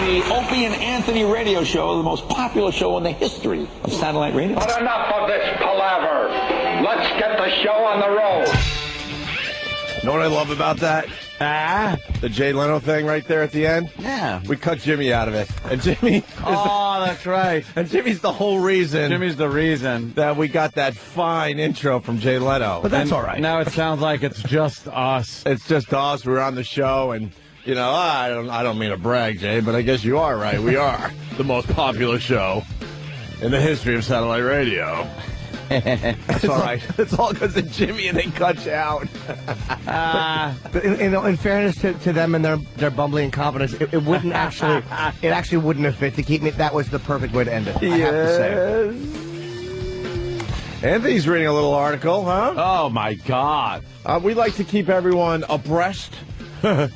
The Opie and Anthony radio show, the most popular show in the history of satellite radio. But enough of this palaver. Let's get the show on the road. You know what I love about that? The Jay Leno thing right there at the end? Yeah. We cut Jimmy out of it. And Jimmy... that's right. And Jimmy's the whole reason... Jimmy's the reason. ...that we got that fine intro from Jay Leno. But that's all right. Now it sounds like it's just us. It's just us. We're on the show, and, you know, I don't mean to brag, Jay, but I guess you are right. We are the most popular show in the history of satellite radio. That's all right. It's all because of Jimmy, and they cut you out. But in fairness to them and their bumbling incompetence, it wouldn't actually. It actually wouldn't have fit to keep me. That was the perfect way to end it. I have to say. Anthony's reading a little article, huh? Oh my God! We like to keep everyone abreast. I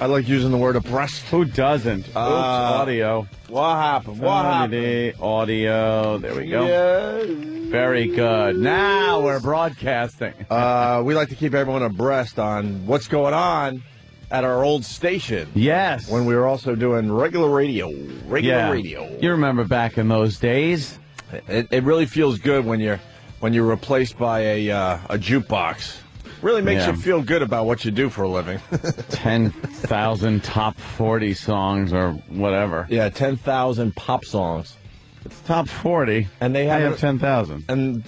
like using the word abreast. Who doesn't? Oops, audio. What happened? What happened? Audio. There we go. Yes. Very good. Now we're broadcasting. We like to keep everyone abreast on what's going on at our old station. Yes. When we were also doing regular radio. Radio. You remember back in those days? It really feels good when you're replaced by a jukebox. Really makes you feel good about what you do for a living. 10,000 top 40 songs or whatever. Yeah, 10,000 pop songs. It's top 40, and they have 10,000. And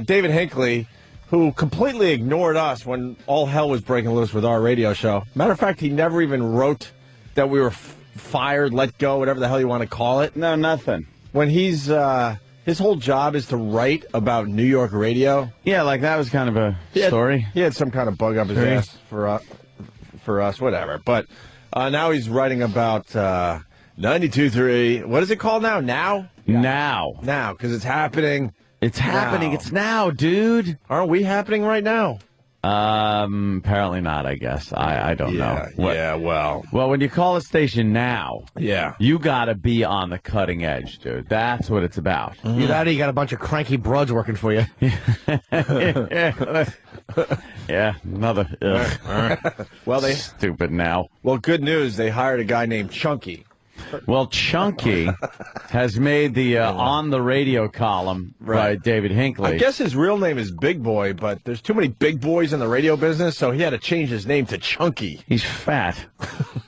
David Hinckley, who completely ignored us when all hell was breaking loose with our radio show. Matter of fact, he never even wrote that we were fired, let go, whatever the hell you want to call it. No, nothing. When he's his whole job is to write about New York radio. Yeah, like that was kind of a story. He had some kind of bug up his ass for us, whatever. But now he's writing about 92.3. What is it called now? Now, because it's happening. It's happening. It's now, dude. Aren't we happening right now? Apparently not, I guess. I don't know. Well, when you call a station now, you got to be on the cutting edge, dude. That's what it's about. Mm-hmm. You got a bunch of cranky broads working for you. Another. Well, stupid now. Well, good news. They hired a guy named Chunky. Well, Chunky has made the on the radio column by David Hinckley. I guess his real name is Big Boy, but there's too many big boys in the radio business, so he had to change his name to Chunky. He's fat.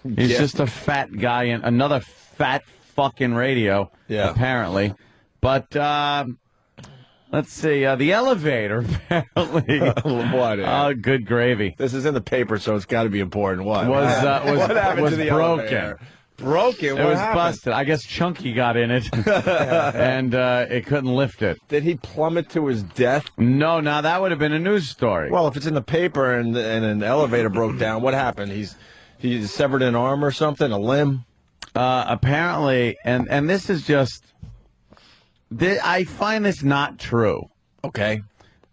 He's just a fat guy in another fat fucking radio, apparently. But let's see, the elevator apparently. What? Good gravy. This is in the paper, so it's got to be important. What? What happened to the broken. Elevator? Broken? It was busted. I guess Chunky got in it, and it couldn't lift it. Did he plummet to his death? No, now that would have been a news story. Well, if it's in the paper and an elevator broke down, what happened? He's severed an arm or something, a limb? Apparently, and this is just... I find this not true. Okay.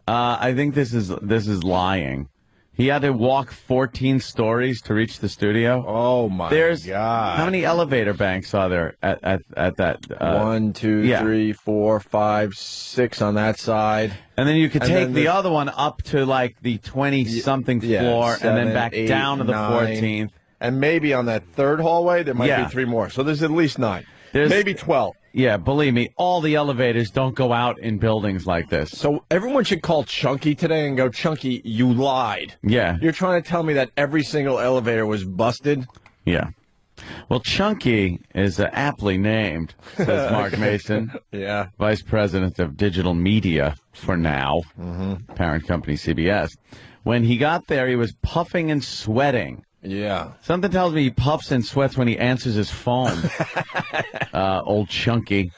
I think this is lying. He had to walk 14 stories to reach the studio. Oh, my God. How many elevator banks are there at that? 1, 2, 3, 4, 5, 6 on that side. And then you could take the other one up to like the 20-something floor 7, and then back 8, down to the 9. 14th. And maybe on that third hallway, there might be 3 more. So there's at least 9. Maybe 12. Yeah, believe me, all the elevators don't go out in buildings like this. So everyone should call Chunky today and go, Chunky, you lied. Yeah. You're trying to tell me that every single elevator was busted? Yeah. Well, Chunky is aptly named, says Mark Mason. Yeah. Vice President of Digital Media for now, parent company CBS. When he got there, he was puffing and sweating. Yeah. Something tells me he puffs and sweats when he answers his phone. Old Chunky.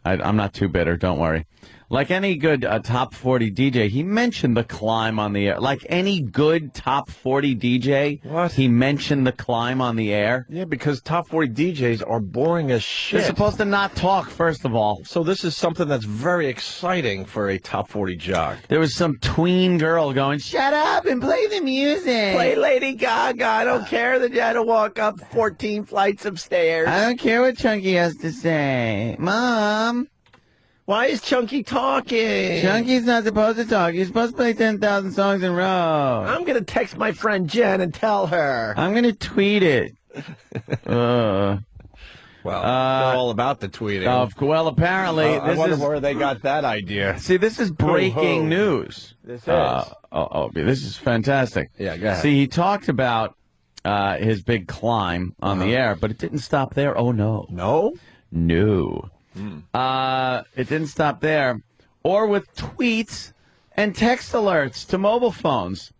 I'm not too bitter, don't worry. Like any good top 40 DJ, he mentioned the climb on the air. Like any good top 40 DJ, what? He mentioned the climb on the air. Yeah, because top 40 DJs are boring as shit. They're supposed to not talk, first of all. So this is something that's very exciting for a top 40 jock. There was some tween girl going, shut up and play the music. Play Lady Gaga. I don't care that you had to walk up 14 flights of stairs. I don't care what Chunky has to say. Mom. Why is Chunky talking? Chunky's not supposed to talk. You're supposed to play 10,000 songs in a row. I'm going to text my friend Jen and tell her. I'm going to tweet it. Well, they're all about the tweeting. Well, apparently, I wonder where they got that idea. See, this is breaking news. This is. This is fantastic. Yeah, go ahead. See, he talked about his big climb on the air, but it didn't stop there. Oh, no. No? No. It didn't stop there. Or with tweets and text alerts to mobile phones.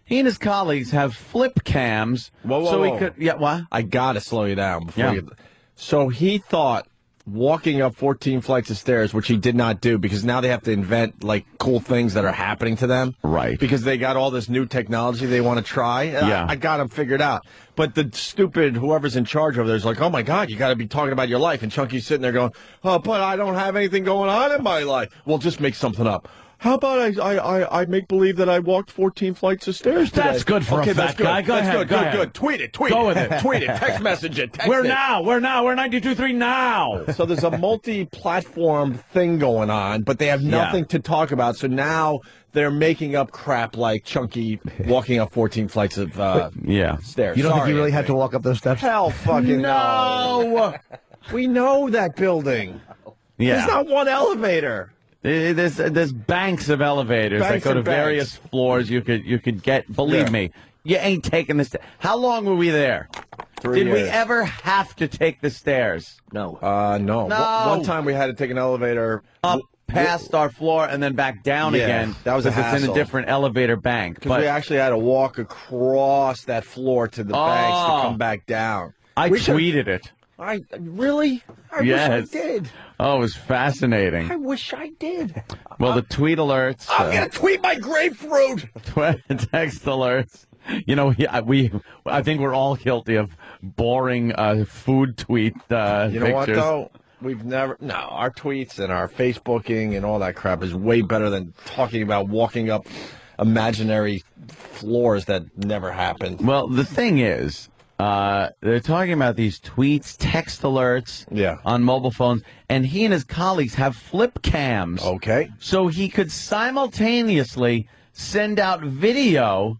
He and his colleagues have flip cams. Whoa. He could. Yeah, what? I got to slow you down before Yeah. you. So he thought walking up 14 flights of stairs, which he did not do, because now they have to invent like cool things that are happening to them. Right. Because they got all this new technology they want to try. Yeah. I got them figured out. But the stupid whoever's in charge over there is like, oh my God, you got to be talking about your life. And Chunky's sitting there going, oh, but I don't have anything going on in my life. Well, just make something up. How about I make believe that I walked 14 flights of stairs today? That's good for a fat guy. Go ahead. Good. Tweet it. Go with it. Tweet it. Text message it. Text We're it. now. We're 92.3 now. So there's a multi-platform thing going on, but they have nothing to talk about. So now they're making up crap like Chunky walking up 14 flights of stairs. You don't think you really Anthony. had to walk up those steps? Hell fucking No. We know that building. Yeah. There's not one elevator. There's banks of elevators Banks that go to and banks. various floors. You could get. Believe me, you ain't taking the stairs. How long were we there? 3 Did we years. ever have to take the stairs? No. No. No. One time we had to take an elevator Up past our floor and then back down Yeah, again. that was a because it's in a hassle. different elevator bank. because we actually had to walk across that floor to the banks to Oh. come back down. I We should- tweeted it. I really? I Yes. wish I did. Oh, it was fascinating. I wish I did. Well, the tweet alerts, I'm gonna tweet my grapefruit. text alerts. You know, I think we're all guilty of boring food tweet You know pictures. what though? We've never. No, our tweets and our Facebooking and all that crap is way better than talking about walking up imaginary floors that never happened. Well, the thing is, they're talking about these tweets, text alerts on mobile phones, and he and his colleagues have flip cams. Okay. So he could simultaneously send out video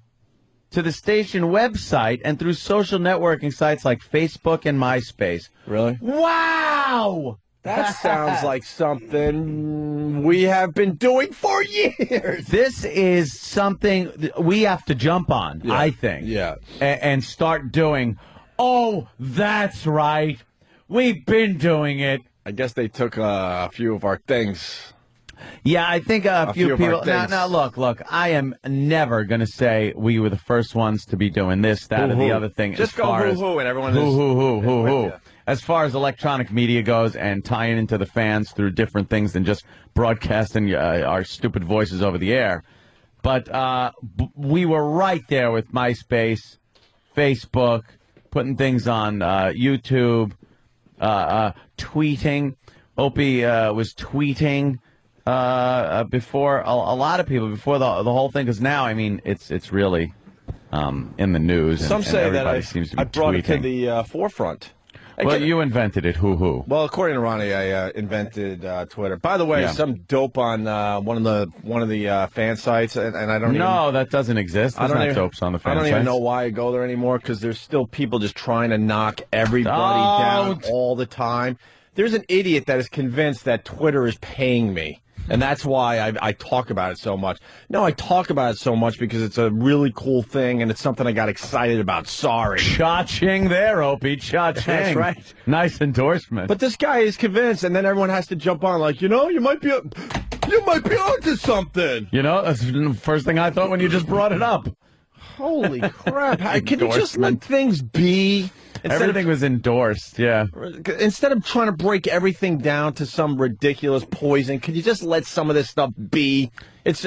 to the station website and through social networking sites like Facebook and MySpace. Really? Wow! That sounds like something we have been doing for years. This is something we have to jump on, I think. Yeah. And start doing. Oh, that's right. We've been doing it. I guess they took a few of our things. Yeah, I think a few few of our people. Now, things. look. I am never going to say we were the first ones to be doing this, that, or the other thing. Just as go far hoo-hoo and everyone Who. is As far as electronic media goes and tying into the fans through different things than just broadcasting our stupid voices over the air. But we were right there with MySpace, Facebook, putting things on YouTube, tweeting. Opie was tweeting before a lot of people, before the whole thing, because now, I mean, it's really in the news. Some and say that everybody seems to be I brought it to tweeting. the forefront. Well, you invented it. Who? Well, according to Ronnie, I invented Twitter. By the way, Yeah. some dope on one of the fan sites, and I don't. No, that doesn't exist. There's not dopes on the fan I don't even sites. know why I go there anymore because there's still people just trying to knock everybody down Don't. all the time. There's an idiot that is convinced that Twitter is paying me. And that's why I talk about it so much. No, I talk about it so much because it's a really cool thing, and it's something I got excited about. Sorry. Cha-ching there, Opie. Cha-ching. That's right. Nice endorsement. But this guy is convinced, and then everyone has to jump on like, you might be onto something. you know, that's the first thing I thought when you just brought it up. Holy crap. Can you just let Endorsement. things be? Everything was endorsed, yeah. Instead of trying to break everything down to some ridiculous poison, could you just let some of this stuff be? It's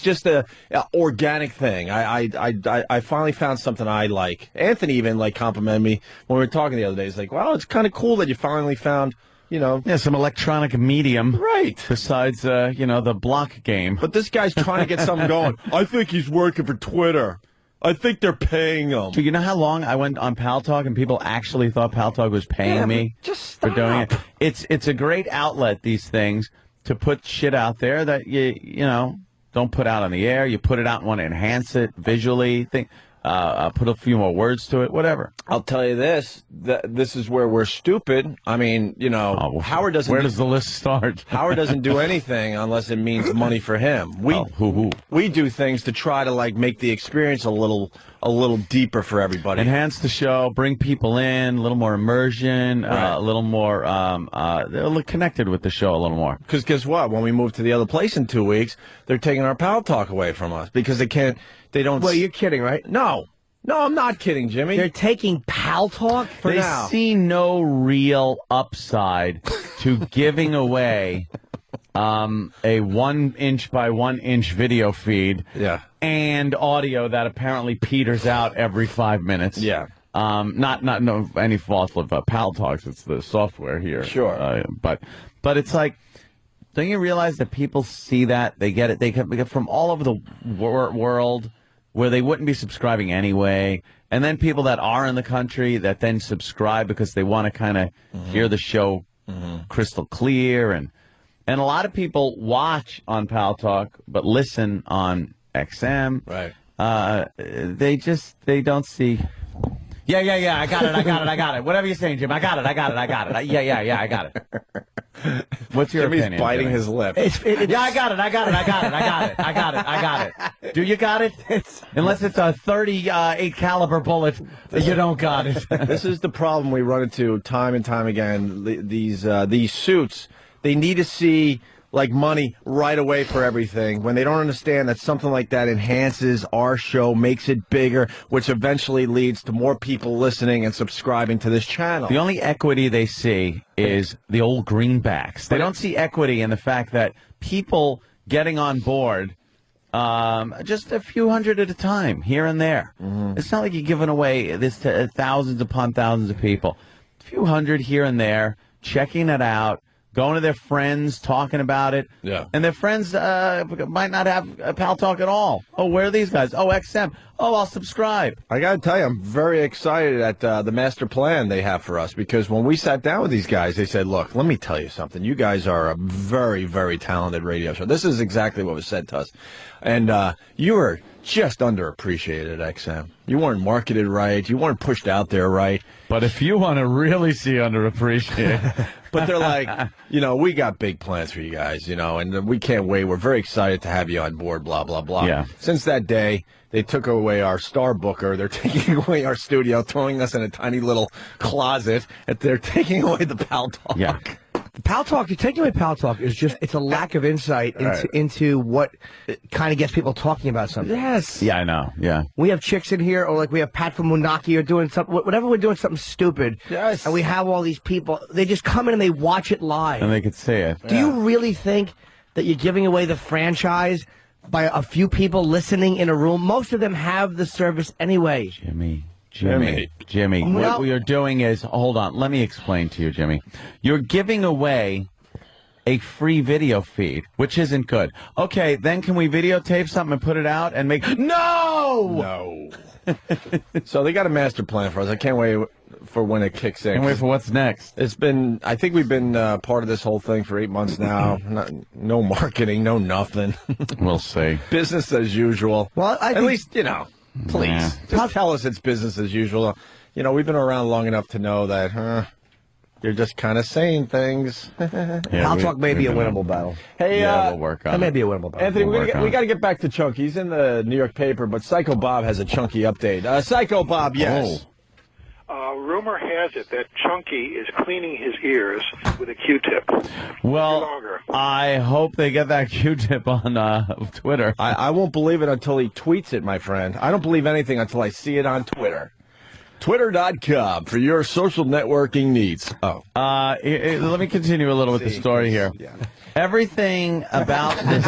just a organic thing. I finally found something I like. Anthony even complimented me when we were talking the other day. He's like, "Wow, it's kind of cool that you finally found, Yeah, some electronic medium. right." Besides, the block game. But this guy's trying to get something going. I think he's working for Twitter. I think they're paying him. Do you know how long I went on Pal Talk and people actually thought Pal Talk was paying me just for doing it? stop. It's a great outlet, these things, to put shit out there that you don't put out on the air. You put it out and want to enhance it visually. put a few more words to it, whatever. I'll tell you this. This is where we're stupid. I mean, Howard doesn't... Where does the list start? Howard doesn't do anything unless it means money for him. We do things to try to, like, make the experience a little deeper for everybody. Enhance the show, bring people in, a little more immersion, Right. a little more connected with the show a little more. Because guess what? When we move to the other place in 2 weeks, they're taking our Pal Talk away from us because they don't... Well, you're kidding, right? No, I'm not kidding, Jimmy. They're taking Pal Talk for They now. see no real upside to giving away a 1 inch by 1 inch video feed and audio that apparently peters out every 5 minutes. Yeah. Not any fault of Pal Talks. It's the software here. Sure. But it's like, don't you realize that people see that? They get it. They get from all over the world where they wouldn't be subscribing anyway. And then people that are in the country that then subscribe because they want to kind of hear the show crystal clear. And a lot of people watch on Pal Talk but listen on XM. Right. They don't see... Yeah, I got it. Whatever you're saying, Jim, I got it. Yeah, I got it. What's your Jimmy's opinion? biting Jimmy? his lip. Yeah, I got it. Do you got it? Unless it's a 38 caliber bullet, you don't got it. This is the problem we run into time and time again. These suits, they need to see like money right away for everything when they don't understand that something like that enhances our show, makes it bigger, which eventually leads to more people listening and subscribing to this channel. The only equity they see is the old greenbacks. They don't see equity in the fact that people getting on board just a few hundred at a time, here and there. It's not like you're giving away this to thousands upon thousands of people. A few hundred here and there, checking it out, going to their friends, talking about it. Yeah. And their friends might not have a Pal Talk at all. Oh, where are these guys? Oh, XM. Oh, I'll subscribe. I got to tell you, I'm very excited at the master plan they have for us because when we sat down with these guys, they said, look, let me tell you something. You guys are a very, very talented radio show. This is exactly what was said to us. And you were just underappreciated at XM. You weren't marketed right. You weren't pushed out there right. But if you want to really see underappreciated... But they're like, we got big plans for you guys, and we can't wait. We're very excited to have you on board, blah, blah, blah. Yeah. Since that day, they took away our star booker. They're taking away our studio, throwing us in a tiny little closet. And they're taking away the Pal Talk. Yeah. Pal Talk, you're taking away Pal Talk is just, it's a lack of insight into what kind of gets people talking about something. Yes. Yeah, I know. Yeah. We have chicks in here, or like we have Pat from Munaki, or doing something, whatever we're doing something stupid. Yes. And we have all these people, they just come in and they watch it live. And they could see it. Do you really think that you're giving away the franchise by a few people listening in a room? Most of them have the service anyway. Jimmy, what we are doing is, hold on, let me explain to you, Jimmy. You're giving away a free video feed, which isn't good. Okay, then can we videotape something and put it out and make... No! So they got a master plan for us. I can't wait for when it kicks in. Can't wait for what's next. I think we've been part of this whole thing for 8 months now. No marketing, no nothing. We'll see. Business as usual. Well, at least, please. Yeah. Just tell us it's business as usual. We've been around long enough to know that, you're just kind of saying things. Pal Talk may be a winnable battle. Hey, we'll work on That it. may be a winnable battle. Anthony, We'll we got to get back to Chunky. He's in the New York paper, but Psycho Bob has a Chunky update. Psycho Bob, yes. Rumor has it that Chunky is cleaning his ears with a Q-tip. Well, Longer. I hope they get that Q-tip on Twitter. I won't believe it until he tweets it, my friend. I don't believe anything until I see it on Twitter. Twitter.com for your social networking needs. Let me continue a little with the story here. Yeah. Everything about this...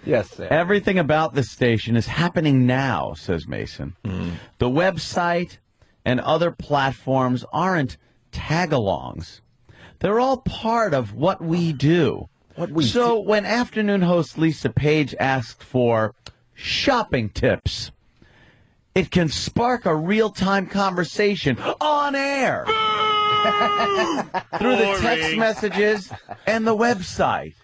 Yes, Sam. Everything about this station is happening now, says Mason. The website and other platforms aren't tag-alongs. They're all part of what we do. When afternoon host Lisa Page asked for shopping tips, it can spark a real-time conversation on air through the text messages and the website.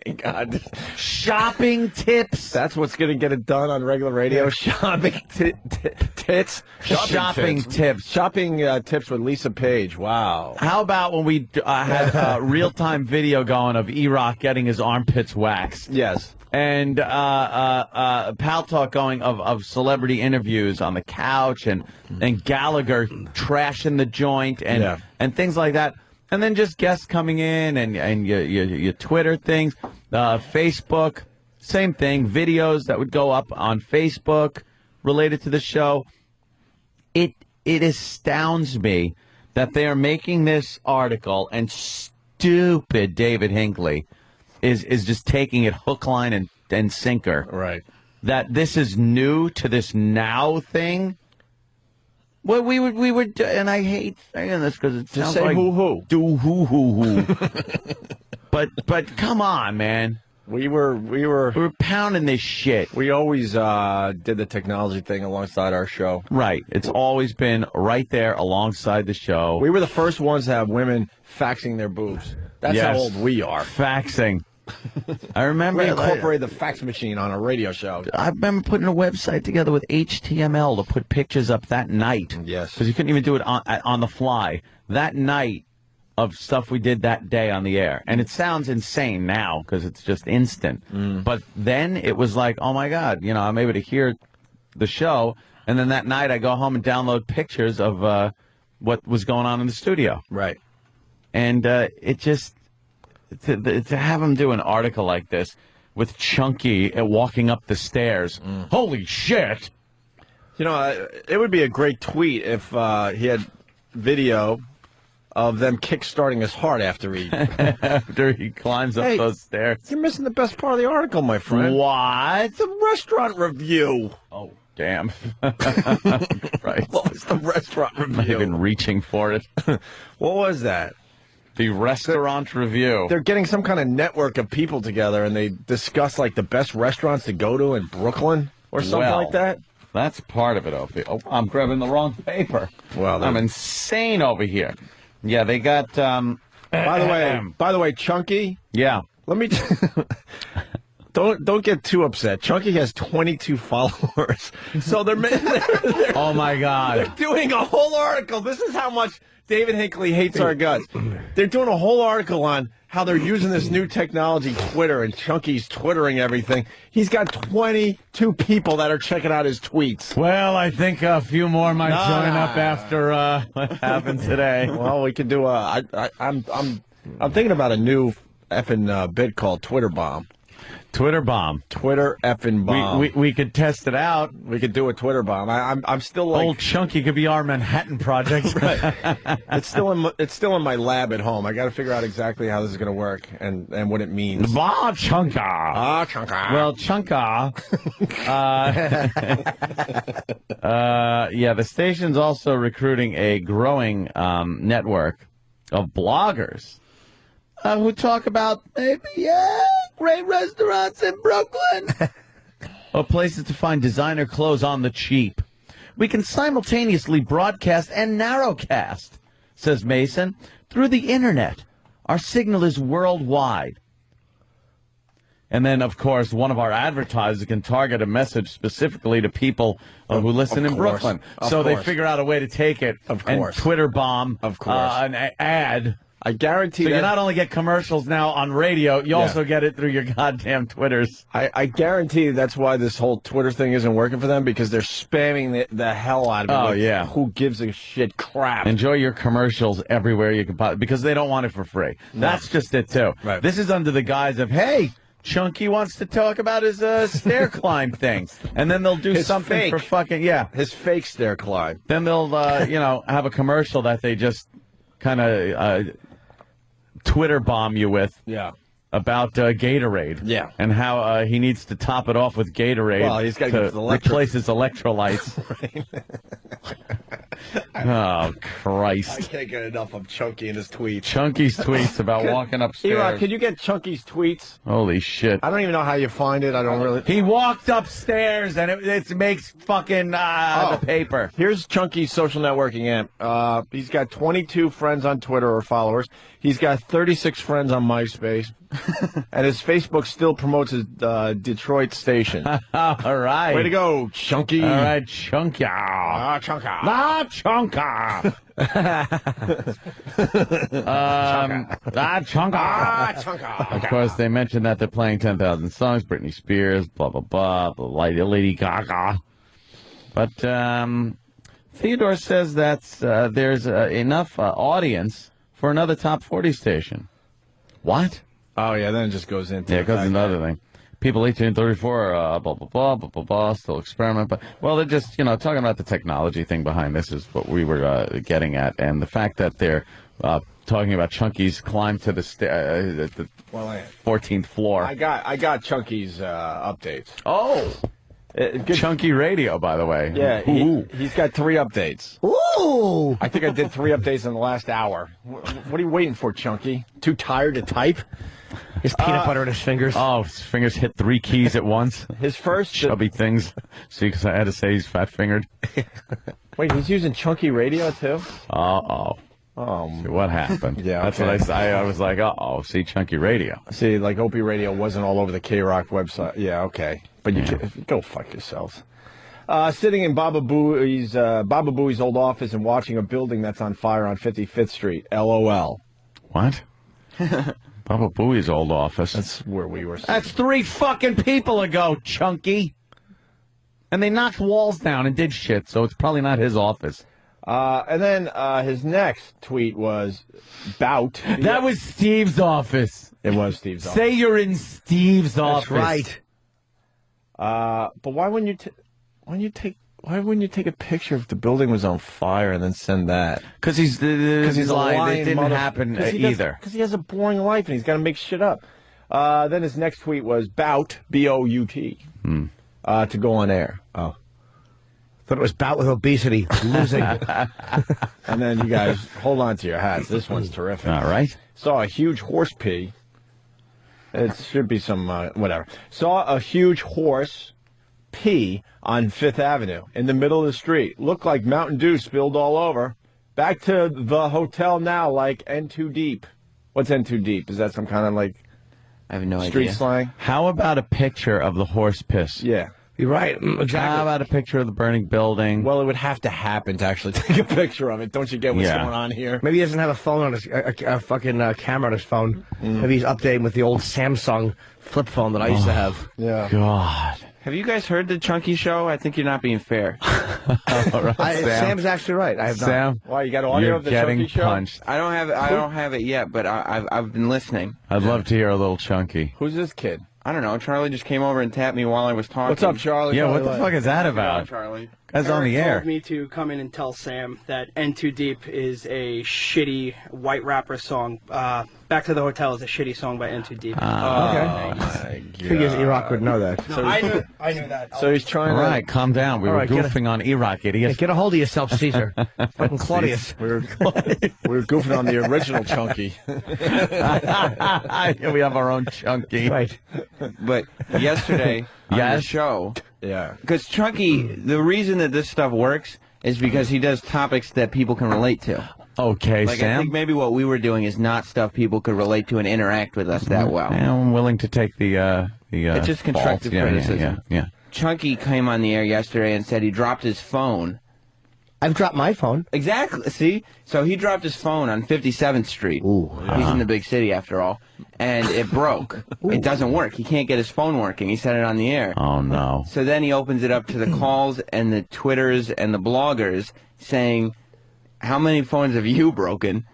my God. Shopping tips. That's what's going to get it done on regular radio. Shopping tits. Shopping tips. Shopping tips with Lisa Page. Wow. How about when we had real-time video going of E-Rock getting his armpits waxed? Yes. And Pal Talk going of celebrity interviews on the couch and Gallagher trashing the joint and things like that. And then just guests coming in and you Twitter things, Facebook, same thing, videos that would go up on Facebook related to the show. It astounds me that they are making this article and stupid David Hinckley is just taking it hook, line, and sinker. Right. That this is new to this now thing. Well, we would, and I hate saying this because it sounds say like hoo-hoo. Do hoo-hoo-hoo. But come on, man. We were pounding this shit. We always did the technology thing alongside our show. Right. It's always been right there alongside the show. We were the first ones to have women faxing their boobs. That's how old we are. Faxing. I remember We incorporated the fax machine on a radio show. I remember putting a website together with HTML to put pictures up that night. Yes. Because you couldn't even do it on the fly. That night of stuff we did that day on the air. And it sounds insane now because it's just instant. But then it was like, oh, my God, I'm able to hear the show. And then that night I go home and download pictures of what was going on in the studio. Right. And it just... To have him do an article like this with Chunky walking up the stairs. Holy shit! It would be a great tweet if he had video of them kickstarting his heart after he climbs up those stairs. You're missing the best part of the article, my friend. What? The restaurant review. Oh, damn. Right. What was the restaurant review? I've been reaching for it. What was that? The restaurant review. They're getting some kind of network of people together, and they discuss, like, the best restaurants to go to in Brooklyn or something like that. That's part of it, Opie. Oh, I'm grabbing the wrong paper. Well, I'm insane over here. Yeah, they got... By the way, Chunky... Yeah. Let me... Don't get too upset. Chunky has 22 followers. So they're oh, my God. They're doing a whole article. This is how much David Hinckley hates our guts. They're doing a whole article on how they're using this new technology, Twitter, and Chunky's twittering everything. He's got 22 people that are checking out his tweets. Well, I think a few more might join up after what happened today. Well, we could do I'm thinking about a new effing bit called Twitter Bomb. Twitter bomb. Twitter effing bomb. We could test it out. We could do a Twitter bomb. I'm still like old Chunky could be our Manhattan Project. Right. It's still in my lab at home. I got to figure out exactly how this is going to work and what it means. Bah, Chunka. Chunka. Well, Chunka. The station's also recruiting a growing network of bloggers who talk about great restaurants in Brooklyn. Or places to find designer clothes on the cheap. We can simultaneously broadcast and narrowcast, says Mason, through the internet. Our signal is worldwide. And then, of course, one of our advertisers can target a message specifically to people who listen in Brooklyn. So they figure out a way to take it and Twitter bomb an ad. I guarantee so that... you not only get commercials now on radio, you also get it through your goddamn Twitters. I guarantee that's why this whole Twitter thing isn't working for them, because they're spamming the hell out of it. Oh, like, yeah. Who gives a shit crap? Enjoy your commercials everywhere you can possibly, because they don't want it for free. No. That's just it, too. Right. This is under the guise of, hey, Chunky wants to talk about his stair climb thing. And then they'll do his something fake. For fucking, his fake stair climb. Then they'll, have a commercial that they just kind of... Twitter bomb you with about Gatorade and how he needs to top it off with Gatorade he's got to replace his electrolytes. Oh, I Christ. can't get enough of Chunky and his tweets. Chunky's tweets about walking upstairs. Eli, could you get Chunky's tweets? Holy shit. I don't even know how you find it. I don't really. He walked upstairs and it makes fucking the paper. Here's Chunky's social networking app. He's got 22 friends on Twitter or followers. He's got 36 friends on MySpace. And his Facebook still promotes his Detroit station. All right. Way to go, Chunky. All right, Chunky. Chunka. Chunka. Chunka. Of course, they mentioned that they're playing 10,000 songs, Britney Spears, blah, blah, blah, Lady Gaga. But Theodore says that there's enough audience for another top 40 station. What? Oh, yeah, then it just goes into Yeah, it goes into another thing. People 18 and 34, blah, blah, blah, blah, blah, blah, still experiment. But, well, they're just, talking about the technology thing behind this is what we were getting at. And the fact that they're talking about Chunky's climb to the 14th floor. I got Chunky's updates. Oh! Chunky Radio, by the way. Yeah, he's got 3 updates. Ooh! I think I did 3 updates in the last hour. What are you waiting for, Chunky? Too tired to type? His peanut butter in his fingers. Oh, his fingers hit 3 keys at once. His first... Chubby things. See, because I had to say he's fat-fingered. Wait, he's using Chunky Radio, too? Uh-oh. See what happened? Yeah, That's okay. what I was like, uh-oh, see Chunky Radio. See, like Opie Radio wasn't all over the K-Rock website. Yeah, okay. But you go fuck yourselves. Sitting in Baba Booey's old office and watching a building that's on fire on 55th Street. LOL. What? Baba Booey's old office. That's where we were. That's 3 fucking people ago, Chunky. And they knocked walls down and did shit, so it's probably not his office. And then his next tweet was bout. That was Steve's office. It was Steve's office. Say you're in Steve's office. That's right. But why wouldn't you take a picture if the building was on fire and then send that? Because he's lying. It didn't happen either. Because he has a boring life and he's got to make shit up. Then his next tweet was bout, B-O-U-T, to go on air. Oh. Thought it was bout with obesity, losing. And then you guys, hold on to your hats. This one's terrific. All right. Saw a huge horse pee. It should be some, whatever. Saw a huge horse pee on 5th Avenue in the middle of the street. Looked like Mountain Dew spilled all over. Back to the hotel now like N2 Deep. What's N2 Deep? Is that some kind of like I have no street idea. slang? How about a picture of the horse piss? Yeah. You're right. Exactly. How about a picture of the burning building? Well, it would have to happen to actually take a picture of it. Don't you get what's going on here? Maybe he doesn't have a phone on his a fucking camera on his phone. Maybe he's updating with the old Samsung flip phone that I used to have. Yeah. God. Have you guys heard the Chunky Show? I think you're not being fair. All right, Sam. Sam's actually right. I have not. Sam, Why, you got audio you're of the getting Chunky Show? punched. I don't have it yet, but I've been listening. I'd love to hear a little Chunky. Who's this kid? I don't know. Charlie just came over and tapped me while I was talking. What's up, Charlie? Yeah, what the fuck is that Hello, about? Charlie? Guy's on the Eric air. told me to come in and tell Sam that N2 Deep is a shitty white rapper song. Back to the Hotel is a shitty song by N2 Deep. Okay. Figures E-Rock would know that. No, I knew that. So he's trying All to... right, calm down. We All were right, get goofing on E-Rock, Yeah, idiot. get a hold of yourself, Caesar. Fucking Claudius. We were goofing on the original Chunky. We have our own Chunky. Right. But yesterday on the show, Yeah. because Chunky, the reason that this stuff works is because he does topics that people can relate to. Okay, Like, I Sam. think maybe what we were doing is not stuff people could relate to and interact with us that well. I'm willing to take the It's just constructive fault. criticism. Yeah. Chunky came on the air yesterday and said he dropped his phone. I've dropped my phone. Exactly. See? So he dropped his phone on 57th Street. Ooh. He's in the big city after all. And it broke. It doesn't work. He can't get his phone working. He said it on the air. Oh, no. So then he opens it up to the calls and the Twitters and the bloggers saying, how many phones have you broken?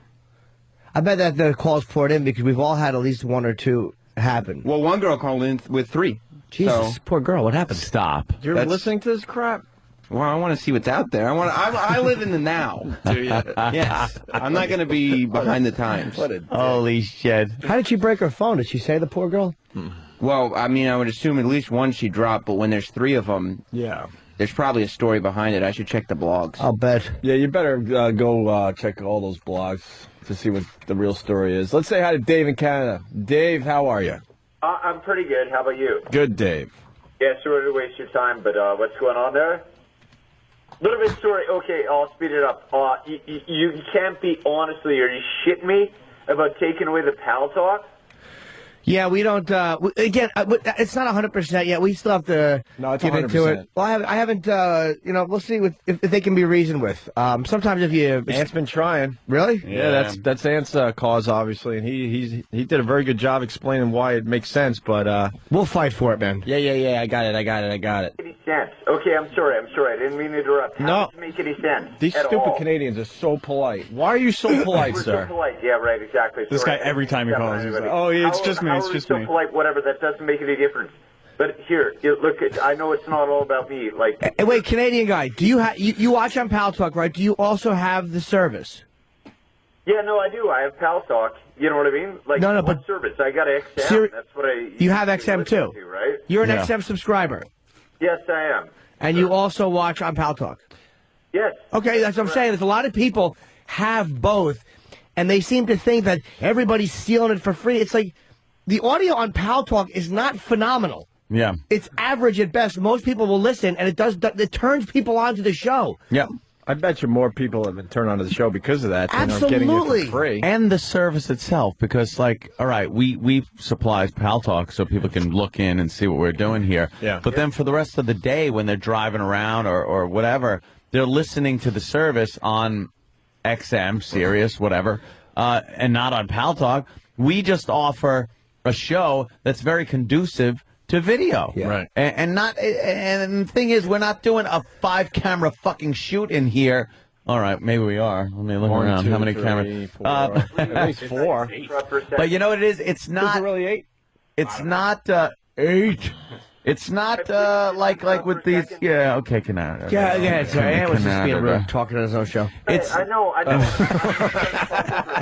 I bet that the calls poured in because we've all had at least one or two happen. Well, one girl called in with 3. Jesus, So, poor girl. What happened? Stop. You're That's- listening to this crap? well, I want to see what's out there. I live in the now. Do you? Yes. I'm not going to be behind the times. Holy shit. How did she break her phone? Did she say, the poor girl? Well, I mean, I would assume at least one she dropped, but when there's 3 of them, Yeah. there's probably a story behind it. I should check the blogs. I'll bet. Yeah, you better go check all those blogs to see what the real story is. Let's say hi to Dave in Canada. Dave, how are you? I'm pretty good. How about you? Good, Dave. Yeah, sorry to waste your time, but what's going on there? Little bit sorry. Okay, I'll speed it up. You can't be honestly, are you shitting me about taking away the pal talk? Yeah, we don't. Again, it's not 100% yet. We still have to get into it. Well, I haven't. We'll see if they can be reasoned with. Sometimes if you, Ant's been trying. Really? Yeah, that's Ant's cause, obviously, and he did a very good job explaining why it makes sense. But we'll fight for it, man. Yeah. I got it. Any sense? Okay, I'm sorry. I didn't mean to interrupt. How does it make any sense? These at stupid all? Canadians are so polite. Why are you so polite, We're sir? so polite. Yeah, right. Exactly. This Sorry. guy, every time he calls, he's like, Oh, it's just me. How It's are we just so me. polite? Whatever. That doesn't make any difference. But here, look. I know it's not all about me. Like, Hey, wait, Canadian guy, do you watch on Pal Talk, right? Do you also have the service? yeah, no, I do. I have pal talk. You know what I mean? Like, No, what but- service? I got XM. That's what I. You have usually XM listen too, to, right? You're an Yeah. XM subscriber, Yes, I am. and you also watch on Pal Talk. Yes. Okay, that's what I'm saying. There's a lot of people have both, and they seem to think that everybody's stealing it for free. It's like the audio on Pal Talk is not phenomenal. Yeah. It's average at best. Most people will listen, and it turns people onto the show. Yeah. I bet you more people have been turned on to the show because of that than are getting it Absolutely. for free. And the service itself, because, like, all right, we supply Pal Talk so people can look in and see what we're doing here. Yeah. But then for the rest of the day, when they're driving around or whatever, they're listening to the service on XM, Sirius, whatever, and not on Pal Talk. We just offer a show that's very conducive to video. Yeah. Right. And the thing is, we're not doing a 5-camera fucking shoot in here. All right, maybe we are. Let me look around. How many cameras? 4, at least 4. But you know what it is? It's not really 8. It's not 8. It's not like with these. Yeah. Okay. Can I? Yeah. Sorry, I was just being Canada. rude, talking on his own show. It's I know.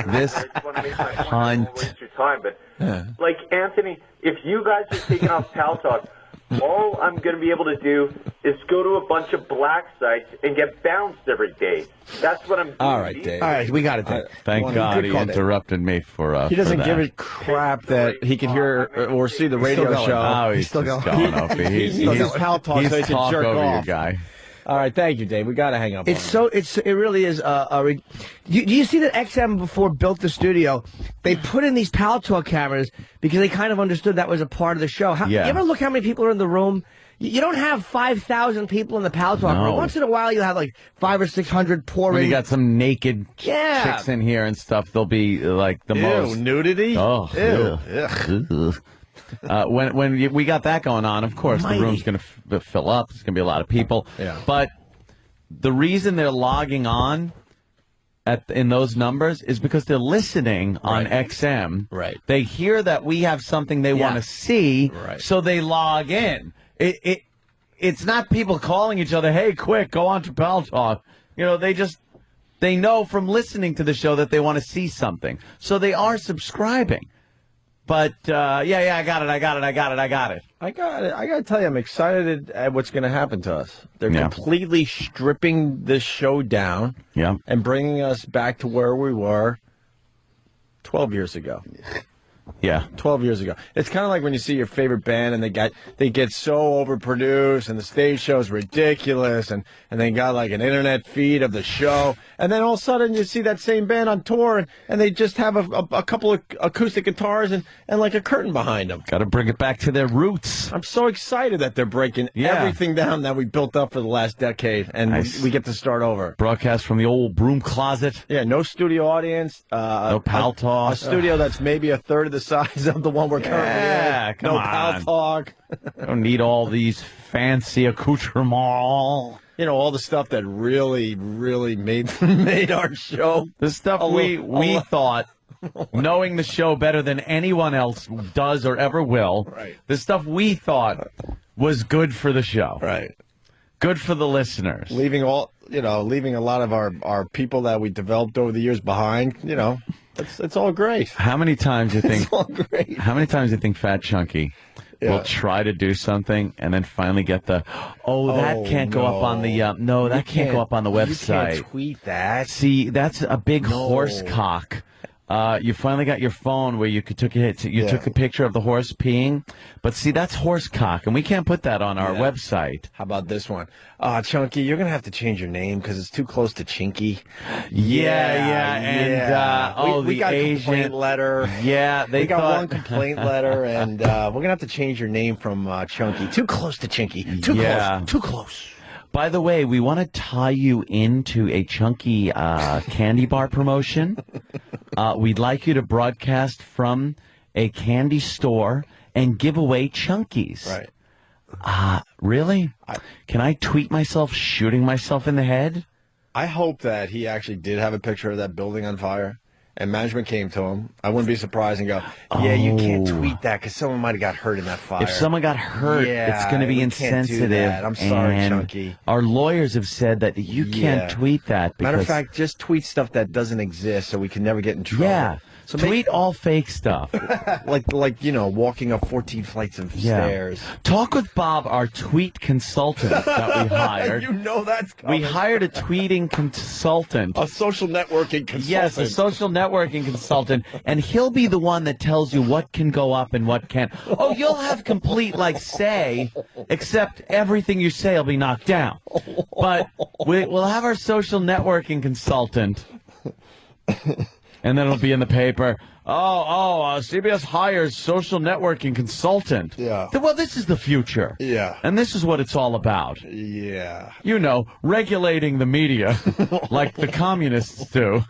This I just want to make my point. I cunt. won't waste your time, but like Anthony, if you guys are taking off Pal Talk, all I'm going to be able to do is go to a bunch of black sites and get bounced every day. That's what I'm doing. All right, Dave. All right, we got it, Dave. Thank Well, God good he call, Dave. interrupted me for. He doesn't for give that. a crap that he can hear or see the radio going. show. Oh, he's still just going. going. Opie. He's He's Pal Talk so he he's can talk jerk over off. you guy. All right, thank you, Dave. We got to hang up. It really is. Do you see that XM before built the studio? They put in these Pal Talk cameras because they kind of understood that was a part of the show. Yeah. You ever look how many people are in the room? You don't have 5,000 people in the Pal Talk No. room. Once in a while, you have like 500 or 600 pouring. When you got some naked Yeah. chicks in here and stuff, they'll be like the most. nudity. Oh, ew. When we got that going on, of course, Mighty. the room's going to fill up. There's going to be a lot of people. Yeah. But the reason they're logging on in those numbers is because they're listening on XM. Right. They hear that we have something they want to see, Right. so they log in. It's not people calling each other, hey, quick, go on to Pal Talk. You know, they know from listening to the show that they want to see something. So they are subscribing. But, I got it. I got it. I got to tell you, I'm excited at what's going to happen to us. They're Yeah. completely stripping this show down Yeah. and bringing us back to where we were 12 years ago. Yeah. 12 years ago. It's kind of like when you see your favorite band and they get so overproduced and the stage show's ridiculous and they got like an internet feed of the show. And then all of a sudden you see that same band on tour and they just have a couple of acoustic guitars and like a curtain behind them. Got to bring it back to their roots. I'm so excited that they're breaking Yeah. everything down that we built up for the last decade and Nice. we get to start over. Broadcast from the old broom closet. Yeah, no studio audience. No Pal Talk. A studio that's maybe a third of the size of the one we're currently Yeah, in. come no on. Pal Talk. Don't need all these fancy accoutrements. You know, all the stuff that really, really made our show. The stuff A we little- thought, knowing the show better than anyone else does or ever will, Right. the stuff we thought was good for the show. Right. Good for the listeners. Leaving a lot of our people that we developed over the years behind, it's all great. How many times you think It's all great. How many times do you think Fat Chunky will try to do something and then finally get the, that can't go up on the, that can't go up on the website. You can't tweet that. See, that's a big horse cock. You finally got your phone where you took a picture of the horse peeing, but see, that's horse cock, and we can't put that on our website. How about this one? Chunky, you're gonna have to change your name because it's too close to Chinky. And we got a complaint letter. Yeah, we got one complaint letter, and we're gonna have to change your name from Chunky. Too close to Chinky. Too close. By the way, we want to tie you into a Chunky candy bar promotion. We'd like you to broadcast from a candy store and give away Chunkies. Right. Really? Can I tweet myself shooting myself in the head? I hope that he actually did have a picture of that building on fire, and management came to him. I wouldn't be surprised and go, you can't tweet that because someone might have got hurt in that fire. If someone got hurt, it's going to be insensitive. I'm sorry, Chunky. Our lawyers have said that you can't tweet that. Matter of fact, just tweet stuff that doesn't exist so we can never get in trouble. Yeah. So tweet all fake stuff. like walking up 14 flights of stairs. Talk with Bob, our tweet consultant that we hired. You know that's coming. We hired a tweeting consultant. A social networking consultant. Yes, a social networking consultant. And he'll be the one that tells you what can go up and what can't. Oh, you'll have complete, say, except everything you say will be knocked down. But we'll have our social networking consultant. And then it'll be in the paper. CBS hires social networking consultant. Yeah. Well, this is the future. Yeah. And this is what it's all about. Yeah. Regulating the media like the communists do.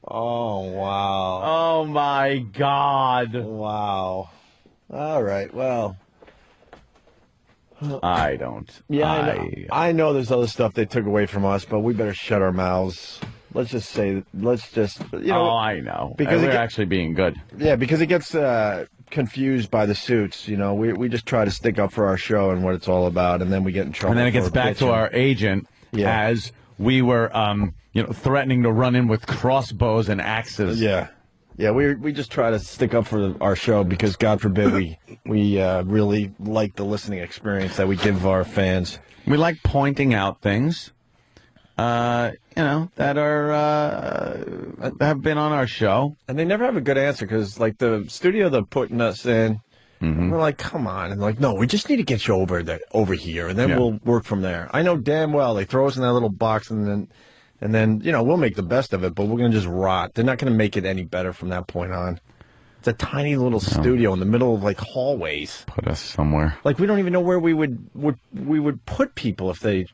Oh, wow. Oh, my God. Wow. All right, well. I don't. Yeah, I know there's other stuff they took away from us, but we better shut our mouths. Let's just, I know. Because we're actually being good. Yeah, because it gets confused by the suits. We just try to stick up for our show and what it's all about, and then we get in trouble. And then it gets back to our agent as we were, threatening to run in with crossbows and axes. Yeah. Yeah, we just try to stick up for our show because, God forbid, we really like the listening experience that we give our fans. We like pointing out things. That have been on our show. And they never have a good answer because, the studio they're putting us in, we're like, come on. And no, we just need to get you over here, and then we'll work from there. I know damn well they throw us in that little box, and then we'll make the best of it, but we're going to just rot. They're not going to make it any better from that point on. It's a tiny little studio in the middle of, hallways. Put us somewhere. We don't even know where we would put people if they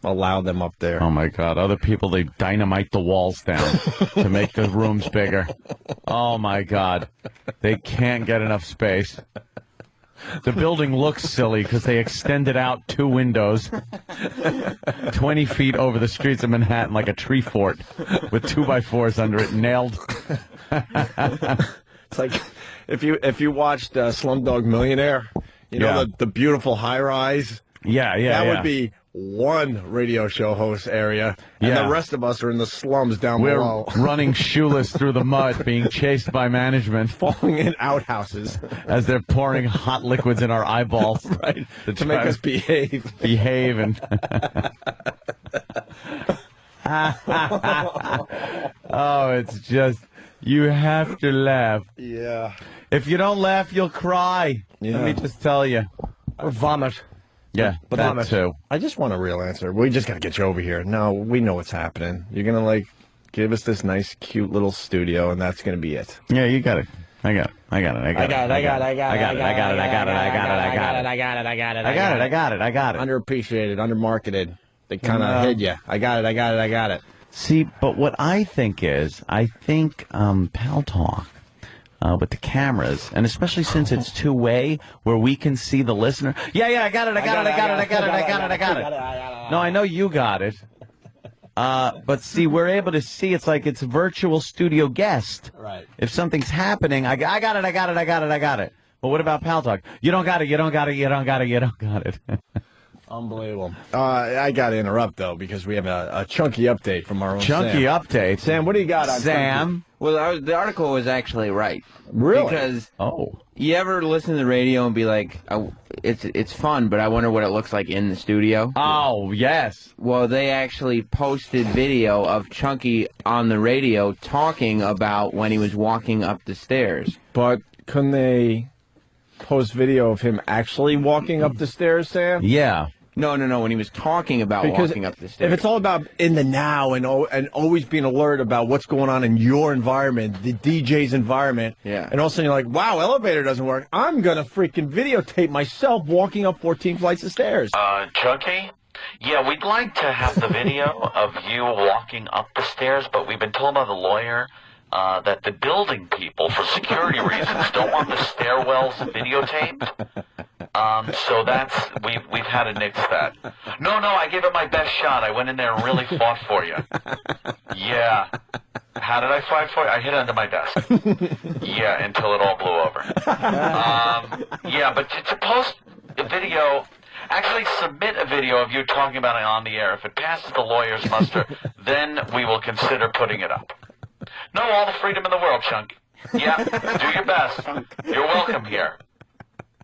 allow them up there. Oh, my God. Other people, they dynamite the walls down to make the rooms bigger. Oh, my God. They can't get enough space. The building looks silly because they extended out 2 windows 20 feet over the streets of Manhattan like a tree fort with 2x4s under it nailed. It's like if you watched Slumdog Millionaire, the beautiful high-rise. That would be one radio show host area, and the rest of us are in the slums down below. We're running shoeless through the mud, being chased by management. Falling in outhouses. As they're pouring hot liquids in our eyeballs. Right, to make us behave. Behave and... Oh, it's just... You have to laugh. Yeah. If you don't laugh, you'll cry. Yeah. Let me just tell you. Or vomit. Yeah, but that too. I just want a real answer. We just got to get you over here. No, we know what's happening. You're going to, give us this nice, cute little studio, and that's going to be it. Yeah, you got it. I got it. Underappreciated, undermarketed. They kind of hid you. I got it. See, but what I think Pal Talk, with the cameras, and especially since it's two-way, where we can see the listener. Yeah, I got it. No, I know you got it. But see, we're able to see. It's like it's a virtual studio guest. Right. If something's happening, I got it. But what about Pal Talk? You don't got it. Unbelievable. I got to interrupt, though, because we have a chunky update from our own Chunky Sam. update. Sam, what do you got on Sam? Chunky? Well, the article was actually right. Really? Because You ever listen to the radio and be like, oh, it's fun, but I wonder what it looks like in the studio? Oh, yes. Well, they actually posted video of Chunky on the radio talking about when he was walking up the stairs. But couldn't they post video of him actually walking up the stairs, Sam? Yeah. No, when he was talking about walking up the stairs. If it's all about in the now and always being alert about what's going on in your environment, the DJ's environment, yeah. And all of a sudden you're like, wow, elevator doesn't work. I'm going to freaking videotape myself walking up 14 flights of stairs. Chunky? Yeah, we'd like to have the video of you walking up the stairs, but we've been told by the lawyer that the building people, for security reasons, don't want the stairwells videotaped. So we've had to nix that. No, I gave it my best shot. I went in there and really fought for you. Yeah. How did I fight for you? I hid under my desk. Yeah, until it all blew over. Yeah, but to post a video, actually submit a video of you talking about it on the air. If it passes the lawyer's muster, then we will consider putting it up. No, all the freedom in the world, Chunk. Yeah, do your best. You're welcome here.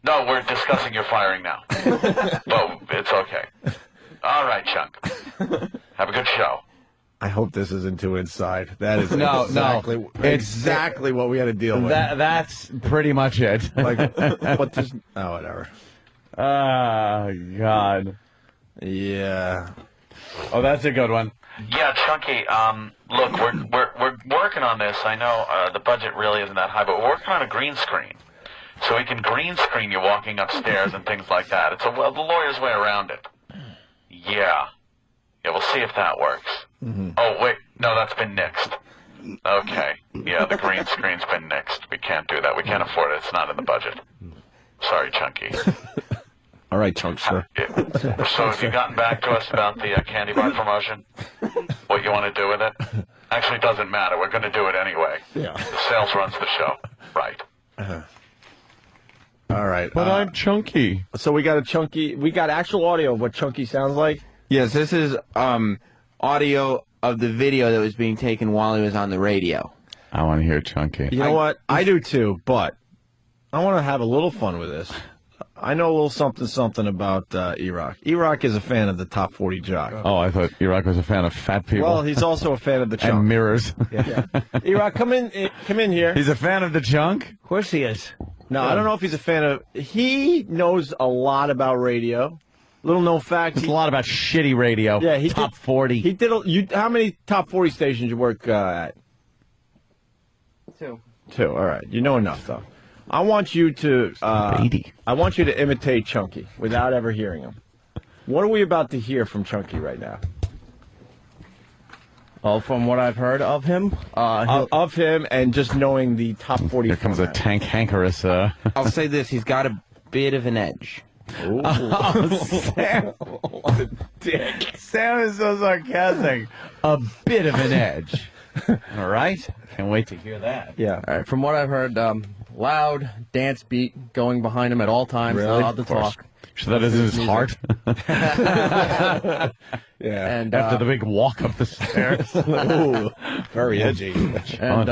No, we're discussing your firing now. But it's okay. All right, Chunk. Have a good show. I hope this isn't too inside. That is exactly what we had to deal with. That's pretty much it. But just whatever. Oh, God. Yeah. Oh, that's a good one. Yeah, Chunky. Look, we're working on this. I know the budget really isn't that high, but we're working on a green screen, so we can green screen you walking upstairs and things like that. It's the lawyer's way around it. Yeah, we'll see if that works. Mm-hmm. Oh wait, no, that's been nixed. Okay, yeah, the green screen's been nixed. We can't do that. We can't afford it. It's not in the budget. Sorry, Chunky. All right, Chunkster. So have you gotten back to us about the candy bar promotion? What you want to do with it? Actually, it doesn't matter. We're going to do it anyway. Yeah. The sales runs the show. Right. All right. But I'm Chunky. So we got actual audio of what Chunky sounds like? Yes, this is audio of the video that was being taken while he was on the radio. I want to hear Chunky. You know what? I do too, but I want to have a little fun with this. I know a little something about E-Rock. E-Rock is a fan of the Top 40 Jock. Oh, I thought E-Rock was a fan of fat people. Well, he's also a fan of the chunk. And mirrors. Yeah. E-Rock, come in here. He's a fan of the chunk? Of course he is. No, I don't know if he's a fan of... He knows a lot about radio. Little known fact. It's a lot about shitty radio. Yeah, Top 40. He did. How many Top 40 stations you work at? 2. 2, all right. You know enough, though. I want you to imitate Chunky without ever hearing him. What are we about to hear from Chunky right now? Oh, from what I've heard of him? Of him and just knowing the Top 40 Here comes format. a tank hankerous. I'll say this, he's got a bit of an edge. Ooh. Sam. What a dick. Sam is so sarcastic. A bit of an edge. All right? Can't wait to hear that. Yeah. All right, from what I've heard, loud dance beat going behind him at all times. Really? Not allowed to talk. So that is in his heart? Yeah. And After the big walk up the stairs. Ooh, very edgy. and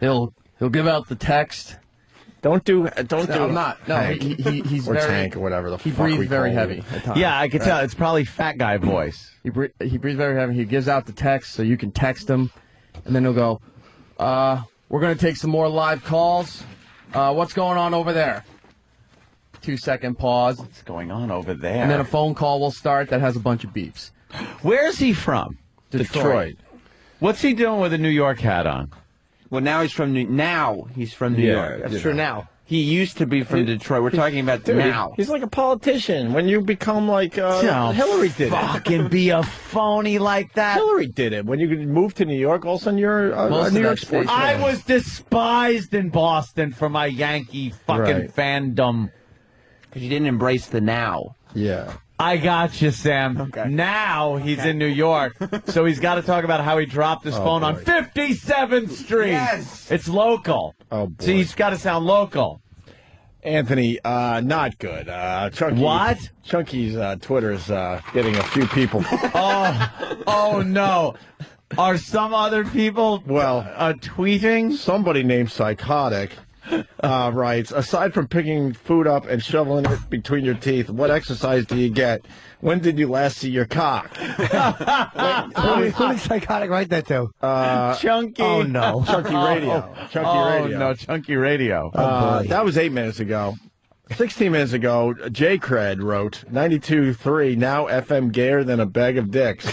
he'll give out the text. Don't do. I'm not. No, he's or very tank or whatever the he fuck we breathes very call heavy it. at times. Yeah, I can tell. It's probably fat guy voice. He breathes very heavy. He gives out the text so you can text him, and then he'll go, we're going to take some more live calls. What's going on over there? 2-second pause. What's going on over there? And then a phone call will start that has a bunch of beeps. Where's he from? Detroit. What's he doing with a New York hat on? Well, now he's from New York. That's true now. He used to be from Detroit. We're talking about now. He's like a politician. When you become like Hillary did fucking be a phony like that. Hillary did it. When you move to New York, all of a sudden you're a New York sports fan. I was despised in Boston for my Yankee fucking fandom. Because you didn't embrace the now. Yeah. I got you, Sam. Okay. Now he's in New York, so he's got to talk about how he dropped his phone on 57th Street. Yes. It's local. Oh, boy. See, he's got to sound local. Anthony, not good. Chunky, What? Chunky's Twitter's getting a few people. Oh no. Are some other people Well, tweeting? somebody named Psychotic writes, aside from picking food up and shoveling it between your teeth, what exercise do you get? When did you last see your cock? Who did Psychotic write that to? Chunky. Oh, no. Chunky Radio. Chunky Radio. No, Chunky Radio. That was 8 minutes ago. 16 minutes ago, J. Cred wrote, 92.3, now FM gayer than a bag of dicks.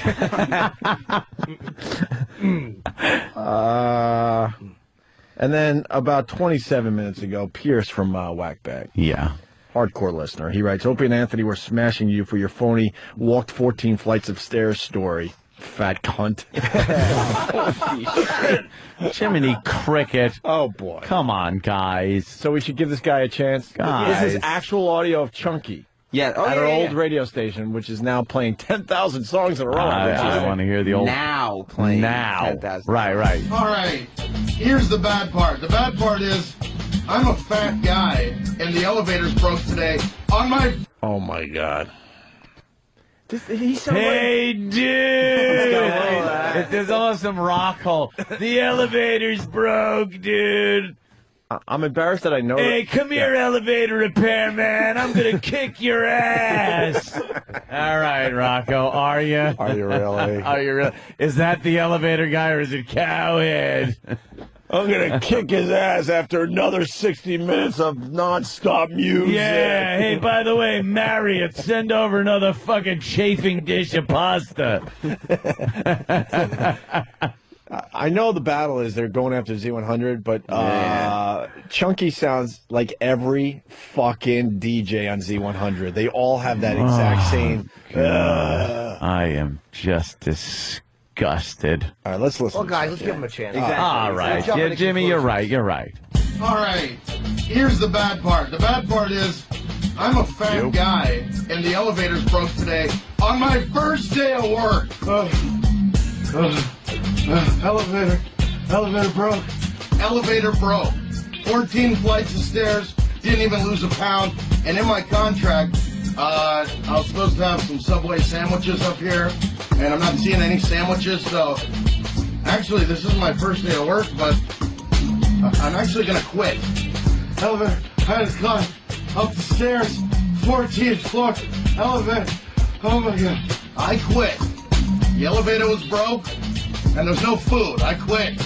And then about 27 minutes ago, Pierce from Whackbag. Yeah. Hardcore listener. He writes, Opie and Anthony were smashing you for your phony walked 14 flights of stairs story. Fat cunt. Jiminy Cricket. Oh, boy. Come on, guys. So we should give this guy a chance? Guys. This is actual audio of Chunky. Yeah. At our old radio station, which is now playing 10,000 songs in a row. I want to hear the old... Now playing Now. 10,000. Right. All right, here's the bad part. The bad part is I'm a fat guy, and the elevator's broke today on my... Oh, my God. Hey, dude! There's almost some rock hole. The elevator's broke, dude. I'm embarrassed that I know. Hey, come here, elevator repairman. I'm going to kick your ass. All right, Rocco. Are you? Are you really? Are you really? Is that the elevator guy or is it Cowhead? I'm going to kick his ass after another 60 minutes of nonstop music. Yeah. Hey, by the way, Marriott, send over another fucking chafing dish of pasta. I know the battle is they're going after Z100, but Chunky sounds like every fucking DJ on Z100. They all have that exact same. I am just disgusted. All right, let's listen. Well, guys, let's give him a chance. Exactly. All right. Jump Yeah, into Jimmy, you're right. You're right. All right, here's the bad part. The bad part is I'm a fat guy, and the elevator's broke today on my first day of work. Elevator broke. Elevator broke. 14 flights of stairs, didn't even lose a pound, and in my contract, I was supposed to have some Subway sandwiches up here, and I'm not seeing any sandwiches, so actually this is my first day of work, but I'm actually gonna quit. Elevator, I had to climb up the stairs, 14th floor, elevator, oh my God. I quit. The elevator was broke, and there's no food. I quit.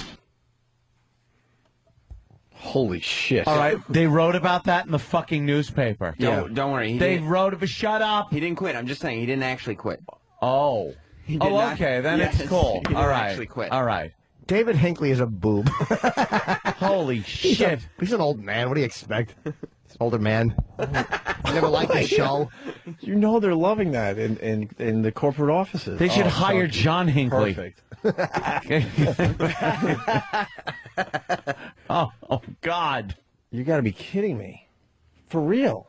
Holy shit. All right. They wrote about that in the fucking newspaper. Don't worry. They wrote it, but shut up. He didn't quit. I'm just saying he didn't actually quit. Oh. He did not- Okay. Then Yes, it's cool. he didn't All right. actually quit. All right. David Hinckley is a boob. Holy shit. He's an old man. What do you expect? He's an older man. Never liked the show. You know they're loving that in the corporate offices. They should hire Chunky. John Hinckley. Perfect. Oh, God. You got to be kidding me. For real.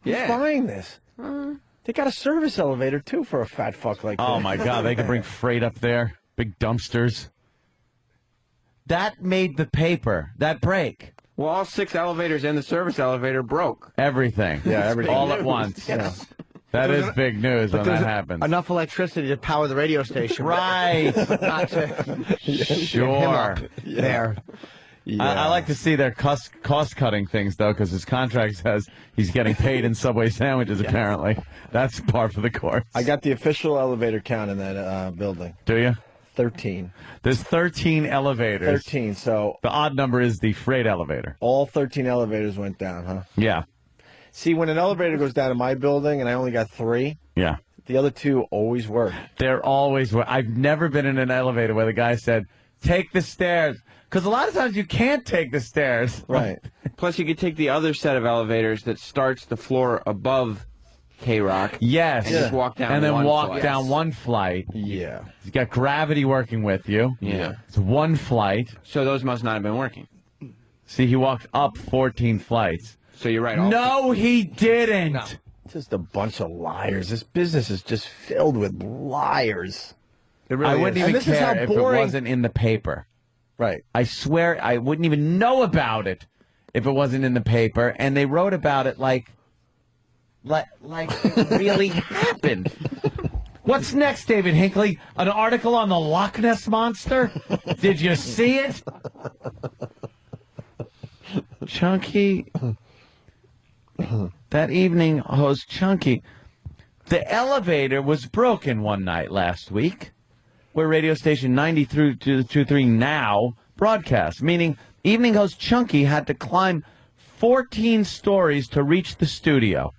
Who's buying this? They got a service elevator, too, for a fat fuck like that. Oh, my God. They can bring freight up there. Big dumpsters. That made the paper. That break. Well, all 6 elevators and the service elevator broke. Everything. Yeah, everything. All at once. Yes. That is big news when that happens. Enough electricity to power the radio station. Right. Not to get him Sure. up there. Yeah. I like to see their cost-cutting things, though, because his contract says he's getting paid in Subway sandwiches, apparently. That's par for the course. I got the official elevator count in that building. Do you? 13. There's 13 elevators. 13, so The odd number is the freight elevator. all 13 elevators went down, huh? Yeah. See, when an elevator goes down in my building and I only got 3, Yeah. the other 2 always work. They're always... I've never been in an elevator where the guy said, take the stairs. Because a lot of times you can't take the stairs. Right. Plus, you could take the other set of elevators that starts the floor above K-Rock. Yes. And just walk down And then one walk flight. down one flight. Yeah. You got gravity working with you. Yeah. It's one flight. So those must not have been working. See, he walked up 14 flights. So you're right. No, he didn't. Just a bunch of liars. This business is just filled with liars. I wouldn't And even this is care how if boring- it wasn't in the paper. Right. I swear I wouldn't even know about it if it wasn't in the paper. And they wrote about it like it really happened. What's next, David Hinckley? An article on the Loch Ness Monster? Did you see it? Chunky. That evening, host Chunky. The elevator was broken one night last week, where radio station 93 now broadcast, meaning evening host Chunky had to climb 14 stories to reach the studio.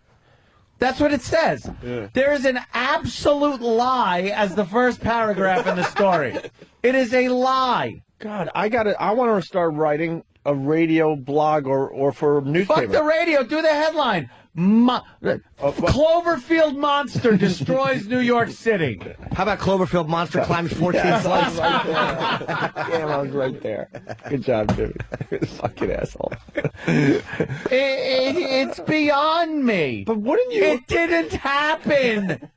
That's what it says. Yeah. There is an absolute lie as the first paragraph in the story. It is a lie. God, I want to start writing a radio blog or for a newspaper. Fuck the radio. Do the headline. Cloverfield monster destroys New York City. How about Cloverfield monster climbs 14 flights? Damn, I was right there. Good job, Jimmy. Fucking asshole. It's beyond me. But wouldn't you? It didn't happen.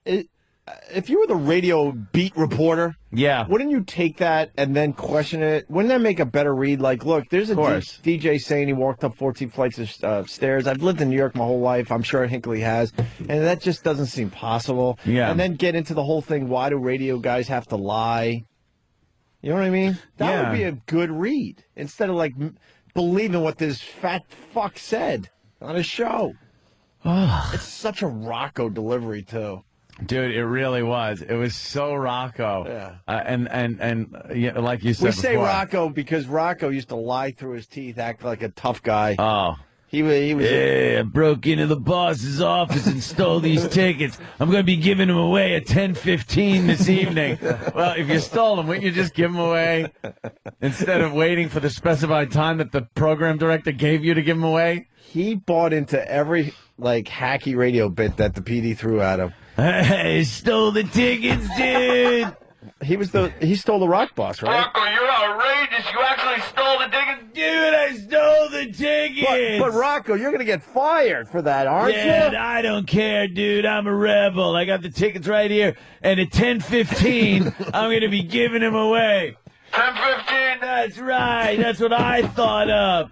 If you were the radio beat reporter, yeah, wouldn't you take that and then question it? Wouldn't that make a better read? Like, look, there's a DJ saying he walked up 14 flights of stairs. I've lived in New York my whole life. I'm sure Hinckley has. And that just doesn't seem possible. Yeah. And then get into the whole thing, why do radio guys have to lie? You know what I mean? That would be a good read. Instead of, like, believing what this fat fuck said on his show. It's such a Rocco delivery, too. Dude, it really was. It was so Rocco. Yeah. And yeah, like you said we say before. Rocco because Rocco used to lie through his teeth, act like a tough guy. Oh. He was. Yeah, I broke into the boss's office and stole these tickets. I'm going to be giving them away at 10:15 this evening. Well, if you stole them, wouldn't you just give them away instead of waiting for the specified time that the program director gave you to give them away? He bought into every, like, hacky radio bit that the PD threw at him. I stole the tickets, dude. He stole the rock boss, right? Rocco, you're outrageous. You actually stole the tickets. Dude, I stole the tickets. But Rocco, you're going to get fired for that, aren't you? I don't care, dude. I'm a rebel. I got the tickets right here. And at 10:15, I'm going to be giving them away. 10:15. That's right. That's what I thought of.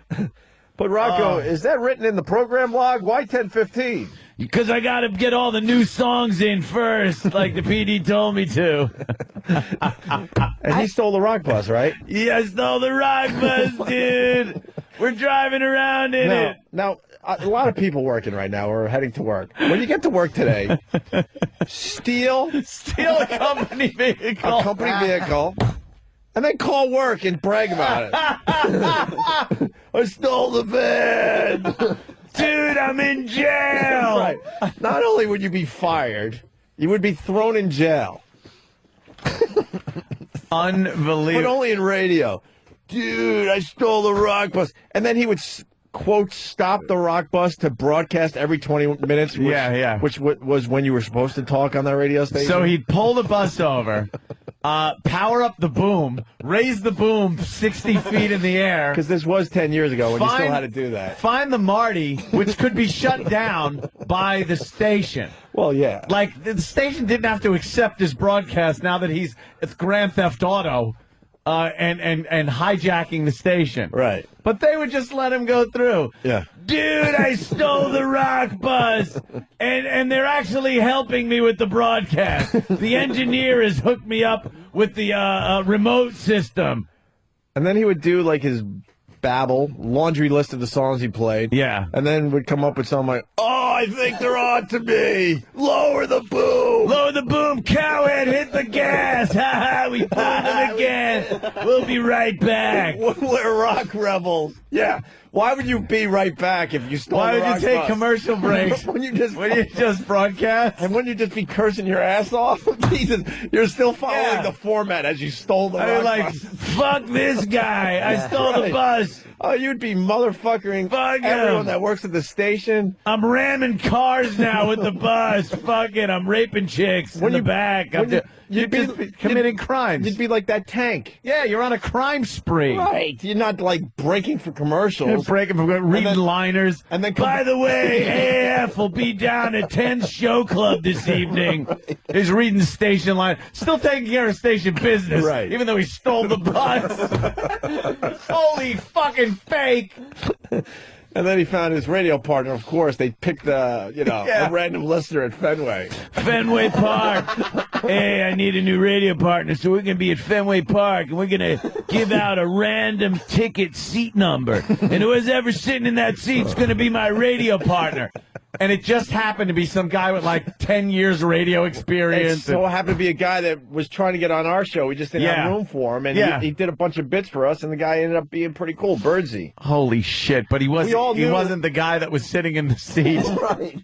But Rocco, is that written in the program log? Why 10:15? Because I got to get all the new songs in first, like the PD told me to. And he stole the rock bus, right? Yeah, I stole the rock bus, dude. We're driving around in it. Now, a lot of people working right now are heading to work. When you get to work today, steal a company vehicle. And then call work and brag about it. I stole the van. Dude, I'm in jail. Right. Not only would you be fired, you would be thrown in jail. Unbelievable. But only in radio. Dude, I stole the rock bus. And then he would, quote, stop the rock bus to broadcast every 20 minutes. Which was when you were supposed to talk on that radio station. So he'd pull the bus over. Power up the boom, raise the boom 60 feet in the air. Because this was 10 years ago when you still had to do that. Find the Marty, which could be shut down by the station. Well, yeah. Like, the station didn't have to accept his broadcast now that it's Grand Theft Auto and hijacking the station. Right. But they would just let him go through. Yeah. Dude, I stole the rock bus, and they're actually helping me with the broadcast. The engineer has hooked me up with the remote system. And then he would do, like, his babble, laundry list of the songs he played. Yeah. And then would come up with something like, oh, I think there ought to be. Lower the boom. Lower the boom. Cowhead, hit the gas. Ha ha, we pulled him again. We'll be right back. We're rock rebels. Yeah. Why would you be right back if you stole Why the would you rock take bus? commercial breaks? When you just broadcast? And wouldn't you just be cursing your ass off? Jesus, you're still following the format as you stole the rock like, bus. Fuck this guy. I stole the bus. Oh, you'd be motherfuckering everyone that works at the station. I'm ramming cars now with the bus. Fuck it. I'm raping chicks in the back. You'd be committing crimes. You'd be like that tank. Yeah, you're on a crime spree. Right. You're not, like, breaking for commercials. Breaking for reading liners. And then by the way, AF will be down at 10's show club this evening. He's reading station line. Still taking care of station business. Right. Even though he stole the bus. Holy fucking fake. And then he found his radio partner. Of course, they picked a random listener at Fenway. Fenway Park. Hey, I need a new radio partner, so we're going to be at Fenway Park, and we're going to give out a random ticket seat number. And whoever's ever sitting in that seat's going to be my radio partner. And it just happened to be some guy with like 10 years radio experience. It so happened to be a guy that was trying to get on our show. We just didn't have room for him. And he did a bunch of bits for us, and the guy ended up being pretty cool, Birdsey. Holy shit. But he wasn't the guy that was sitting in the seat. Right.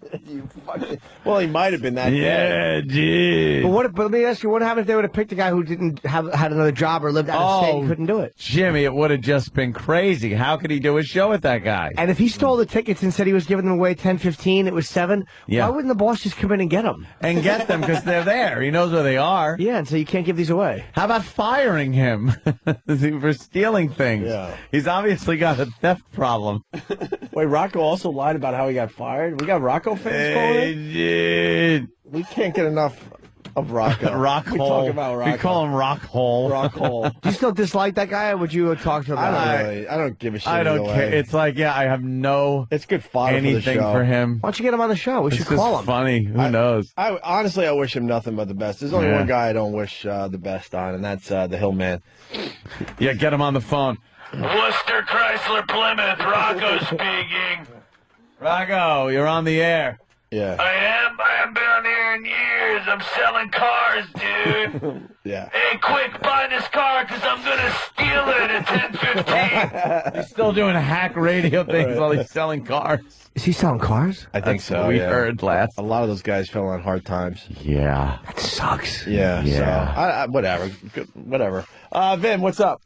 Well, he might have been that Yeah, dude. But let me ask you, what happened if they would have picked a guy who didn't had another job or lived out of state and couldn't do it? Jimmy, it would have just been crazy. How could he do a show with that guy? And if he stole the tickets and said he was giving them away 10-15, it was 7, why wouldn't the boss just come in and get them? And get them because they're there. He knows where they are. Yeah, and so you can't give these away. How about firing him for stealing things? Yeah. He's obviously got a theft problem. Wait, Rocco also lied about how he got fired? We got Rocco fans calling in? Dude. We can't get enough of Rocco. Rock we Hole. talk about Rocco. We call him Rock Hole. Rock Hole. Do you still dislike that guy, or would you talk to him about it? I don't give a shit. I don't either care. way. It's like, I have no It's good fodder anything for the show. for him. Why don't you get him on the show? We It's should just call him. funny. Who knows? Honestly, I wish him nothing but the best. There's only one guy I don't wish the best on, and that's the Hillman. Yeah, get him on the phone. Worcester Chrysler Plymouth, Rocco speaking. Rocco, you're on the air. Yeah. I haven't been on here in years. I'm selling cars, dude. Yeah. Hey, quick, buy this car because I'm going to steal it at 10:15. He's still doing hack radio things while he's selling cars. Is he selling cars? I think That's so. what we yeah. heard last. A lot of those guys fell on hard times. Yeah. That sucks. Yeah. Yeah. So, whatever. Good, whatever. Vin, what's up?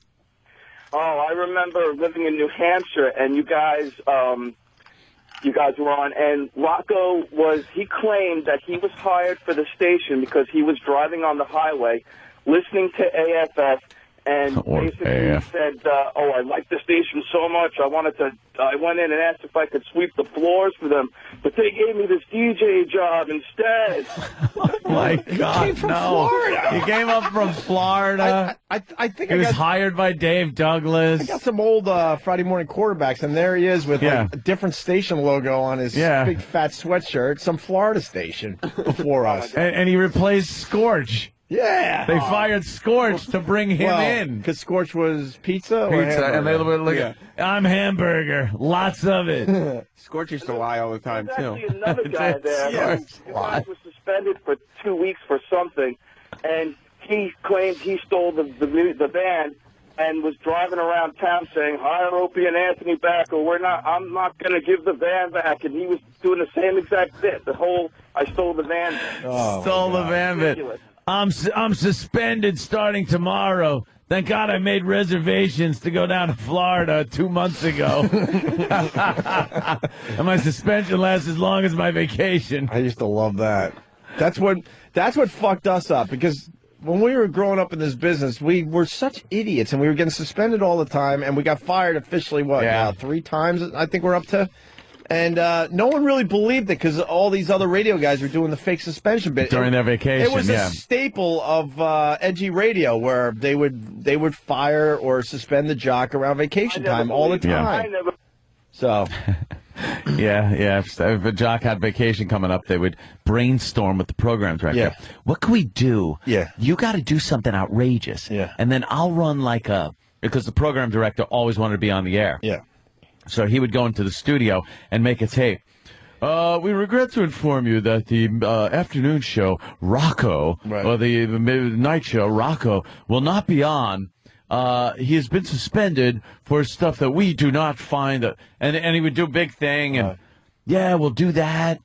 Oh, I remember living in New Hampshire, and you guys were on, and Rocco he claimed that he was hired for the station because he was driving on the highway, listening to AFF, and basically said, I like the station so much, I went in and asked if I could sweep the floors for them, but they gave me this DJ job instead. Oh my God, came from no. Florida. He came up from Florida. I think he was hired by Dave Douglas. I got some old Friday morning quarterbacks, and there he is with like, a different station logo on his big fat sweatshirt, some Florida station before us. And he replaced Scorch. Yeah. They fired Scorch to bring him in. Because Scorch was pizza or Pizza, and they would look at, I'm hamburger, lots of it. Scorch used to lie all the time, too. Actually, another guy there who was suspended for 2 weeks for something, and he claimed he stole the van and was driving around town saying, hire Opie and Anthony back, or I'm not going to give the van back. And he was doing the same exact bit. The whole, I stole the van bit. Oh, Stole the van bit. I'm suspended starting tomorrow. Thank God I made reservations to go down to Florida 2 months ago. And my suspension lasts as long as my vacation. I used to love that. That's what fucked us up, because when we were growing up in this business, we were such idiots, and we were getting suspended all the time, and we got fired officially, 3 times, I think we're up to. And no one really believed it because all these other radio guys were doing the fake suspension bit During their vacation. It was a staple of edgy radio where they would fire or suspend the jock around vacation time all the time. So, if a jock had vacation coming up, they would brainstorm with the program director. Yeah. What can we do? Yeah. You got to do something outrageous. Yeah. And then I'll run because the program director always wanted to be on the air. Yeah. So he would go into the studio and make a tape. We regret to inform you that the afternoon show, Rocco, or the night show, Rocco, will not be on. He has been suspended for stuff that we do not find. And he would do a big thing. And, we'll do that.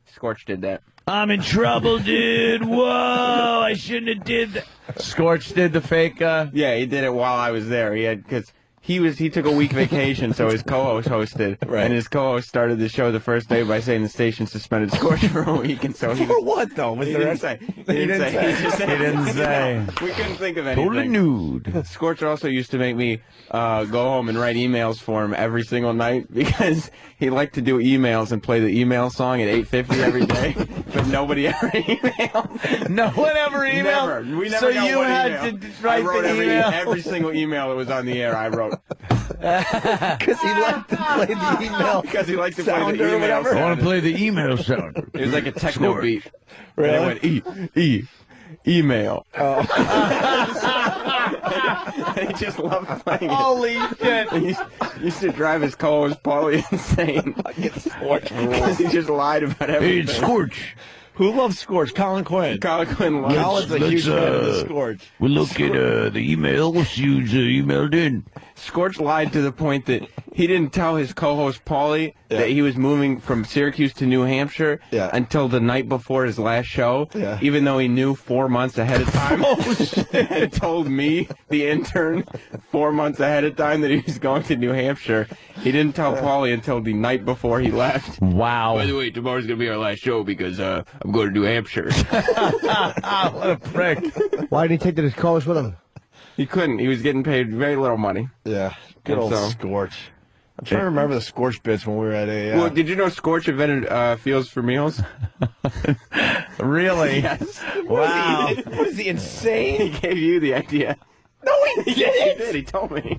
Scorch did that. I'm in trouble, dude. Whoa, I shouldn't have did that. Scorch did the fake. Yeah, he did it while I was there. Because he took a week vacation, so his co-host hosted, and his co-host started the show the first day by saying the station suspended Scorch for a week, and so for what though? He didn't say. He didn't say. We couldn't think of anything. Totally nude. Scorch also used to make me go home and write emails for him every single night because he liked to do emails and play the email song at 8:50 every day, but nobody ever emailed. No one ever emailed. Never. We never so got you one had email. to write I wrote the email. every single email that was on the air. I wrote. Because he liked to play the email. Because he liked to play the sounder or email whatever. sound. I want to play the email sound. It was like a techno Score. beat. Really? And it went email. Oh. He just loved playing it. Holy shit. He used to drive his co-host Paulie insane. Because he just lied about everything. Hey, Scorch. Who loves Scorch? Colin Quinn. Colin Quinn loves Colin's a huge fan of the Scorch. We'll look at the emails you emailed in. Scorch lied to the point that he didn't tell his co-host Paulie that he was moving from Syracuse to New Hampshire until the night before his last show, even though he knew 4 months ahead of time. And told me, the intern, 4 months ahead of time that he was going to New Hampshire. He didn't tell Paulie until the night before he left. Wow. By the way, tomorrow's going to be our last show because I'm going to New Hampshire. What a prick. Why didn't he take his co-host with him? He couldn't. He was getting paid very little money. Yeah. Good old Scorch. I'm trying to remember the Scorch bits when we were at a... Well, did you know Scorch invented Fields for Meals? Really? Yes. Wow. What is he, insane? He gave you the idea. No, he didn't. Yes, he did. He told me.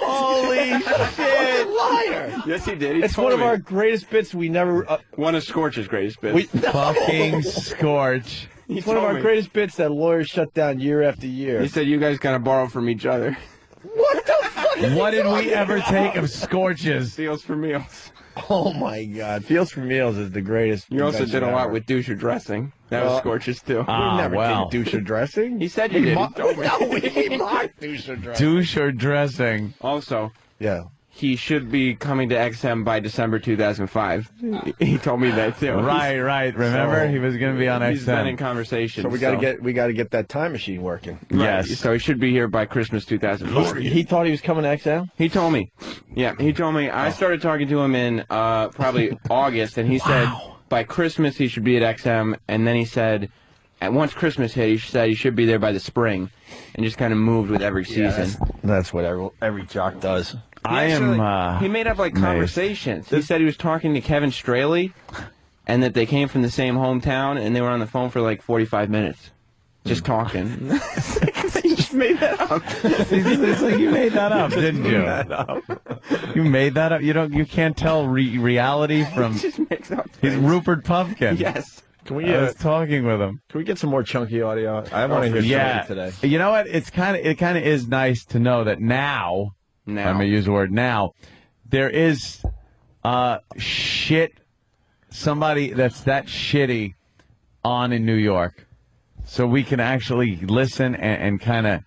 Holy shit. Liar. Yes, he did. He It's told one of me. our greatest bits we never... One of Scorch's greatest bits. Fucking Scorch. It's one of our greatest bits that lawyers shut down year after year. He said you guys gotta borrow from each other. What the fuck? What did we ever take of Scorch's? Fields for Meals. Oh my God. Fields for Meals is the greatest. You also invention did a lot ever. with doucher dressing. That was Scorch's too. We never did doucher dressing. He said you did. He told me. No, we mocked doucher dressing. Douche or dressing? Also, yeah. He should be coming to XM by December 2005. He told me that too. Right. Remember, he was going to be on XM. He's been in conversation. So we got to get that time machine working. Right. Yes. So he should be here by Christmas 2004. He thought he was coming to XM? He told me. Yeah, he told me. I started talking to him in probably August, and he said by Christmas he should be at XM, and then he said, and once Christmas hit, he said he should be there by the spring, and just kind of moved with every season. That's what every jock does. He made up like conversations. He said he was talking to Kevin Straley, and that they came from the same hometown, and they were on the phone for like 45 minutes, just talking. You just made that up. It's like you made that up, didn't you? You made that up. You can't tell reality from. He just makes up He's things. Rupert Pumpkin. Yes. Can we? I was talking with him. Can we get some more chunky audio? I want to hear Chunky today. You know what? It kind of is nice to know that now. I'm going to use the word now. There is somebody that's that shitty on in New York. So we can actually listen and kind of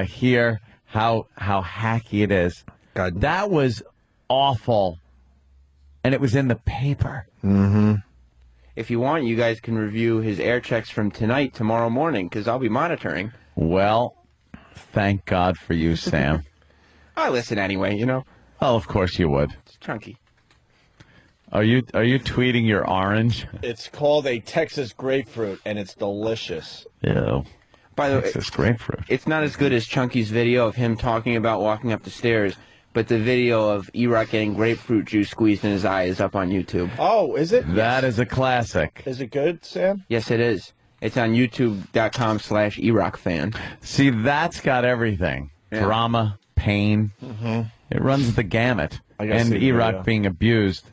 hear how hacky it is. God. That was awful. And it was in the paper. Mm-hmm. If you want, you guys can review his air checks from tonight, tomorrow morning, because I'll be monitoring. Well, thank God for you, Sam. I listen anyway, you know. Oh, of course you would. It's chunky. Are you tweeting your orange? It's called a Texas grapefruit, and it's delicious. Ew. By the way, Texas grapefruit. It's not as good as Chunky's video of him talking about walking up the stairs, but the video of E-Rock getting grapefruit juice squeezed in his eye is up on YouTube. Oh, is it? That is a classic. Is it good, Sam? Yes, it is. It's on youtube.com/E-Rock fan. See, that's got everything. Yeah. Drama, pain. Mm-hmm. It runs the gamut. I gotta And see the E-Rock video. being abused.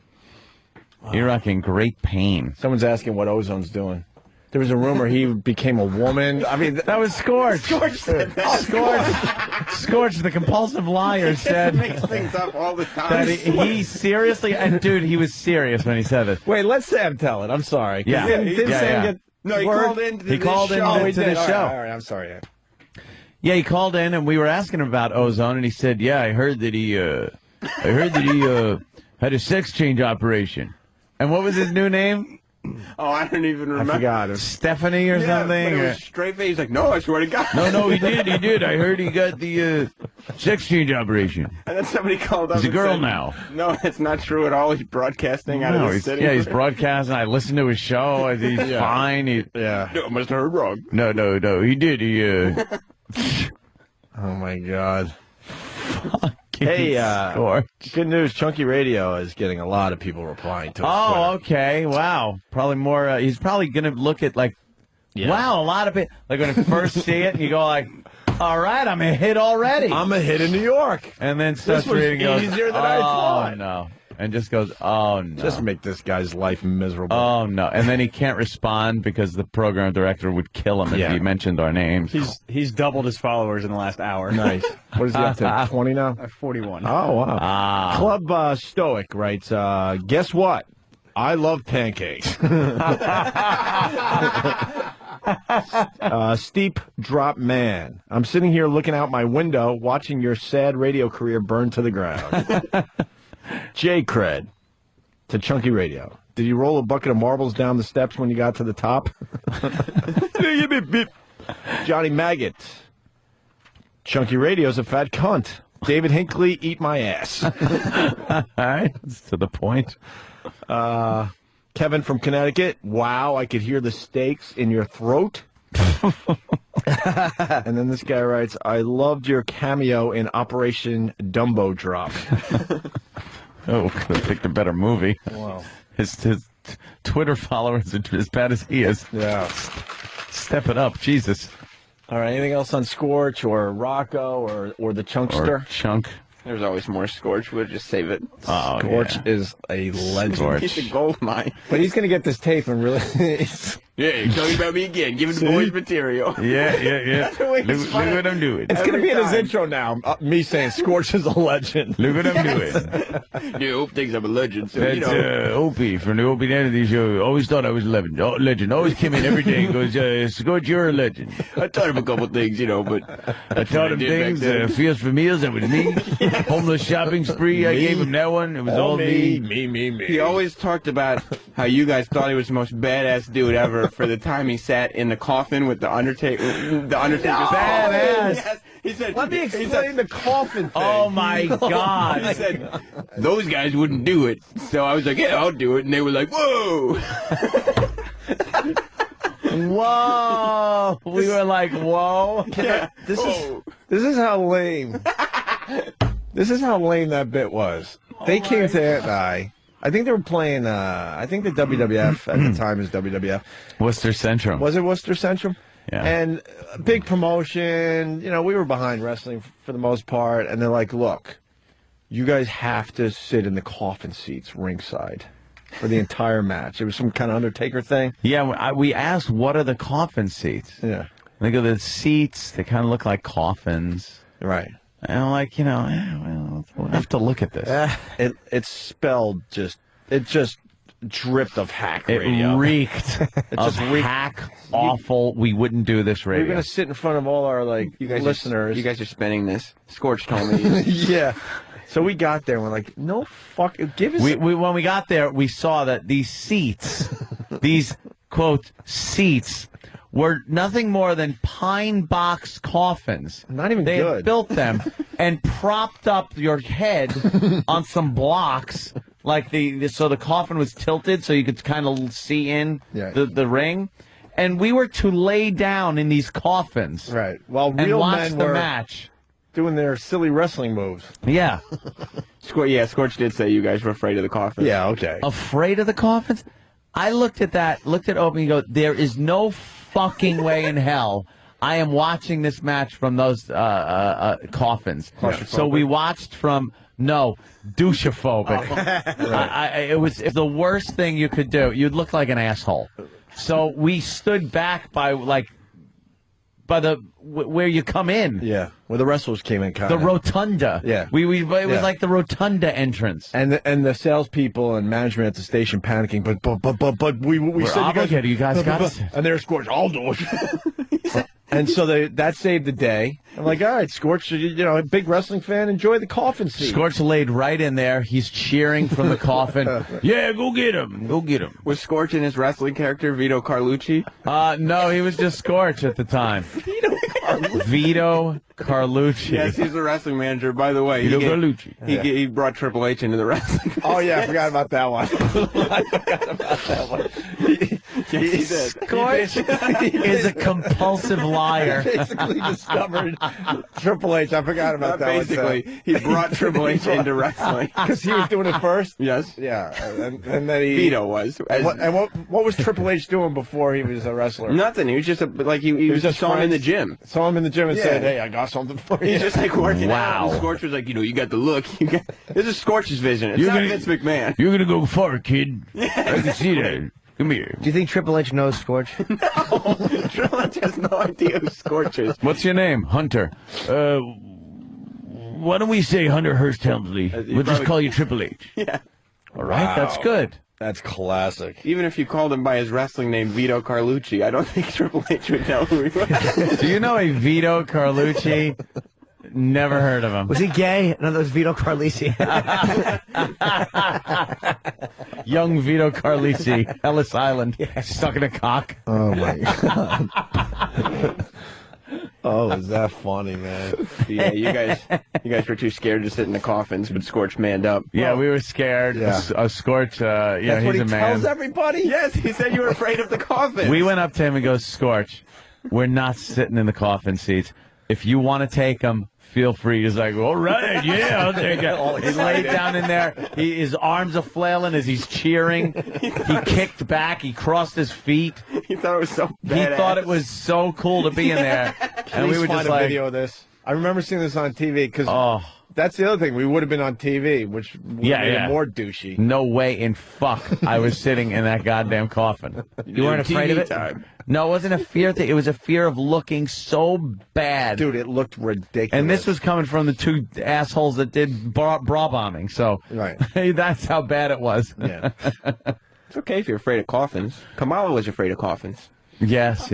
E-Rock in great pain. Someone's asking what Ozone's doing. There was a rumor he became a woman. I mean, that was Scorch. Scorch said that. Scorch, the compulsive liar, said makes things up all the time. that he seriously, and dude, he was serious when he said this. Wait, let Sam tell it. I'm sorry. Yeah. Didn't Yeah, Sam yeah. get No, he word? called into He this called in show. to He the did. show. All right, I'm sorry. Yeah, he called in and we were asking him about Ozone, and he said, "Yeah, I heard that he had a sex change operation." And what was his new name? Oh, I don't even remember. I forgot it. Stephanie or Yeah, something? but it was straight face. He's like, no, I swear to God. No, he did. I heard he got the sex change operation. And then somebody called up. He's a and girl said, now. No, it's not true at all. He's broadcasting out of the city. he's broadcasting. I listened to his show. He's fine. Yeah. No, I must have heard wrong. No, he did. Oh my God. Hey, good news. Chunky Radio is getting a lot of people replying to us. Oh, okay. Wow. Probably more. He's probably going to look at like, wow, a lot of it. Like when you first see it, and you go like, All right, I'm a hit already. I'm a hit in New York. And then starts This was reading. Goes, easier than I thought. Oh no! And just goes, oh no! Just make this guy's life miserable. Oh no! And then he can't respond because the program director would kill him if he mentioned our names. He's doubled his followers in the last hour. Nice. What is he up to? 20 now? 41. Oh wow. Club Stoic writes, guess what? I love pancakes. Steep Drop Man. I'm sitting here looking out my window, watching your sad radio career burn to the ground. J Cred to Chunky Radio. Did you roll a bucket of marbles down the steps when you got to the top? Johnny Maggot. Chunky Radio's a fat cunt. David Hinckley, eat my ass. All right, it's to the point. Kevin from Connecticut. Wow, I could hear the steaks in your throat. And then this guy writes, I loved your cameo in Operation Dumbo Drop. Oh, could have picked a better movie. Wow. His Twitter followers are as bad as he is. Yeah. Step it up, Jesus. All right, anything else on Scorch or Rocco or the Chunkster? Or Chunk. There's always more Scorch. We'll just save it. Oh, Scorch is a legend. He's a gold mine. But he's going to get this tape and really... Yeah, you're talking about me again. Giving the boys material. Yeah. Look what I'm doing. It's going to be in his intro now. Me saying Scorch is a legend. Look what I'm doing. Dude, Opie thinks I'm a legend. So, That's Opie from the Opie Identity Show. Always thought I was a legend. Always came in every day and goes, Scorch, you're a legend. I taught him a couple things, but... I taught him things. Feels for Meals, that was me. Homeless shopping spree, I gave him that one. It was all me. Me. He always talked about how you guys thought he was the most badass dude ever for the time he sat in the coffin with the Undertaker. The Undertaker's badass. Yes. He said, Let me explain the coffin thing. Oh, my God. He said, those guys wouldn't do it. So I was like, yeah, I'll do it. And they were like, whoa. Whoa. We were like, whoa. Yeah. This is how lame. This is how lame that bit was. They came to I think they were playing, I think the WWF at the time is WWF. Worcester Centrum. Was it Worcester Centrum? Yeah. And big promotion, we were behind wrestling for the most part. And they're like, look, you guys have to sit in the coffin seats ringside for the entire match. It was some kind of Undertaker thing. Yeah, we asked, what are the coffin seats? Yeah. They go, the seats, they kind of look like coffins. Right. And I'm like, we'll have to look at this. It's spelled it just dripped of hack radio. It reeked of hack, awful. We wouldn't do this radio. We're going to sit in front of all our listeners. You guys are spinning this. Scorch told me. Yeah. So we got there and we're like, no fuck, give us... When we got there, we saw that these seats, these, quote, seats, were nothing more than pine box coffins. Not even they good. They had built them and propped up your head on some blocks, like so the coffin was tilted so you could kind of see in the ring. And we were to lay down in these coffins. Right. While and real watch men the were match. Doing their silly wrestling moves. Yeah. Scorch did say you guys were afraid of the coffins. Yeah, okay. Afraid of the coffins? I looked at Opie and go, there is no fucking way in hell I am watching this match from those coffins. Yeah. So we watched from douchephobic. It was the worst thing you could do. You'd look like an asshole. So we stood back by where you come in. Yeah, where the wrestlers came in, kind the of. rotunda. Yeah, it was like the rotunda entrance. And the salespeople and management at the station panicking. But we said obligated. You guys got it. And they're Scorch. I'll do it. And so that saved the day. I'm like, all right, Scorch, a big wrestling fan, enjoy the coffin seat. Scorch laid right in there. He's cheering from the coffin. Yeah, go get him. Go get him. Was Scorch in his wrestling character, Vito Carlucci? No, he was just Scorch at the time. Vito Carlucci. Yes, he's the wrestling manager. By the way, Vito Carlucci. He brought Triple H into the wrestling. Oh, yeah, I forgot about that one. Yes, he did. Scorch is a compulsive liar. Basically discovered Triple H. I forgot about that. Basically, he brought Triple H into wrestling because he was doing it first. Yes. Yeah, and then he Vito was. And what was Triple H doing before he was a wrestler? Nothing. He was just he was just saw him in the gym. Saw him in the gym and said, "Hey, I got something for you." He's just like working Wow. out. And Scorch was like, you got the look. This is Scorch's vision. It's You're not gonna- Vince McMahon. You're gonna go far, kid. I can see that. Come here. Do you think Triple H knows Scorch? Triple H has no idea who Scorch is. What's your name? Hunter. Why don't we say Hunter Hearst Helmsley? We'll just call you Triple H. Yeah. All right, that's good. That's classic. Even if you called him by his wrestling name, Vito Carlucci, I don't think Triple H would know who he was. Do you know a Vito Carlucci? Never heard of him. Was he gay? No, that was Vito Carlisi. Young Vito Carlisi, Ellis Island, stuck in a cock. Oh my god. Oh, is that funny, man? Yeah, you guys were too scared to sit in the coffins, but Scorch manned up. Yeah, we were scared. Yeah. Scorch, That's he's what he a man. tells everybody. Yes, he said you were afraid of the coffin. We went up to him and goes, Scorch, we're not sitting in the coffin seats. If you want to take them, feel free. He's like, all right, yeah, I'll take it. He laid down in there. His arms are flailing as he's cheering. He kicked back. He crossed his feet. He thought it was so badass. He thought it was so cool to be in there. And we Please were find just a like, video of this. I remember seeing this on TV because that's the other thing. We would have been on TV, which would have made it more douchey. No way in fuck I was sitting in that goddamn coffin. You weren't afraid of it? Time. No, it wasn't a fear thing. It was a fear of looking so bad. Dude, it looked ridiculous. And this was coming from the two assholes that did bra bombing. So Right. that's how bad it was. Yeah. It's okay if you're afraid of coffins. Kamala was afraid of coffins. Yes.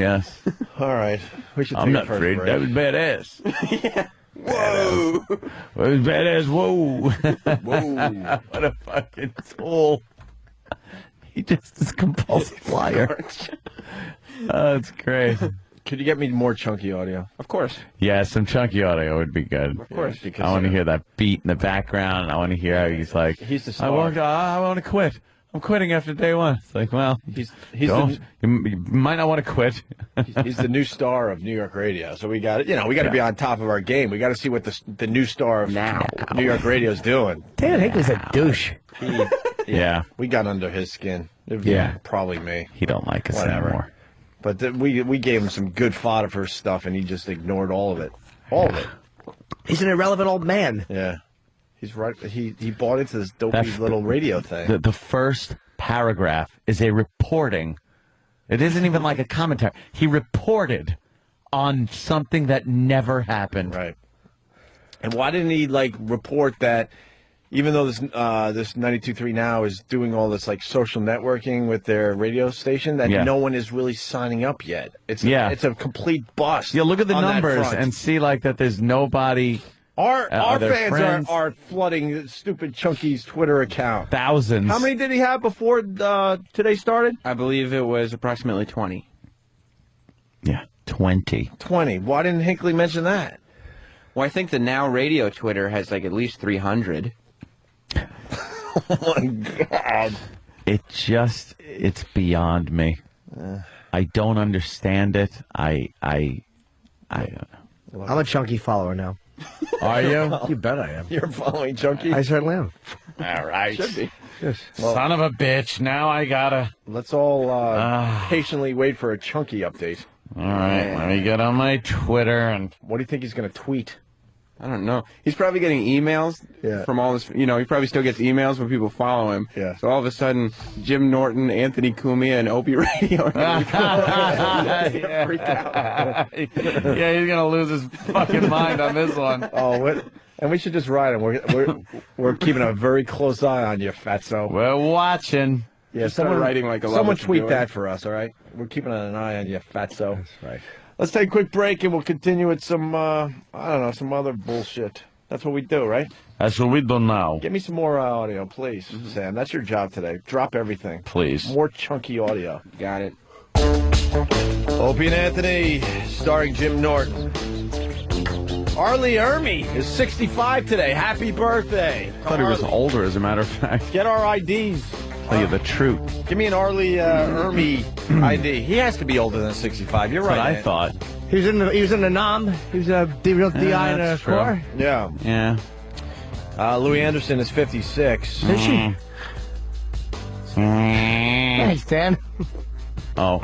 All right. We should take I'm a not first afraid. break. That was badass. Yeah. Whoa. It was badass. Whoa. Whoa. What a fucking tool. He just is a compulsive liar. Oh, it's great. Could you get me more chunky audio? Of course. Yeah, some chunky audio would be good. Of course. Because I want to hear that beat in the background. I want to hear how he's like, He's the I star. want to quit. I'm quitting after day one. It's like, well, He's don't. You might not want to quit. He's the new star of New York radio. So we got to be on top of our game. We got to see what the new star of New York radio is doing. Dan Hinckley's a douche. Yeah. We got under his skin. Yeah. Probably me. He don't like us Whatever. anymore. But we gave him some good fodder for his stuff, and he just ignored all of it. All of it. He's an irrelevant old man. Yeah. He's right. He bought into this dopey little radio thing. The first paragraph is a reporting. It isn't even like a commentary. He reported on something that never happened. Right. And why didn't he report that? Even though this 92.3 Now is doing all this social networking with their radio station, that no one is really signing up yet. It's a complete bust. Yeah, look at the on that numbers front. and see that there's nobody. Our their fans friends? are flooding stupid Chunky's Twitter account. Thousands. How many did he have before today started? I believe it was approximately 20. Yeah, 20. 20. Why didn't Hinckley mention that? Well, I think the Now Radio Twitter has at least 300. Oh my God. It's beyond me. I don't understand it. I I'm a chunky follower now. Are you? You bet I am. You're following Chunky? I certainly am. All right. Should be. Yes. Son of a bitch. Now I gotta. Let's all patiently wait for a Chunky update. All right. Let me get on my Twitter and. What do you think he's going to tweet? I don't know. He's probably getting emails from all this. He probably still gets emails when people follow him. Yeah. So all of a sudden, Jim Norton, Anthony Cumia, and Opie Radio are going to freak out. Yeah, he's gonna lose his fucking mind on this one. Oh, and we should just ride him. We're keeping a very close eye on you, fatso. We're watching. Yeah, start writing like a lot someone what you're tweet doing. that for us, all right? We're keeping an eye on you, fatso. That's right. Let's take a quick break and we'll continue with some, some other bullshit. That's what we do, right? That's what we do now. Get me some more audio, please, Sam. That's your job today. Drop everything. Please. More chunky audio. Got it. Opie and Anthony, starring Jim Norton. Arlie Ermy is 65 today. Happy birthday. I thought he was older, as a matter of fact. Get our IDs. Tell you the truth. Give me an Arlie Ermy ID. He has to be older than 65. You're That's right. what I Ant. thought. He was in the NOM. He was a real DI in a that's true. core. Yeah. Yeah. Louis Anderson is 56. Is she? Thanks, Dan. Oh.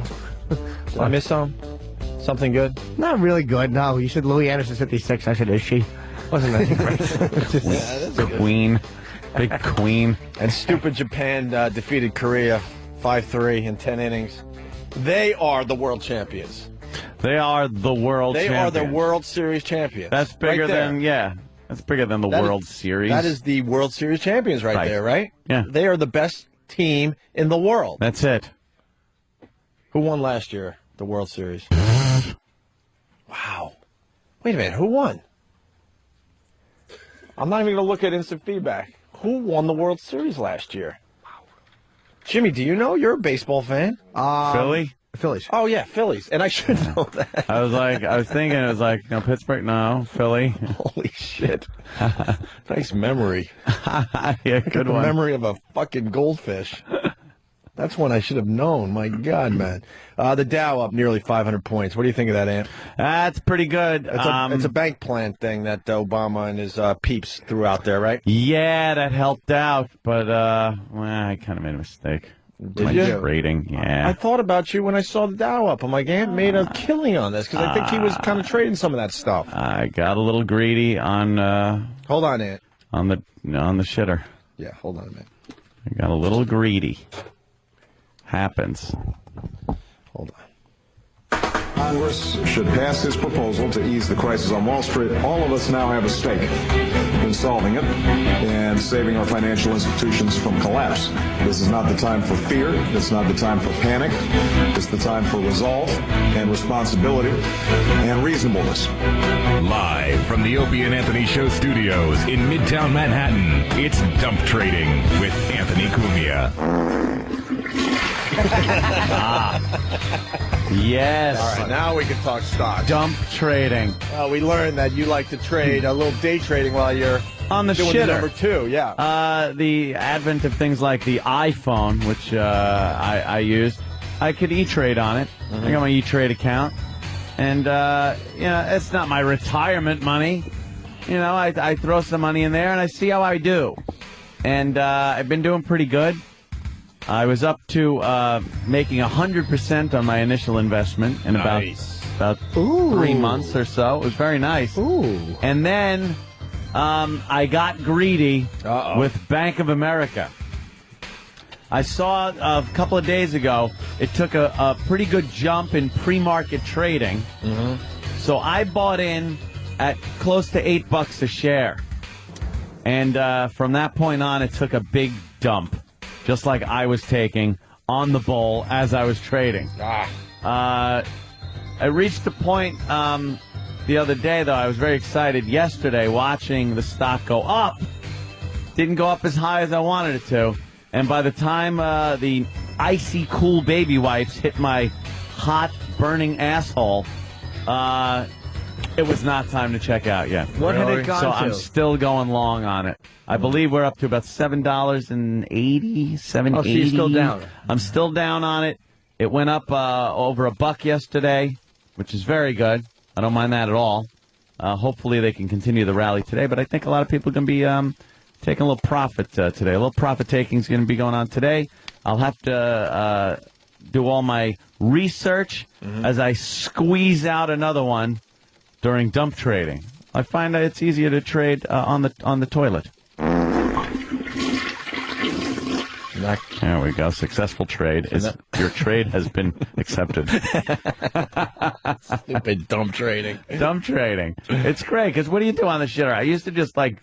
Did I miss something good? Not really good. No, you said Louis Anderson 56. I said, is she? Wasn't that great? The queen. Big queen. And stupid Japan defeated Korea 5-3 in 10 innings. They are the world champions. They are the world They champions. are the World Series champions. That's bigger Right there. than, that's bigger than the World Series. That is the World Series champions right there, right? Yeah. They are the best team in the world. That's it. Who won last year, the World Series? Wow. Wait a minute, who won? I'm not even going to look at instant feedback. Who won the World Series last year? Jimmy, do you know? You're a baseball fan. Philly? Phillies. Oh, yeah, Phillies. And I should know that. I was thinking, it was like, Pittsburgh, no, Philly. Holy shit. Nice memory. Yeah, good one. Memory of a fucking goldfish. That's one I should have known. My God, man. The Dow up nearly 500 points. What do you think of that, Ant? That's pretty good. It's a bank plan thing that Obama and his peeps threw out there, right? Yeah, that helped out, but I kind of made a mistake. Did My you? trading, yeah. I thought about you when I saw the Dow up. I'm like, Ant made a killing on this because I think he was kind of trading some of that stuff. I got a little greedy on. Hold on, Ant. On the shitter. Yeah, hold on a minute. I got a little greedy. Happens. Hold on. Congress should pass this proposal to ease the crisis on Wall Street. All of us now have a stake in solving it and saving our financial institutions from collapse. This is not the time for fear. It's not the time for panic. It's the time for resolve and responsibility and reasonableness. Live from the Opie and Anthony Show studios in Midtown Manhattan, it's Dump Trading with Anthony Cumia. Yes. All right, now we can talk stocks. Dump trading. We learned that you like to trade a little day trading while you're on the doing shitter. The number two, yeah. The advent of things like the iPhone, which I use, I could E-Trade on it. I got my E-Trade account. And, it's not my retirement money. I throw some money in there and I see how I do. And I've been doing pretty good. I was up to making 100% on my initial investment in about 3 months or so. It was very nice. Ooh. And then I got greedy with Bank of America. I saw a couple of days ago it took a pretty good jump in pre-market trading. So I bought in at close to $8 a share. And from that point on, it took a big dump. Just like I was taking on the bull as I was trading. I reached the point the other day, though. I was very excited yesterday watching the stock go up. Didn't go up as high as I wanted it to. And by the time the icy cool baby wipes hit my hot, burning asshole, it was not time to check out yet. What had it gone so to? I'm still going long on it. I believe we're up to about $7.80, $7.80. Oh, so you're still down. I'm still down on it. It went up over $1 yesterday, which is very good. I don't mind that at all. Hopefully they can continue the rally today, but I think a lot of people are going to be taking a little profit today. A little profit taking is going to be going on today. I'll have to do all my research as I squeeze out another one during dump trading. I find that it's easier to trade on the toilet. There we go. Successful trade. Your trade has been accepted. Stupid dump trading. Dump trading. It's great because what do you do on the shitter? I used to just I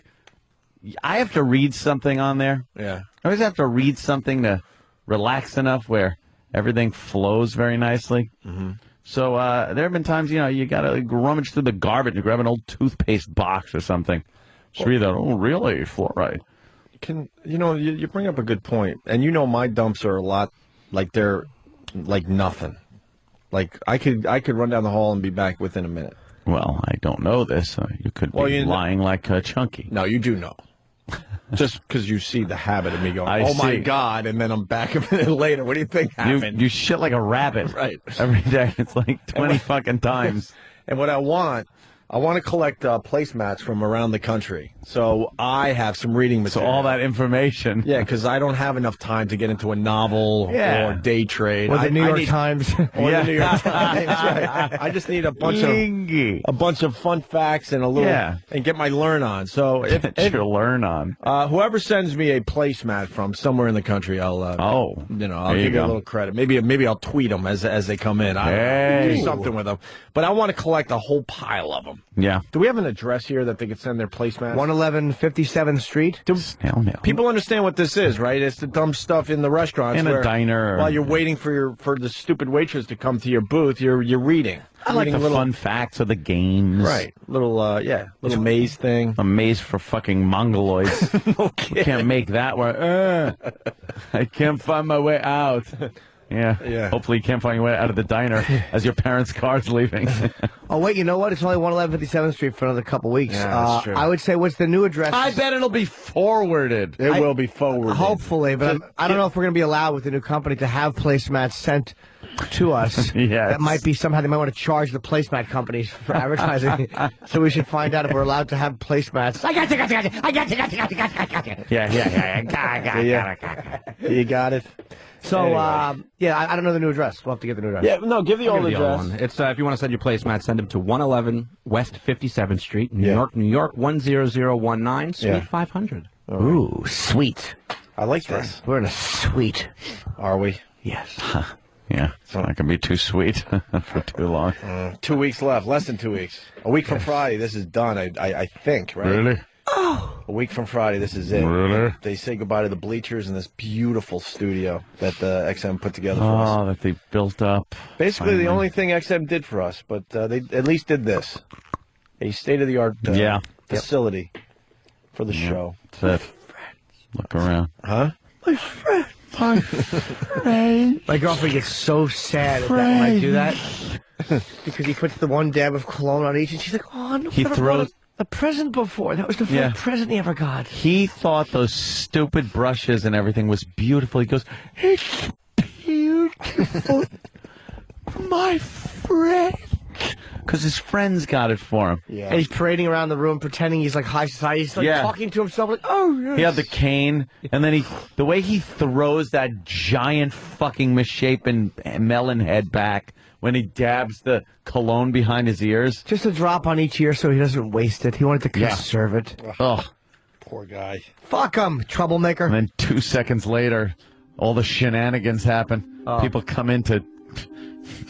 have to read something on there. Yeah. I always have to read something to relax enough where everything flows very nicely. So there have been times, you got to rummage through the garbage and grab an old toothpaste box or something. Just read that. Oh, really? Fluoride. You bring up a good point, and my dumps are a lot like they're like nothing. Like I could run down the hall and be back within a minute. Well, I don't know this. You could be lying like Chunky. No, you do know. Just because you see the habit of me going, I my see. God, and then I'm back a minute later. What do you think happened? You shit like a rabbit. Right. Every day. It's like 20 fucking times. And what I want to collect placemats from around the country. So I have some reading material. So all that information. Yeah, because I don't have enough time to get into a novel or day trade. Or the New York Times. Or the New York Times, right. I just need a bunch of fun facts and a little and get my learn on. So if your learn on. Whoever sends me a placemat from somewhere in the country, I'll I'll give you a little credit. Maybe I'll tweet them as they come in. I'll do something with them. But I want to collect a whole pile of them. Yeah. Do we have an address here that they could send their placemats? 111 57th Street. People understand what this is, right? It's the dumb stuff in the restaurants. In a diner. While you're waiting for the stupid waitress to come to your booth, you're reading. I like the fun facts of the games. Right. Little maze thing. A maze for fucking mongoloids. You can't make that work. I can't find my way out. Yeah. Hopefully you can't find your way out of the diner as your parents' car's leaving. Oh, wait, you know what? It's only 111 57th Street for another couple weeks. Yeah, that's true. I would say, what's the new address? I bet it'll be forwarded. It will be forwarded. Hopefully, but I don't know if we're going to be allowed with the new company to have placemats sent to us. Yes. That might be somehow they might want to charge the placemat companies for advertising. So we should find out if we're allowed to have placemats. I got you. Yeah. You got it. So, Anyway. I don't know the new address. We'll have to get the new address. Yeah, no, give the I'll old give you the address. old one. It's if you want to send your placemat, send them to 111 West 57th Street, New York 10019, Suite 500. Ooh, sweet. I like this. We're in a suite. Are we? Yes. Yeah, it's not going to be too sweet for too long. 2 weeks left. Less than 2 weeks. A week from Friday, this is done, I think, right? Really? Oh. A week from Friday, this is it. Really? They say goodbye to the bleachers in this beautiful studio that XM put together for us. Oh, that they built up. Basically, the only thing XM did for us, but they at least did this. A state-of-the-art facility for the show. That's it. Look around. Huh? My friend. My friend. My girlfriend gets so sad when I do that. Because he puts the one dab of cologne on each, and she's like, oh, no. He throws a present before. That was the first present he ever got. He thought those stupid brushes and everything was beautiful. He goes, it's beautiful. My friend. Because his friends got it for him. Yeah. And he's parading around the room pretending he's like high society. He's like talking to himself like, oh, yes. He had the cane, and then the way he throws that giant fucking misshapen melon head back when he dabs the cologne behind his ears. Just a drop on each ear so he doesn't waste it. He wanted to conserve it. Oh. Poor guy. Fuck him, troublemaker. And then 2 seconds later, all the shenanigans happen. People come in to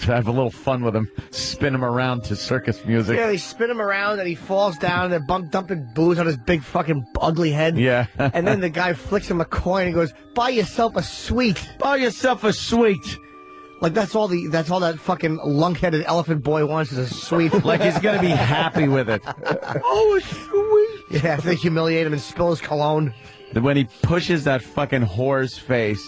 have a little fun with him, spin him around to circus music. Yeah, they spin him around and he falls down and they're dumping booze on his big fucking ugly head. Yeah. And then the guy flicks him a coin and goes, buy yourself a sweet. Buy yourself a sweet. Like that's all that fucking lunk-headed elephant boy wants is a sweet. Like he's gonna be happy with it. Oh, a sweet. Yeah, they humiliate him and spill his cologne. When he pushes that fucking whore's face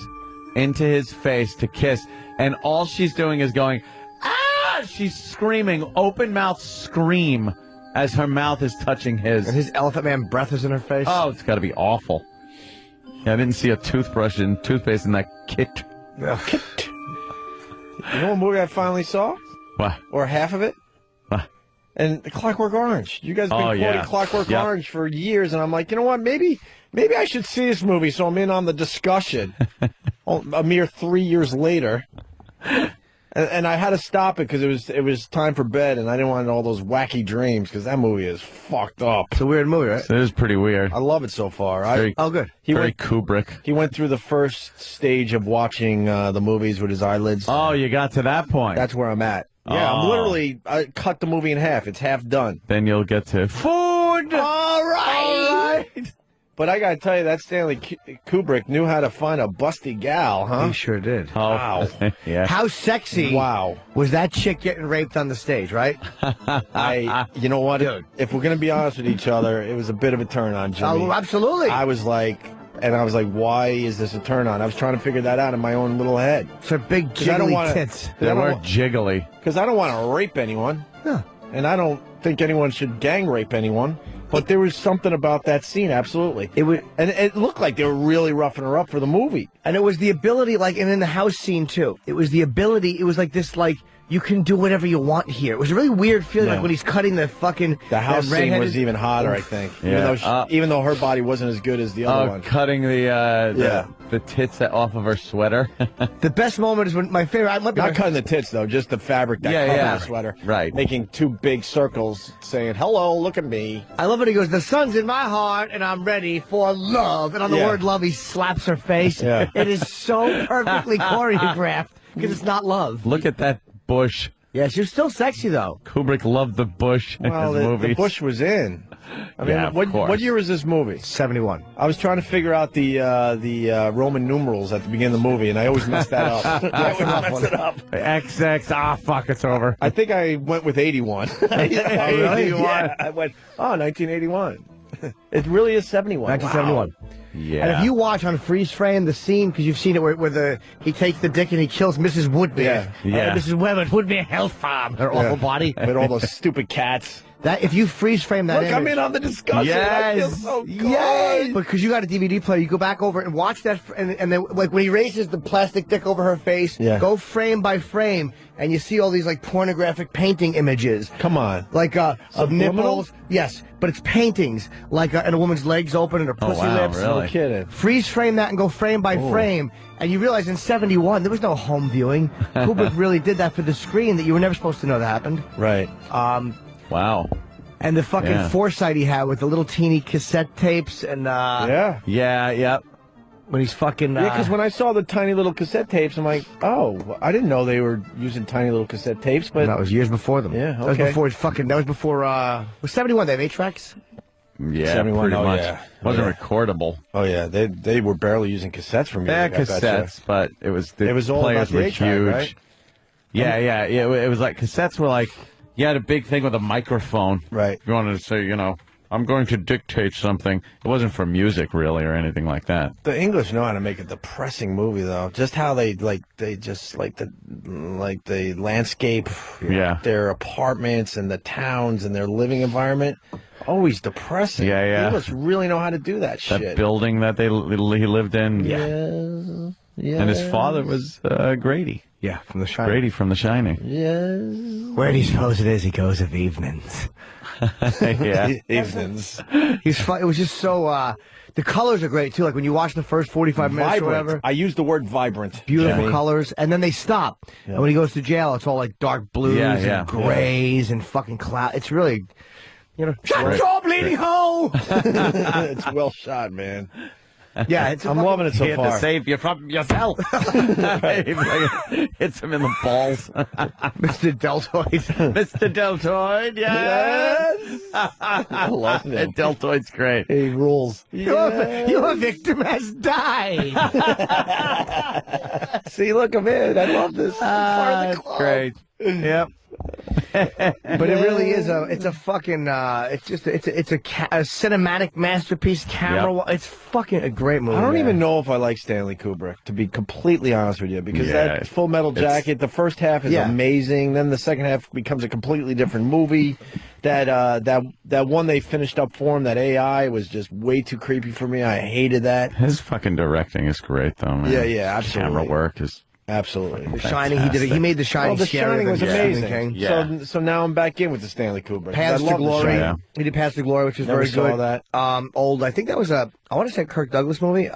into his face to kiss, and all she's doing is going, ah! She's screaming, open mouth scream, as her mouth is touching his. And his elephant man breath is in her face. Oh, it's got to be awful. Yeah, I didn't see a toothbrush and toothpaste in that kit. Kit. You know what movie I finally saw? What? Or half of it? What? And Clockwork Orange. You guys have been quoting Clockwork Yep. Orange for years, and I'm like, you know what? Maybe I should see this movie so I'm in on the discussion. A mere 3 years later. And I had to stop it because it was time for bed, and I didn't want all those wacky dreams because that movie is fucked up. It's a weird movie, right? It is pretty weird. I love it so far. Good. Very Kubrick. He went through the first stage of watching the movies with his eyelids. Oh, you got to that point. That's where I'm at. Yeah, I cut the movie in half. It's half done. Then you'll get to food. All right. But I gotta tell you, that Stanley Kubrick knew how to find a busty gal, huh? He sure did. Oh, wow. Yeah. How sexy was that chick getting raped on the stage, right? You know what? Dude. If we're gonna be honest with each other, it was a bit of a turn on, Jimmy. Oh, absolutely. I was like, why is this a turn on? I was trying to figure that out in my own little head. It's her big jiggly tits. They were jiggly. Because I don't want to rape anyone. Yeah. And I don't think anyone should gang rape anyone. But there was something about that scene, absolutely. And it looked like they were really roughing her up for the movie. And it was the ability, like, and in the house scene, too. It was the ability, it was like this, like, you can do whatever you want here. It was a really weird feeling, like when he's cutting the fucking... The house scene was even hotter, I think. Yeah. Even though her body wasn't as good as the other one. Cutting the tits off of her sweater. The best moment is when my favorite... Not cutting the tits, though, just the fabric that covers the sweater. Right. Making two big circles saying, hello, look at me. I love when he goes, the sun's in my heart, and I'm ready for love. And on the word love, he slaps her face. Yeah. It is so perfectly choreographed, because it's not love. Look at that bush. Yeah, she was still sexy, though. Kubrick loved the bush in his movies. The bush was in. I mean, Yeah, of course. what year was this movie? 71. I was trying to figure out the Roman numerals at the beginning of the movie, and I always messed that up. I always messed it up. XX, fuck, it's over. I think I went with 81. Really? Yeah, I went, 1981. It really is 71. 1971. Wow. Yeah. And if you watch on freeze frame the scene, because you've seen it where he takes the dick and he kills Mrs. Woodby. Yeah. Mrs. Webber, Woodby Health Farm. Her awful body. With all those stupid cats. That if you freeze frame that Look, I'm image, in on the discussion. I feel so good. Yes. Because you got a DVD player, you go back over and watch that, and then like when he raises the plastic dick over her face, go frame by frame, and you see all these like pornographic painting images. Come on, like of Subliminal? nipples. Yes, but it's paintings like and a woman's legs open and her pussy lips. Really? No kidding. Freeze frame that and go frame by frame, and you realize in '71 there was no home viewing. Kubrick really did that for the screen that you were never supposed to know that happened. Right. Wow. And the fucking foresight he had with the little teeny cassette tapes and Yeah. when he's fucking because when I saw the tiny little cassette tapes, I'm like, oh, I didn't know they were using tiny little cassette tapes. But that was years before them. Yeah, That was before That was before was '71. They have 8 tracks. Yeah, 71, pretty much. yeah. Wasn't recordable. Oh yeah, they were barely using cassettes for music. Yeah, I bet you. cassettes, but it was all players about the were 8-track, huge. right? Yeah. It was like cassettes were like you had a big thing with a microphone. Right. If you wanted to say, I'm going to dictate something. It wasn't for music really or anything like that. The English know how to make a depressing movie, though. Just how the landscape, their apartments and the towns and their living environment, always depressing. Yeah. English really know how to do that shit. That building that he lived in. Yes. And his father was Grady. Yeah, from The Shining. Grady from The Shining. Yes. Where do you suppose it is he goes of evenings? Yeah. Evenings. It was just so. The colors are great too. Like when you watch the first 45 minutes or whatever. I use the word vibrant. Beautiful Jimmy. colors, and then they stop. Yeah. And when he goes to jail, it's all like dark blues and grays and fucking cloud. It's really, shut your bleeding hole. It's well shot, man. Yeah, I'm loving it so He had far. to save you from yourself. Hits him in the balls. Mr. Deltoid. Mr. Deltoid, yes. I love him. Deltoid's great. He rules. Your victim has died. See, look, I'm in. I love this. I'm part of the club. Great. Yep. But it really is it's a fucking it's a cinematic masterpiece. It's fucking a great movie. I don't man. even know if I like Stanley Kubrick, to be completely honest with you, because that Full Metal Jacket, the first half is amazing, then the second half becomes a completely different movie. That one they finished up for him, that AI, was just way too creepy for me. I hated that. His fucking directing is great, though, man. Yeah, absolutely. Camera work is absolutely. The Shining, he made The Shining. Oh, The Shining was amazing. King. Yeah. So now I'm back in with the Stanley Kubrick. Paths to Glory. Yeah. He did Paths to Glory, which was Never very saw good. that. Old. I think that was I want to say a Kirk Douglas movie.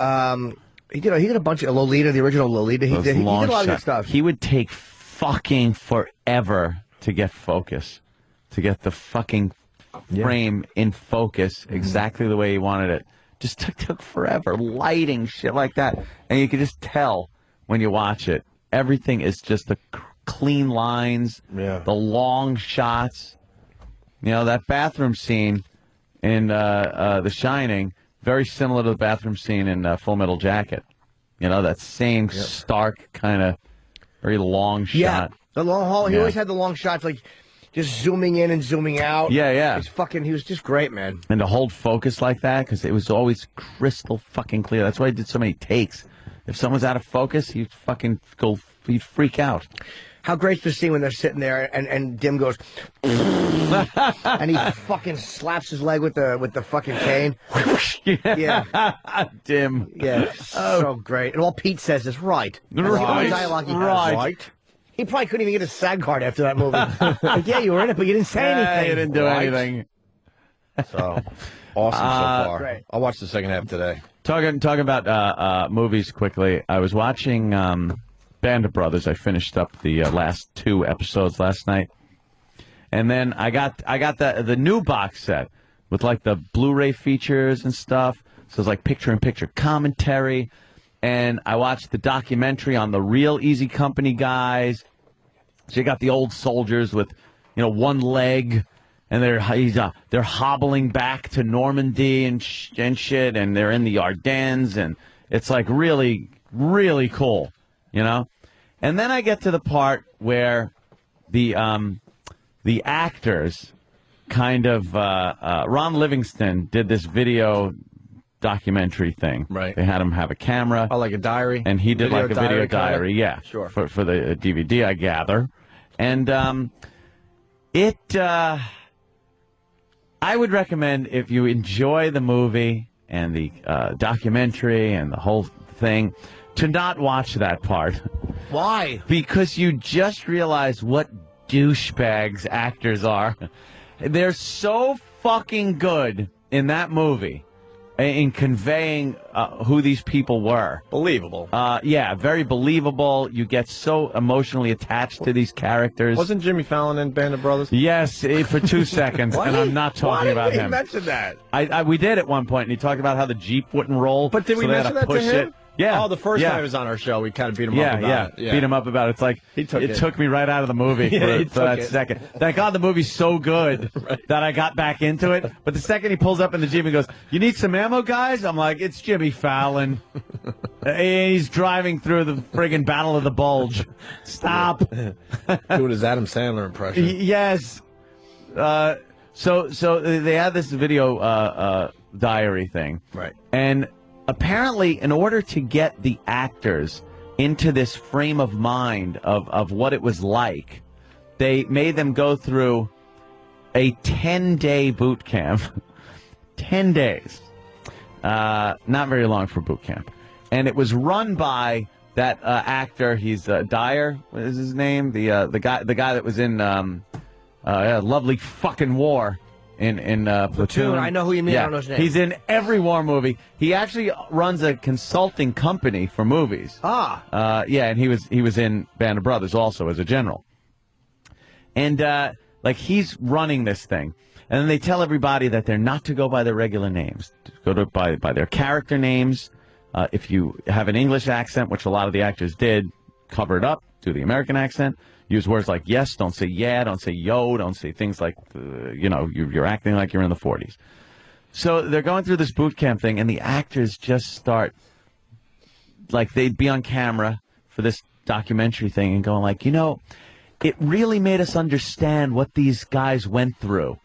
He did a bunch of Lolita, the original Lolita. He did a lot of good stuff. He would take fucking forever to get focus, to get the fucking frame in focus exactly the way he wanted it. Just took forever. Lighting, shit like that. And you could just tell when you watch it. Everything is just the clean lines, the long shots. That bathroom scene in The Shining, very similar to the bathroom scene in Full Metal Jacket. That same stark kind of very long shot. Yeah, the long haul. He always had the long shots, like just zooming in and zooming out. Yeah. He was just great, man. And to hold focus like that, because it was always crystal fucking clear. That's why he did so many takes. If someone's out of focus, he'd freak out. How great's the scene when they're sitting there and Dim goes, and he fucking slaps his leg with the fucking cane. Yeah. Dim. Yeah. So great. And all Pete says is right. That's the only dialogue he has. Right. He probably couldn't even get a SAG card after that movie. Like, yeah, you were in it, but you didn't say anything. You didn't do anything. So awesome so far. Great. I'll watch the second half today. Talking about movies quickly. I was watching Band of Brothers. I finished up the last 2 episodes last night, and then I got the new box set with like the Blu-ray features and stuff. So it's like picture-in-picture commentary, and I watched the documentary on the real Easy Company guys. So you got the old soldiers with, one leg, and they're hobbling back to Normandy and shit, and they're in the Ardennes, and it's like really, really cool, And then I get to the part where the actors kind of Ron Livingston did this video documentary thing. Right. They had him have a camera. Oh, like a diary? And he did Video like a video diary, diary, yeah. Sure. For the DVD, I gather. And I would recommend, if you enjoy the movie and the documentary and the whole thing, to not watch that part. Why? Because you just realize what douchebags actors are. They're so fucking good in that movie in conveying who these people were. Believable. Yeah, very believable. You get so emotionally attached to these characters. Wasn't Jimmy Fallon in Band of Brothers? Yes, for 2 seconds, and I'm not talking about him. Why did we mention that? We did at one point, and he talked about how the Jeep wouldn't roll. But did we so they had mention that to push him? It. Yeah. Oh, the first time he was on our show, we kind of beat him Yeah, up about it. Yeah, beat him up about it. It's like, it took me right out of the movie for that second. Thank God the movie's so good that I got back into it. But the second he pulls up in the Jeep and goes, "You need some ammo, guys?" I'm like, it's Jimmy Fallon. He's driving through the friggin' Battle of the Bulge. Stop. Doing his Adam Sandler impression. Yes. So they had this video diary thing. Right. And apparently, in order to get the actors into this frame of mind of what it was like, they made them go through a 10-day boot camp. 10 days. Not very long for boot camp. And it was run by that actor. He's Dyer. What is his name? The guy that was in Lovely Fucking War. In Platoon. I know who you mean. Yeah. I don't know his name. He's in every war movie. He actually runs a consulting company for movies. Ah. Yeah, and he was in Band of Brothers also as a general. And like he's running this thing, and then they tell everybody that they're not to go by their regular names, to go by their character names. If you have an English accent, which a lot of the actors did, cover it up, do the American accent. Use words like yes, don't say yeah, don't say yo, don't say things like, you're acting like you're in the 40s. So they're going through this boot camp thing, and the actors just start, like, they'd be on camera for this documentary thing and going like, it really made us understand what these guys went through.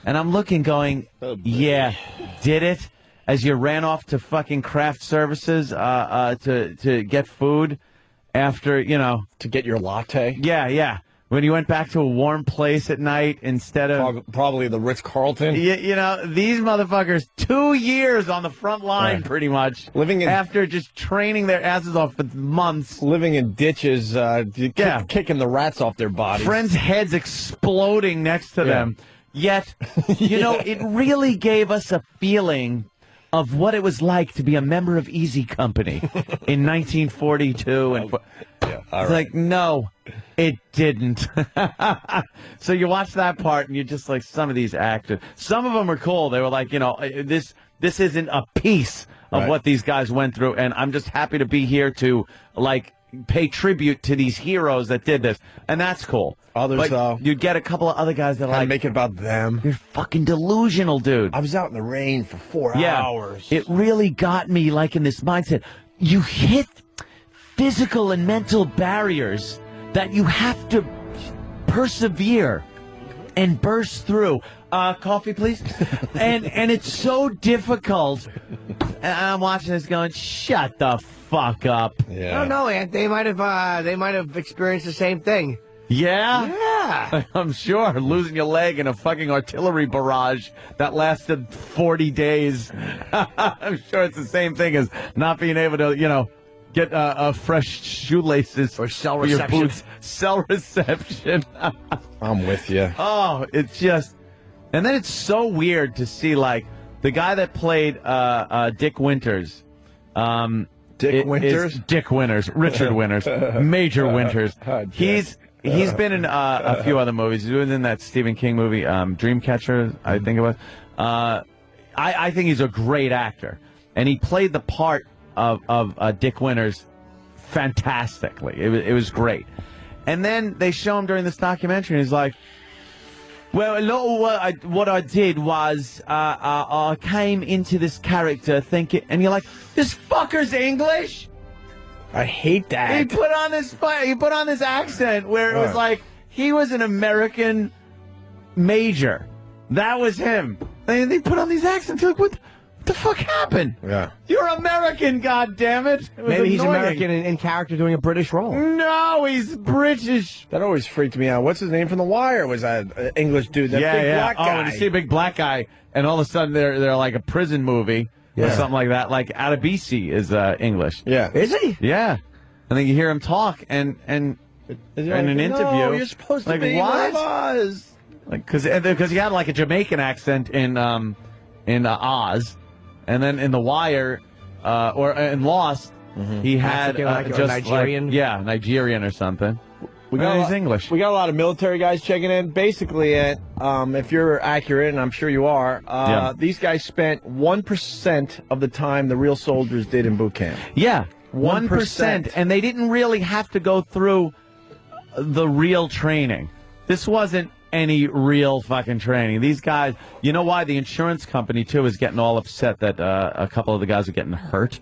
And I'm looking going, yeah, did it? As you ran off to fucking craft services to get food. After, to get your latte? Yeah. When you went back to a warm place at night instead of... Probably the Ritz-Carlton. These motherfuckers, 2 years on the front line, pretty much. After just training their asses off for months. Living in ditches, kicking the rats off their bodies. Friends' heads exploding next to them. Yet, it really gave us a feeling of what it was like to be a member of Easy Company in 1942. And it's like, no, it didn't. So you watch that part, and you're just like, some of these actors, some of them are cool. They were like, this isn't a piece of what these guys went through, and I'm just happy to be here to, like, pay tribute to these heroes that did this, and that's cool. Others, but you'd get a couple of other guys that are like, make it about them. You're fucking delusional, dude. I was out in the rain for 4 hours. It really got me, like, in this mindset. You hit physical and mental barriers that you have to persevere and burst through. Coffee, please. and it's so difficult. And I'm watching this going, shut the fuck up. I don't know, Aunt. They might have experienced the same thing. Yeah? Yeah. I'm sure. Losing your leg in a fucking artillery barrage that lasted 40 days. I'm sure it's the same thing as not being able to, get fresh shoelaces or cell for your reception. boots. Cell reception. I'm with you. Oh, it's just... And then it's so weird to see, like, the guy that played Dick Winters... Dick Winters? Dick Winters. Richard Winters. Major Winters. He's been in a few other movies. He was in that Stephen King movie, Dreamcatcher, I think it was. I think he's a great actor. And he played the part of Dick Winters fantastically. It was great. And then they show him during this documentary, and he's like, well, a lot of what I did was I came into this character thinking, and you're like, this fucker's English? I hate that. He put on this accent where it was like he was an American major. That was him. They put on these accents. You're like, what the fuck happened? Yeah. You're American, goddammit. Maybe he's American in character doing a British role. No, he's British. That always freaked me out. What's his name from The Wire? Was that English dude? That big black guy. Oh, and you see a big black guy, and all of a sudden they're like a prison movie or something like that. Like Adebisi is English. Yeah. Is he? Yeah. And then you hear him talk, and in an interview, no, you're supposed to like, be what? one of us. Like, because he had like a Jamaican accent in Oz, and then in The Wire, or in Lost, he had African, just Nigerian. Nigerian or something. He's English. We got a lot of military guys checking in. Basically, if you're accurate, and I'm sure you are, these guys spent 1% of the time the real soldiers did in boot camp. Yeah, 1%, and they didn't really have to go through the real training. This wasn't any real fucking training. These guys, you know why? The insurance company, too, is getting all upset that a couple of the guys are getting hurt.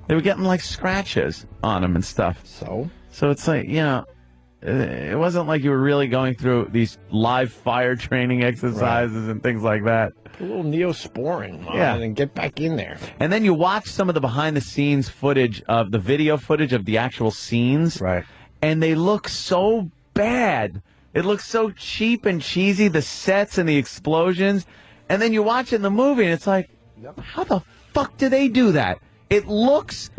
They were getting, like, scratches on them and stuff. So it's like, it wasn't like you were really going through these live fire training exercises and things like that. A little Neosporin on and get back in there. And then you watch some of the behind-the-scenes footage of the video footage of the actual scenes. Right. And they look so bad. It looks so cheap and cheesy, the sets and the explosions. And then you watch it in the movie, and it's like, how the fuck do they do that? It looks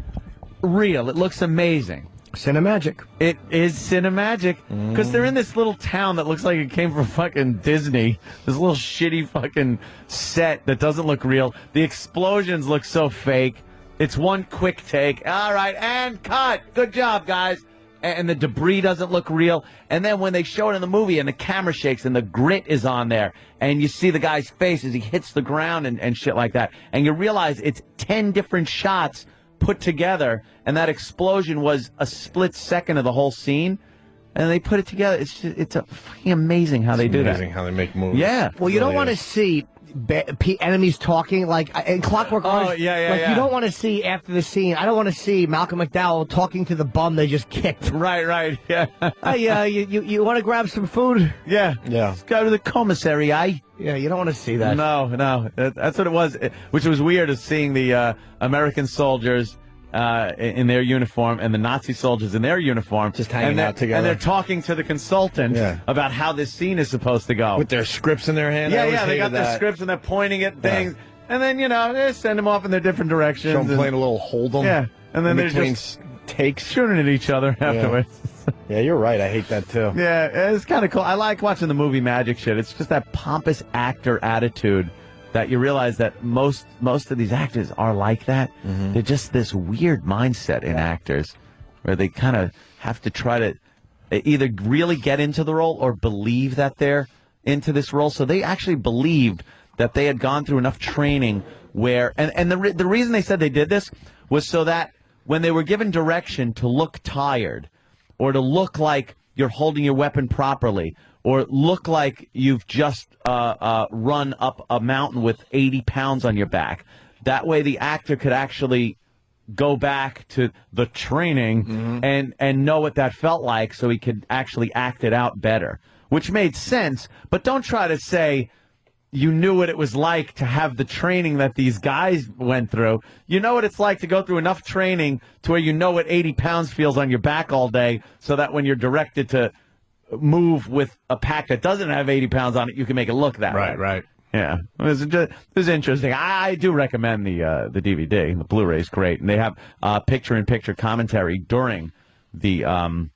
real. It looks amazing. Cinemagic. It is cinemagic because they're in this little town that looks like it came from fucking Disney. This little shitty fucking set that doesn't look real. The explosions look so fake. It's one quick take. All right, and cut. Good job, guys. And the debris doesn't look real. And then when they show it in the movie and the camera shakes and the grit is on there and you see the guy's face as he hits the ground and shit like that, and you realize it's 10 different shots put together, and that explosion was a split second of the whole scene, and they put it together. It's a fucking amazing how they do that. Amazing how they make movies. Yeah. Well, you don't want to see enemies talking like in Clockwork Orange. You don't want to see after the scene. I don't want to see Malcolm McDowell talking to the bum they just kicked. Right. Yeah. You want to grab some food? Yeah. Let's go to the commissary, Yeah, you don't want to see that. No. That's what it was. Which was weird, is seeing the American soldiers in their uniform and the Nazi soldiers in their uniform. Just hanging out together. And they're talking to the consultant about how this scene is supposed to go. With their scripts in their hand. They got their scripts and they're pointing at things. And then, they send them off in their different directions. Show them playing a little hold'em. Yeah. And then they're between just takes. shooting at each other afterwards. Yeah, you're right. I hate that, too. Yeah, it's kind of cool. I like watching the movie magic shit. It's just that pompous actor attitude that you realize that most of these actors are like that. Mm-hmm. They're just this weird mindset in actors where they kind of have to try to either really get into the role or believe that they're into this role. So they actually believed that they had gone through enough training where, and the reason they said they did this was so that when they were given direction to look tired or to look like you're holding your weapon properly, or look like you've just run up a mountain with 80 pounds on your back. That way the actor could actually go back to the training and know what that felt like, so he could actually act it out better, which made sense. But don't try to say, you knew what it was like to have the training that these guys went through. You know what it's like to go through enough training to where you know what 80 pounds feels on your back all day, so that when you're directed to move with a pack that doesn't have 80 pounds on it, you can make it look that way. Right. Yeah, it was interesting. I do recommend the DVD. The Blu-ray is great, and they have picture-in-picture commentary during the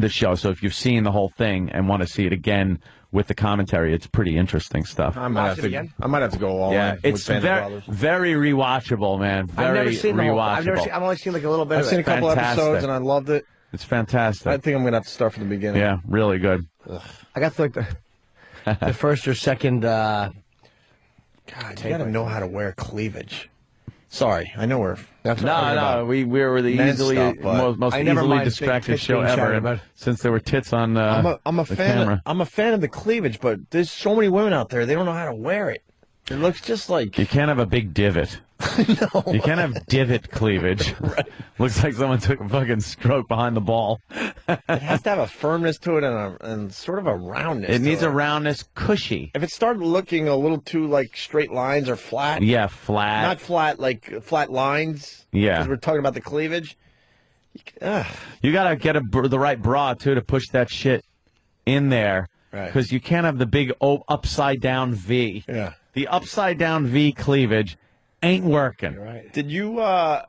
show. So if you've seen the whole thing and want to see it again with the commentary, it's pretty interesting stuff. I might have to go all in. It's very rewatchable, man. Very I've never seen the whole. rewatchable. I've only seen like a little bit. I've of seen it. a couple episodes and I loved it. It's fantastic. I think I'm gonna have to start from the beginning. Yeah, really good. I got like the first or second. God, you gotta know how to wear cleavage. Sorry, I know we're. No, we were the most easily distracted show ever. Since there were tits on I'm a the fan. camera. I'm a fan of the cleavage, but there's so many women out there. They don't know how to wear it. It looks just like You can't have a big divot. no. You can't have divot cleavage. Looks like someone took a fucking stroke behind the ball. It has to have a firmness to it and sort of a roundness. It needs a roundness, cushy. If it started looking a little too like straight lines or flat, Yeah, flat. not flat like flat lines. Yeah. because we're talking about the cleavage. You gotta get the right bra too to push that shit in there, Right. because you can't have the big upside down V. Yeah. The upside down V cleavage ain't working. Right. Did you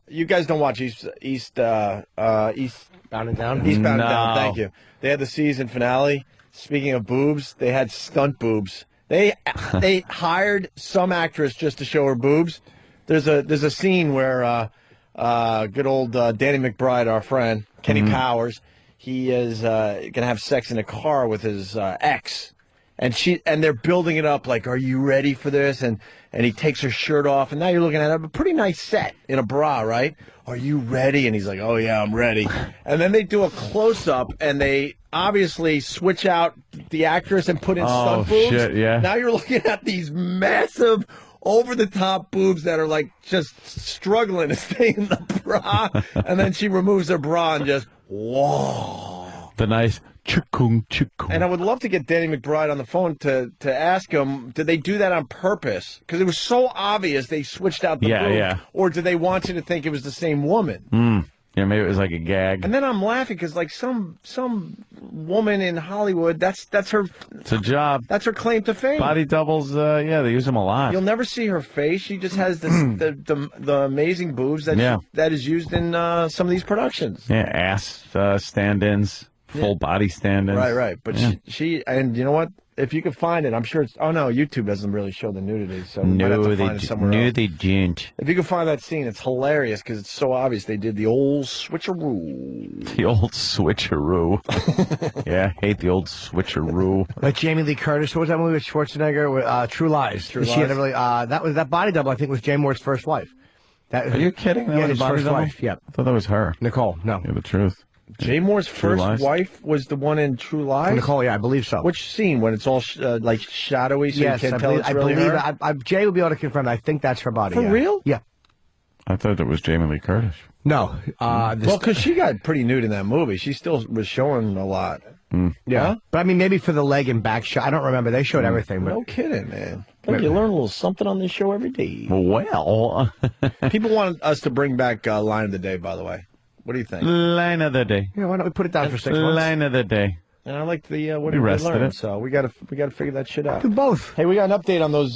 you guys don't watch East Bound and Down? Eastbound No. and Down, thank you. They had the season finale. Speaking of boobs, they had stunt boobs. They hired some actress just to show her boobs. There's a scene where good old Danny McBride, our friend, Kenny Powers, he is gonna have sex in a car with his ex. And they're building it up like, are you ready for this? And he takes her shirt off, and now you're looking at a pretty nice set in a bra, right? Are you ready? And he's like, oh yeah, I'm ready. And then they do a close up, and they obviously switch out the actress and put in stunt boobs. Shit, yeah. Now you're looking at these massive, over the top boobs that are like just struggling to stay in the bra. And then she removes her bra and just whoa. The nice chukung. And I would love to get Danny McBride on the phone to ask him, did they do that on purpose? Because it was so obvious they switched out the boob. Yeah. Or did they want you to think it was the same woman? Yeah, maybe it was like a gag. And then I'm laughing because like some woman in Hollywood, that's her. It's a job. That's her claim to fame. Body doubles, yeah, they use them a lot. You'll never see her face. She just has this, the amazing boobs that that is used in some of these productions. Yeah, ass stand-ins, full body stand-ins. Right. But she, and you know what? If you could find it, I'm sure it's. Oh no, YouTube doesn't really show the nudity, so we might have to find it somewhere else. They don't. If you can find that scene, it's hilarious because it's so obvious they did the old switcheroo. The old switcheroo. Yeah, hate the old switcheroo. Like Jamie Lee Curtis. What was that movie with Schwarzenegger? With, True Lies. She had a really. That body double. I think was Jay Moore's first wife. Are you kidding? That was his body first double? wife. Yeah. I thought that was her. Nicole. No. Yeah, the truth. Jay Moore's True first Lies? wife was the one in True Lies? Nicole, yeah, I believe so. Which scene? When it's all like shadowy, so yes, you can't tell it's really believe her? Jay will be able to confirm. I think that's her body. For yeah. real? Yeah. I thought it was Jamie Lee Curtis. No. Well, because she got pretty nude in that movie. She still was showing a lot. Yeah. Huh? But I mean, maybe for the leg and back shot. I don't remember. They showed everything. But No kidding, man. Look, you learn a little something on this show every day. Well. People want us to bring back Line of the Day, by the way. What do you think? Line of the day. Yeah, why don't we put it down for 6 months? Line of the day. And I like the what We we rested learned, it. so we gotta figure that shit out. Do both. Hey, we got an update on those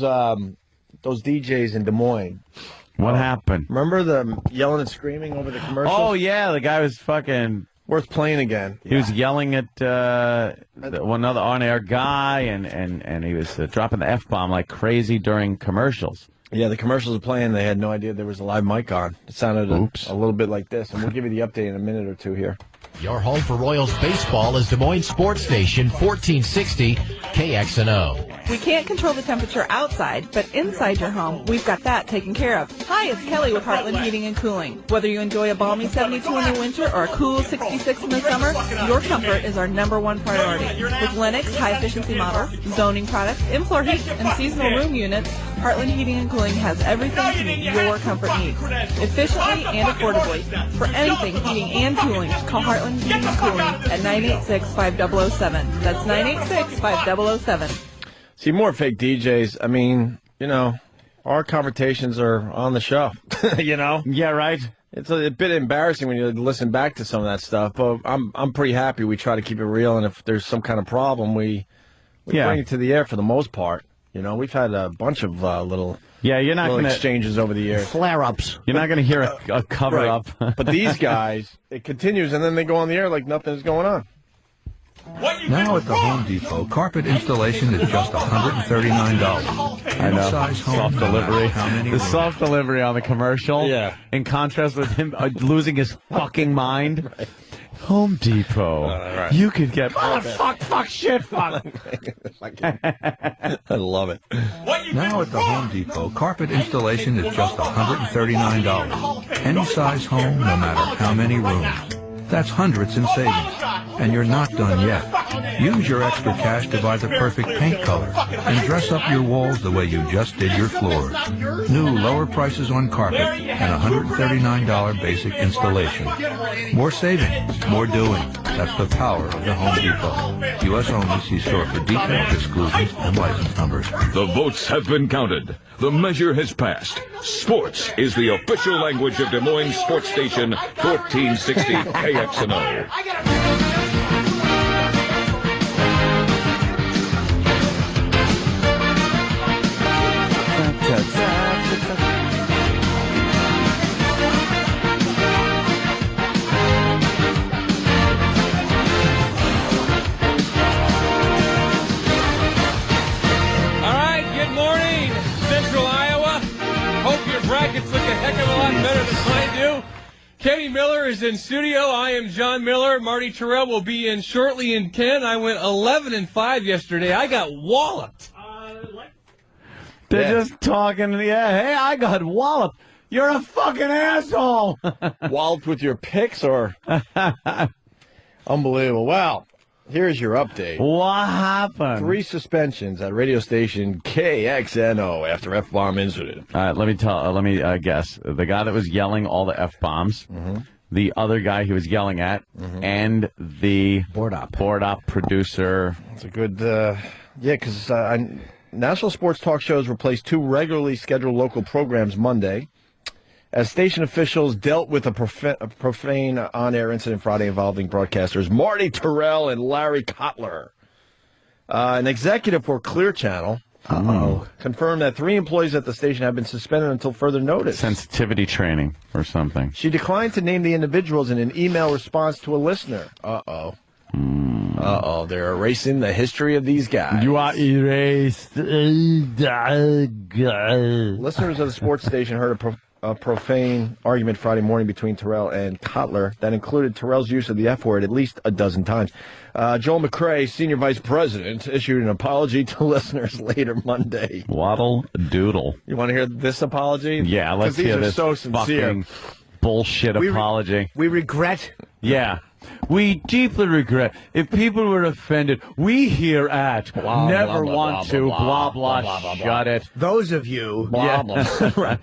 DJs in Des Moines. What happened? Remember the yelling and screaming over the commercials? Oh, yeah, the guy was fucking... Worth playing again. He was yelling at one other on-air guy, and he was dropping the F-bomb like crazy during commercials. Yeah, the commercials were playing. They had no idea there was a live mic on. It sounded a little bit like this, and we'll give you the update in a minute or two here. Your home for Royals baseball is Des Moines Sports Station 1460 KXNO. We can't control the temperature outside, but inside your home, we've got that taken care of. Hi, it's Kelly with Heartland Heating and Cooling. Whether you enjoy a balmy 72 in the winter or a cool 66 in the summer, your comfort is our #1 priority. With Lennox high-efficiency models, zoning products, in-floor heat, and seasonal room units, Heartland Heating and Cooling has everything to meet your comfort needs, efficiently and affordably. For anything heating and cooling, call Heartland Heating and Cooling at 986-5007. That's 986-5007. See, more fake DJs. I mean, our confrontations are on the show. Yeah, right. It's a bit embarrassing when you listen back to some of that stuff, but I'm pretty happy. We try to keep it real, and if there's some kind of problem, we bring it to the air for the most part. We've had a bunch of little you're not going to exchanges over the years, flare-ups. You're not going to hear a cover-up. But these guys, it continues, and then they go on the air like nothing's going on. Now at the Home Depot, carpet installation is just $139. I know. Size home, Soft no matter delivery. how many The rooms. soft delivery on the commercial. Yeah. In contrast with him losing his fucking mind. Right. Home Depot. Right. You could get fuck, shit, fuck. I love it. Now at the Home Depot, carpet installation is just $139. Any size home, no matter how many rooms. That's hundreds in savings. And you're not done yet. Use your extra cash to buy the perfect paint color and dress up your walls the way you just did your floors. New lower prices on carpet and $139 basic installation. More savings, more doing. That's the power of the Home Depot. U.S. only. See store for details, exclusions, and license numbers. The votes have been counted. The measure has passed. Sports is the official language of Des Moines Sports Station 1460 KXNO. Brackets look a heck of a lot better than mine do. Kenny Miller is in studio. I am John Miller. Marty Terrell will be in shortly in Ken. I went 11-5 yesterday. I got walloped. They're just talking. Yeah, hey, I got walloped. You're a fucking asshole. Walloped with your picks or? Unbelievable. Wow. Here's your update. What happened? 3 suspensions at radio station KXNO after F-bomb incident. All right, let me guess. The guy that was yelling all the F-bombs, the other guy he was yelling at, and the board op producer. It's a good, because national sports talk shows replaced 2 regularly scheduled local programs Monday. As station officials dealt with a profane on-air incident Friday involving broadcasters Marty Terrell and Larry Kotler. An executive for Clear Channel confirmed that 3 employees at the station have been suspended until further notice. Sensitivity training or something. She declined to name the individuals in an email response to a listener. They're erasing the history of these guys. You are erased. Listeners of the sports station heard a profane argument Friday morning between Terrell and Kotler that included Terrell's use of the F word at least a dozen times. Joel McRae, senior vice president, issued an apology to listeners later Monday. Waddle doodle. You want to hear this apology? Yeah, let's hear this so sincere. fucking bullshit apology. We regret. Yeah. We deeply regret. If people were offended, we here at never want to, blah, blah, shut it. Those of you. Blah, blah. Right.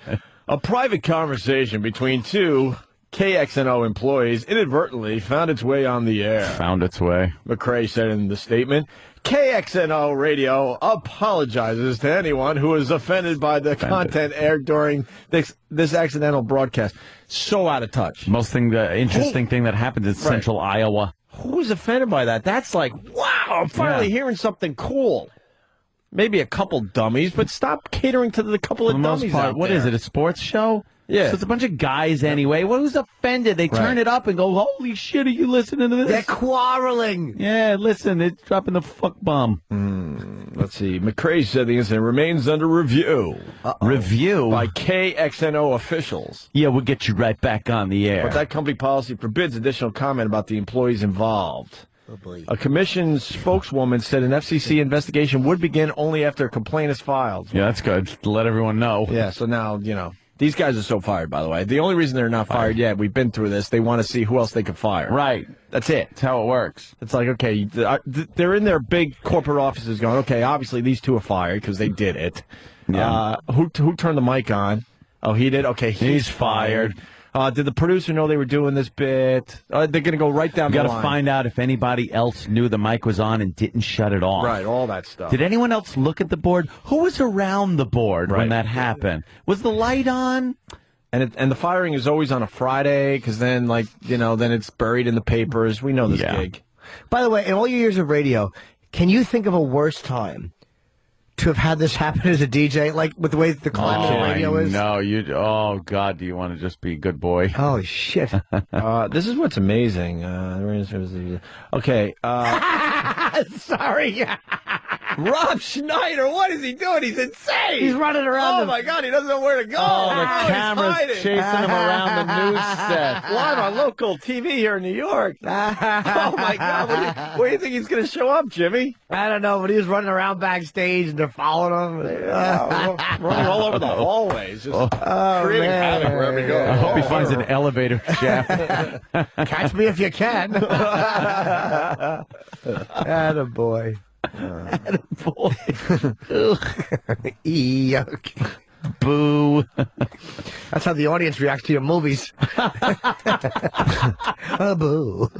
A private conversation between 2 KXNO employees inadvertently found its way on the air. Found its way. McRae said in the statement, KXNO Radio apologizes to anyone who is offended by the content aired during this accidental broadcast. So out of touch. Most interesting thing that happened in central Iowa. Who was offended by that? That's like, wow, I'm finally hearing something cool. Maybe a couple dummies, but stop catering to the couple of dummies out there. What is it, a sports show? Yeah. So it's a bunch of guys anyway. Well, who's offended? They turn it up and go, holy shit, are you listening to this? They're quarreling. Yeah, listen, they're dropping the fuck bomb. Let's see. McRae said the incident remains under review. Review? By KXNO officials. Yeah, we'll get you right back on the air. But that company policy forbids additional comment about the employees involved. A commission spokeswoman said an FCC investigation would begin only after a complaint is filed. Yeah, that's good. To let everyone know. Yeah, so now, these guys are so fired, by the way. The only reason they're not fired yet, we've been through this, they want to see who else they can fire. Right. That's it. That's how it works. It's like, okay, they're in their big corporate offices going, okay, obviously these 2 are fired because they did it. Yeah. Who turned the mic on? Oh, he did? Okay, he's fired. Did the producer know they were doing this bit? They're going to go right down the line. You got to find out if anybody else knew the mic was on and didn't shut it off. Right, all that stuff. Did anyone else look at the board? Who was around the board when that happened? Was the light on? And the firing is always on a Friday because then, then it's buried in the papers. We know this gig. By the way, in all your years of radio, can you think of a worse time to have had this happen as a DJ, like with the way the climate of radio is? No, oh God, do you want to just be a good boy? Holy shit! This is what's amazing. Okay. Sorry. Rob Schneider, what is he doing? He's insane. He's running around. Oh my God, he doesn't know where to go. Oh, the camera's chasing him around the news set. Live on local TV here in New York. Oh my God, where do you think he's going to show up, Jimmy? I don't know, but he was running around backstage and they're following him. Running all over the hallways, just creating havoc wherever he goes. I hope he finds an elevator shaft. Catch me if you can. Attaboy. Yuck. Boo. That's how the audience reacts to your movies. Boo.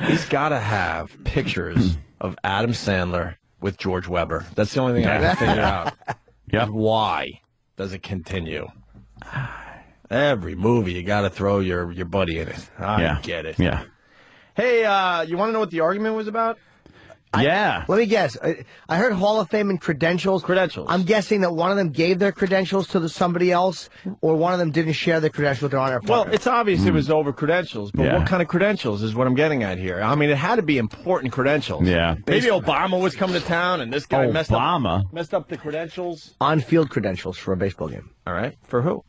He's got to have pictures of Adam Sandler with George Weber. That's the only thing I can figure out. Yep. Why does it continue? Every movie, you got to throw your buddy in it. I get it. Yeah. Hey, you want to know what the argument was about? Let me guess. I heard Hall of Fame and credentials. Credentials. I'm guessing that one of them gave their credentials to somebody else, or one of them didn't share their credentials. They're on their partner. Well, it's obvious it was over credentials, but what kind of credentials is what I'm getting at here? I mean, it had to be important credentials. Yeah. Maybe Obama was coming to town, and this guy messed up the credentials. On-field credentials for a baseball game. All right. For who?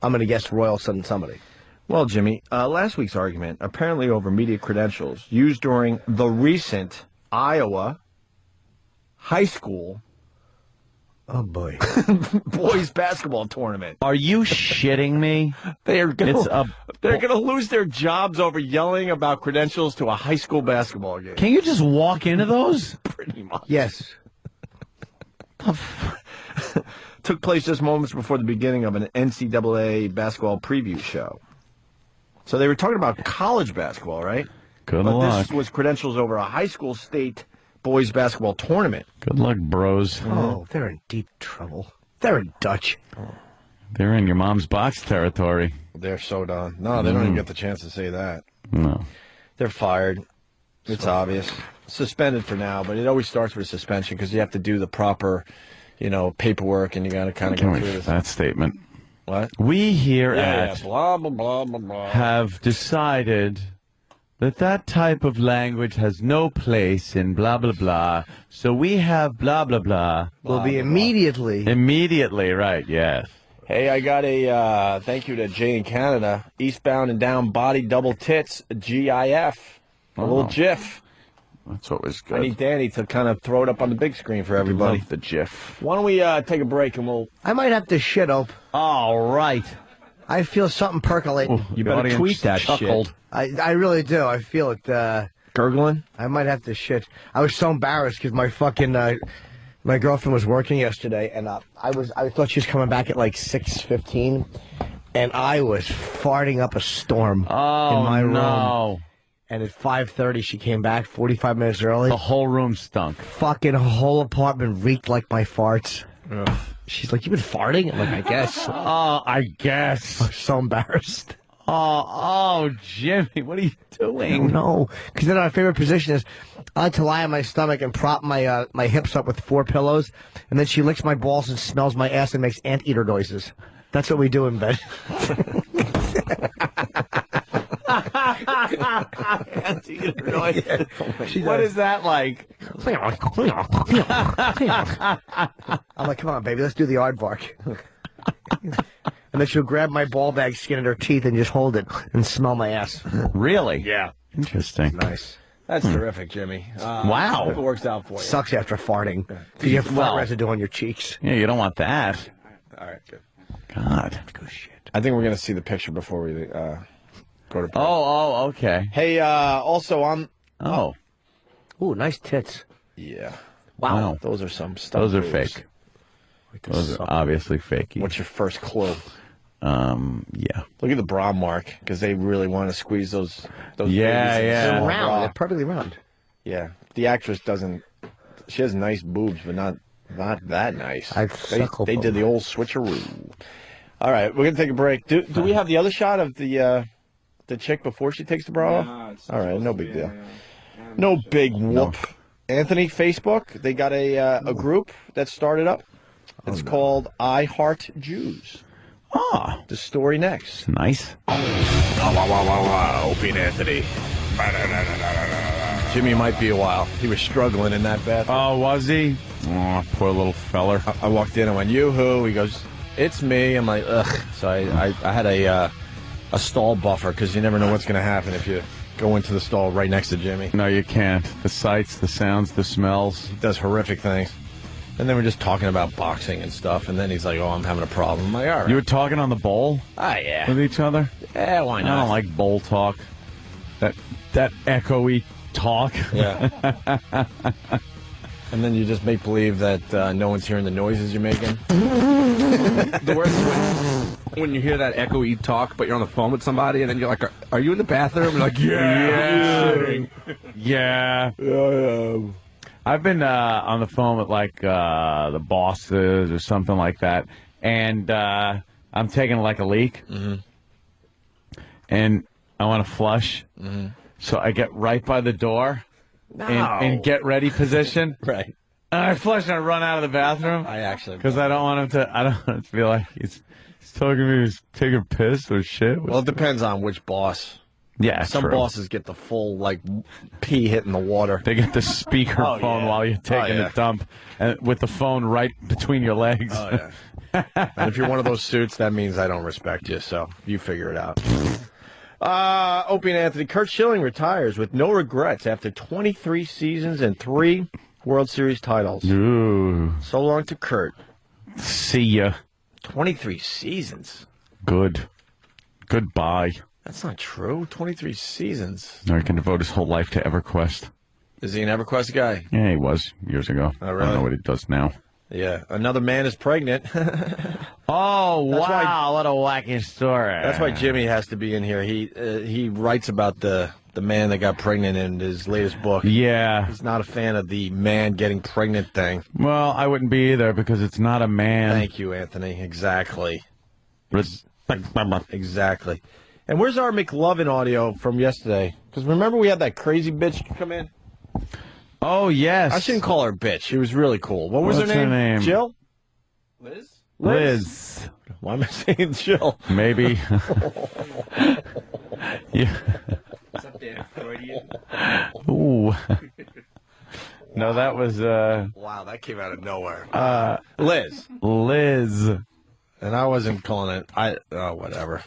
I'm going to guess Royals and somebody. Well, Jimmy, last week's argument, apparently over media credentials used during the recent Iowa high school boys basketball tournament. Are you shitting me? They're gonna lose their jobs over yelling about credentials to a high school basketball game. Can you just walk into those? Pretty much. Yes. Took place just moments before the beginning of an NCAA basketball preview show. So they were talking about college basketball, right? Good luck. This was credentials over a high school state boys basketball tournament. Good luck, bros. Oh, they're in deep trouble. They're in Dutch. They're in your mom's box territory. They're so done. No, they don't even get the chance to say that. No. They're fired. It's obvious. Suspended for now, but it always starts with a suspension because you have to do the proper, paperwork, and you got to kind of go through this. That statement. What? We here at blah, blah, blah, blah, blah. have decided that type of language has no place in blah, blah, blah. So we have blah, blah, blah. Will be immediately. Immediately, right, yes. Hey, I got a thank you to Jay in Canada. Eastbound and down body double tits, GIF. A little GIF. That's always good. I need Danny to kind of throw it up on the big screen for everybody. Love the GIF. Why don't we take a break and we'll... I might have to shit up. All right. I feel something perculating. Ooh, you better tweet that shit. I really do. I feel it. Gurgling? I might have to shit. I was so embarrassed because my fucking... my girlfriend was working yesterday, and I thought she was coming back at like 6:15, and I was farting up a storm in my room. No. And at 5:30, she came back 45 minutes early. The whole room stunk. Fucking whole apartment reeked like my farts. Ugh. She's like, "You been farting?" I'm like, "I guess." I guess. I'm so embarrassed. Oh, Jimmy, what are you doing? No, because then my favorite position is I like to lie on my stomach and prop my my hips up with 4 pillows, and then she licks my balls and smells my ass and makes anteater noises. That's what we do in bed. Anteater noises. What is that like? I'm like, come on, baby, let's do the aardvark. And then she'll grab my ball bag skin in her teeth and just hold it and smell my ass. Really? Yeah. Interesting. Nice. That's terrific, Jimmy. Wow. I hope it works out for you. Sucks after farting. Because you have fart residue on your cheeks. Yeah, you don't want that. All right, good. God. Good shit. I think we're going to see the picture before we go to break. Oh, okay. Hey, also, I'm... Oh. Ooh, nice tits. Yeah. Wow. Those are some stuff. Those are fake. Those are obviously fakey. What's your first clue? Yeah. Look at the bra mark, because they really want to squeeze those Yeah, babies in yeah. the They're small round. bra. They're perfectly round. Yeah. The actress doesn't. She has nice boobs, but not that nice. They did the old switcheroo. All right, we're gonna take a break. Do we have the other shot of the chick before she takes the bra off? All right, no big deal. No big whoop. Anthony, Facebook, they got a group that started up. It's called I Heart Jews. Ah, the story next. Nice. Opie and Anthony. Jimmy might be a while. He was struggling in that bathroom. Oh, was he? Oh, poor little feller. I walked in and went, "You who?" He goes, "It's me." I'm like, ugh. So I had a stall buffer, because you never know what's going to happen if you go into the stall right next to Jimmy. No, you can't. The sights, the sounds, the smells. He does horrific things. And then we're just talking about boxing and stuff. And then he's like, "Oh, I'm having a problem." I'm like, "All right." You were talking on the bowl? Ah, yeah. With each other? Yeah, why not? I don't like bowl talk. That echoey talk. Yeah. And then you just make believe that no one's hearing the noises you're making. The worst is when you hear that echoey talk, but you're on the phone with somebody, and then you're like, "Are you in the bathroom?" You're like, "Yeah, yeah." I've been on the phone with like the bosses or something like that, and I'm taking like a leak, and I want to flush, so I get right by the door in get ready position, right? And I flush and I run out of the bathroom. Because I don't want him to. I don't want it to be like he's talking to me, he's taking a piss or shit. Well, it depends on which boss. Yeah, some true. bosses get the full like pee hitting the water. They get the speaker phone while you're taking a dump, and with the phone right between your legs. Oh yeah. And if you're one of those suits, that means I don't respect you. So you figure it out. Opie and Anthony. Kurt Schilling retires with no regrets after 23 seasons and 3 World Series titles. Ooh. So long to Kurt. See ya. 23 seasons. Good. Goodbye. That's not true. 23 seasons. Now he can devote his whole life to EverQuest. Is he an EverQuest guy? Yeah, he was years ago. Oh, really? I don't know what he does now. Yeah. Another man is pregnant. Oh, wow. What a wacky story. That's why Jimmy has to be in here. He writes about the man that got pregnant in his latest book. Yeah. He's not a fan of the man getting pregnant thing. Well, I wouldn't be either because it's not a man. Thank you, Anthony. Exactly. Exactly. And where's our McLovin audio from yesterday? Because remember we had that crazy bitch come in? Oh, yes. I shouldn't call her bitch. She was really cool. What was What's her name? Jill? Liz. Why am I saying Jill? Maybe. Yeah. What's up, Dan? Freudian? Ooh. No, that was... Wow, that came out of nowhere. Liz. Liz. And I wasn't calling it... whatever.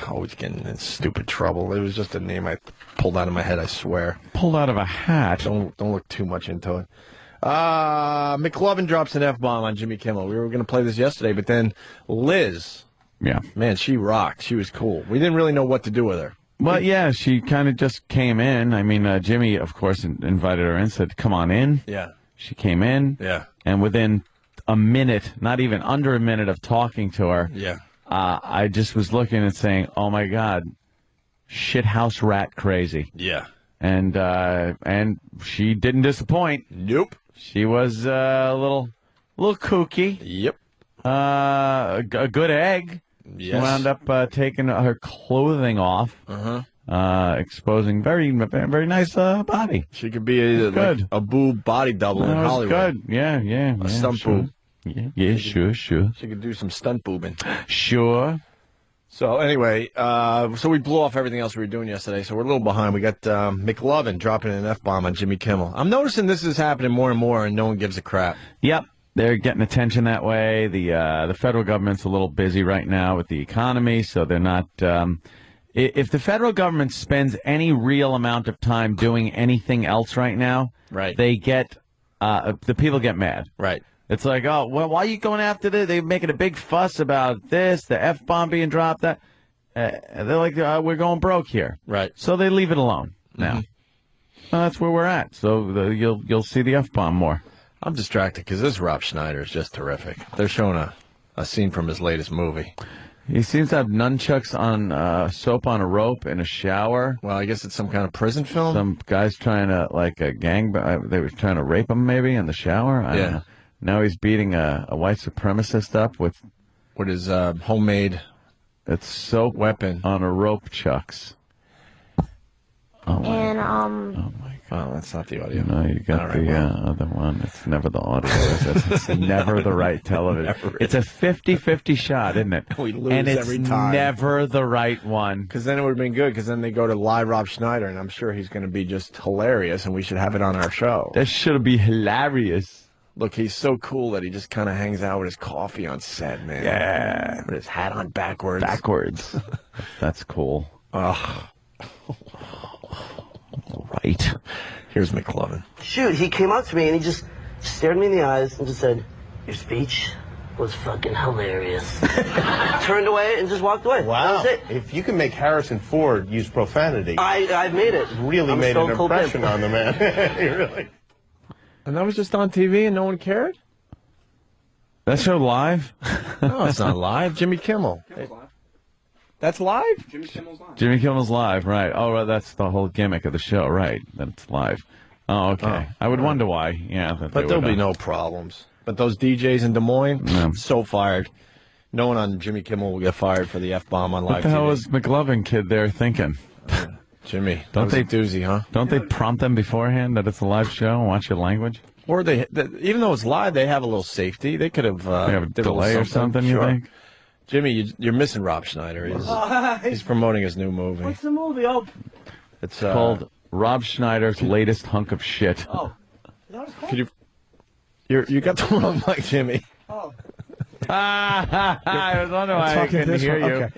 Always getting in stupid trouble. It was just a name I pulled out of my head, I swear. Pulled out of a hat. Don't look too much into it. McLovin drops an F-bomb on Jimmy Kimmel. We were going to play this yesterday, but then Liz... Yeah. Man, she rocked. She was cool. We didn't really know what to do with her. Well, yeah, she kind of just came in. I mean, Jimmy, of course, invited her in, said, "Come on in." Yeah. She came in. Yeah. And within a minute, not even under a minute of talking to her, yeah, I just was looking and saying, "Oh my God, shithouse rat crazy." Yeah. And she didn't disappoint. Nope. She was a little kooky. Yep. A good egg. Yes. She wound up taking her clothing off, exposing very nice body. She could be like a boob body double in Hollywood. Good. Yeah. A stunt boob. Yeah, sure. She could do some stunt boobing. Sure. So anyway, so we blew off everything else we were doing yesterday, so we're a little behind. We got McLovin dropping an F-bomb on Jimmy Kimmel. I'm noticing this is happening more and more, and no one gives a crap. Yep. They're getting attention that way. The federal government's a little busy right now with the economy, so they're not. If the federal government spends any real amount of time doing anything else right now, right, they get the people get mad. Right. It's like, oh, well, why are you going after this? They're making a big fuss about this, the F-bomb being dropped. That they're like, we're going broke here. Right. So they leave it alone now. Well, that's where we're at. So you'll see the F-bomb more. I'm distracted because this Rob Schneider is just terrific. They're showing a scene from his latest movie. He seems to have nunchucks on soap on a rope in a shower. Well, I guess it's some kind of prison film. Some guy's trying to, like a gang, they were trying to rape him maybe in the shower. I don't know. Now he's beating a white supremacist up with his homemade soap weapon on a rope chucks. Oh my Oh, that's not the audio. No, you got the other one. It's never the audio. It's never the right television. It's a 50-50 shot, isn't it? We lose and it's every time. Never the right one. Because then it would have been good, because then they go to live Rob Schneider, and I'm sure he's going to be just hilarious, and we should have it on our show. That should be hilarious. Look, he's so cool that he just kind of hangs out with his coffee on set, man. Yeah. With his hat on backwards. That's cool. Ugh. Right. Here's McLovin. Shoot, he came up to me and he just stared me in the eyes and just said, "Your speech was fucking hilarious." Turned away and just walked away. Wow. That was it. If you can make Harrison Ford use profanity, I've made it. Really I'm made an Stone Cold impression Pimp. on the man. Really. And that was just on TV and no one cared? That show live? No, it's not live. Jimmy Kimmel. That's live? Jimmy Kimmel's live. Jimmy Kimmel's live, right. Oh, well, that's the whole gimmick of the show, right. That it's live. Oh, okay. I would wonder why. Yeah. But there'll be no problems. But those DJs in Des Moines, so fired. No one on Jimmy Kimmel will get fired for the F-bomb on live What the hell TV. was McLovin kid there thinking? Jimmy, Don't that was they a doozy, huh? Don't they prompt them beforehand that it's a live show and watch your language? Or even though it's live, they have a little safety. They could have, They have a did a little delay or something, you Sure. think? Jimmy, you're missing Rob Schneider. He's promoting his new movie. What's the movie? Oh, It's called Rob Schneider's latest hunk of shit. oh. Could you got the wrong mic, Jimmy. Oh. I was wondering why I Talking to couldn't this hear one? you. Okay.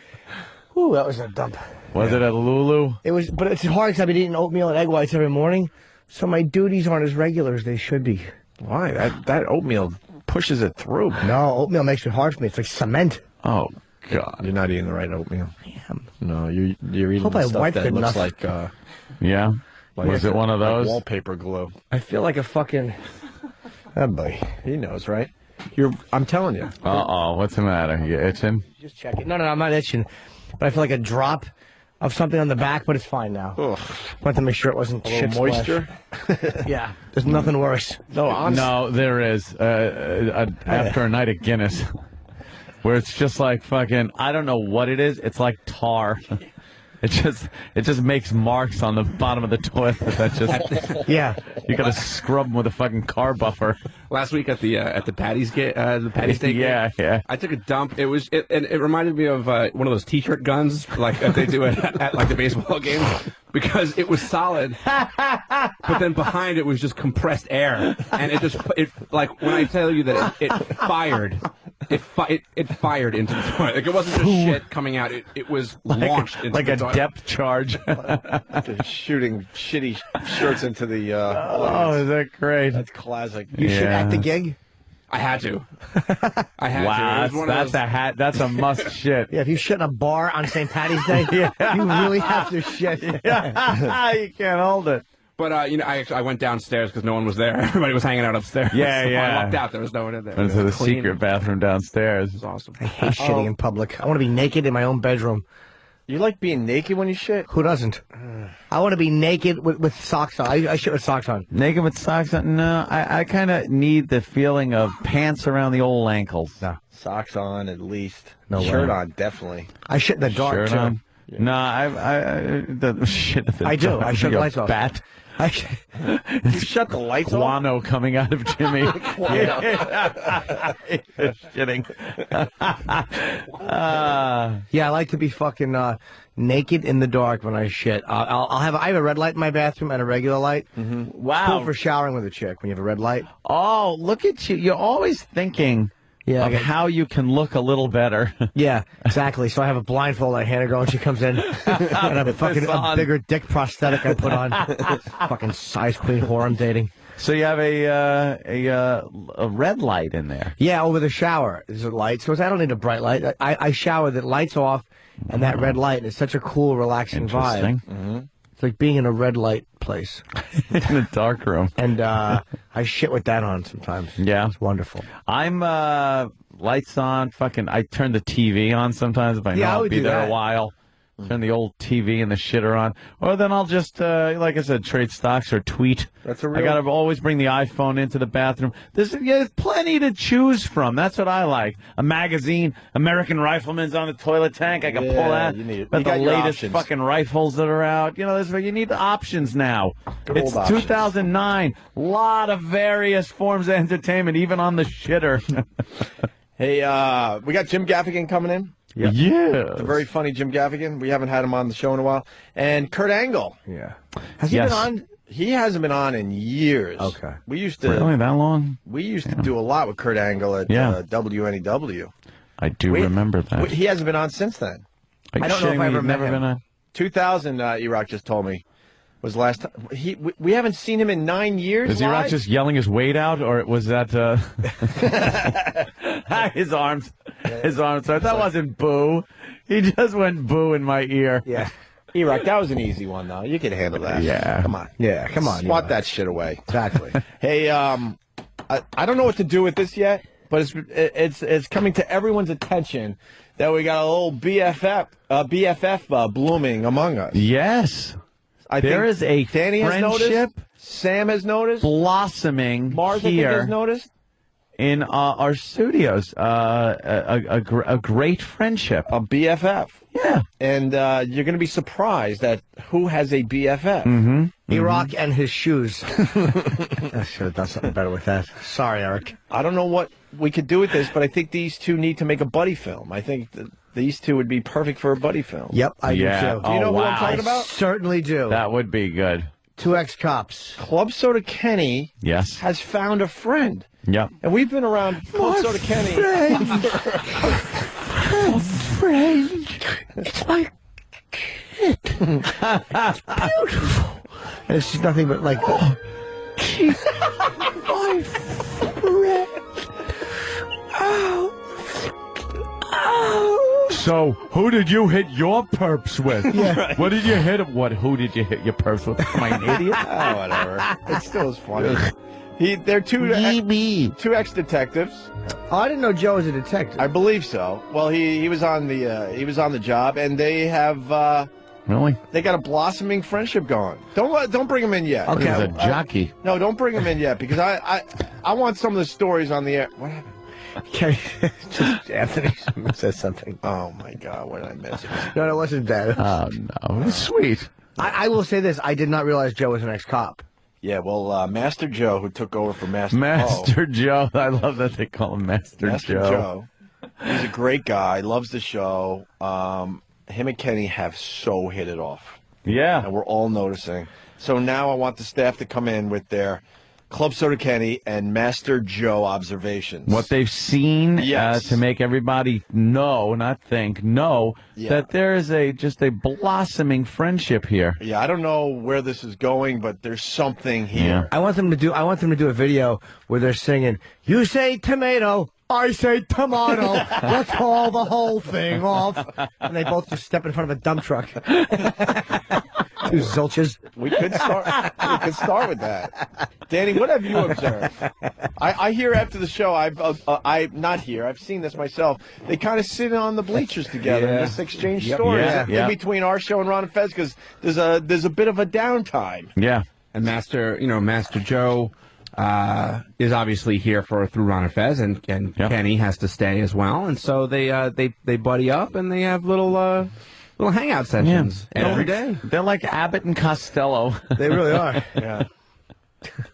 Ooh, that was a dump. Was it at Lulu? It was, but it's hard because I've been eating oatmeal and egg whites every morning, so my duties aren't as regular as they should be. Why? That oatmeal pushes it through. No, oatmeal makes it hard for me. It's like cement. Oh, God. You're not eating the right oatmeal. I am. No, you're eating Hope the I stuff wiped that good looks enough. like... Yeah? Was it one of like those? wallpaper glue. I feel like a fucking... Oh, boy. He knows, right? I'm telling you. Uh-oh. What's the matter? You itching? Just check it. No, I'm not itching. But I feel like a drop of something on the back, but it's fine now. Ugh. Wanted to make sure it wasn't A shit little moisture? Yeah. There's nothing worse. No, there is. After a night of Guinness, where it's just like fucking, I don't know what it is. It's like tar. It just makes marks on the bottom of the toilet. That just yeah. You gotta scrub them with a fucking car buffer. Last week at the Patty's the Patty's Day game, yeah. I took a dump. It reminded me of one of those T-shirt guns like that they do at like the baseball games because it was solid, but then behind it was just compressed air, and it like when I tell you that it fired. It fired into the toilet. Like it wasn't just shit coming out. It was launched into like the a toilet. depth charge. Shooting shitty shirts into the... oh, is that great? That's classic. You should at the gig. I had to. I had Wow, to. It was one of that's those- a hat. That's a must shit. Yeah, if you shit in a bar on St. Patty's Day, you really have to shit. You can't hold it. But I went downstairs because no one was there. Everybody was hanging out upstairs. Yeah, So yeah. I walked out. There was no one in there. Went to the Clean. secret bathroom downstairs. It was awesome. I hate shitting in public. I want to be naked in my own bedroom. You like being naked when you shit? Who doesn't? I want to be naked with socks on. I shit with socks on. Naked with socks on? No, I kind of need the feeling of pants around the old ankles. No. Socks on, at least. No Shirt way. on, definitely. I shit in the dark, Shirt too. on? No, the shit at the I do. dark. I shut the You're lights off. Bat. You shut the lights off? Guano coming out of Jimmy. Shitting. Yeah, I like to be fucking naked in the dark when I shit. I have a red light in my bathroom and a regular light. Wow. It's cool for showering with a chick when you have a red light. Oh, look at you. You're always thinking of how you can look a little better. Yeah, exactly. So I have a blindfold I hand her when she comes in, and a fucking a bigger dick prosthetic I put on. Fucking size queen whore I'm dating. So you have a red light in there. Yeah, over the shower. There's a light. So I don't need a bright light. I shower that lights off, and that red light. And it's such a cool, relaxing vibe. Interesting. It's like being in a red light place. In a dark room. And I shit with that on sometimes. Yeah. It's wonderful. I'm lights on. Fucking, I turn the TV on sometimes if I know I'll be there a while. Turn the old TV and the shitter on. Or then I'll just, like I said, trade stocks or tweet. That's a I real... got to always bring the iPhone into the bathroom. There's plenty to choose from. That's what I like. A magazine, American Rifleman's on the toilet tank. I can pull that. You need it. But the latest fucking rifles that are out. You know, you need the options now. It's 2009. A lot of various forms of entertainment, even on the shitter. Hey, we got Jim Gaffigan coming in. Yeah. The very funny Jim Gaffigan. We haven't had him on the show in a while. And Kurt Angle. Yeah. Has he been on? He hasn't been on in years. Okay. We used to. Really, that long? We used to do a lot with Kurt Angle at WNEW. I do remember that. He hasn't been on since then. I don't know if I ever met him. Been on? 2000, E-Rock just told me, was the last time. We haven't seen him in 9 years. Is E-Rock just yelling his weight out, or was that his arms? His arms. Sorry, that wasn't boo. He just went boo in my ear. Yeah. E-Rock, that was an easy one, though. You could handle that. Yeah. Come on. Yeah, come on. Swat that shit away. Exactly. Hey, I don't know what to do with this yet, but it's coming to everyone's attention that we got a little BFF blooming among us. Yes. There is a Danny has friendship. noticed. Sam has noticed. Blossoming Mars, here. I think, has noticed. In our studios, a great friendship. A BFF. Yeah. And you're going to be surprised at who has a BFF. Mm-hmm. E-Rock and his shoes. I should have done something better with that. Sorry, Eric. I don't know what we could do with this, but I think these two need to make a buddy film. I think that these two would be perfect for a buddy film. Yep, I do too. Do you know who I'm talking about? I certainly do. That would be good. Two ex-cops. Club Soda Kenny has found a friend. Yep. And we've been around Club Soda Kenny. Friend. It's my kid. It's beautiful. And it's just nothing but like, she's my friend. Oh. So, who did you hit your perps with? Yeah. What did you hit him? Who did you hit your perps with? Am I an idiot? Oh, whatever. It still is funny. They're two ex-detectives. Oh, I didn't know Joe was a detective. I believe so. Well, he was on the job, and they have really. They got a blossoming friendship going. Don't bring him in yet. Okay, he's a jockey. No, don't bring him in yet because I want some of the stories on the air. What happened? Anthony says something. Oh my God, what did I miss? No, it wasn't bad. Oh no, it was sweet. I will say this: I did not realize Joe was an ex-cop. Yeah, well, Master Joe, who took over for Master Joe. I love that they call him Master Joe. He's a great guy. Loves the show. Him and Kenny have so hit it off. Yeah, and we're all noticing. So now I want the staff to come in with their Club Soda Kenny and Master Joe observations. What they've seen to make everybody know, not think, that there is just a blossoming friendship here. Yeah, I don't know where this is going, but there's something here. Yeah. I want them to do a video where they're singing, "You say tomato, I say tomato. Let's call the whole thing off." And they both just step in front of a dump truck. Two zilches. We could start with that. Danny, what have you observed? I hear after the show, I'm not here. I've seen this myself. They kind of sit on the bleachers together and just exchange stories in between our show and Ron and Fez because there's a bit of a downtime. Yeah. And Master Joe is obviously here through Ron and Fez, and Kenny has to stay as well, and so they buddy up and they have little hangout sessions every day. They're like Abbott and Costello. They really are. Yeah.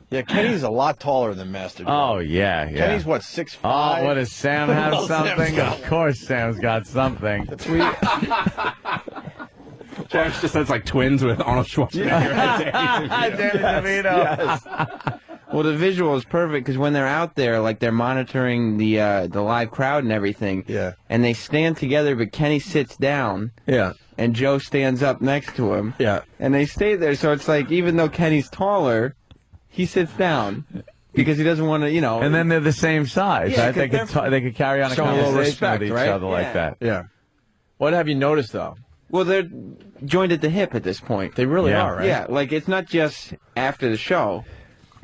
Yeah, Kenny's a lot taller than Master Joe. Oh, yeah. Kenny's, what, 6'5"? Oh, what, does Sam have Well, something? Of course Sam's got something. Josh just says like twins with Arnold Schwarzenegger. Danny DeVito. Yes. Well, the visual is perfect because when they're out there, like they're monitoring the live crowd and everything. Yeah. And they stand together, but Kenny sits down. Yeah. And Joe stands up next to him. Yeah. And they stay there, so it's like even though Kenny's taller, he sits down because he doesn't want to, And then they're the same size. Yeah, right? They could carry on a Showing a little conversation respect, with each right? other like that. Yeah. What have you noticed, though? Well, they're joined at the hip at this point. They really are, right? Yeah, like it's not just after the show.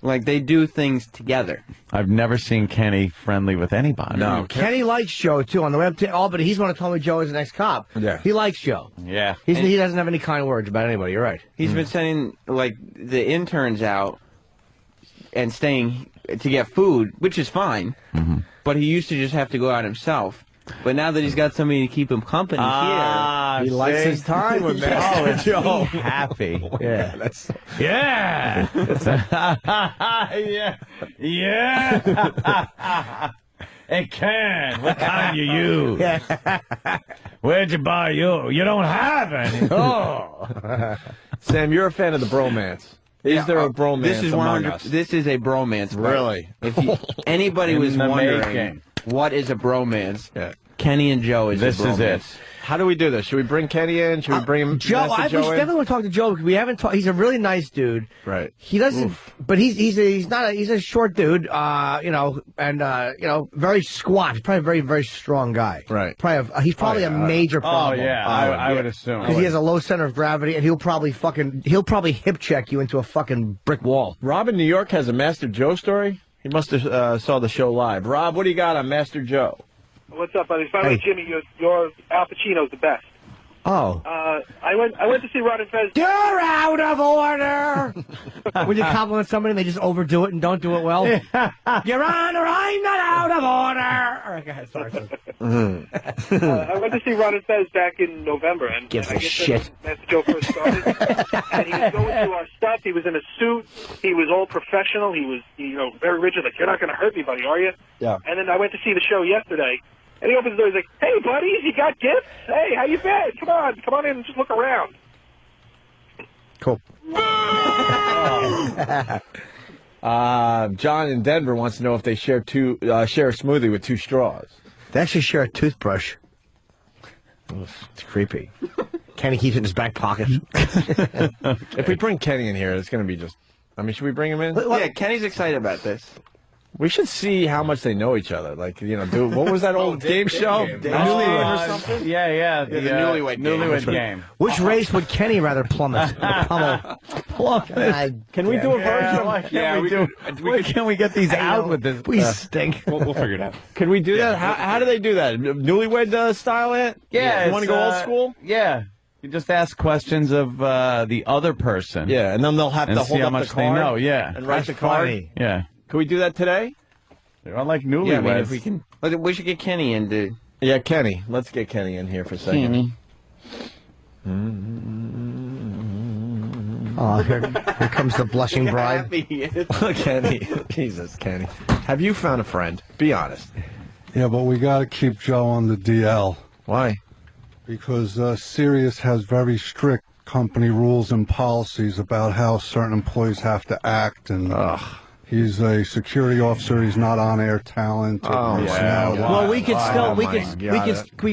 Like, they do things together. I've never seen Kenny friendly with anybody. No, Kenny likes Joe too on the web. But he's the one who told me Joe is the next cop. Yeah, he likes Joe. Yeah, he doesn't have any kind words about anybody. You're right. He's been sending like the interns out and staying to get food, which is fine. Mm-hmm. But he used to just have to go out himself. But now that he's got somebody to keep him company here, he likes his time with Master Joe. He's happy. Yeah, that's yeah. yeah. Hey, Ken, what kind you use? Where'd you buy you? You don't have any. Oh. Sam, you're a fan of the bromance. Is there a bromance this is among us? This is a bromance. Really? If anybody was the wondering making. what is a bromance, Kenny and Joe is This a bromance. is it. How do we do this? Should we bring Kenny in? Should we bring him? Joe, I definitely want to talk to Joe because we haven't talked. He's a really nice dude. Right. He doesn't, but he's a short dude. Very squat. He's probably a very, very strong guy. Right. He's probably a major problem. Oh yeah, I would assume. Because he has a low center of gravity, and he'll probably hip check you into a fucking brick wall. Rob in New York has a Master Joe story. He must have saw the show live. Rob, what do you got on Master Joe? What's up, buddy? By the way, Jimmy, your Al Pacino's the best. Oh. I went to see Rod and Fez. You're out of order! When you compliment somebody and they just overdo it and don't do it well. Your Honor, I'm not out of order! All right, go ahead. Sorry. I went to see Rod and Fez back in November. And Gives I a guess shit. Master Joe first started. And he was going through our stuff. He was in a suit. He was all professional. He was, very rigid. Like, you're not going to hurt me, buddy, are you? Yeah. And then I went to see the show yesterday. And he opens the door. He's like, "Hey, buddies, you got gifts? Hey, how you been? Come on in and just look around." Cool. John in Denver wants to know if they share a smoothie with 2 straws. They actually share a toothbrush. It's creepy. Kenny keeps it in his back pocket. If we bring Kenny in here, it's going to be just... should we bring him in? Yeah, Kenny's excited about this. We should see how much they know each other. Like, what was that old game show? Newlywed or something? Yeah. The newlywed game. Which race would Kenny rather plummet? Pummel. Can we do a version? Can we get these out with this? We stink. We'll figure it out. Can we do that? How do they do that? Newlywed style, Ant? Yeah. You want to go old school? Yeah. You just ask questions of the other person. Yeah, and then they'll have to see hold how up much the card. they know. Yeah. And write the card. Funny. Yeah. Can we do that today? They're all like Yeah, newlyweds. if we can. We should get Kenny in, dude. Yeah, Kenny. Let's get Kenny in here for a second. Oh, here comes the blushing bride. Kenny. Jesus, Kenny. Have you found a friend? Be honest. Yeah, but we got to keep Joe on the DL. Why? Because Sirius has very strict company rules and policies about how certain employees have to act, and he's a security officer. He's not on-air talent. Well, we could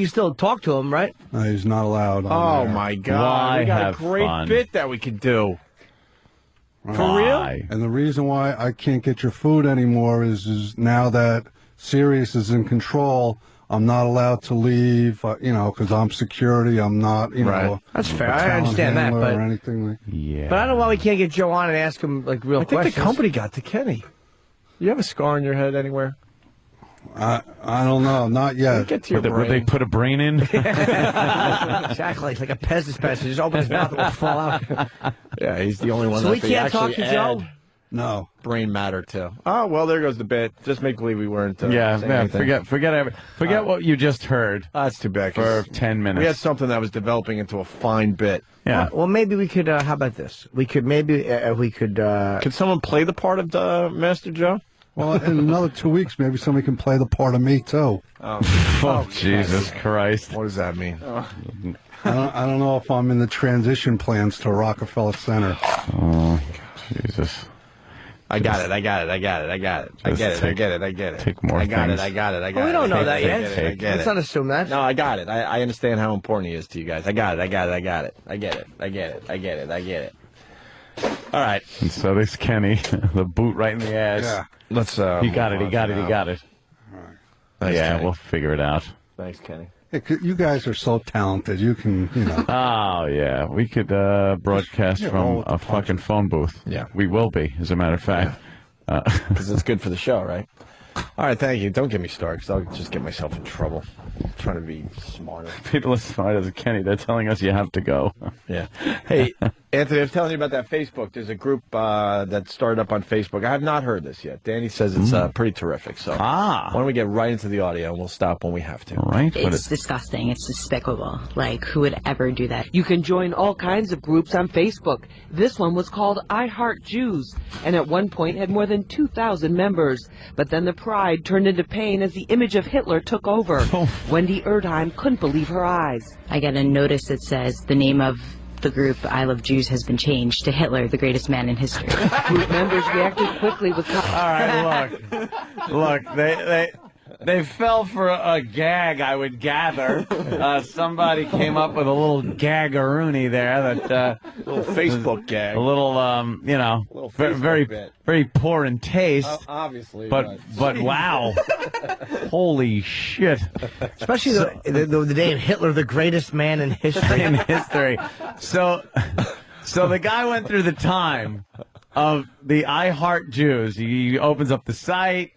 still talk to him, right? No, he's not allowed. Oh my God! We got a great bit that we could do. For real? And the reason why I can't get your food anymore is now that Sirius is in control. I'm not allowed to leave, because I'm security. I'm not, That's fair. I understand that, but or anything like. Yeah. But I don't know why we can't get Joe on and ask him real questions. I think the company got to Kenny. You have a scar on your head anywhere? I don't know, not yet. Get to your brain. Would they put a brain in? Exactly, it's like a Pez dispenser. Just open his mouth, it will fall out. Yeah, he's the only one. So that we can't talk to Joe. No. Brain matter too. Oh well, there goes the bit. Just make believe we weren't. saying anything. Forget what you just heard. That's too bad. For 10 minutes. We had something that was developing into a fine bit. Yeah. Well, maybe we could. How about this? We could maybe we could. Could someone play the part of Master Joe? Well, in another 2 weeks, maybe somebody can play the part of me too. Oh, Jesus Christ! What does that mean? I don't know if I'm in the transition plans to Rockefeller Center. Oh, Jesus. I got it. I get it. Take more I got things. it. Well, we don't know that yet. I get Let's it. not assume that. No, I got it. I understand how important he is to you guys. I got it. I get it. All right. And so there's Kenny, the boot right in the ass. Yeah. Let's. He got it. He got it. Thanks, Yeah, Kenny. we'll figure it out. Thanks, Kenny. Hey, you guys are so talented. You can, Oh, yeah. We could broadcast from a fucking phone booth. Yeah. We will be, as a matter of fact. Because it's good for the show, right? All right, thank you. Don't get me started, because I'll just get myself in trouble. I'm trying to be smarter. People as smart as Kenny. They're telling us you have to go. Yeah. Hey, Anthony, I was telling you about that Facebook. There's a group that started up on Facebook. I have not heard this yet. Danny says it's pretty terrific. So why don't we get right into the audio, and we'll stop when we have to. Right. It's disgusting. It's despicable. Like, who would ever do that? You can join all kinds of groups on Facebook. This one was called I Heart Jews, and at one point had more than 2,000 members. But then the pride turned into pain as the image of Hitler took over. Wendy Erdheim couldn't believe her eyes. I get a notice that says the name of the group I Love Jews has been changed to Hitler, the greatest man in history. Group members reacted quickly with... All right, look, they fell for a gag, I would gather. Somebody came up with a little gaggeroony there that little Facebook gag, a little very poor in taste. Obviously, but wow, holy shit! Especially the name Hitler, the greatest man in history. So the guy went through the time of the I Heart Jews. He opens up the site.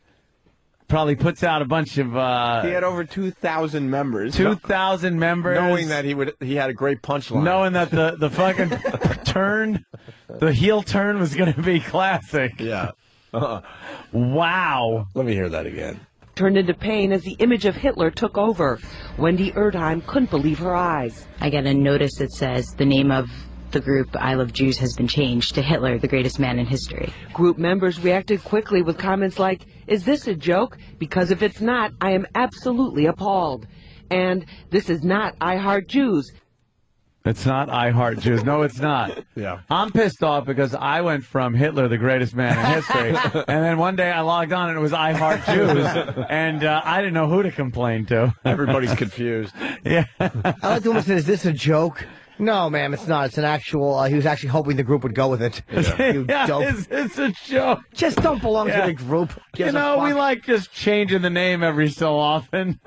Probably puts out a bunch of... he had over 2,000 members. 2,000 members. Knowing that he had a great punchline. Knowing that the fucking turn, the heel turn was going to be classic. Yeah. Wow. Let me hear that again. Turned into pain as the image of Hitler took over. Wendy Erdheim couldn't believe her eyes. I get a notice that says the name of the group I Love Jews has been changed to Hitler, the greatest man in history. Group members reacted quickly with comments like, "Is this a joke? Because if it's not, I am absolutely appalled." And "This is not I Heart Jews." It's not I Heart Jews. No, it's not. Yeah. I'm pissed off because I went from Hitler, the greatest man in history, and then one day I logged on and it was I Heart Jews, and I didn't know who to complain to. Everybody's confused. Yeah. I like the woman said, "Is this a joke?" No, ma'am, it's not. It's an actual... he was actually hoping the group would go with it. You dope. It's a joke. Just don't belong to the group. We like just changing the name every so often.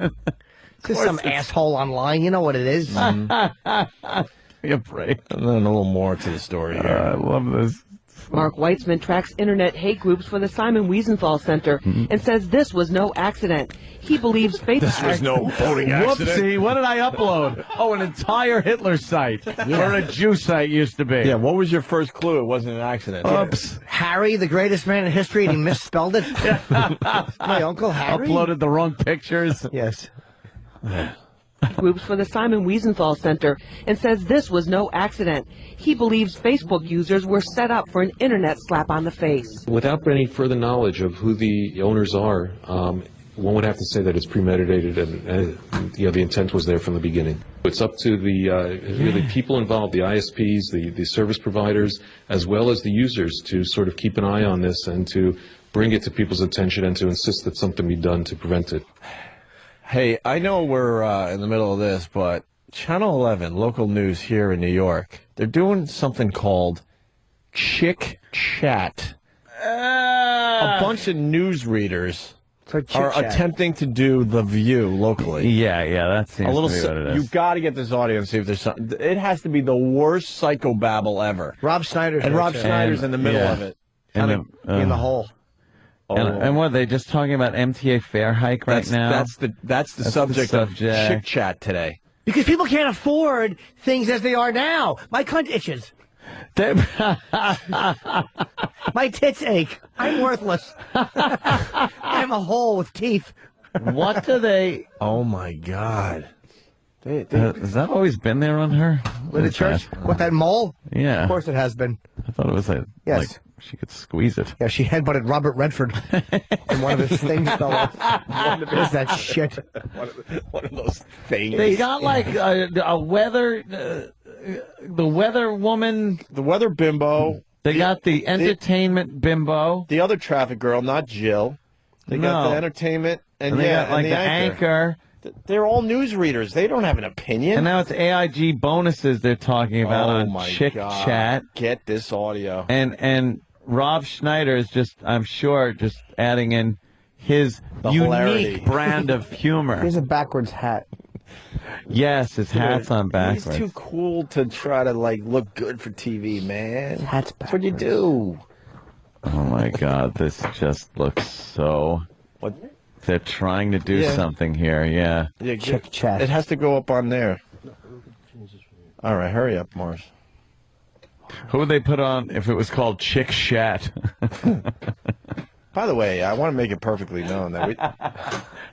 Just some asshole online. You know what it is. Give me a break. And then a little more to the story here. I love this. Mark Weitzman tracks internet hate groups for the Simon Wiesenthal Center and says this was no accident. He believes Facebook... This was no voting accident. Whoopsie, what did I upload? Oh, an entire Hitler site. Or a Jew site used to be. Yeah, what was your first clue? It wasn't an accident. Oops. Harry, the greatest man in history, and he misspelled it. My Uncle Harry. Uploaded the wrong pictures. Yes. Groups for the Simon Wiesenthal Center and says this was no accident. He believes Facebook users were set up for an internet slap on the face. Without any further knowledge of who the owners are, one would have to say that it's premeditated and the intent was there from the beginning. It's up to the really people involved, the ISPs, the service providers, as well as the users to sort of keep an eye on this and to bring it to people's attention and to insist that something be done to prevent it. Hey, I know we're in the middle of this, but Channel 11, local news here in New York, they're doing something called Chick Chat. A bunch of news readers are attempting to do The View locally. Yeah, that seems to be what it is. You've got to get this audio and see if there's something. It has to be the worst psychobabble ever. Rob Schneider's in the middle of it. In the hole. And what, are they just talking about MTA fare hike right now? That's the subject of Chick Chat today. Because people can't afford things as they are now. My cunt itches. My tits ache. I'm worthless. I'm a hole with teeth. What do they... Oh, my God. Has that always been there on her? With the church? What, that mole? Yeah. Of course it has been. I thought it was like she could squeeze it. Yeah, she headbutted Robert Redford. And one of his things fell off. What is that shit? One of those things. They got like a weather... the weather woman... The weather bimbo. They got the entertainment bimbo. The other traffic girl, not Jill. They got the entertainment. And they got like the anchor. They're all newsreaders. They don't have an opinion. And now it's AIG bonuses they're talking about on Chick Chat. Get this audio. And Rob Schneider is just, I'm sure, just adding in his unique hilarity. brand of humor. He has a backwards hat. Yes, his hat's on backwards. He's too cool to try to look good for TV, man. Hat's backwards. That's what you do. Oh, my God. This just looks so... What? They're trying to do something here, yeah. Chick chat. It has to go up on there. All right, hurry up, Mars. Who would they put on if it was called Chick Chat? By the way, I want to make it perfectly known that we...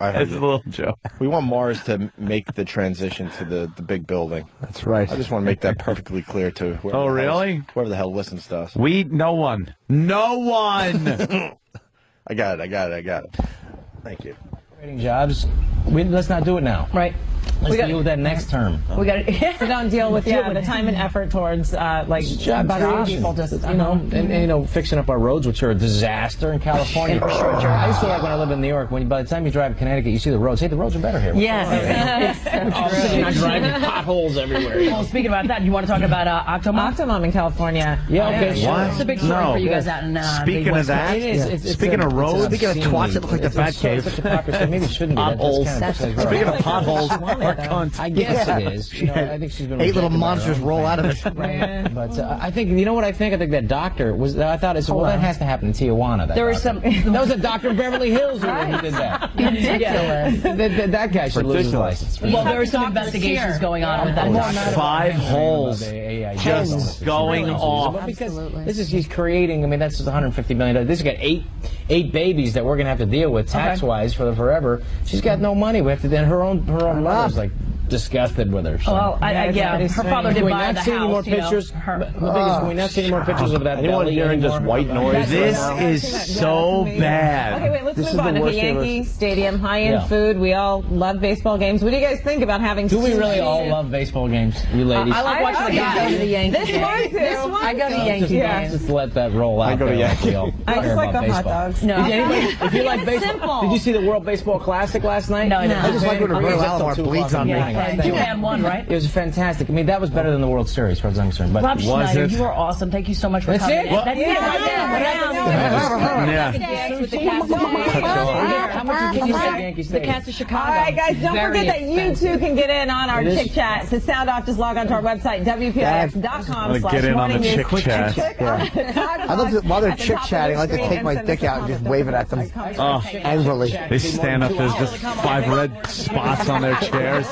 It's a little joke. We want Mars to make the transition to the big building. That's right. I just want to make that perfectly clear to whoever Oh, really? Whoever the hell listens to us. No one. No one! I got it. Thank you. Jobs. Let's not do it now. Right. Let's deal with that next term. We got to so don't deal with the time and effort towards job creation. people just and fixing up our roads, which are a disaster in California. Infrastructure. I used to like when I lived in New York. By the time you drive to Connecticut, you see the roads. Hey, the roads are better here. Yes. You're driving potholes everywhere. Well, speaking about that, you want to talk about Octomom in California? Yeah, okay. What? It's a big story for you guys out in Speaking of that, speaking of roads, speaking of twats, it looks like the Bat Cave. Maybe it shouldn't be. Potholes. Speaking of potholes, I guess it is. I think she's been 8 little monsters roll out of it. But I think, you know what I think? I think that doctor was, I thought, that has to happen in Tijuana. There was some. That was a doctor in Beverly Hills who did that. Ridiculous. That guy should lose his license. Well, there were some investigations going on with that doctor. 5 holes just going off. Because he's creating, that's $150 million. This has got eight babies that we're going to have to deal with tax-wise for forever. She's got no money. We have to, then her own mother's like disgusted with her. So. Well, her father did buy the house. Can we not see any more pictures of that? Anyone hearing just white noise? This is so bad. Okay, wait, let's move on. At the Yankee Stadium, high-end food. We all love baseball games. What do you guys think about having? Do we really all love baseball games, you ladies? I like watching the guys go to the Yankees. This one, I go to the Yankees games. Just let that roll out. I go to Yankees. I just like the hot dogs. No, if you like baseball, did you see the World Baseball Classic last night? No, I didn't. I just like when Roberto Alomar bleeds on me. You had one, right? It was fantastic. that was better than the World Series, as far as I'm concerned. But Rob Schneider, you are awesome. Thank you so much for coming. That's it. How much can you say? The Cats of Chicago. All right, guys, don't forget that you too can get in on our Chick Chat. To sound off, just log on to our website, WPIX.com/morning. Get in on the Chick Chat. I love to, while they're chick chatting, I like to take my dick out and just wave it at them angrily. They stand up, there's just 5 red spots on their chairs.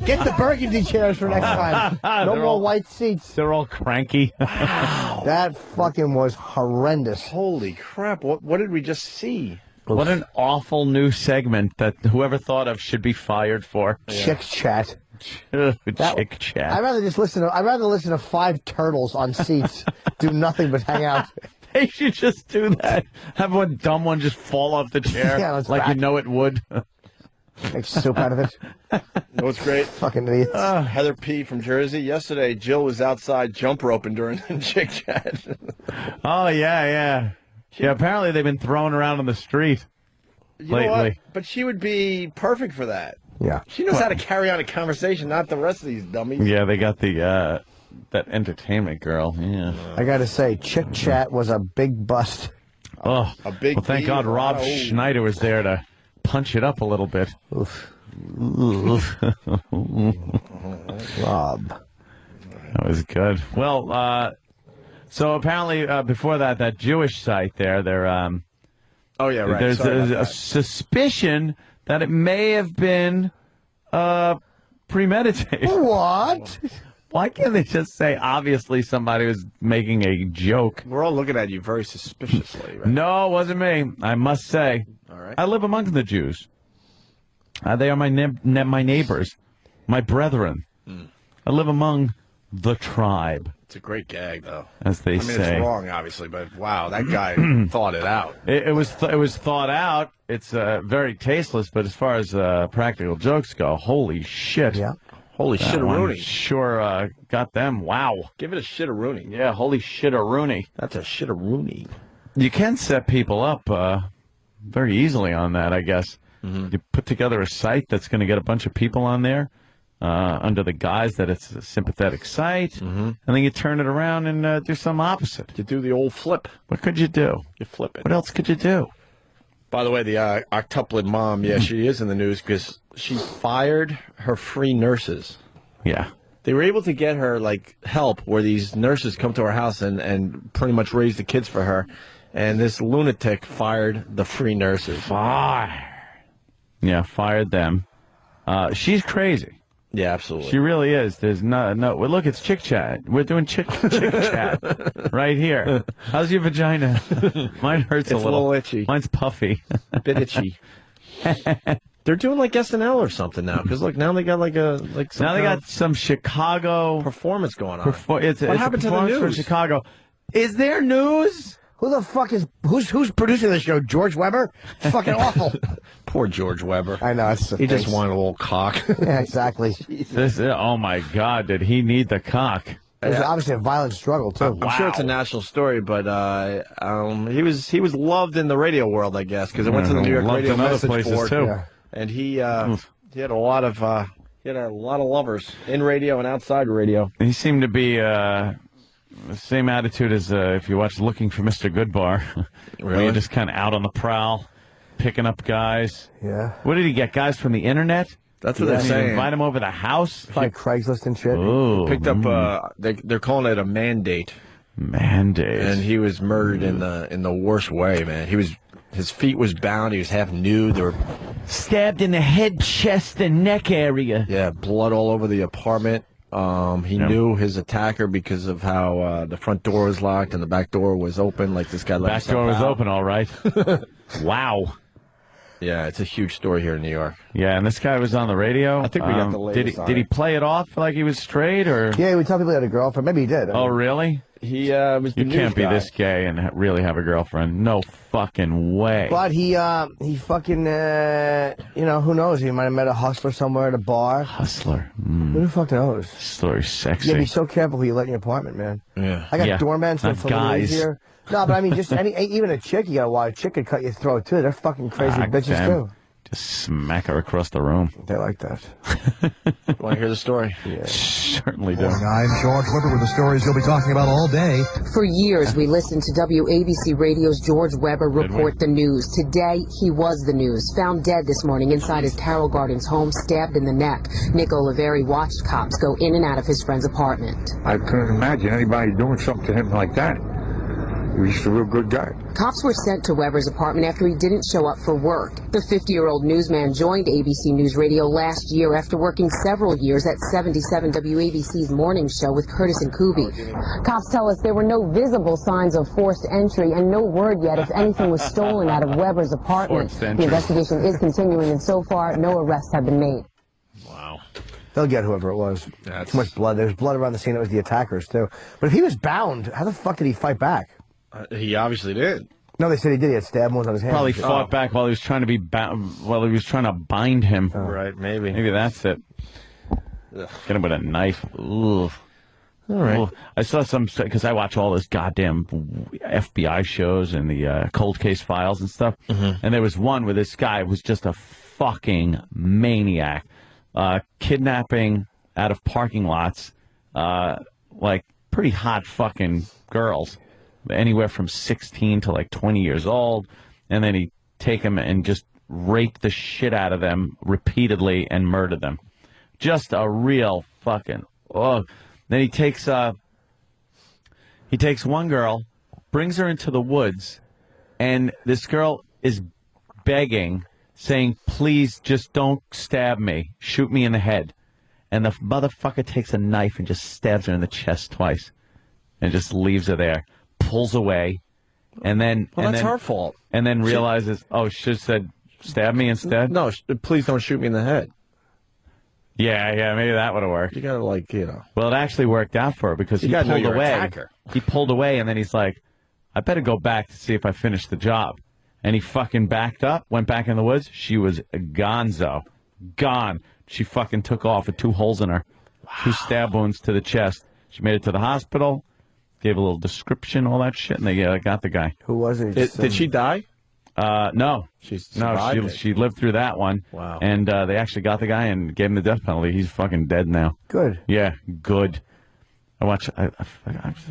Get the burgundy chairs for next time. No more white seats. They're all cranky. Wow. That fucking was horrendous. Holy crap. What did we just see? What an awful new segment that whoever thought of should be fired for. Chick Chat. Chick Chat. I'd rather listen to 5 turtles on seats do nothing but hang out. They should just do that. Have one dumb one just fall off the chair you know it would. Make soup out of it. You know what's great? Fucking idiots. Heather P. from Jersey. Yesterday, Jill was outside jump roping during the Chick Chat. Oh, yeah. Yeah, apparently they've been thrown around on the street lately. But she would be perfect for that. Yeah. She knows how to carry on a conversation, not the rest of these dummies. Yeah, they got the that entertainment girl. Yeah. I got to say, Chick Chat was a big bust. Oh, a big. Well, thank God Rob Schneider was there to punch it up a little bit. Oof. Rob. That was good. Well, so apparently before that Jewish site there, they're oh yeah, right. There's a suspicion that it may have been premeditated. What? Why can't they just say obviously somebody was making a joke? We're all looking at you very suspiciously. Right? No, it wasn't me. I must say. All right. I live among the Jews. They are my neighbors, my brethren. I live among the tribe. It's a great gag, though. As they say. It's wrong, obviously, but wow, that guy thought it out. It was thought out. It's very tasteless, but as far as practical jokes go, holy shit. Yeah. Holy shit-a-rooney. Sure got them. Wow. Give it a shit-a-rooney. Yeah, holy shit-a-rooney. That's a shit-a-rooney. You can set people up very easily on that, I guess. Mm-hmm. You put together a site that's going to get a bunch of people on there under the guise that it's a sympathetic site, and then you turn it around and do some opposite. You do the old flip. What could you do? You flip it. What else could you do? By the way, the octuplet mom, she is in the news because she fired her free nurses. Yeah. They were able to get her, like, help where these nurses come to her house and pretty much raise the kids for her. And this lunatic fired the free nurses. Yeah, fired them. She's crazy. Yeah, absolutely. She really is. There's no. Well, look, it's Chick Chat. We're doing Chick Chat right here. How's your vagina? Mine hurts It's a little. itchy. Mine's puffy. Bit itchy. They're doing like SNL or something now. Because look, now they got Now they got some Chicago performance going on. It's What a happened to the performance for news? Chicago. Is there news? Who the fuck is who's producing the show? George Weber? It's fucking awful. Poor George Weber. I know. He just wanted a little cock. Yeah, exactly. Oh my God! Did he need the cock? It was obviously a violent struggle too. I'm sure it's a national story, but he was loved in the radio world, I guess, because it went to the New York Loved Radio in other Message places, Board, too. and he had a lot of lovers in radio and outside radio. He seemed to be the same attitude as if you watch Looking for Mr. Goodbar. Where Really? you're just kind of out on the prowl, picking up guys. Yeah. What did he get? Guys from the internet? That's what they're saying. Invite him over the house? Probably Craigslist and shit. Ooh, Picked up. They're calling it a mandate. Mandate. And he was murdered in the worst way, man. His feet was bound. He was half nude. They were stabbed in the head, chest, and neck area. Yeah, blood all over the apartment. He knew his attacker because of how the front door was locked and the back door was open. Like this guy let Back himself door was out. open, all right. Wow. Yeah, it's a huge story here in New York. Yeah, and this guy was on the radio. I think we got the latest on Did he it. play it off like he was straight, or? Yeah, we tell people he had a girlfriend. Maybe he did. Oh, really? He was the You news can't be guy. this gay and really have a girlfriend. No fucking way. But he fucking, who knows? He might have met a hustler somewhere at a bar. Hustler. Who the fuck knows? Hustler, sexy. Yeah, be so careful who you let in your apartment, man. Yeah. I got Yeah, doormen not from guys. here. No, but I mean, just even a chick, you got to watch. A chick could cut your throat, too. They're fucking crazy bitches, them. too. Just smack her across the room. They like that. Want to hear the story? Yeah. Certainly do. I'm George Weber with the stories you'll be talking about all day. For years, we listened to WABC Radio's George Weber report the news. Today, he was the news. Found dead this morning inside his Carroll Gardens home, stabbed in the neck. Nick Oliveri watched cops go in and out of his friend's apartment. I couldn't imagine anybody doing something to him like that. He was just a real good guy. Cops were sent to Weber's apartment after he didn't show up for work. The 50-year-old newsman joined ABC News Radio last year after working several years at 77 WABC's morning show with Curtis and Kuby. Cops tell us there were no visible signs of forced entry and no word yet if anything was stolen out of Weber's apartment. Forced The entry. investigation is continuing, and so far, no arrests have been made. Wow. They'll get whoever it was. That's- Too much blood. There's blood around the scene. It was the attackers, too. But if he was bound, how the fuck did he fight back? He obviously did. No, they said he did. He had stab wounds on his hand. Probably fought back while he was trying to be while he was trying to bind him. Right, maybe. Maybe that's it. Get him with a knife. Ugh. All right. Ugh. I saw some because I watch all those goddamn FBI shows and the cold case files and stuff. And there was one where this guy was just a fucking maniac, kidnapping out of parking lots, like pretty hot fucking girls, anywhere from 16 to like 20 years old, and then he'd take them and just rape the shit out of them repeatedly and murder them. Just a real fucking Then he takes one girl, brings her into the woods, and this girl is begging, saying, "Please, just don't stab me. Shoot me in the head." And the motherfucker takes a knife and just stabs her in the chest twice, and just leaves her there. Pulls away, and then Well, that's her fault. And then realizes, should have said, "Stab me instead." No, please don't shoot me in the head. Yeah, maybe that would have worked. You gotta Well, it actually worked out for her because You he gotta know pulled your away. attacker. He pulled away, and then he's like, "I better go back to see if I finished the job." And he fucking backed up, went back in the woods. She was gonzo, gone. She fucking took off with 2 holes in her, 2 stab wounds to the chest. She made it to the hospital, gave a little description, all that shit, and they got the guy. Who was it? Did she die? No. survived it. She lived through that one. Wow. And they actually got the guy and gave him the death penalty. He's fucking dead now. Good. Yeah, good. I'm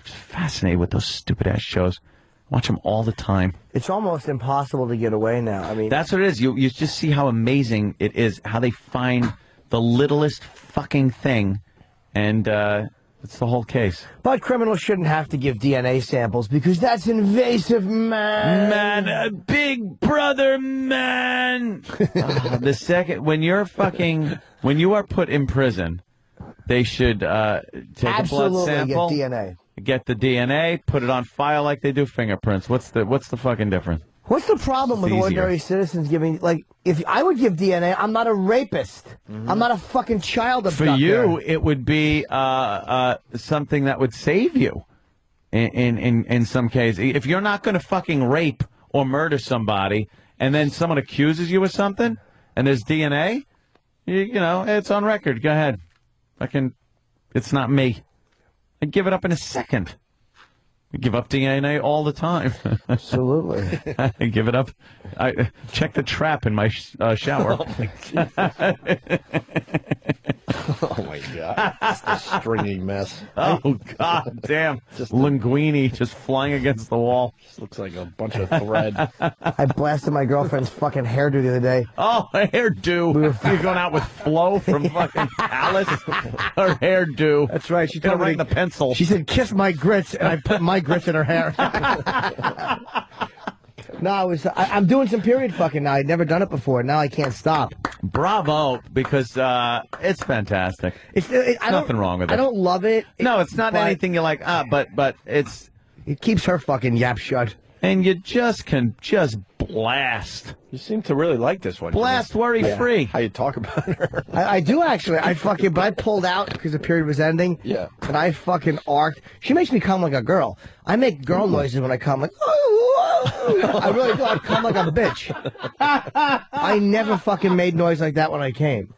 fascinated with those stupid ass shows. I watch them all the time. It's almost impossible to get away now. I mean, That's what it is. You just see how amazing it is, how they find the littlest fucking thing And it's the whole case. But criminals shouldn't have to give DNA samples because that's invasive, man. Big brother, man. The second, when you are put in prison, they should take a blood sample. Get DNA. Get the DNA, put it on file like they do fingerprints. What's the fucking difference? What's the problem with ordinary citizens giving, like, if I would give DNA, I'm not a rapist. I'm not a fucking child abductor. For you, it would be something that would save you in some cases. If you're not going to fucking rape or murder somebody and then someone accuses you of something and there's DNA, you know, it's on record. Go ahead. It's not me. I'd give it up in a second. I give up DNA all the time. Absolutely. I give it up. I check the trap in my shower. Oh, my Oh, my God. It's a stringy mess. Oh, God damn. Just linguine just flying against the wall. Just looks like a bunch of thread. I blasted my girlfriend's fucking hairdo the other day. Oh, a hairdo. You're going out with Flo from fucking Alice? Her hairdo. That's right. She told me right in the pencil. She said, kiss my grits, and I put my grits in her hair. No, I'm doing some period fucking now. I'd never done it before. Now I can't stop. Bravo, because it's fantastic. Nothing wrong with it. I don't love it. No, it's not anything you like, but it keeps her fucking yap shut. And you just can blast. You seem to really like this one. Blast worry-free. How you talk about her. I do actually. But I pulled out because the period was ending. Yeah. And I fucking arced. She makes me come like a girl. I make girl noises when I come, like, I really do. I come like a bitch. I never fucking made noise like that when I came.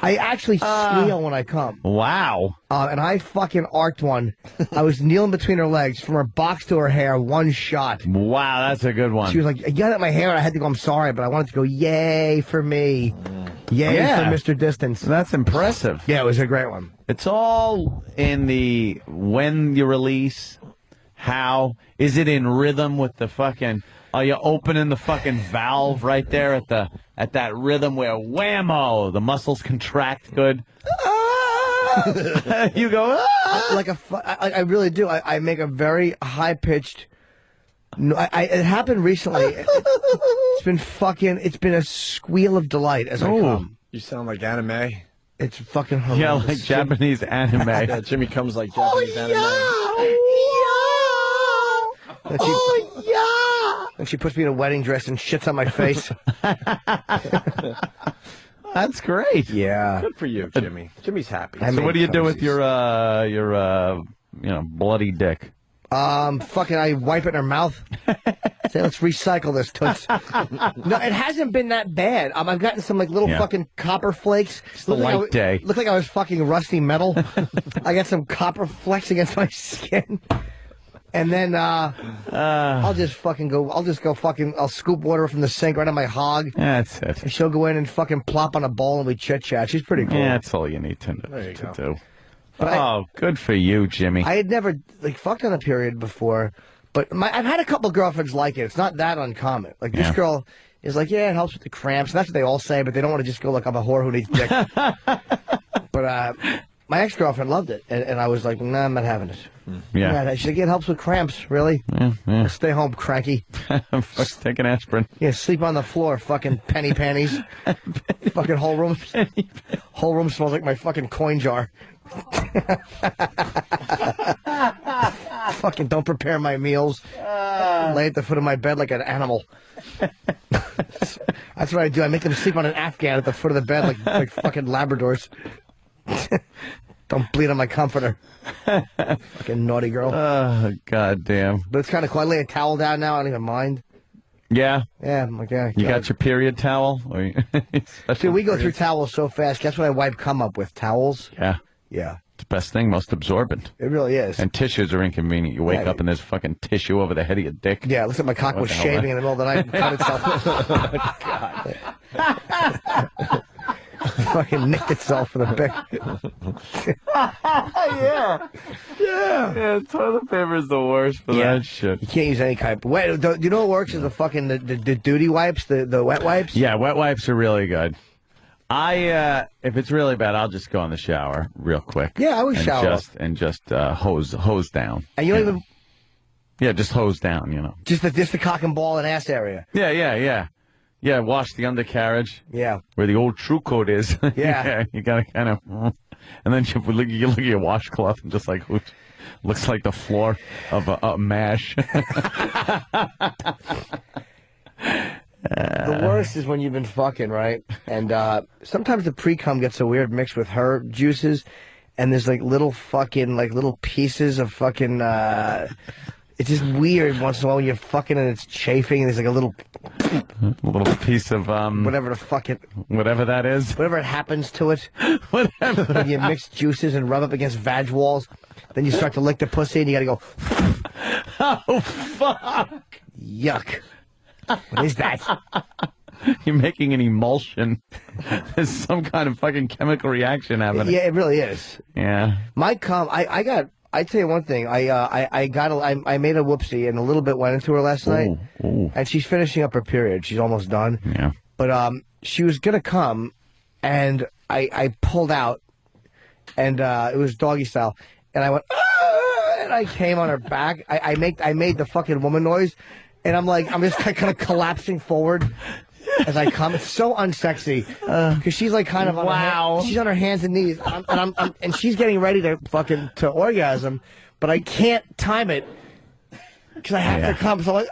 I actually squeal when I come. Wow. And I fucking arced one. I was kneeling between her legs, from her box to her hair, one shot. Wow, that's a good one. She was like, I got at my hair, and I had to go, I'm sorry, but I wanted to go, yay for me. Yay for Mr. Distance. That's impressive. Yeah, it was a great one. It's all in the when you release, how. Is it in rhythm with the fucking... Are you opening the fucking valve right there at that rhythm where whammo, the muscles contract good? You go, I really do. I make a very high-pitched... it happened recently. It's been a squeal of delight as I come. You sound like anime. It's fucking horrendous. Yeah, like Japanese anime. Yeah, Jimmy comes like Japanese anime. And she puts me in a wedding dress and shits on my face. That's great. Yeah. Good for you, Jimmy. Jimmy's happy. So what do you do with your bloody dick? Fucking I wipe it in her mouth. Say, let's recycle this, toots. No, it hasn't been that bad. I've gotten some like little fucking copper flakes. It's the light day. Looked like I was fucking rusty metal. I got some copper flecks against my skin. And then I'll just go fucking, I'll scoop water from the sink right on my hog. That's it. And she'll go in and fucking plop on a bowl and we chit-chat. She's pretty cool. Yeah, that's all you need to do. But good for you, Jimmy. I had never, fucked on a period before, but I've had a couple girlfriends like it. It's not that uncommon. Like, this girl is like, yeah, it helps with the cramps. And that's what they all say, but they don't want to just go like, I'm a whore who needs dick. But my ex-girlfriend loved it, and I was like, nah, I'm not having it. Yeah. She's like, it helps with cramps, really? Yeah. Stay home, cranky. Take an aspirin. Yeah, sleep on the floor, fucking penny panties. Fucking whole room. Whole room smells like my fucking coin jar. Fucking don't prepare my meals. Lay at the foot of my bed like an animal. That's what I do. I make them sleep on an Afghan at the foot of the bed like fucking Labradors. Don't bleed on my comforter. Fucking naughty girl. Oh, goddamn. But it's kind of cool. I lay a towel down now. I don't even mind. Yeah? Yeah, I'm like, yeah. You got your period towel? Dude, we go through towels so fast. Guess what I wipe cum up with? Towels? Yeah. Yeah. It's the best thing, most absorbent. It really is. And tissues are inconvenient. You wake up and there's fucking tissue over the head of your dick. Yeah, looks like my cock was shaving in the middle of the night and cut itself. Fucking nicked itself for the bit. Yeah, toilet paper is the worst for that shit. You can't use any kind. Wait, do you know what works is the fucking the duty wipes, the wet wipes? Yeah, wet wipes are really good. If it's really bad, I'll just go in the shower real quick. Yeah, I would shower. Just hose down. And you don't even... Yeah, just hose down, you know. Just the cock and ball and ass area. Yeah, wash the undercarriage. Yeah. Where the old true coat is. Yeah. You gotta kind of... And then you look at your washcloth and just like... Looks like the floor of a MASH. The worst is when you've been fucking, right? And sometimes the pre-cum gets a weird mix with her juices, and there's like little fucking, like little pieces of fucking, it's just weird once in a while when you're fucking and it's chafing, and there's like a little piece of, whatever the fuck it... Whatever that is. Whatever it happens to it. Whatever. When you mix juices and rub up against vag walls, then you start to lick the pussy and you gotta go... Oh, fuck. Yuck. What is that? You're making an emulsion. There's some kind of fucking chemical reaction happening. Yeah, it really is. Yeah. My cum, I tell you one thing. I made a whoopsie and a little bit went into her last night. And she's finishing up her period. She's almost done. Yeah. But she was gonna come, and I pulled out, and it was doggy style, and I went, ah! And I came on her back. I made the fucking woman noise, and I'm just kind of collapsing forward as I come. It's so unsexy because she's like kind of on she's on her hands and knees, and she's getting ready to orgasm, but I can't time it because I have to come. So I'm like,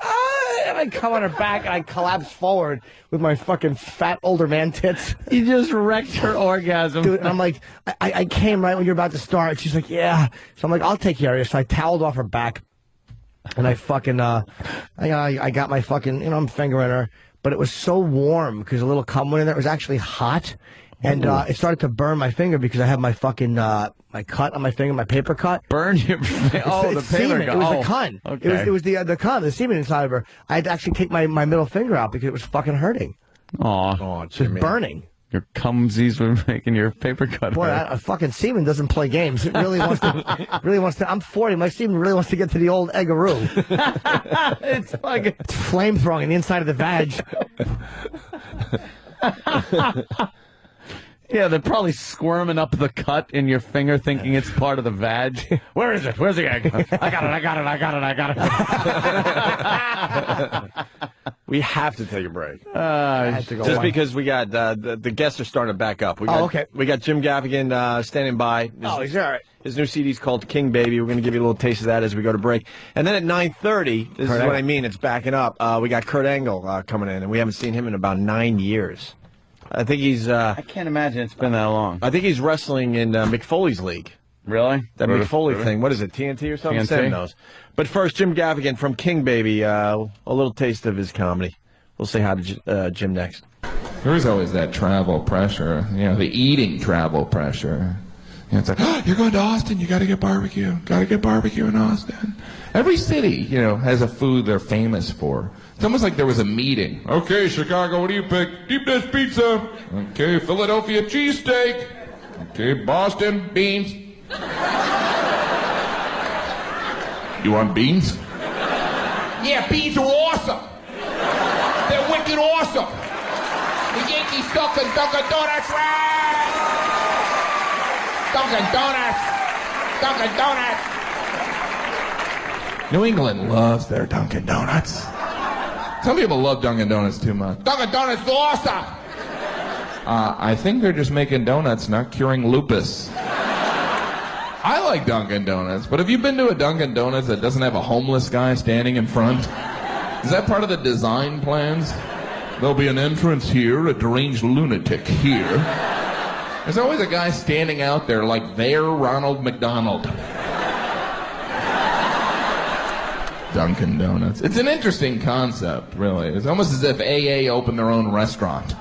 and I come on her back and I collapse forward with my fucking fat older man tits. You just wrecked her orgasm, dude. And I'm like, I came right when you're about to start. She's like, yeah. So I'm like, I'll take care of you. So I toweled off her back, and I fucking I got my fucking, I'm fingering her. But it was so warm because a little cum went in there. It was actually hot. And it started to burn my finger because I have my fucking, my cut on my finger, my paper cut. Burn your the paper cut. It was the cunt. Okay. It was the cum, the semen inside of her. I had to actually take my middle finger out because it was fucking hurting. Aw. It was burning. Your cumsies were making your paper cut Boy, hurt. a fucking semen doesn't play games. It really wants to, I'm 40. My semen really wants to get to the old eggaroo. It's fucking... It's flame throwing in the inside of the vag. Yeah, they're probably squirming up the cut in your finger thinking it's part of the vag. Where is it? Where's the egg? I got it. We have to take a break. Just because we got the guests are starting to back up. We got Jim Gaffigan standing by. He's all right. His new CD is called King Baby. We're going to give you a little taste of that as we go to break. And then at 9:30, this is what I mean, it's backing up. We got Kurt Angle coming in, and we haven't seen him in about 9 years. I think he's... I can't imagine it's been that long. I think he's wrestling in McFoley's league. Really? That McFoley thing. What is it, TNT or something? TNT? Sam knows. But first, Jim Gaffigan from King Baby. A little taste of his comedy. We'll say hi to Jim next. There's always that travel pressure, the eating travel pressure. It's like, oh, you're going to Austin, you got to get barbecue. Got to get barbecue in Austin. Every city, has a food they're famous for. It's almost like there was a meeting. Okay, Chicago, what do you pick? Deep dish pizza. Okay, Philadelphia cheesesteak. Okay, Boston, beans. You want beans? Yeah, beans are awesome. They're wicked awesome. The Yankees suck and Dunkin' Donuts right. Dunkin' Donuts. Dunkin' Donuts. New England loves their Dunkin' Donuts. Some people love Dunkin' Donuts too much. Dunkin' Donuts is awesome. I think they're just making donuts, not curing lupus. I like Dunkin' Donuts, but have you been to a Dunkin' Donuts that doesn't have a homeless guy standing in front? Is that part of the design plans? There'll be an entrance here, a deranged lunatic here. There's always a guy standing out there like they're Ronald McDonald. Dunkin' Donuts. It's an interesting concept, really. It's almost as if AA opened their own restaurant.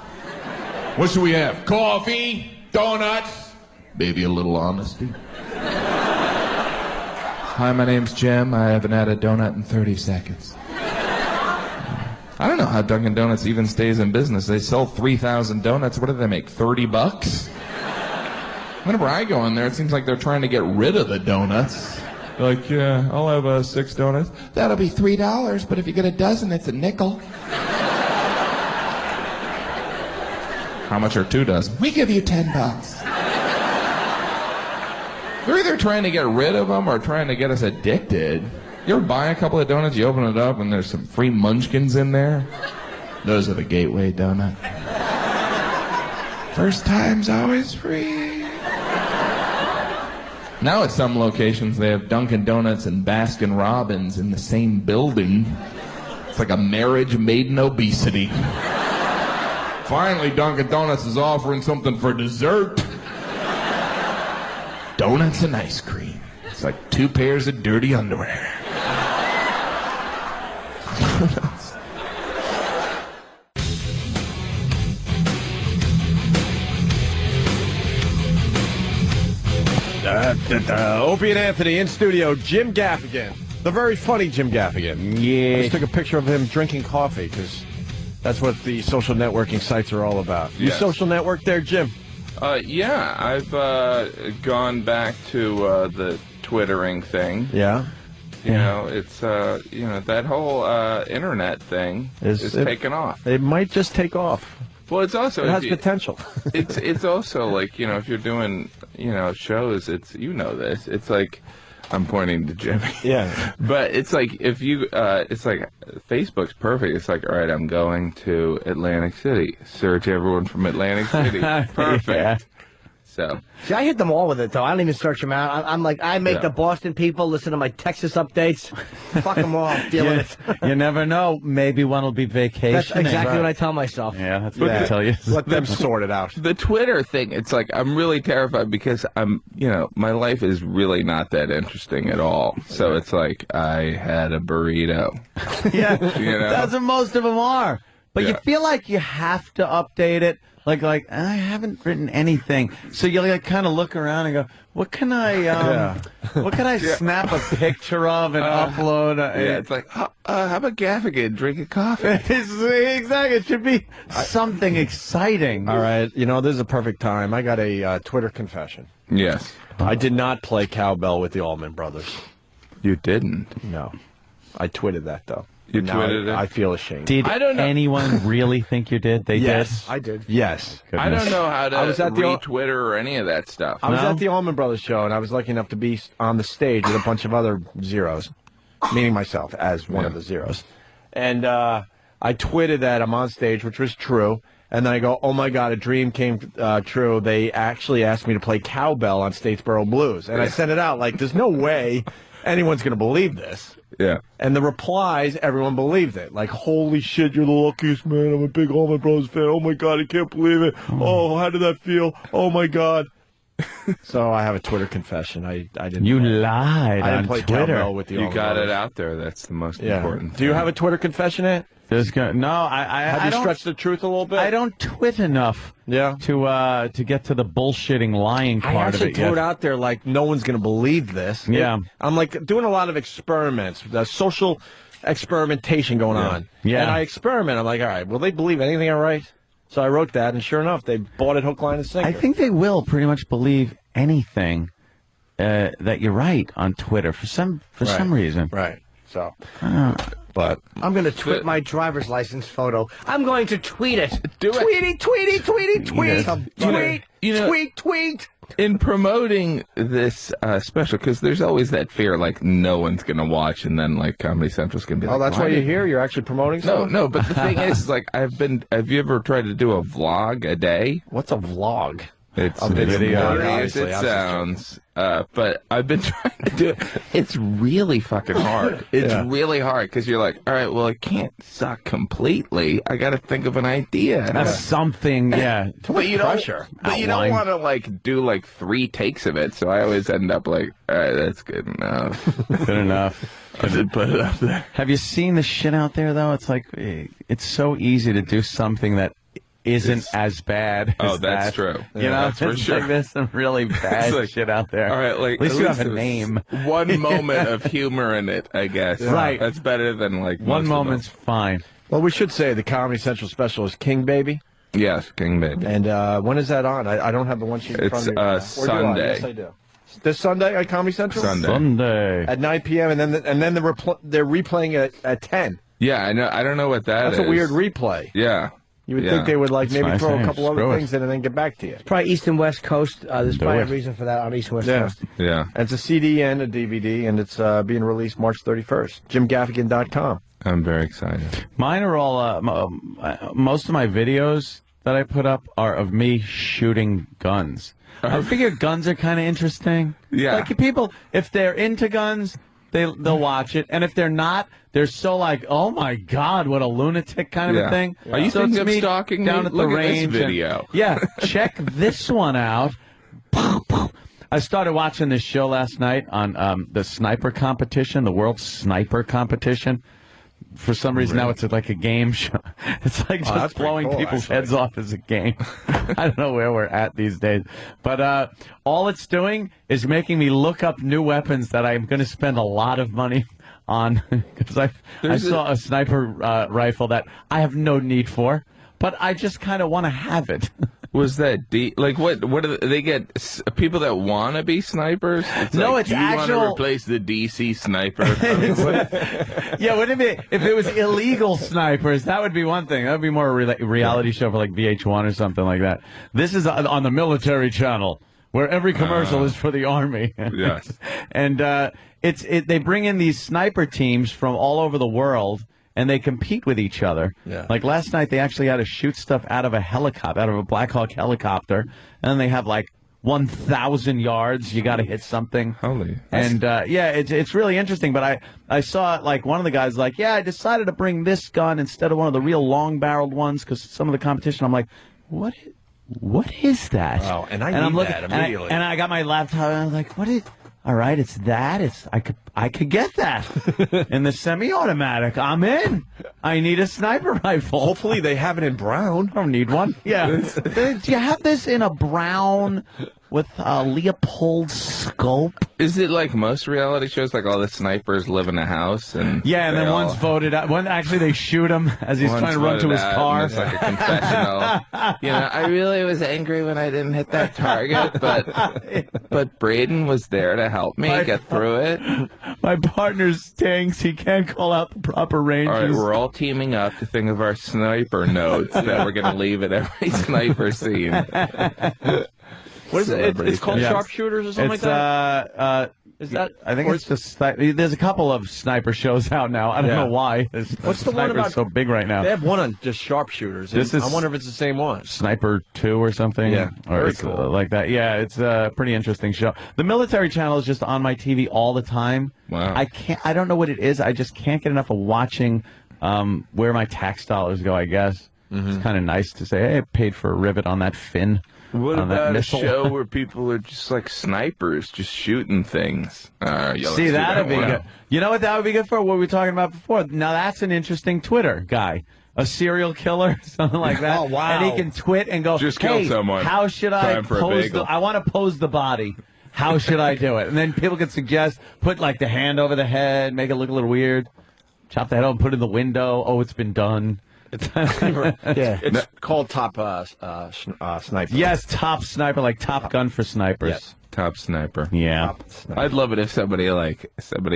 What should we have? Coffee? Donuts? Maybe a little honesty. Hi, my name's Jim. I haven't had a donut in 30 seconds. I don't know how Dunkin' Donuts even stays in business. They sell 3,000 donuts. What do they make, 30 bucks? Whenever I go in there, it seems like they're trying to get rid of the donuts. Like, yeah, I'll have 6 donuts. That'll be $3, but if you get a dozen, it's a nickel. How much are 2 dozen? We give you $10. They're either trying to get rid of them or trying to get us addicted. You ever buy a couple of donuts, you open it up, and there's some free munchkins in there? Those are the gateway donut. First time's always free. Now at some locations they have Dunkin' Donuts and Baskin Robbins in the same building. It's like a marriage made in obesity. Finally, Dunkin' Donuts is offering something for dessert. Donuts and ice cream. It's like 2 pairs of dirty underwear. Opie and Anthony in studio. Jim Gaffigan, the very funny Jim Gaffigan. Yeah. I just took a picture of him drinking coffee because that's what the social networking sites are all about. You Yes. social network there, Jim? Yeah, I've gone back to the Twittering thing. Yeah. You know, it's that whole internet thing is taking off. It might just take off. Well, it's also It has potential. it's also like, if you're doing shows, it's this. It's like I'm pointing to Jimmy. Yeah. But it's like it's like Facebook's perfect. It's like, all right, I'm going to Atlantic City. Search everyone from Atlantic City. Perfect. Yeah. So. See, I hit them all with it, though. I don't even search them out. I'm like, I make the Boston people listen to my Texas updates. Fuck them all. Deal with it. You never know. Maybe one will be vacationing. That's exactly what I tell myself. Yeah, that's what I tell you. Let them sort it out. The Twitter thing, it's like I'm really terrified because my life is really not that interesting at all. So it's like I had a burrito. Yeah, that's what most of them are. But you feel like you have to update it. Like I haven't written anything, so you kind of look around and go, "What can I, what can I snap a picture of and upload?" It's like, how about Gaffigan drinking coffee? Exactly, it should be something exciting. All right, this is a perfect time. I got a Twitter confession. Yes, I did not play cowbell with the Allman Brothers. You didn't? No, I tweeted that though. You tweeted it? I feel ashamed. Did anyone really think you did? They yes, did? I did. Yes. I don't know how to retwitter or any of that stuff. I was at the Allman Brothers show, and I was lucky enough to be on the stage with a bunch of other zeros, meaning myself as one of the zeros. And I tweeted that I'm on stage, which was true. And then I go, oh, my God, a dream came true. They actually asked me to play cowbell on Statesboro Blues. And I sent it out like, there's no way anyone's going to believe this. Yeah. And the replies, everyone believed it. Like, holy shit, you're the luckiest man. I'm a big Allman Brothers fan. Oh, my God, I can't believe it. Oh, how did that feel? Oh, my God. So I have a Twitter confession. I didn't. You lied I didn't on play Twitter. cowbell with the You Allman got Brothers. it out there. That's the most Yeah. important. Do you have a Twitter confession, Ed? No, I Have I you don't, stretched the truth a little bit? I don't twit enough. Yeah. To get to the bullshitting lying I part of actually it. threw yet. it out there like no one's going to believe this. Yeah. I'm like doing a lot of experiments, social experimentation going on. Yeah. And I experiment. I'm like, all right, will they believe anything I write? So I wrote that, and sure enough, they bought it hook, line, and sinker. I think they will pretty much believe anything that you write on Twitter for some reason. Right. So. But I'm going to tweet my driver's license photo. I'm going to tweet it. Do it. Tweety, tweety, tweety, tweet. Tweet. Tweet. In promoting this special, because there's always that fear, like, no one's going to watch, and then, like, Comedy Central's going to be like, Oh, that's why you're here? You're actually promoting something? No, but the thing is, like, have you ever tried to do a vlog a day? What's a vlog? It's A video, funny as obviously. it sounds, but I've been trying to do it. It's really fucking hard. It's really hard because you're like, all right, well, it can't suck completely. I got to think of an idea. That's something, yeah. But you don't want to like do like 3 takes of it. So I always end up like, all right, that's good enough. Good enough. I did put it up there. Have you seen the shit out there, though? It's like, it's so easy to do something that isn't as bad as Oh, that's true. You know, that's for it's sure. like there's some really bad like, shit out there. All right, like at least you have a there's name. One moment of humor in it, I guess. Right. That's better than like One most of moment's them. fine. Well, we should say the Comedy Central special is King Baby. Yes, King Baby. And when is that on? I don't have the one sheet in front of me. It's Sunday. Yes, I do. This Sunday at Comedy Central? Sunday. At 9 p.m. and then they're replaying it at 10. Yeah, I know. I don't know what that is. That's a weird replay. Yeah. You would think they would like That's maybe nice. throw a Hey, couple other screw it. things in and then get back to you. Probably East and West Coast. There's Do probably it. a reason for that on East and West Yeah. Coast. Yeah. And it's a CD and a DVD, and it's being released March 31st. JimGaffigan.com. I'm very excited. Mine are all, most of my videos that I put up are of me shooting guns. I figure guns are kind of interesting. Yeah. Like people, if they're into guns, they'll watch it. And if they're not, they're so like, oh my God, what a lunatic kind of a thing. Are you So thinking it's of me stalking down me? at the Look at this range? and- video. yeah, check this one out. I started watching this show last night on the sniper competition, the World Sniper Competition. For some reason now it's like a game show. It's like that's just pretty blowing cool, people's actually. heads off as a game. I don't know where we're at these days. But all it's doing is making me look up new weapons that I'm going to spend a lot of money on. Because I saw a sniper rifle that I have no need for, but I just kind of want to have it. Was that like what do they get people that want to be snipers? No, like, it's do you want to actual- replace the DC sniper? Yeah, wouldn't it be if it was illegal snipers? That would be one thing. That would be more a reality show for like VH1 or something like that. This is on the military channel where every commercial is for the army. Yes. And they bring in these sniper teams from all over the world. And they compete with each other. Yeah. Like last night, they actually had to shoot stuff out of a helicopter, out of a Black Hawk helicopter. And then they have like 1,000 yards. You got to hit something. Holy. And yeah, it's really interesting. But I saw like one of the guys like, yeah, I decided to bring this gun instead of one of the real long-barreled ones because some of the competition. I'm like, what is that? Oh, and I'm need looking, that immediately. And I got my laptop. And I was like, what is? All right, it's that. I could get that in the semi-automatic. I'm in. I need a sniper rifle. Hopefully they have it in brown. I don't need one. Yeah. Do you have this in a brown with a Leopold scope? Is it like most reality shows, like all the snipers live in a house and Yeah, and they then all- one's voted out. One actually they shoot him as he's one's trying to run to voted his out, car. and it's like a confessional. You know, I really was angry when I didn't hit that target, but Braden was there to help me get through it. My partner stinks. He can't call out the proper ranges. All right, we're all teaming up to think of our sniper notes that we're going to leave at every sniper scene. What is it? It's called Sharpshooters or something like that? Is that? I think it's just. There's a couple of sniper shows out now. I don't know why. What's the one Sniper's about? so big right now? They have one on just Sharpshooters. This is- I wonder if it's the same one. Sniper 2 or something. Yeah, or very it's, cool. like that. Yeah, it's a pretty interesting show. The military channel is just on my TV all the time. Wow. I don't know what it is. I just can't get enough of watching where my tax dollars go, I guess. It's kind of nice to say, hey, I paid for a rivet on that fin. What on that about a missile. show where people are just like snipers, just shooting things? See, that'd be good. You know what that would be good for? What we were talking about before. Now, that's an interesting Twitter guy. A serial killer, something like that. Oh, wow. And he can twit and go, Just hey, killed someone. how should I Time for a pose bagel. I want to pose the body. How should I do it? And then people can suggest, put like the hand over the head, make it look a little weird. Chop the head off, put it in the window. Oh, it's been done. Yeah, it's called Top Sniper. Yes, top sniper, like Top Gun for snipers. Yes. Top sniper. Yeah. I'd love it if somebody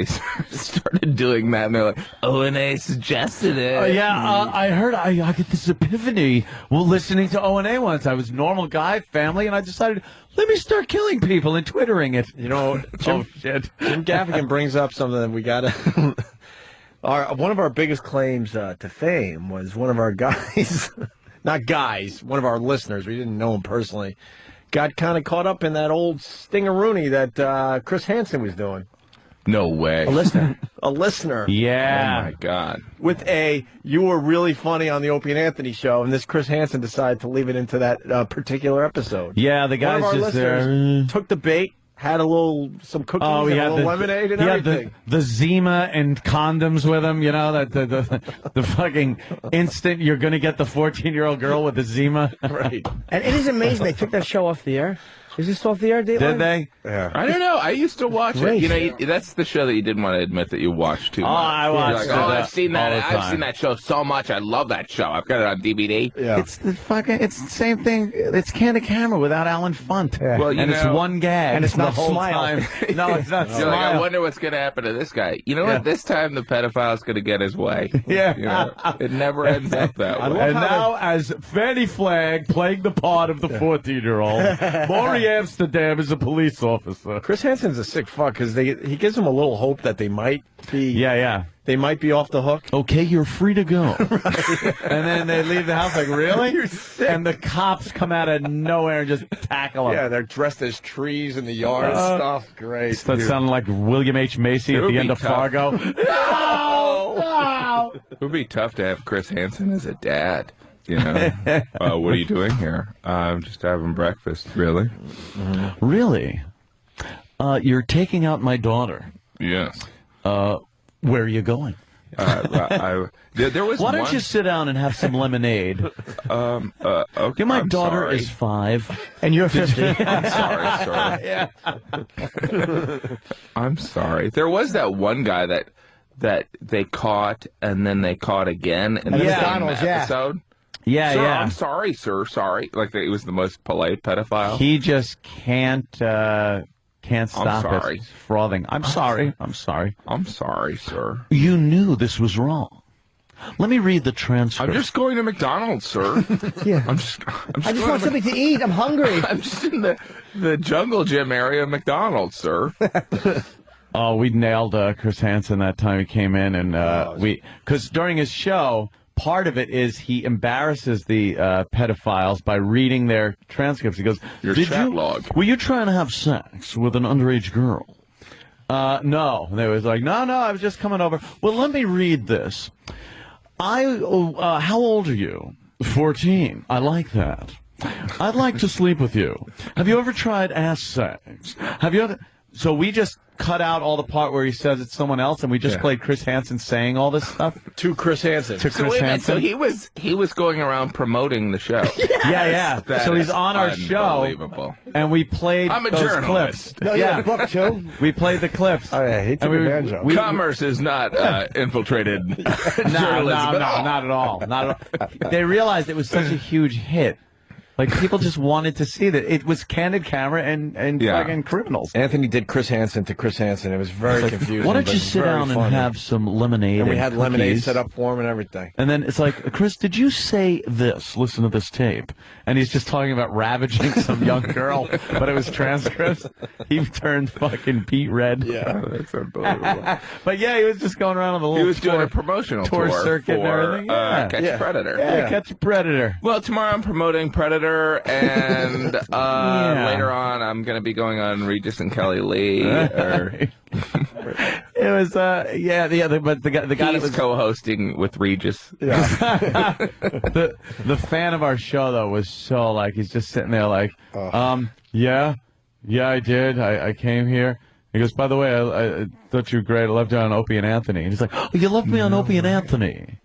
started doing that and they're like, O&A suggested it. Yeah, I heard I get this epiphany while listening to O&A once. I was normal guy, family, and I decided, let me start killing people and twittering it. You know, Oh, shit. Jim Gaffigan brings up something that we got to... one of our biggest claims to fame was one of our guys, not guys, one of our listeners, we didn't know him personally, got kind of caught up in that old stingaroonie that Chris Hansen was doing. No way. A listener. A listener. Yeah. Oh, my God. With you were really funny on the Opie and Anthony show, and this Chris Hansen decided to leave it into that particular episode. Yeah, the One of guy's our just listeners there. took the bait, had some cookies and a little lemonade and he had everything. the Zima and condoms with him, you know, that the fucking instant you're going to get the 14-year-old girl with the Zima. Right. And it is amazing they took that show off the air. Is this off the air, Dateline? Did they? Yeah. I don't know. I used to watch Great. it. That's the show that you didn't want to admit that you watched too much. I watched You're like, it I've seen that. all the I've time. seen that show so much. I love that show. I've got it on DVD. Yeah. It's the same thing. It's Candid Camera without Alan Funt. Yeah. Well, and it's one gag. And it's not the whole Smile. time. No, it's not You're like, I Smile. wonder what's going to happen to this guy. You know what? This time the pedophile's going to get his way. Yeah. You know, it never ends up that way. And now, as Fanny Flagg playing the part of the 14-year-old, Maury Amsterdam is a police officer. Chris Hansen's a sick fuck because he gives them a little hope that they might be. Yeah. They might be off the hook. Okay, you're free to go. And then they leave the house like, really? You're sick. And the cops come out of nowhere and just tackle them. Yeah, they're dressed as trees in the yard and stuff. Great. That sounded like William H. Macy It at would the end be of tough. Fargo. No! It would be tough to have Chris Hansen as a dad. You know, what are you doing here? I'm just having breakfast. Really? Really? You're taking out my daughter. Yes. Where are you going? There was Why one. don't you sit down and have some lemonade? Okay, My I'm daughter sorry. is 5. And you're 50. I'm sorry, sir. Yeah. I'm sorry. There was that one guy that they caught and then they caught again in the same McDonald's, yeah. episode. Yeah, Sir, yeah. I'm sorry, sir. Sorry. Like it was the most polite pedophile. He just can't stop sorry. it. He's frothing. I'm sorry. I'm sorry. I'm sorry, sir. You knew this was wrong. Let me read the transcript. I'm just going to McDonald's, sir. Yeah. I just I just want something to eat. I'm hungry. I'm just in the jungle gym area of McDonald's, sir. Oh, we nailed Chris Hansen that time he came in, and because during his show, part of it is he embarrasses the pedophiles by reading their transcripts. He goes, Your chat log. Were you trying to have sex with an underage girl? No. And they was like, no, I was just coming over. Well, let me read this. How old are you? 14. I like that. I'd like to sleep with you. Have you ever tried ass sex? Have you ever... So we just cut out all the part where he says it's someone else, and we just played Chris Hansen saying all this stuff To Chris Hansen. to So Chris wait a minute, Hansen. so he was going around promoting the show. Yeah. That So he's is on our show, unbelievable. and we played I'm a those journalist. clips. No, you have a book, too? We played the clips. Oh, yeah, he took advantage of it. Commerce is not infiltrated journalism No, at all. not at all. Not at all. They realized it was such a huge hit. Like, people just wanted to see that. It was Candid Camera and fucking criminals. Anthony did Chris Hansen to Chris Hansen. It was very confusing. Why don't but you sit very down and funny. have some lemonade And we had lemonade cookies? set up for him and everything. And then it's like, Chris, did you say this? Listen to this tape. And he's just talking about ravaging some young girl, but it was transcripts. He turned fucking Pete red. Yeah, that's unbelievable. But yeah, he was just going around on the little He was doing a promotional tour circuit and for everything. Yeah. Catch a Predator. Yeah, Catch a Predator. Well, tomorrow I'm promoting Predator, and later on I'm going to be going on Regis and Kelly Lee. It was, but the guy that He's was co-hosting with Regis. the fan of our show though was so like he's just sitting there like, yeah, I did. I came here. He goes, by the way, I thought you were great. I loved you on Opie and Anthony. And he's like, oh, you loved me on Opie and Anthony.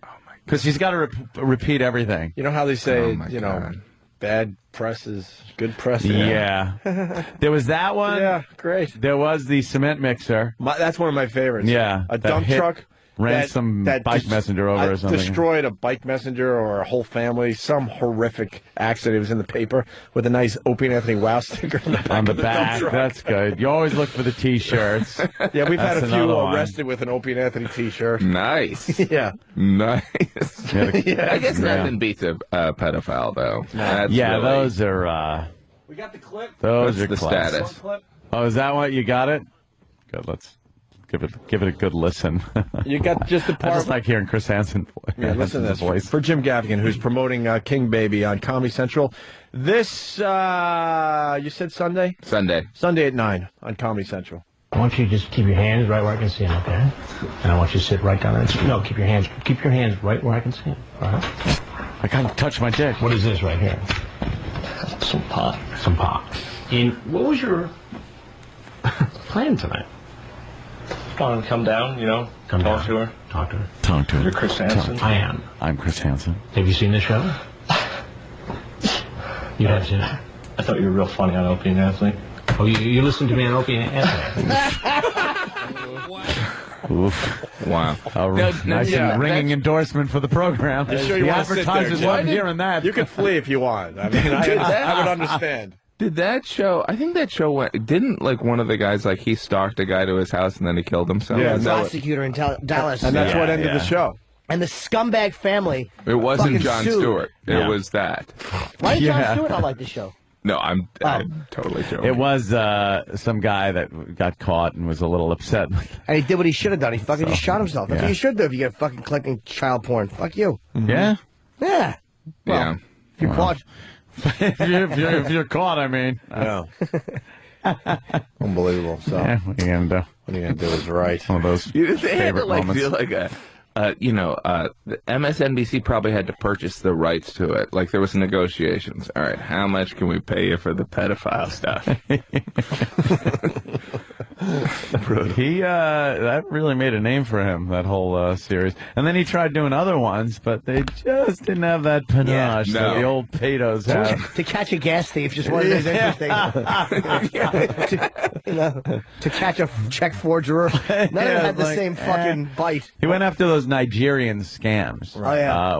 Because he's got to repeat everything. You know how they say, God. bad press is good press? Yeah. There was that one. Yeah, great. There was the cement mixer. That's one of my favorites. Yeah. A that dump hit- truck. Ran some bike messenger over or something. Destroyed a bike messenger or a whole family. Some horrific accident. It was in the paper with a nice Opie and Anthony wow sticker on the back. On the of the back. dump truck. That's good. You always look for the T-shirts. Yeah, we've had That's a few another one. arrested with an Opie and Anthony T-shirt. Nice. Yeah. Nice. Yeah. I guess nothing beats a pedophile, though. That's Yeah, really, those are. We got the clip. Those that's are the classic. status. Oh, is that what you got it? Good. Let's give it a good listen. You got just the I part. just like hearing Chris Hansen. Yeah, listen to Hansen's this. voice. For Jim Gaffigan, who's promoting King Baby on Comedy Central. This, you said Sunday? Sunday. Sunday at 9 on Comedy Central. I want you to just keep your hands right where I can see them, okay? And I want you to sit right down there. No, keep your hands right where I can see them. All right? I can't touch my dick. What is this right here? Some pot. Some pot. And what was your plan tonight? Come down, talk to her. Talk to her. Talk to her. You're Chris Hansen. I am. I'm Chris Hansen. Have you seen the show? You have seen it. I thought you were real funny on Opie and Anthony. Oh, you listened to me on Opie and Anthony? Oof. Wow. Nice and ringing endorsement for the program. You sure you The want to sit there, advertisers Jay? wasn't hearing that. You can flee if you want. I mean, I would understand. Did that show? I think that show went. Didn't like one of the guys like he stalked a guy to his house and then he killed himself? Yeah, Is the that prosecutor in Dallas. And that's what ended the show. And the scumbag family. It wasn't fucking Jon sued. Stewart. It was that. Why did Jon Stewart not like the show? No, I'm totally joking. It was some guy that got caught and was a little upset. And he did what he should have done. He fucking just shot himself. That's what you should do if you get fucking collecting child porn. Fuck you. Yeah? Yeah. Well, Yeah. if you're caught. if you're caught, I mean. Yeah. Unbelievable. So Yeah, what are you going to do? what are you going to do is right. One of those They had to favorite like moments. do like a. The MSNBC probably had to purchase the rights to it. Like there was negotiations. All right, how much can we pay you for the pedophile stuff? He that really made a name for him, that whole series. And then he tried doing other ones, but they just didn't have that panache that the old pedos have. To catch a gas thief just wasn't as interesting. to catch a check forgerer. None of them had the same fucking bite. He went after those Nigerian scams,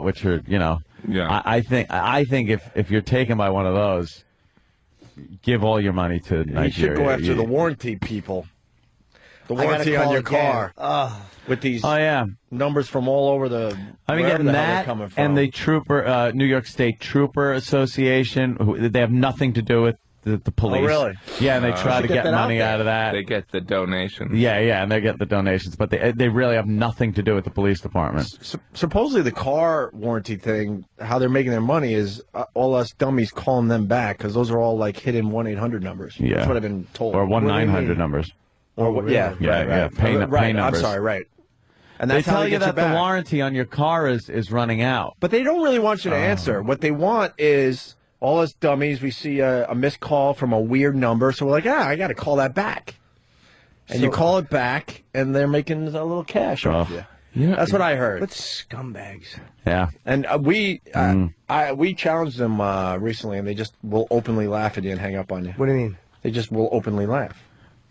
which are, I think if you're taken by one of those, give all your money to Nigeria. You should go after the warranty people. The warranty on your car. With these numbers from all over the. I mean, getting that coming from. and the Trooper, New York State Trooper Association, they have nothing to do with the police. Oh, really? Yeah, and they try to get money out of that. They get the donations. Yeah, and they get the donations, but they really have nothing to do with the police department. Supposedly the car warranty thing, how they're making their money is all us dummies calling them back because those are all like hidden 1-800 numbers. Yeah. That's what I've been told. Or 1-900 numbers. Or really? yeah, right. Pay right. numbers. I'm sorry, right. And They that's how tell they you get that the back. warranty on your car is running out. But they don't really want you to answer. What they want is all us dummies, we see a missed call from a weird number, so we're like, I got to call that back. And you call it back, and they're making a little cash off you. Yeah. That's what I heard. What scumbags. Yeah. And we challenged them recently, and they just will openly laugh at you and hang up on you. What do you mean? They just will openly laugh.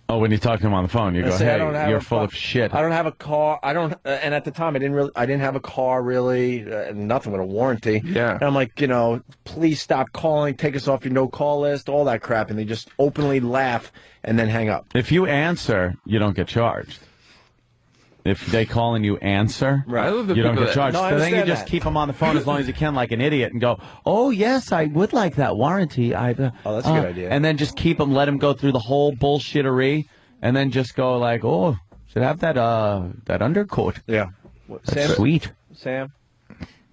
Oh, when you talk to him on the phone, you I go, say, "Hey, you're full of shit." I don't have a car. I don't. And at the time, I didn't have a car really. Nothing with a warranty. Yeah. And I'm like, please stop calling. Take us off your no-call list. All that crap. And they just openly laugh and then hang up. If you answer, you don't get charged. If they call and you answer, I love the you don't people get that- charged. No, I So then you understand just that. keep them on the phone as long as you can, like an idiot, and go, "Oh yes, I would like that warranty." Oh, that's a good idea. And then just keep them, let them go through the whole bullshittery, and then just go like, "Oh, should have that undercoat." Yeah. That's sweet. Sam.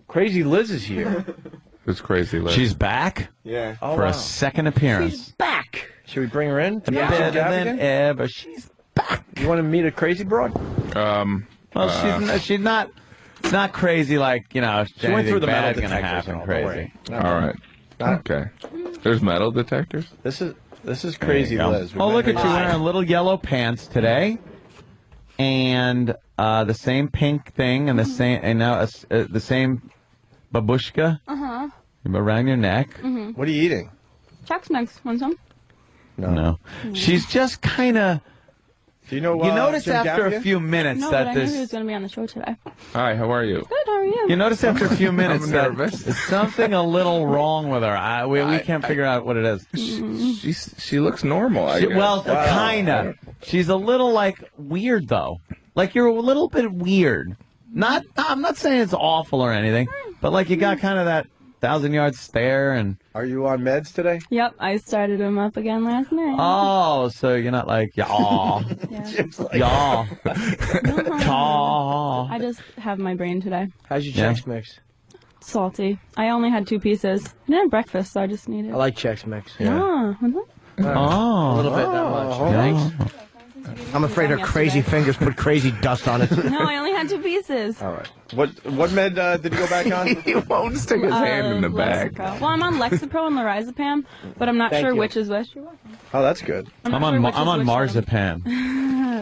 Crazy Liz is here. It's crazy. Liz. She's back Yeah. for a second appearance. Back. Should we bring her in? Better than ever. She's back. You want to meet a crazy broad? Well, she's not. It's not crazy like She went through the metal bad gonna detectors happen. and all, Crazy. don't worry. All right. Okay. There's metal detectors. This is Crazy There you go. Liz. We Oh, met look her at you yesterday. wearing little yellow pants today, and the same pink thing, and the same, and now the same babushka around your neck. What are you eating? Chex Mix. Want some? No, she's just kind of. Do you know? You notice Jim after a Gaffigan? few minutes No, that but I knew he was there's. going to be on the show today. Hi, how are you? Good, how are you? You notice after a few minutes I'm that nervous. there's something a little wrong with her. We can't figure out what it is. She looks normal. I guess. Well, kinda. She's a little like weird though. Like you're a little bit weird. I'm not saying it's awful or anything, but like you got kind of that 1,000-yard stare and. Are you on meds today? Yep, I started him up again last night. Oh, so you're not like yaw, yaw, yaw. I just have my brain today. How's your Yeah. Chex Mix? Salty. I only had 2 pieces. I didn't have breakfast, so I just needed. I like Chex Mix. Ah, was it? Oh, A little bit, not much. Thanks. I'm afraid her crazy fingers put crazy dust on it. No, I only had 2 pieces. All right. What med did you go back on? He won't stick his hand in the bag. Lexapro. Well, I'm on Lexapro and lorazepam, but I'm not Thank sure you. which is which. You're welcome. Oh, that's good. I'm I'm not on sure which is I'm on which, marzipan.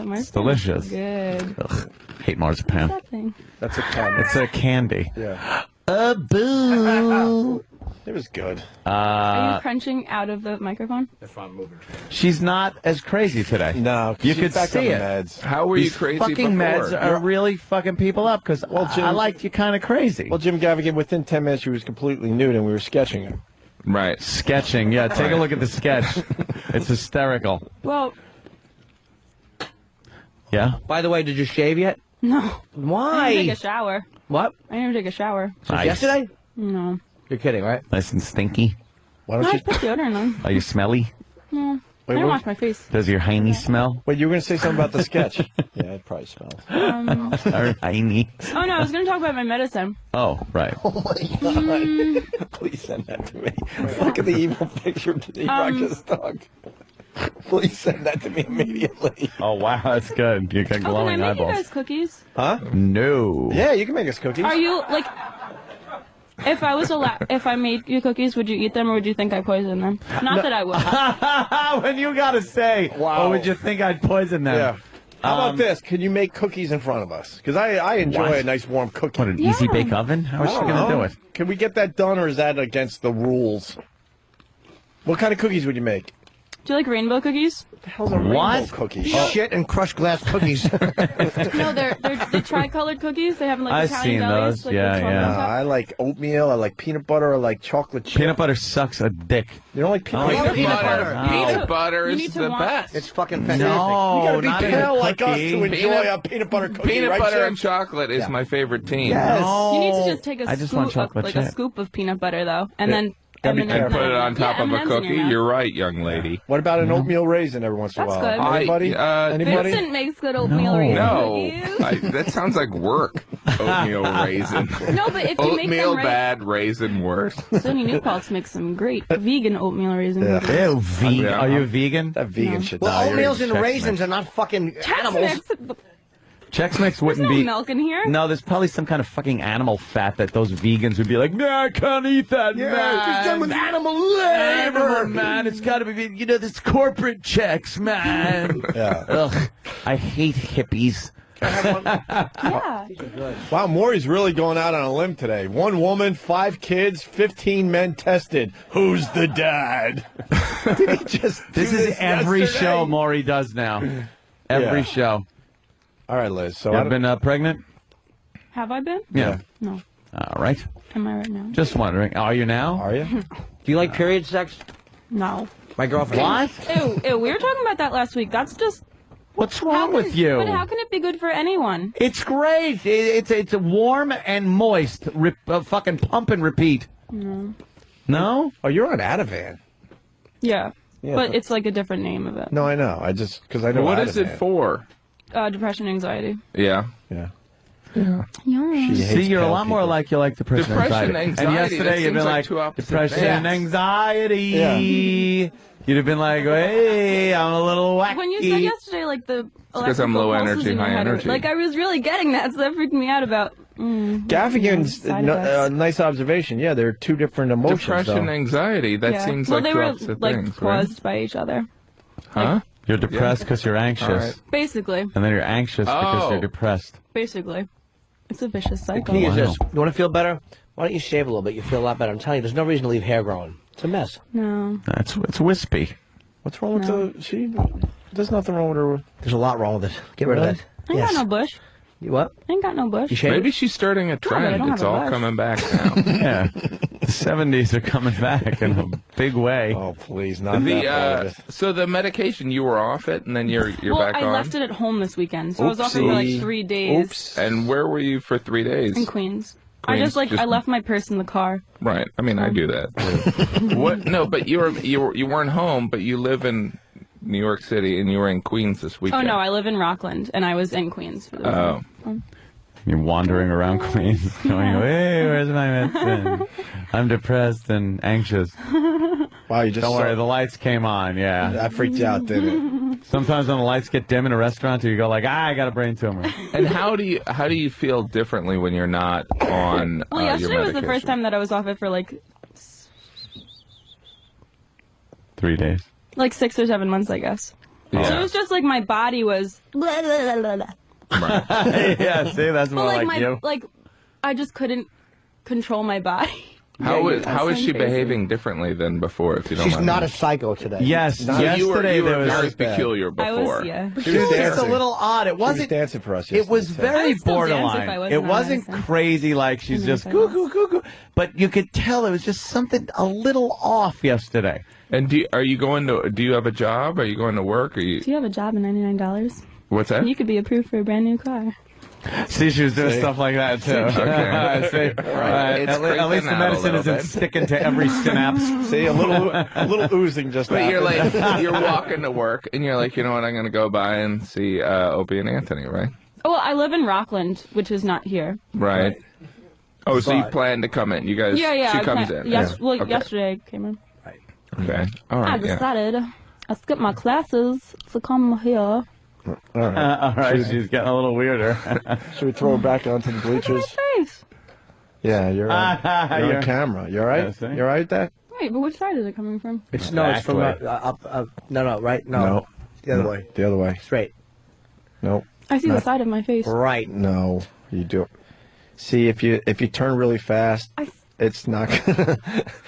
though. It's delicious. Good. Ugh, hate marzipan. What's that thing? That's a candy. It's a candy. Yeah. Boo. It was good. Are you crunching out of the microphone? If I'm moving. She's not as crazy today. No, you she's could back on see the it. meds. How were you These crazy fucking before? meds are really fucking people up because I liked you kind of crazy. Well, Jim Gaffigan, within 10 minutes, she was completely nude, and we were sketching her. Right. Sketching, yeah. Take a look at the sketch. It's hysterical. Well, Yeah? By the way, did you shave yet? no. Why? I didn't take a shower. What? I didn't even take a shower. Since yesterday? No. You're kidding, right? Nice and stinky. Why No, don't I you... put deodorant on. Are you smelly? No. I Wait, didn't what- wash my face. Does your hiney smell? Wait, you were going to say something about the sketch. Yeah, it probably smells. Or hiney? Oh, no, I was going to talk about my medicine. Oh, right. Oh, my God. Please send that to me. Look at the evil picture of the Ruckus dog. Please send that to me immediately. Oh, wow, that's good. You got Oh, can I glowing make you eyeballs. guys cookies? Huh? No. Yeah, you can make us cookies. Are you, like... If I was if I made you cookies, would you eat them or would you think I poisoned them? Not that I would. When you gotta say, Wow. or would you think I'd poison them? Yeah. How about this? Can you make cookies in front of us? Because I enjoy What? a nice warm cookie. What, an easy bake oven? How is she I don't gonna know. do it? Can we get that done, or is that against the rules? What kind of cookies would you make? Do you like rainbow cookies? What the hell's a rainbow cookie? Shit and crushed glass cookies. No, they're the tri-colored cookies. They have like I've Italian seen bellies. those. Like Yeah, with chocolate yeah. on top. I like oatmeal. I like peanut butter. I like chocolate chip. Peanut butter sucks a dick. You don't like peanut Oh, butter? Peanut butter. No. Peanut butter You is need to the want- best. It's fucking fantastic. No, You gotta be not in a pale like us cookie. to enjoy a peanut butter cookie, Peanut right, butter Jim? and chocolate is my favorite team. Yes. No. You need to just take a I just want scoop, chocolate like chip. a scoop of peanut butter though, and then Gotta be M&Ms. careful. Put it on top Yeah, of a M&Ms in cookie. your mouth. You're right, young lady. What about an oatmeal raisin every once in a That's while? good. Anybody? Anybody? Vincent makes good oatmeal No. raisin No, cookies. that sounds like work. Oatmeal raisin. No, but if you make Oatmeal them right, bad, raisin worse. Sonny Newpaltz makes some great vegan oatmeal raisin cookies. Ew, vegan. Yeah. Are you vegan? That vegan No. shit. Well, Nah, you're oatmeals and Chex raisins Mix. are not fucking Chex animals. Mix. Chex Mix There's wouldn't no be. milk in here. No, there's probably some kind of fucking animal fat that those vegans would be like, nah, I can't eat that, man. it's done with animal Animal, labor. man. It's got to be, this corporate checks, man. Yeah. Ugh, I hate hippies. Yeah. Wow, Maury's really going out on a limb today. 1 woman, 5 kids, 15 men tested. Who's the dad? Did he just This do is every yesterday? show Maury does now. Every Yeah. show. All right, Liz. So You I ever don't- been pregnant? Have I been? Yeah. No. All right. Am I right now? Just wondering. Are you now? Are you? Do you like period sex? No. My girlfriend. What? Ew, we were talking about that last week. That's just... What's wrong with you? But how can it be good for anyone? It's great. It's warm and moist. Fucking pump and repeat. No. No? Oh, you're on Ativan. Yeah. Yeah, But it's like a different name of it. No, I know. I just because I know What is it Ativan. for? Depression, anxiety. Yeah. Yeah. Yeah. See, you're a lot more like you like depression, Depression, And anxiety, that yesterday you'd seems been like like, two opposite depression things. and anxiety. You'd have been like, hey, I'm a little wacky. When you said yesterday, like the 'cause I'm low electrical pulses energy, in your high head, energy. like I was really getting that, so that freaked me out about. Gaffigan's side effects. nice observation. Yeah, there are 2 different emotions. Depression, though. anxiety. That Yeah. seems well, like they two were opposite like things, caused by each other. Huh? You're depressed because you're anxious. All right. Basically, And then you're anxious because Oh. you're depressed. basically, it's a vicious The cycle. key is Wow. this. You want to feel better? Why don't you shave a little bit? You feel a lot better. I'm telling you, there's no reason to leave hair growing. It's a mess. No. It's wispy. What's wrong with No. There's nothing wrong with her. There's a lot wrong with it. Get rid of that. I ain't got no bush. You what? I ain't got no bush. You shave Maybe it? she's starting a but I trend. don't It's have a all bush. coming back now. Yeah. The 70s are coming back in a big way. Oh, please, not that part of it. So the medication, you were off it, and then you're Well, back I on. left it at home this weekend, so I was off it for like Oopsie. 3 days. Oops. And where were you for 3 days? In Queens. I Queens, just I left my purse in the car. Right. I mean, I do that. too. What? No, but you weren't home, but you live in New York City, and you were in Queens this Oh weekend. no, I live in Rockland, and I was in Queens for the Oh. weekend. You're wandering around Queens going, hey, where's my medicine? I'm depressed and anxious. Wow, you just Don't worry, the lights came on, yeah. That freaked you out, didn't it? Sometimes when the lights get dim in a restaurant, you go like, I got a brain tumor. And how do you feel differently when you're not on Well, your yesterday was the medication? first time that I was off it for like 3 days. 6 or 7 months, I guess. Yeah. So it was just like my body was. Blah, blah, blah, blah. Yeah, see, that's more But like you. I just couldn't control my body. How is she behaving differently than before? If you don't She's mind not me? a psycho today. Yes, yesterday you were there was very peculiar before. I was, yeah. She was It's a dancing. little odd. It She was wasn't dancing for us. It was yesterday, very I'd still dance if I borderline. wasn't It on wasn't medicine. crazy like she's Even just if I goo was. goo goo goo, but you could tell it was just something a little off yesterday. And do you have a job? Are you going to work? Or you? Do you have a job at $99? What's that? You could be approved for a brand new car. See, she was doing stuff like that too. Okay. See, It's at least the creeping out a medicine little isn't bit. sticking to every synapse. See, a little oozing just. But you're happened. like you're walking to work and you're like, you know what? I'm going to go by and see Opie and Anthony, right? Oh, well, I live in Rockland, which is not here. Right. Oh, so you But- plan to come in? You guys? Yeah. She I comes plan- in. Well, Okay. yesterday I came in. Okay. All I right. Yeah. decided I skipped my classes to come here. All right. All right, she's getting a little weirder. Should we throw her back onto the bleachers? Face. Yeah, you're on, you're You're- on camera. You all right? Yeah, see? You all right with that? Wait, but which side is it coming from? It's it's from up. No, right? No, the other way. The other way. Straight. Nope. I see the side of my face. Right. No, you do. See, if you turn really fast, it's not gonna.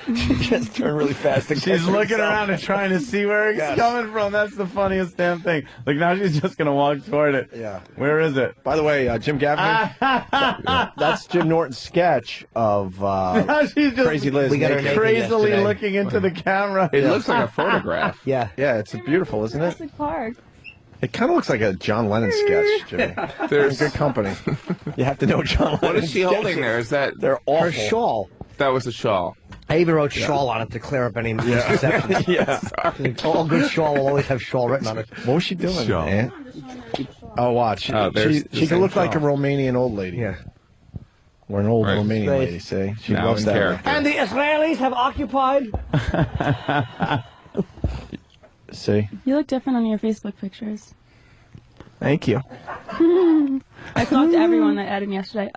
You just turn really fast. And She's catch looking yourself. around and trying to see where it's Yes. coming from. That's the funniest damn thing. Like now she's just gonna walk toward it. Yeah. Where is it? By the way, Jim Gaffigan, that's Jim Norton's sketch of Now she's just Crazy Liz naked crazily yesterday. looking into the camera. It looks like a photograph. Yeah, it's beautiful, isn't it? Jurassic Park. It kind of looks like a John Lennon sketch, Jimmy. There's good company. You have to know John Lennon. What is she holding there? Is that They're awful. Her shawl. that was a shawl? I even wrote shawl on it to clear up any misconceptions. All good shawl will always have shawl written on it. What was she doing, Shawl. man? Oh, watch. Oh, there's she the can same look like a shawl. Romanian old lady. Yeah. Or an old Right. Romanian Right. lady, see? She Now loves in that. character. And the Israelis have occupied. See? You look different on your Facebook pictures. Thank you. I talked to everyone that added me yesterday.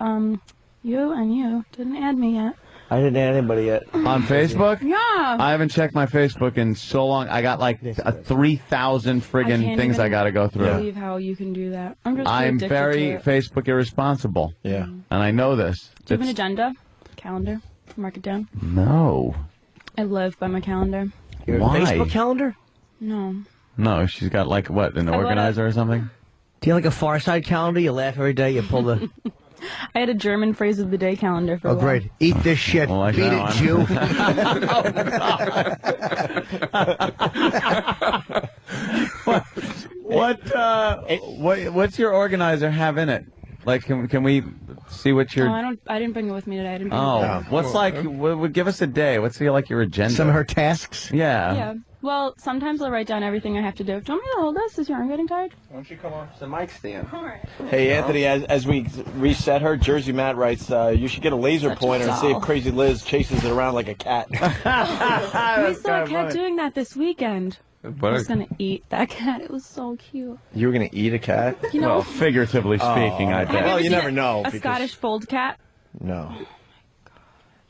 You and you didn't add me yet. I didn't add anybody yet. On Facebook? Yeah. I haven't checked my Facebook in so long. I got like 3,000 friggin' things I got to go I through. can't believe how you can do that. I'm just I'm addicted very to it. Facebook irresponsible. Yeah. And I know this. Do you have an It's- agenda? Calendar? Mark it down. No. I live by my calendar. Your Why? Facebook calendar? No. No, she's got like what, an I wanna- organizer or something? Do you have like a Far Side calendar? You laugh every day. You pull the. I had a German phrase of the day calendar for a Oh, while. great! Eat this shit. I like Beat that it, Jew. What's your organizer have in it? Like, can we see what your? Oh, I didn't bring it with me today. I didn't bring it Oh, with me. what's like? Give us a day. What's like your agenda? Some of her tasks. Yeah. Yeah. Well, sometimes I'll write down everything I have to do. Do you want me to hold this? Is your arm getting tired? Why don't you come off the mic stand? All right. Hey, Anthony, as we reset her, Jersey Matt writes, you should get a laser Such a pointer and see if doll. Crazy Liz chases it around like a cat. We saw a cat doing that this weekend. I was What? gonna eat that cat. It was so cute. You were going to eat a cat? You know, Well, figuratively speaking, I have bet. Well, ever you seen never know. A because- Scottish fold cat. No.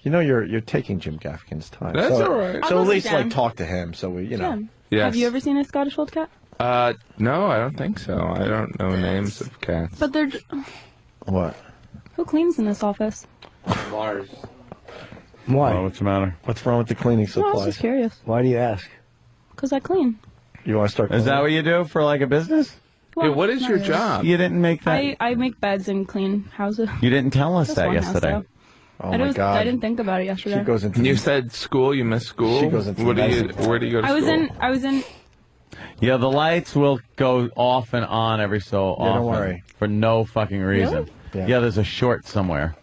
You know you're taking Jim Gaffigan's time. That's so, all right. So I'll at go least sit down. talk to him. So we, Jim, Yes. have you ever seen a Scottish fold cat? No, I don't think so. I don't know names of cats. But they're. What? Who cleans in this office? Mars. Why? What's the matter? What's wrong with the cleaning No, I was supplies? just curious. Why do you ask? Because I clean. You want to start? Is that what you do for like a business? Well, what is not your really. job? You didn't make that. I make beds and clean houses. You didn't tell us Just that one house, yesterday. though. Oh I my was- God. I didn't think about it yesterday. She goes into. You said school. You missed school. She goes into What do you? medicine. Where do you go to I was school? in. Yeah, the lights will go off and on every so Yeah, often don't worry. for no fucking reason. Really? Yeah, there's a short somewhere.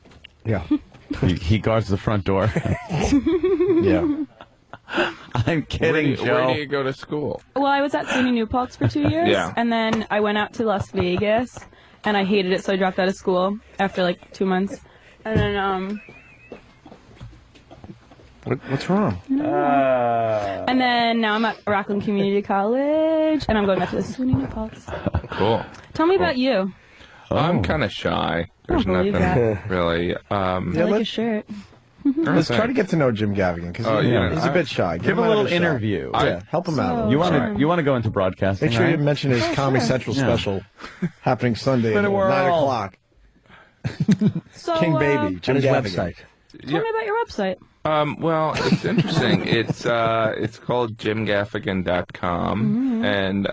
Yeah. He guards the front door. Yeah. I'm kidding, Joe. Where do you go to school? Well, I was at SUNY New Paltz for 2 years, Yeah. and then I went out to Las Vegas, and I hated it, so I dropped out of school after like 2 months. And then What's wrong? and then now I'm at Rockland Community College, and I'm going back to the SUNY New Paltz. Cool. Tell me about you. I'm kind of shy. There's I don't believe nothing really. I like your shirt. Let's try to get to know Jim Gaffigan because Oh, yeah. he's a bit shy. Give him a little interview. Yeah, help him out. You want to go into broadcasting? Make sure you right? mention his Oh, Comedy sure. Central Yeah. special happening Sunday at Spin a 9 whirl. o'clock. So, King Baby, Jim his Gaffigan. website. Tell me about your website. Well, it's interesting. It's called jimgaffigan.com, and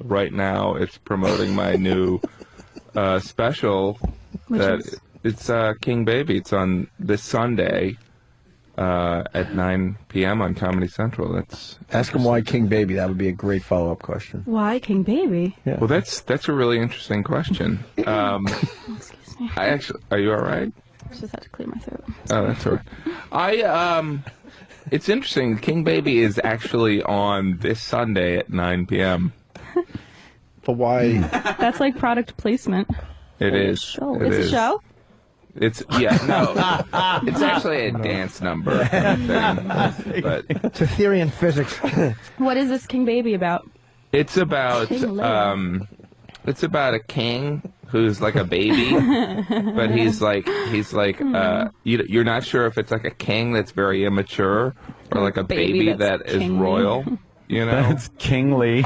right now it's promoting my new special. It's King Baby. It's on this Sunday at 9 p.m. on Comedy Central. Ask him why King Baby. That would be a great follow-up question. Why King Baby? Yeah. Well, that's a really interesting question. Excuse me. Are you all right? I just had to clear my throat. Oh, that's all right. It's interesting. King Baby is actually on this Sunday at 9 p.m. But why? That's like product placement. It is. Show. It It's is. a show? It's it's actually a dance number thing. But It's a theory in physics. What is this King Baby about? it's about King Lear. it's about a king who's like a baby, but he's like you're not sure if it's like a king that's very immature or like a baby that is kingly. royal. You know, That's kingly.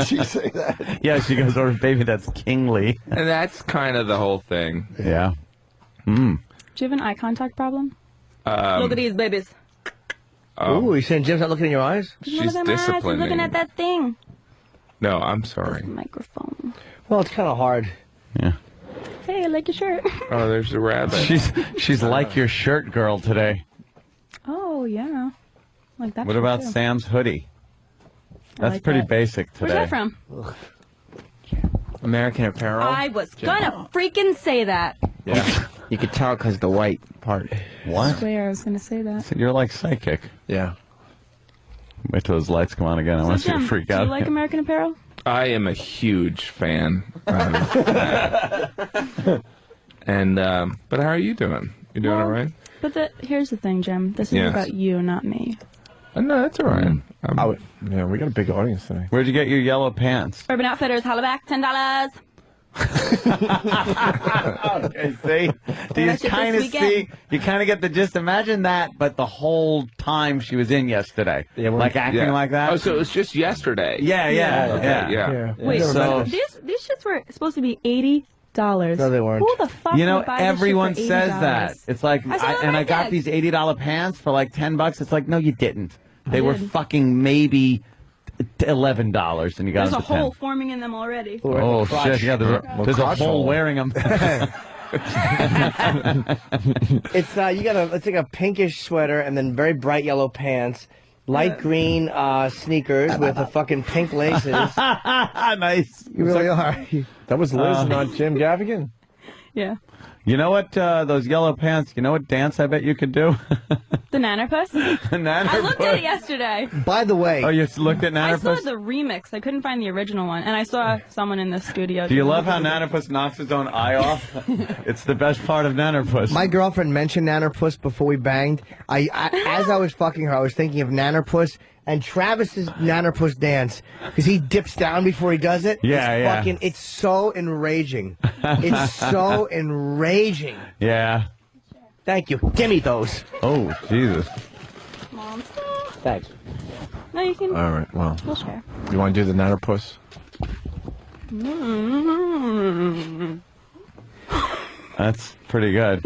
She say that? Yeah, she goes, or baby, that's kingly. and that's kind of the whole thing. Yeah. Do you have an eye contact problem? Look at these babies. Ooh, you saying Jim's not looking in your eyes? She's Look at my eyes. I'm disciplining. looking at that thing. No, I'm sorry. Microphone. Well, it's kind of hard. Yeah. Hey, I like your shirt. Oh, there's a rabbit. She's like your shirt girl today. Oh, yeah. Like that. What shirt, about too. Sam's hoodie? I That's like pretty that. basic today. Where's that from? American Apparel. I was gonna freaking say that. Yeah. You could tell because the white part. I What? swear I was gonna say that. You're like psychic. Yeah. Wait till those lights come on again. I want to see you Jim, freak do out. you like American Apparel? I am a huge fan. And but how are you doing? You doing all right? But here's the thing, Jim. This is Yes. about you, not me. No, that's all right. Yeah, we got a big audience today. Where'd you get your yellow pants? Urban Outfitters, holla back, $10. Okay, see? Do you That shit kind of this see? weekend. You kind of get the gist. Imagine that, but the whole time she was in yesterday. Yeah, like acting Yeah. like that? Oh, so it was just yesterday. Yeah. Okay, Yeah. Wait, So- these shits were supposed to be $80. No, they weren't. Who the fuck You know, would buy this shit everyone for says $80? that. It's like, I saw it on and my I got tag. these $80 pants for like $10. It's like, no, you didn't. They were did. fucking maybe $11, and you got There's a them for 10. hole forming in them already. Oh shit! Yeah, there's a crotch hole hole. wearing them. It's it's like a pinkish sweater and then very bright yellow pants, light green sneakers with the fucking pink laces. Nice. You really are. That was Liz, not Jim Gaffigan. Yeah. You know what? Those yellow pants. You know what dance I bet you could do? The Nannerpuss? I looked at it yesterday. By the way, Oh, you looked at I saw Nannerpuss? the remix. I couldn't find the original one. And I saw someone in the studio. Do you love how Nannerpuss knocks his own eye off? It's the best part of Nannerpuss. my girlfriend mentioned Nannerpuss before we banged. As I was fucking her, I was thinking of Nannerpuss and Travis's Nannerpuss dance because he dips down before he does it. Yeah. It's so enraging. It's so enraging. Yeah. Thank you. Give me those. Oh, Jesus. Monster. Thanks. No, you can. All right, well, We'll share. you want to do the Nannerpuss? That's pretty good.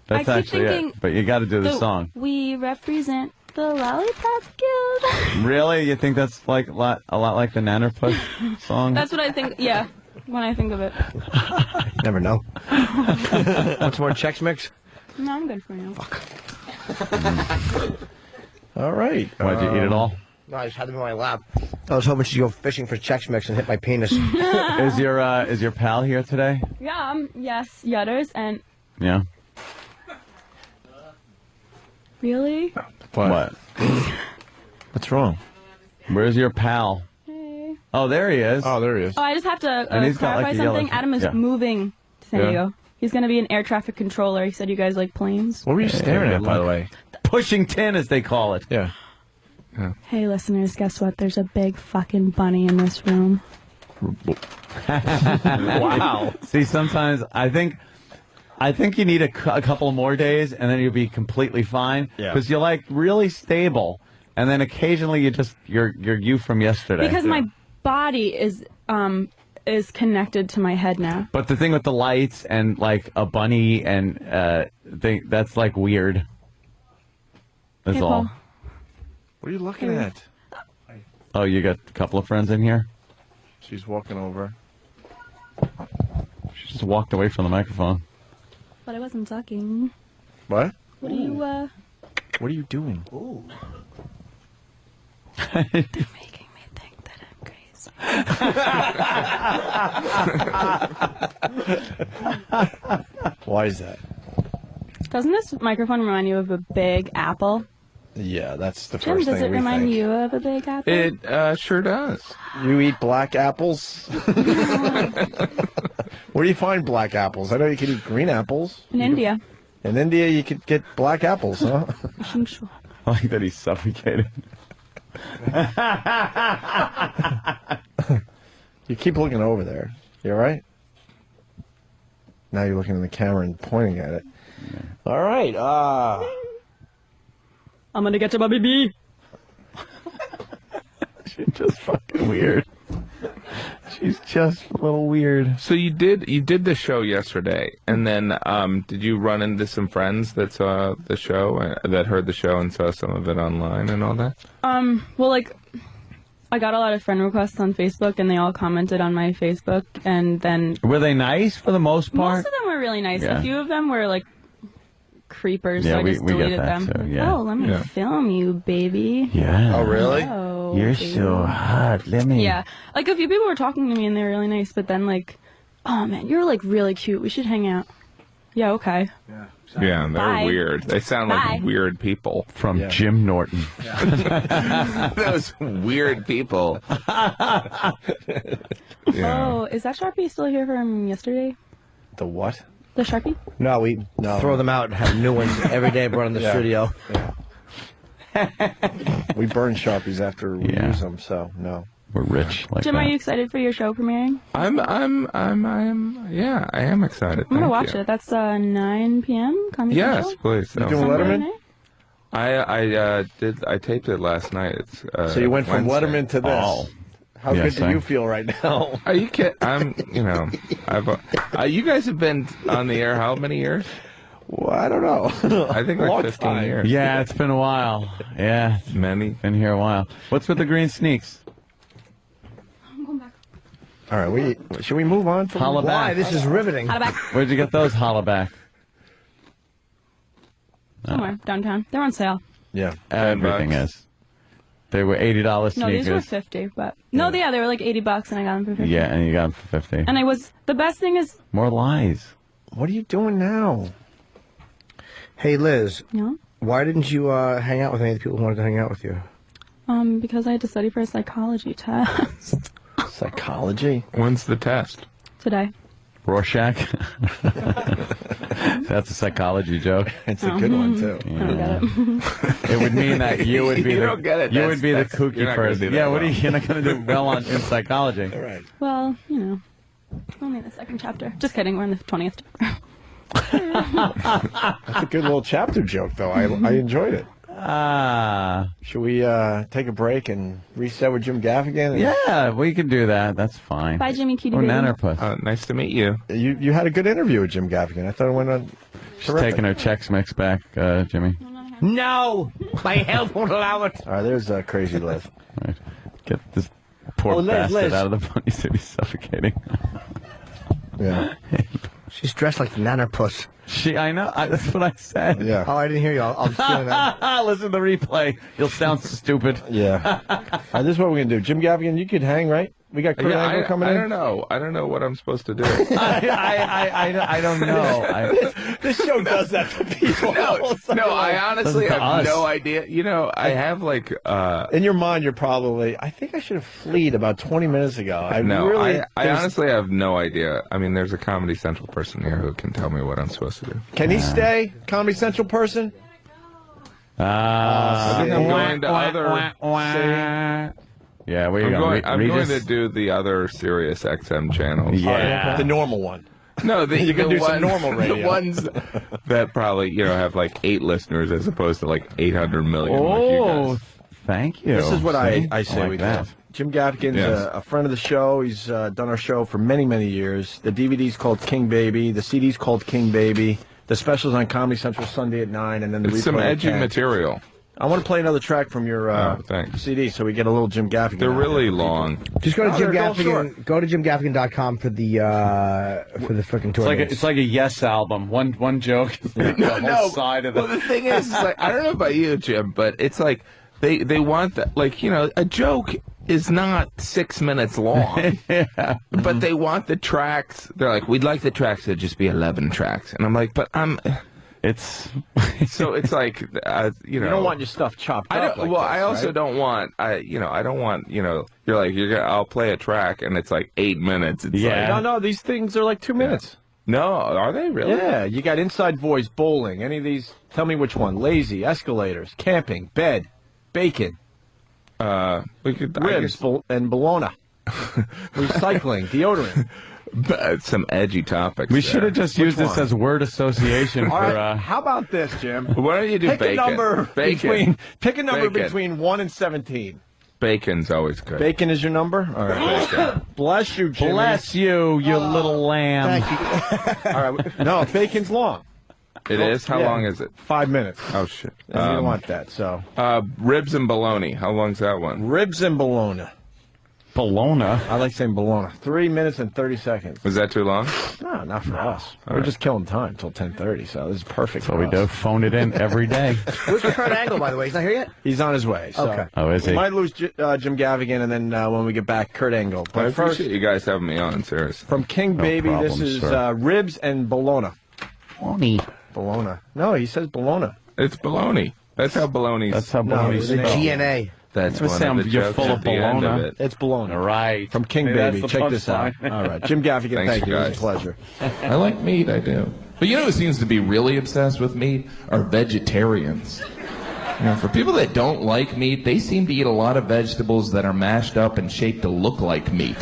That's I keep actually thinking it. But you got to do the song. We represent the Lollipop Guild. Really? You think that's like a lot like the Nannerpuss song? That's what I think. Yeah, when I think of it. Never know. Want some more Chex Mix? No, I'm good for now. All right. Why'd you eat it all? No, I just had them in my lap. I was hoping she'd go fishing for Chex Mix and hit my penis. Is your pal here today? Yeah. Yes. Yutters and Yeah. really. What? What's wrong? Where's your pal? Hey. Oh, there he is. Oh, there he is. Oh, I just have to And he's got, clarify like, a yellow something. shirt. Adam is Yeah. moving to San Yeah. Diego. He's going to be an air traffic controller. He said you guys like planes. What were you staring good at, by the luck. way? Pushing tin, as they call it. Yeah. Hey, listeners, guess what? There's a big fucking bunny in this room. Wow. See, sometimes I think you need a couple more days, and then you'll be completely fine. Yeah. Because you're like really stable, and then occasionally you're you from yesterday. Because my body is connected to my head now. But the thing with the lights and like a bunny and that's like weird. That's Hey, all. Paul. What are you looking at? Oh, you got a couple of friends in here? She's walking over. She just walked away from the microphone. But I wasn't talking. What? What are you, What are you doing? Ooh. They're making me think that I'm crazy. Why is that? Doesn't this microphone remind you of a big apple? Yeah, that's the Jim, first does thing it we remind think. you of a big apple? It sure does. You eat black apples? Where do you find black apples? I know you can eat green apples. In India. In India, you could get black apples, huh? I'm sure. I like that he's suffocated. You keep looking over there. You all right? Now you're looking in the camera and pointing at it. All right. I'm gonna get to my baby. She's just fucking weird. She's just a little weird. So you did the show yesterday, and then did you run into some friends that saw the show, that heard the show and saw some of it online and all that? Well, like, I got a lot of friend requests on Facebook, and they all commented on my Facebook, and then... Were they nice for the most part? Most of them were really nice. Yeah. A few of them were, like, creepers, Yeah, so I just we get deleted that them. too, yeah. Oh, let me Yeah. film you, baby. Yeah. Oh, really? Oh, You're baby. so hot. Let me... Yeah. Like, a few people were talking to me, and they were really nice, but then, like, oh, man, you're, like, really cute. We should hang out. Yeah, okay. Yeah, they're Bye. weird. They sound Bye. like weird people. From Jim Norton. Those weird people. Oh, is that Sharpie still here from yesterday? The what? The Sharpie? No, we throw them out and have new ones every day brought in the Yeah. studio. We burn Sharpies after we use them, so no. We're rich like Jim, are you excited for your show premiering? Yeah, I am excited. I'm gonna Thank watch you. it. That's 9 p.m. Comedy Yes, Central? please. You doing Sunday Letterman? night? I taped it last night. It's So you went from Wednesday. Letterman to this. Oh. How Yes, good do I- you feel right now? Are you kidding? You guys have been on the air how many years? Well, I don't know. I think like Long 15 time. years. Yeah, it's been a while. Yeah. Many. Been here a while. What's with the green sneaks? All right, should we move on from Holla why? back. This is riveting. Holla back. Where'd you get those holla back? Somewhere downtown. They're on sale. Yeah. Everything is. They were $80 sneakers. No, these were 50, but no, yeah, they were like $80, and I got them for 50. Yeah, and you got them for 50. And the best thing is, More lies. What are you doing now? Hey, Liz. Yeah? Why didn't you hang out with any of the people who wanted to hang out with you? because I had to study for a psychology test Psychology? When's the test? today. Rorschach. That's a psychology joke. It's a good one too. I don't get it. It would mean that you would be You the don't get it. you That's- would be the that's- you're kooky not gonna person. do that Yeah, well. you're not going to do well in psychology. Right. Well, only the second chapter. Just kidding. We're in the 20th chapter. That's a good little chapter joke, though. I enjoyed it. Should we take a break and reset with Jim Gaffigan? Yeah, we can do that. That's fine. Bye, Jimmy Cutie Or Baby. Nannerpuss. Nice to meet you. You had a good interview with Jim Gaffigan. I thought it went on. She's taking her Chex Mix back, Jimmy. No! My health won't allow it. All right, there's Crazy Liz. Right. Get this poor Liz, bastard Liz. out of the funny city suffocating. Yeah. She's dressed like the Nannerpuss. I know. That's what I said. Yeah. Oh, I didn't hear you. I'll just feeling that. Listen to the replay. You'll sound stupid. Yeah. All right, this is what we're going to do. Jim Gaffigan, you could hang, right? We got Kurt Angle coming I in. don't know. I don't know what I'm supposed to do. I don't know. This show does that to people. No, I honestly Listen to have us. no idea. I have like In your mind, you're probably. I think I should have fleed about 20 minutes ago. I honestly have no idea. I mean, there's a Comedy Central person here who can tell me what I'm supposed to do. Can he stay? Comedy Central person? I think I'm going to other. Yeah, where you I'm going? going, I'm going to do the other Sirius XM channels. Yeah. The normal one. No, You can do some normal radio. The ones that probably have like 8 listeners as opposed to like 800 million. like you Oh, guys. thank you. This is what See? I say like we that. do. Jim Gaffigan's Yes. a friend of the show. He's done our show for many, many years. The DVD's called King Baby. The CD's called King Baby. The special's on Comedy Central Sunday at 9, and then the It's some replay at edgy 10. material. I want to play another track from your CD, so we get a little Jim Gaffigan. They're really long. Just go to Jim they're all Gaffigan. Go to JimGaffigan.com for the fucking tour. It's like a Yes album. One joke. The whole side of the. Well, the thing is, like, I don't know about you, Jim, but it's like they want that. Like, a joke is not 6 minutes long, but they want the tracks. They're like, we'd like the tracks to just be 11 tracks, and I'm like, but It's so it's like You don't want your stuff chopped up. I also don't want I don't want you're like I'll play a track and it's like 8 minutes. It's like, No, these things are like 2 minutes. No, are they really? Yeah, you got Inside Voice, Bowling. Any of these? Tell me which one. Lazy, Escalators, Camping, Bed, Bacon. Ribs and bologna. Recycling, deodorant. Some edgy topics. We should have just used this as word association All for. right, how about this, Jim? Why don't you do pick bacon? A number Bacon. Pick a number Bacon. between 1 and 17. Bacon's always good. Bacon is your number? All right. Bacon. Bless you, Jimmy. Bless you, you little lamb. Thank you. All right. No, bacon's long. It is? How long is it? 5 minutes. Oh, shit. You don't want that, so. Ribs and bologna. How long's that one? Ribs and bologna. Bologna? I like saying bologna. 3 minutes and 30 seconds. Was that too long? No, not for us. All We're right. just killing time until 10:30, so this is perfect. So we do phone it in every day. Where's Kurt Angle, by the way? He's not here yet? He's on his way. So. Okay. Oh, is he? We might lose Jim Gaffigan, and then when we get back, Kurt Angle. I But first, appreciate you guys having me on, seriously. from King No Baby, problem, this is sir. ribs and bologna. Bologna. Bologna. No, he says bologna. It's bologna. That's how bologna's. That's how No, bologna's it's a spelled. GNA. That's What one sound- of the you're jokes full at of the end bologna. of it. It's bologna. Right. From King Maybe Baby. that's the Check this out. punchline. All right. Jim Gaffigan, Thanks, thank you. It was a guys. pleasure. I like meat, I do. But you know who seems to be really obsessed with meat are vegetarians. For people that don't like meat, they seem to eat a lot of vegetables that are mashed up and shaped to look like meat.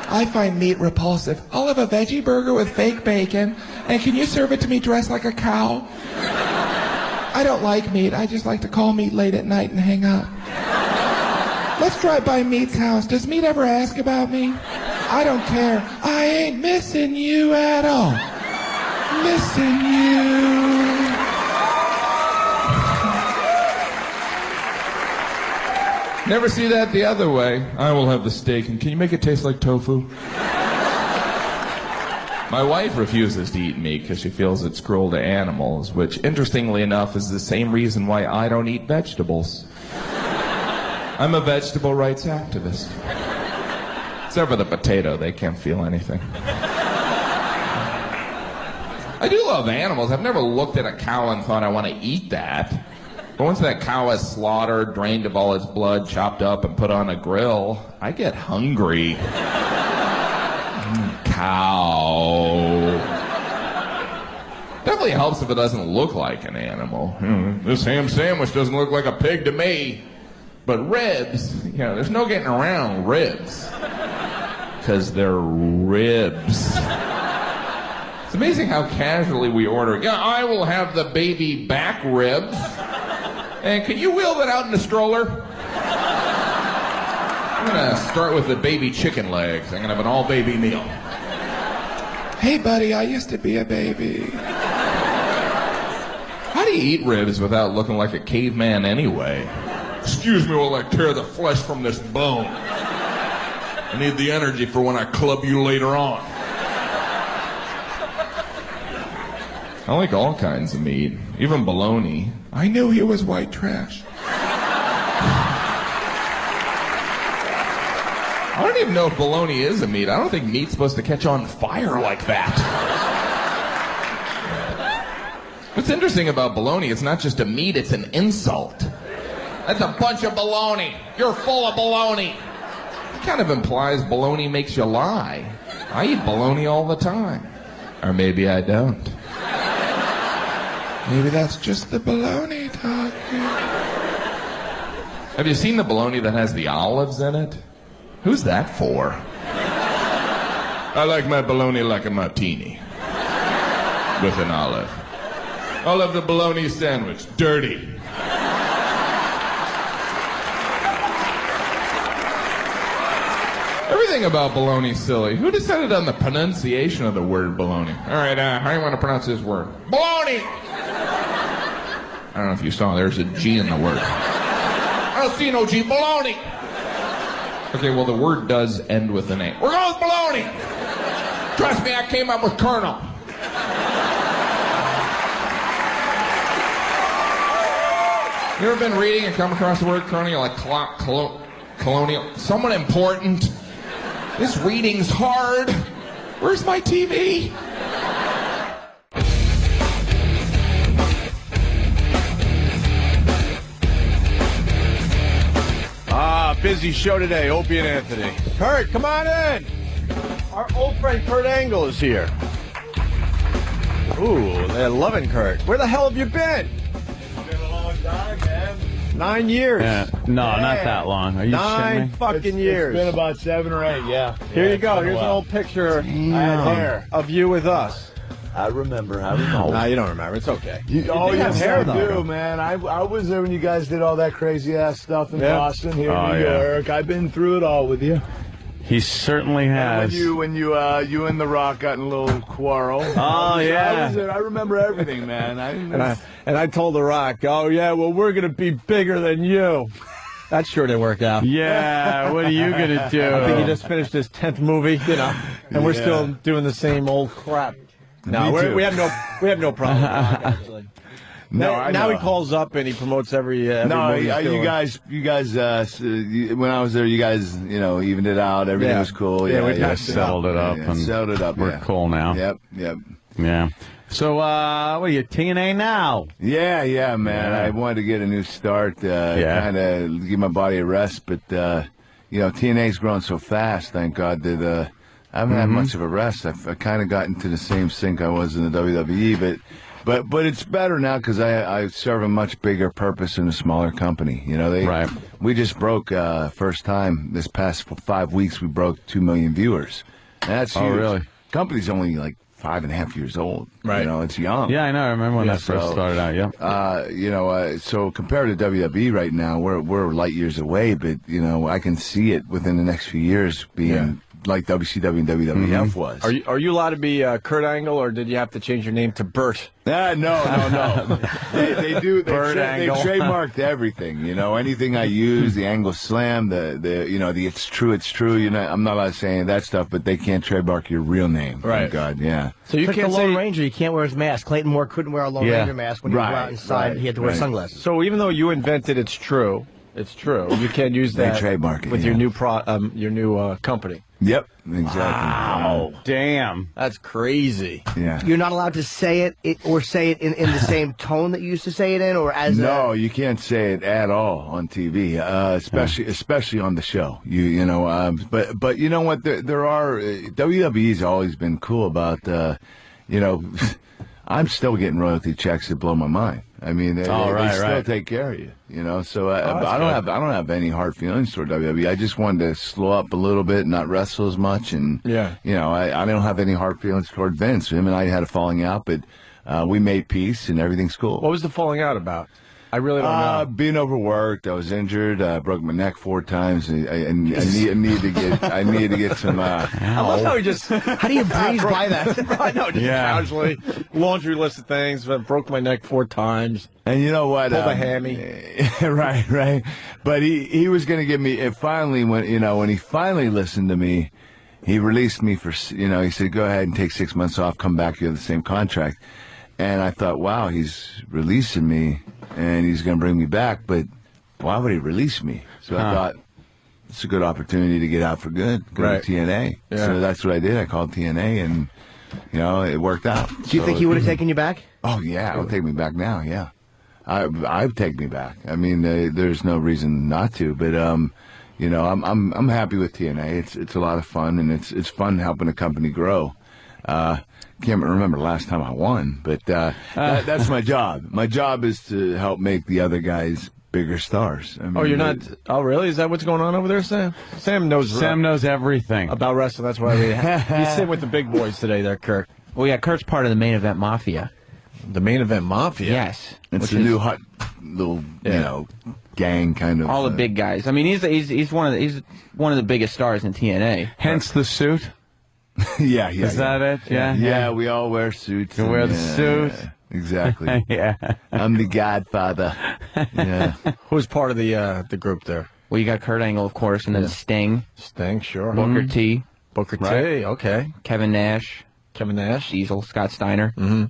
I find meat repulsive. I'll have a veggie burger with fake bacon, and can you serve it to me dressed like a cow? I don't like meat. I just like to call meat late at night and hang up. Let's drive by Meat's house. Does Meat ever ask about me? I don't care. I ain't missing you at all. Missing you. Never see that the other way. I will have the steak, and can you make it taste like tofu? My wife refuses to eat meat because she feels it's cruel to animals, which, interestingly enough, is the same reason why I don't eat vegetables. I'm a vegetable rights activist. Except for the potato, they can't feel anything. I do love animals. I've never looked at a cow and thought I want to eat that. But once that cow is slaughtered, drained of all its blood, chopped up, and put on a grill, I get hungry. Cow. Definitely helps if it doesn't look like an animal. This ham sandwich doesn't look like a pig to me. But ribs, there's no getting around ribs. Because they're ribs. It's amazing how casually we order. Yeah, I will have the baby back ribs. And can you wheel that out in the stroller? I'm going to start with the baby chicken legs. I'm going to have an all-baby meal. Hey, buddy, I used to be a baby. How do you eat ribs without looking like a caveman anyway? Excuse me while I tear the flesh from this bone. I need the energy for when I club you later on. I like all kinds of meat, even bologna. I knew he was white trash. I don't even know if bologna is a meat. I don't think meat's supposed to catch on fire like that. What's interesting about bologna, it's not just a meat, it's an insult. That's a bunch of baloney. You're full of baloney. It kind of implies baloney makes you lie. I eat baloney all the time. Or maybe I don't. Maybe that's just the baloney talking. Have you seen the bologna that has the olives in it? Who's that for? I like my bologna like a martini. With an olive. I'll have the bologna sandwich. Dirty. Everything about baloney's silly. Who decided on the pronunciation of the word baloney? All right, how do you want to pronounce this word? Baloney! I don't know if you saw, there's a G in the word. I don't see no G. Baloney! Okay, well, the word does end with an A. We're going with baloney! Trust me, I came up with Colonel. You ever been reading and come across the word colonial, like colonial? Someone important? This reading's hard. Where's my TV? Busy show today, Opie and Anthony. Kurt, come on in. Our old friend Kurt Angle is here. Ooh, they're loving Kurt. Where the hell have you been? It's been a long time, man. 9 years. Yeah. No, not that long. Are you 9 fucking years. It's been about 7 or 8, yeah. Here you go. Here's an old picture I had hair of you with us. I remember. No, you don't remember. It's okay. Yes, hair, I though. do, man. I was there when you guys did all that crazy-ass stuff in Boston, here in New York. I've been through it all with you. He certainly has. And when you and The Rock got in a little quarrel. Oh, yeah. I remember everything, man. And I told The Rock, oh, yeah, well, we're going to be bigger than you. That sure didn't work out. Yeah, what are you going to do? I think he just finished his 10th movie, and we're still doing the same old crap. No, we have no problem. Actually. Now he calls up and he promotes every movie you guys. When I was there, you guys, evened it out. Everything was cool. Yeah, we settled it up. And settled it up. We're cool now. Yep. Yeah. So, what are you, TNA now? Yeah, man. I wanted to get a new start. Kind of give my body a rest, but TNA's grown so fast. Thank God that. I haven't had much of a rest. I kind of got into the same sink I was in the WWE, but it's better now because I serve a much bigger purpose in a smaller company. We just broke first time this past 5 weeks. We broke 2 million viewers. And that's huge. Oh, really? Company's only like 5.5 years old. Right. It's young. Yeah, I know. I remember when that first started out. Yeah. So compared to WWE right now, we're light years away, but I can see it within the next few years being. Like WCW and WWF was. Are you allowed to be Kurt Angle, or did you have to change your name to Burt? No. They do. They trademarked everything. Anything I use, the Angle Slam, the it's true. I'm not allowed to say any of that stuff, but they can't trademark your real name. Right. Thank God. Yeah. So you can't. The Lone Ranger, you can't wear his mask. Clayton Moore couldn't wear a Lone Ranger mask when he would go out inside. He had to wear sunglasses. So even though you invented it's true. You can't use that. They trademark it with your new company. Yep, exactly. Wow, damn, that's crazy. Yeah, you're not allowed to say it in the same tone that you used to say it in, or as you can't say it at all on TV, especially on the show. But you know what? There are WWE's always been cool about I'm still getting royalty checks that blow my mind. I mean, they still take care of you, So I don't have any hard feelings toward WWE. I just wanted to slow up a little bit, not wrestle as much, and I don't have any hard feelings toward Vince. Him and I had a falling out, but we made peace and everything's cool. What was the falling out about? I really don't know. Being overworked, I was injured. I broke my neck 4 times. I needed to get some. I love how he just. How do you breeze by that? I know, just casually. Laundry list of things. I broke my neck 4 times. And you know what? Pulled a hammy. Right. But he was going to give me. It finally when he finally listened to me, he released me for. He said, "Go ahead and take 6 months off. Come back. You have the same contract." And I thought, wow, he's releasing me, and he's going to bring me back, but why would he release me? So I thought, it's a good opportunity to get out for good, go to TNA. Yeah. So that's what I did. I called TNA, and, it worked out. Do you think he would have taken you back? Oh, yeah, it would take me back now, yeah. I'd take me back. I mean, there's no reason not to, but, I'm happy with TNA. It's a lot of fun, and it's fun helping a company grow. Can't remember the last time I won, but that's my job. My job is to help make the other guys bigger stars. I mean, you're not. Oh, really? Is that what's going on over there, Sam? Sam knows everything about wrestling. That's why he's sitting with the big boys today. There, Kurt. Well, yeah, Kurt's part of the Main Event Mafia. The Main Event Mafia. Yes, it's a new hot little gang kind of. All the big guys. I mean, he's one of the biggest stars in TNA. Hence the suit. yeah. Is that it? Yeah. Yeah, we all wear suits. You wear the suit. Exactly. Yeah. I'm the Godfather. Yeah. Who's part of the group there? Well, you got Kurt Angle, of course, and then Sting. Sting, sure. Booker T. Booker T, Right. okay. Kevin Nash. Diesel, Scott Steiner. Mm-hmm.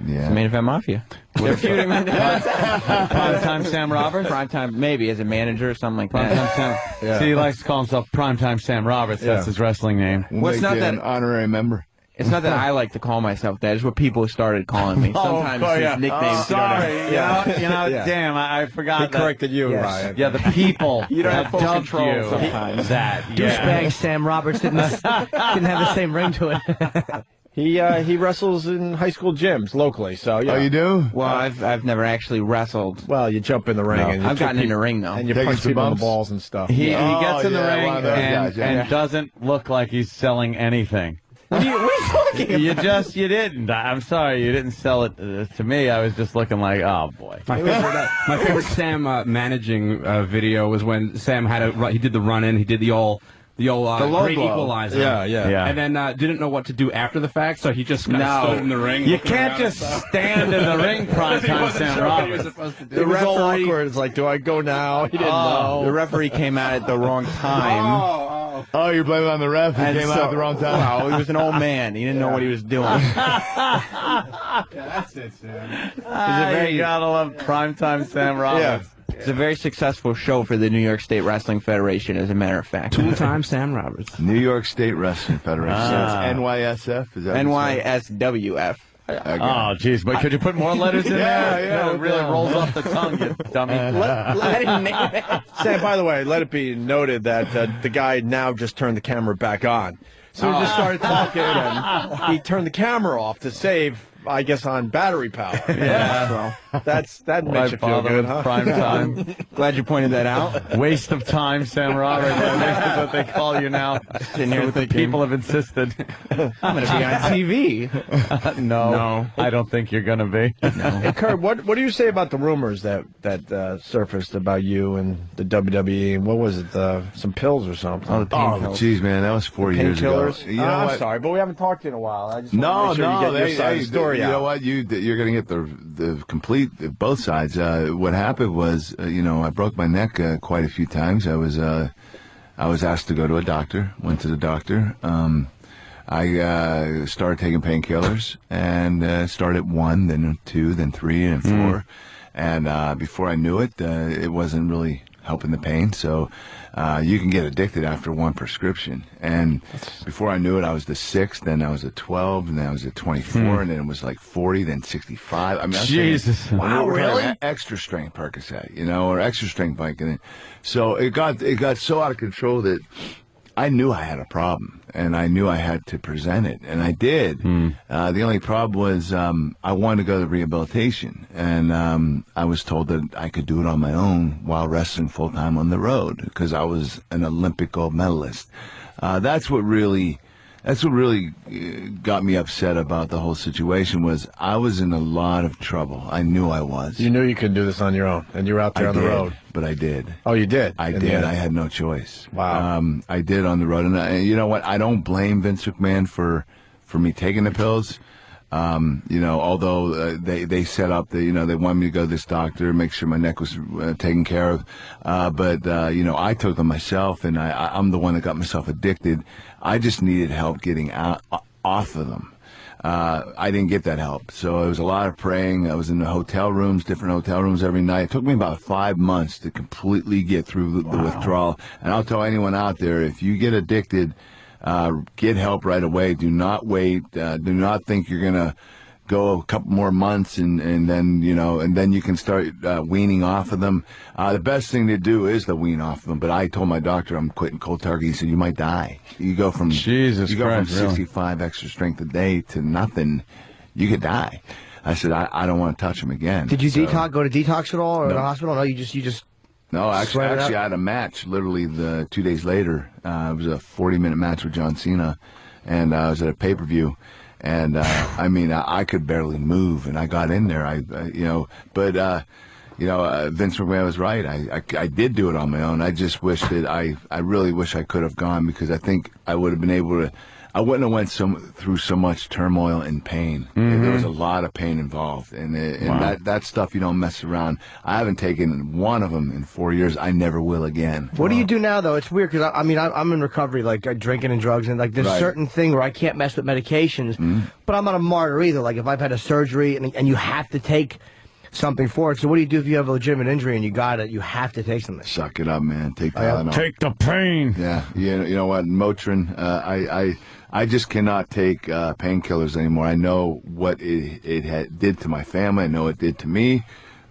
Yeah. It's the Main Event Mafia. They're feuding with Primetime Sam Roberts? Primetime, maybe, as a manager or something like that. Primetime Sam. Yeah. See, he likes to call himself Primetime Sam Roberts. That's his wrestling name. We'll it's make not you that- an honorary member. It's not that I like to call myself that. It's what people started calling me. Sometimes his nicknames. Sorry. You know, Yeah. damn, I forgot He that. corrected you, Yes. Ryan. Yeah, the people You don't have full dubbed control you sometimes. that. Douchebag Sam Roberts didn't have the same ring to it. He wrestles in high school gyms locally, so yeah. Oh, you do? Well, I've never actually wrestled. Well, you jump in the ring and you I've kick gotten in the people- ring, though. and you Taking punch some people in the bumps? balls and stuff. He Oh, gets in the yeah, ring one of those guys, yeah. and doesn't look like he's selling anything. What are you talking about? You didn't. I'm sorry, you didn't sell it to me. I was just looking like, oh boy. My favorite Sam managing video was when Sam he did the run-in, he did the low great blow. equalizer. Yeah. And then didn't know what to do after the fact, so he just kind of stood in the ring. You looking can't around just and stuff. stand in the ring, primetime Sam Roberts. It was all awkward. It's like, do I go now? He didn't know. The referee came out at the wrong time. Oh, you're blaming on the ref who And came out at the wrong time? Well, he was an old man. He didn't know what he was doing. That's it, Sam. You gotta love primetime Sam Roberts. It's a very successful show for the New York State Wrestling Federation, as a matter of fact. Two-time Sam Roberts. New York State Wrestling Federation. Ah. It's NYSF? Is that what it's NYSWF. Oh, jeez. But could you put more letters in there? Yeah, It really rolls off the tongue, you dummy. I didn't name it. Sam, by the way, let it be noted that the guy now just turned the camera back on. So he just started talking, and he turned the camera off to save, I guess, on battery power. Yeah. So that makes you feel bother good, with huh? prime time. Glad you pointed that out. Waste of time, Sam Roberts. That's what they call you now. Sitting here So the thinking, people have insisted. I'm going to be on TV. No, I don't think you're going to be. Hey, Kurt, what do you say about the rumors that surfaced about you and the WWE? What was it? Some pills or something? Oh, the Oh, painkillers. jeez, man, that was 4 years ago. Painkillers? You know I'm what? sorry, but we haven't talked to you in a while. I just want to No, make sure you get your side of the story you out. know what? You're going to get the complete both sides. What happened was, I broke my neck quite a few times. I was asked to go to a doctor. Went to the doctor. I started taking painkillers and started 1, then 2, then 3, and 4. And before I knew it, it wasn't really helping the pain. So you can get addicted after 1 prescription. And before I knew it, I was the 6th, then I was at 12, and then I was at 24, and then it was like 40, then 65. I mean, Jesus. wow, really? Extra strength Percocet, or extra strength Vicodin. So it got so out of control that I knew I had a problem, and I knew I had to present it, and I did. The only problem was I wanted to go to rehabilitation, and I was told that I could do it on my own while wrestling full-time on the road, because I was an Olympic gold medalist. That's what really got me upset about the whole situation. Was I was in a lot of trouble. I knew I was. You knew you couldn't do this on your own, and you were out there on the road. But I did. Oh, you did? I did. I had no choice. Wow. I did on the road. And you know what? I don't blame Vince McMahon for me taking the pills. Although they set up they wanted me to go to this doctor, make sure my neck was taken care of. But I took them myself, and I'm the one that got myself addicted. I just needed help getting off of them. I didn't get that help. So it was a lot of praying. I was in the different hotel rooms every night. It took me about 5 months to completely get through the withdrawal. And I'll tell anyone out there, if you get addicted, get help right away. Do not wait. Do not think you're going to go a couple more months and then you can start weaning off of them. The best thing to do is to wean off of them. But I told my doctor I'm quitting cold turkey. He said, you might die. You go from Jesus Christ, from 65 extra strength a day to nothing. You could die. I said, I don't want to touch them again. Did you go to detox at all, or No. the hospital? No, you just. No, actually, Sweat it I up? had a match literally 2 days later. It was a 40-minute match with John Cena, and I was at a pay-per-view. And I could barely move, and I got in there. Vince McMahon was right. I did do it on my own. I just wish that I really wish I could have gone, because I think I would have been able to. I wouldn't have went through so much turmoil and pain. Mm-hmm. There was a lot of pain involved, and Wow. that stuff you don't mess around. I haven't taken one of them in 4 years. I never will again. What do you do now, though? It's weird, because I'm in recovery, like drinking and drugs, and like there's a certain thing where I can't mess with medications, but I'm not a martyr either. Like if I've had a surgery and you have to take something for it. So what do you do if you have a legitimate injury and you got it? You have to take something. Suck it up, man. Take Tylenol. Take the pain. Yeah, you know what, Motrin. I just cannot take painkillers anymore. I know what it did to my family. I know what it did to me.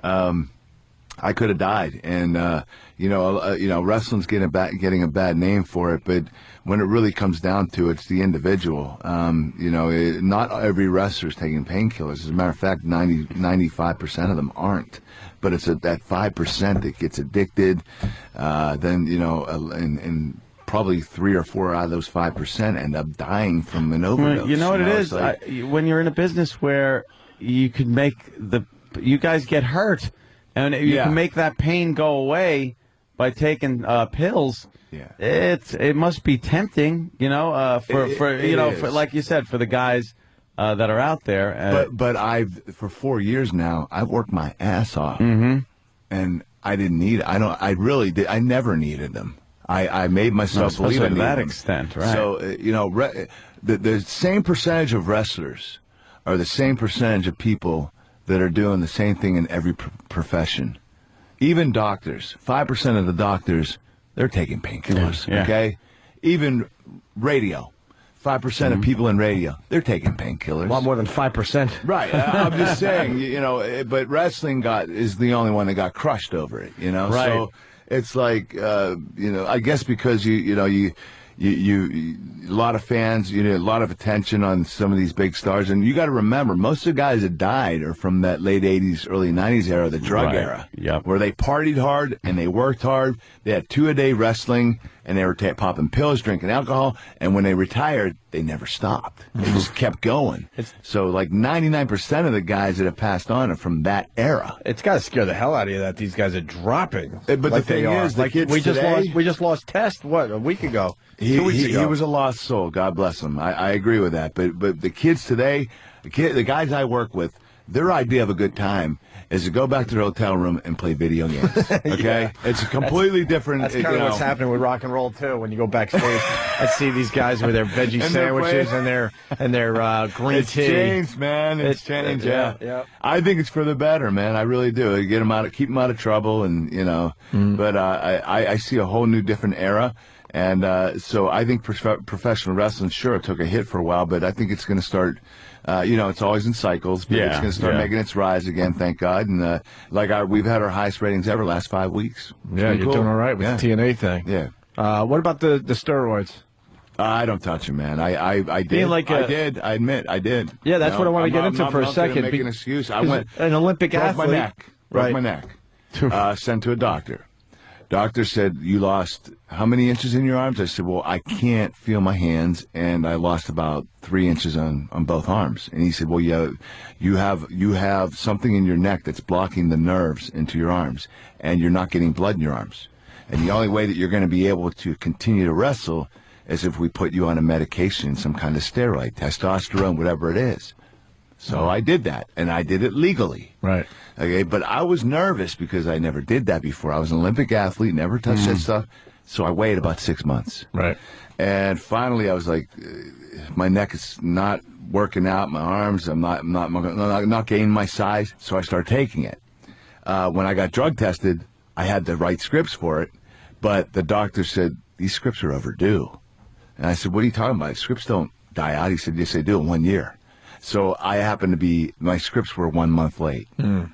I could have died, and wrestling's getting a bad name for it. But when it really comes down to it, it's the individual. Not every wrestler is taking painkillers. As a matter of fact, 95% of them aren't. But it's that 5% that gets addicted. And probably 3 or 4 out of those 5% end up dying from an overdose. Well, you know what it is? Like, when you're in a business where you can make you guys get hurt, and you can make that pain go away by taking pills. Yeah, it must be tempting, for like you said, for the guys that are out there. But for 4 years now, I've worked my ass off, and I didn't need it. I really did. I never needed them. I made myself believe to in that them. extent, right? So the same percentage of wrestlers are the same percentage of people that are doing the same thing in every profession. Even doctors, 5% of the doctors, they're taking painkillers. Yeah. Okay, even radio. 5% of people in radio, they're taking painkillers. A lot more than 5%. Right. I'm just saying, but wrestling is the only one that got crushed over it, Right. So it's like, I guess because you a lot of fans, a lot of attention on some of these big stars, and you got to remember, most of the guys that died are from that late 80s, early 90s era, the drug era, where they partied hard and they worked hard. They had 2-a-day wrestling, and they were popping pills, drinking alcohol, and when they retired, they never stopped. They just kept going. So like 99% of the guys that have passed on are from that era. It's got to scare the hell out of you that these guys are dropping. But the thing is, the kids today, we just lost Test, a week ago? 2 weeks ago. He was a lost soul. God bless him. I agree with that. But the kids today, the guys I work with, their idea of a good time is to go back to their hotel room and play video games. Okay, it's a completely different. That's kind of what's happening with rock and roll too. When you go backstage, I see these guys with their veggie sandwiches and their green it's tea. It's changed, man. It's changed. Yeah. I think it's for the better, man. I really do. Get them keep them out of trouble, and But I see a whole new different era. And so I think professional wrestling, sure, it took a hit for a while, but I think it's going to start, it's always in cycles, but it's going to start making its rise again, thank God. And we've had our highest ratings ever last 5 weeks. Yeah, you're doing all right with the TNA thing. Yeah. What about the steroids? I don't touch them, man. I did. I admit, I did. Yeah, that's what I want to get into for a second. Make an excuse. I went an Olympic athlete. Broke my neck. Sent to a doctor. Doctor said, you lost how many inches in your arms? I said, well, I can't feel my hands, and I lost about 3 inches on both arms. And he said, well, you have something in your neck that's blocking the nerves into your arms, and you're not getting blood in your arms. And the only way that you're going to be able to continue to wrestle is if we put you on a medication, some kind of steroid, testosterone, whatever it is. So I did that, and I did it legally. Right. Okay, but I was nervous because I never did that before. I was an Olympic athlete, never touched that stuff. So I waited about 6 months. Right. And finally I was like, my neck is not working out, my arms, I'm not gaining my size, so I started taking it. When I got drug tested, I had the right scripts for it, but the doctor said, these scripts are overdue. And I said, what are you talking about? Scripts don't die out. He said, yes, they do in 1 year. So I happened to be, my scripts were 1 month late.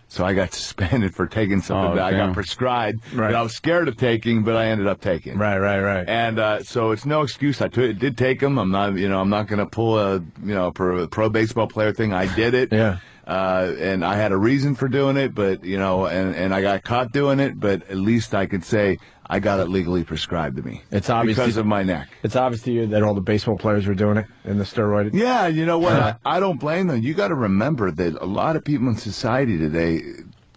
So I got suspended for taking something that I got prescribed that I was scared of taking, but I ended up taking. Right. And so it's no excuse. I did take them. I'm not going to pull a pro baseball player thing. I did it. Yeah. And I had a reason for doing it, but, and I got caught doing it, but at least I could say I got it legally prescribed to me. It's obvious because of my neck. It's obvious to you that all the baseball players were doing it in the steroid. Yeah, you know what? I don't blame them. You got to remember that a lot of people in society today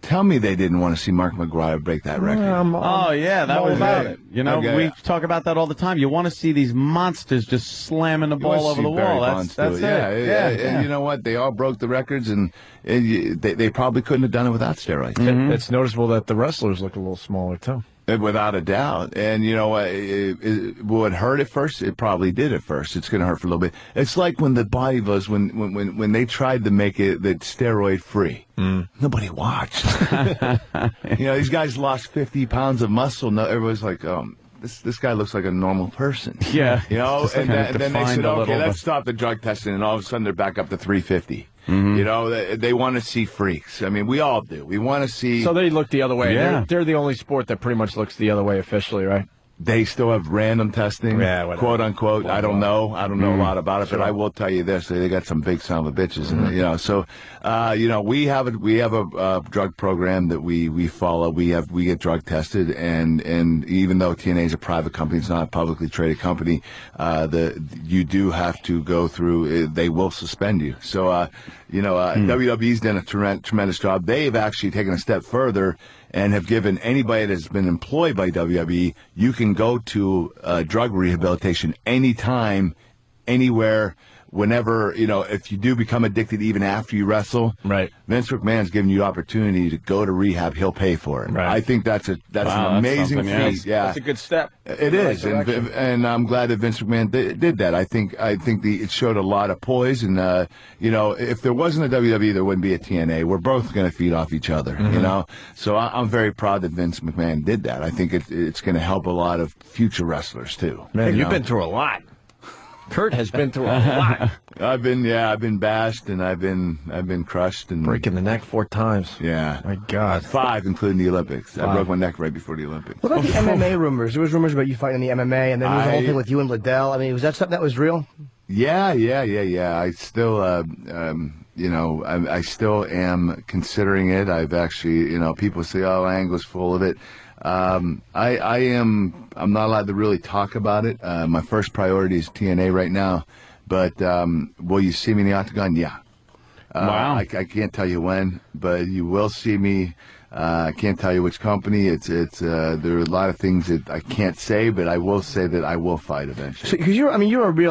Tell me they didn't want to see Mark McGuire break that record. Oh, yeah, that was about it. You know, we talk about that all the time. You want to see these monsters just slamming the ball over the wall. That's it. Yeah. And you know what? They all broke the records, and they probably couldn't have done it without steroids. Mm-hmm. It's noticeable that the wrestlers look a little smaller, too. Without a doubt. And, you know, will it hurt at first? It probably did at first. It's going to hurt for a little bit. It's like when the bodybuilders, when they tried to make it steroid-free. Nobody watched. You know, these guys lost 50 pounds of muscle. No, everybody's like, this guy looks like a normal person. Yeah. You know, and then they said, okay, let's bit. stop the drug testing. And all of a sudden they're back up to 350. You know, they want to see freaks. I mean, we all do. We want to see. So they look the other way. Yeah. They're the only sport that pretty much looks the other way officially, right? They still have random testing, quote unquote. I don't know. I don't know a lot about it, but I will tell you this: they got some big son of a bitches, and you know. So, you know, we have a drug program that we follow. We get drug tested, and even though TNA is a private company, it's not a publicly traded company. You do have to go through. They will suspend you. So, you know, WWE's done a tremendous job. They've actually taken a step further and have given anybody that's been employed by WWE, you can go to drug rehabilitation anytime, anywhere, whenever, you know, if you do become addicted even after you wrestle, right? Vince McMahon's giving you opportunity to go to rehab. He'll pay for it. Right. I think that's an amazing feat. Yeah, that's a good step. It is, and I'm glad that Vince McMahon did that. I think it showed a lot of poise, and you know, if there wasn't a WWE, there wouldn't be a TNA. We're both going to feed off each other, you know. So I'm very proud that Vince McMahon did that. I think it's going to help a lot of future wrestlers too. Man, you've been through a lot. Kurt has been through a lot. I've been bashed and I've been crushed and breaking the neck 4 times. Yeah, my God, 5 including the Olympics. I broke my neck right before the Olympics. What about the MMA rumors? There was rumors about you fighting in the MMA, and then there was the whole thing with you and Liddell. I mean, was that something that was real? Yeah. I still, you know, I still am considering it. I've actually, you know, people say, "Oh, Angle's full of it." I'm not allowed to really talk about it. My first priority is TNA right now, but will you see me in the Octagon? Yeah. Wow. I can't tell you when, but you will see me. I can't tell you which company. There are a lot of things that I can't say, but I will say that I will fight eventually. Because you're a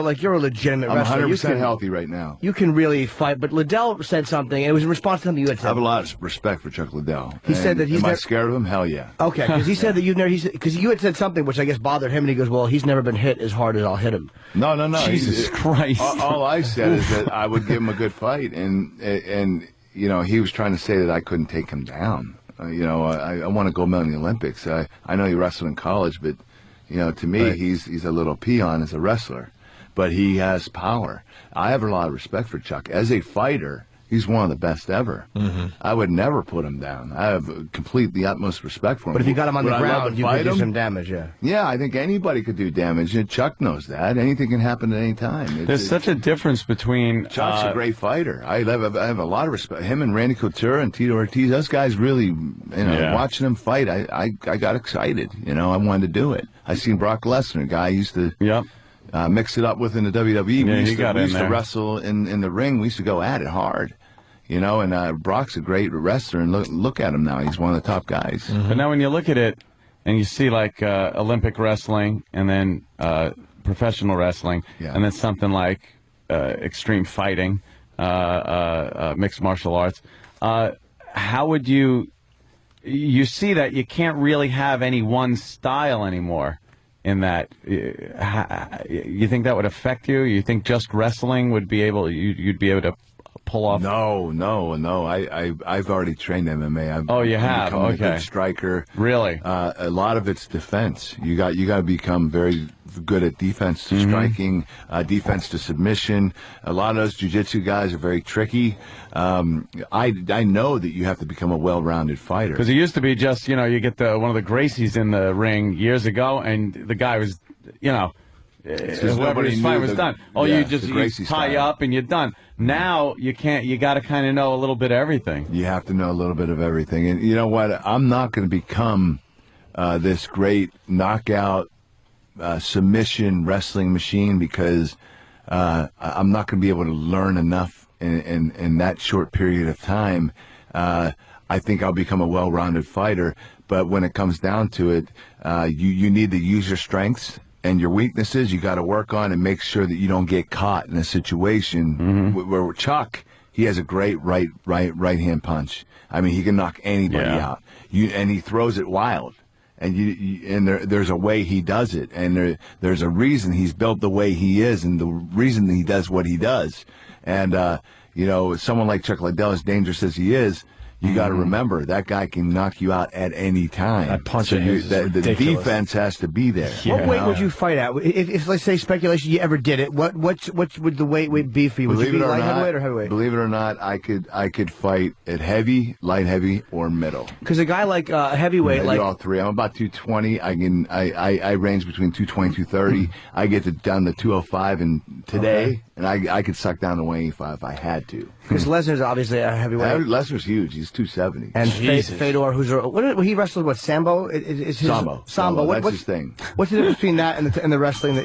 legitimate wrestler. I'm 100% healthy right now. You can really fight. But Liddell said something, and it was in response to something you had said. I have a lot of respect for Chuck Liddell. He said that he's Am I scared of him? Hell yeah. Okay, because he said that you've never. Because you had said something which I guess bothered him, and he goes, "Well, he's never been hit as hard as I'll hit him." No. Jesus Christ. All I said is that I would give him a good fight, and you know, he was trying to say that I couldn't take him down. You know, I want to go medal in the Olympics. I know he wrestled in college, but, you know, to me, he's a little peon as a wrestler. But he has power. I have a lot of respect for Chuck. As a fighter, he's one of the best ever. I would never put him down. I have the utmost respect for him. But if you got him on the ground, you could do some damage, yeah. Yeah, I think anybody could do damage. And Chuck knows that. Anything can happen at any time. There's such a difference between... Chuck's a great fighter. I have a lot of respect. Him and Randy Couture and Tito Ortiz, those guys really, you know, watching them fight, I got excited. You know, I wanted to do it. I seen Brock Lesnar, a guy I used to... mix it up with in the WWE. Yeah, we used to wrestle in the ring. We used to go at it hard, you know. And Brock's a great wrestler, and look at him now. He's one of the top guys. But now when you look at it and you see like Olympic wrestling and then professional wrestling and then something like extreme fighting, mixed martial arts, how would you see that you can't really have any one style anymore? In that, you think that would affect you? You think just wrestling would be able, you'd be able to pull off? No. I've already trained MMA. You have? I've become Okay. a good striker. Really? A lot of it's defense. You got to become very good at defense to striking, defense to submission. A lot of those jiu-jitsu guys are very tricky. I know that you have to become a well-rounded fighter. Because it used to be just, you know, you get one of the Gracies in the ring years ago, and the guy was, you know, whoever his fight was done. You tie you up and you're done. Now you can't. You got to kind of know a little bit of everything. You have to know a little bit of everything. And you know what? I'm not going to become this great knockout submission wrestling machine because I'm not going to be able to learn enough in that short period of time. I I think I'll become a well-rounded fighter. But when it comes down to it, you need to use your strengths and your weaknesses. You got to work on and make sure that you don't get caught in a situation where Chuck, he has a great right hand punch. I mean, he can knock anybody out. And he throws it wild. And there's a way he does it, and there's a reason he's built the way he is, and the reason he does what he does. And someone like Chuck Liddell, as dangerous as he is, you got to remember that guy can knock you out at any time. That punch is the defense has to be there. What weight would you fight at? If let's say speculation, you ever did it, what would the weight be for you? Would you be light heavyweight or heavyweight? Believe it or not, I could fight at heavy, light heavy, or middle. Because a guy like heavyweight, I do all three. I'm about 220. I range between 220 and 230. I get down to 205 and today, and I could suck down to 185 if I had to. Because Lesnar's obviously a heavyweight. Lesnar's huge. He's 270. And Fedor, he wrestled what, Sambo? Sambo. That's his thing. What's the difference between that and the wrestling?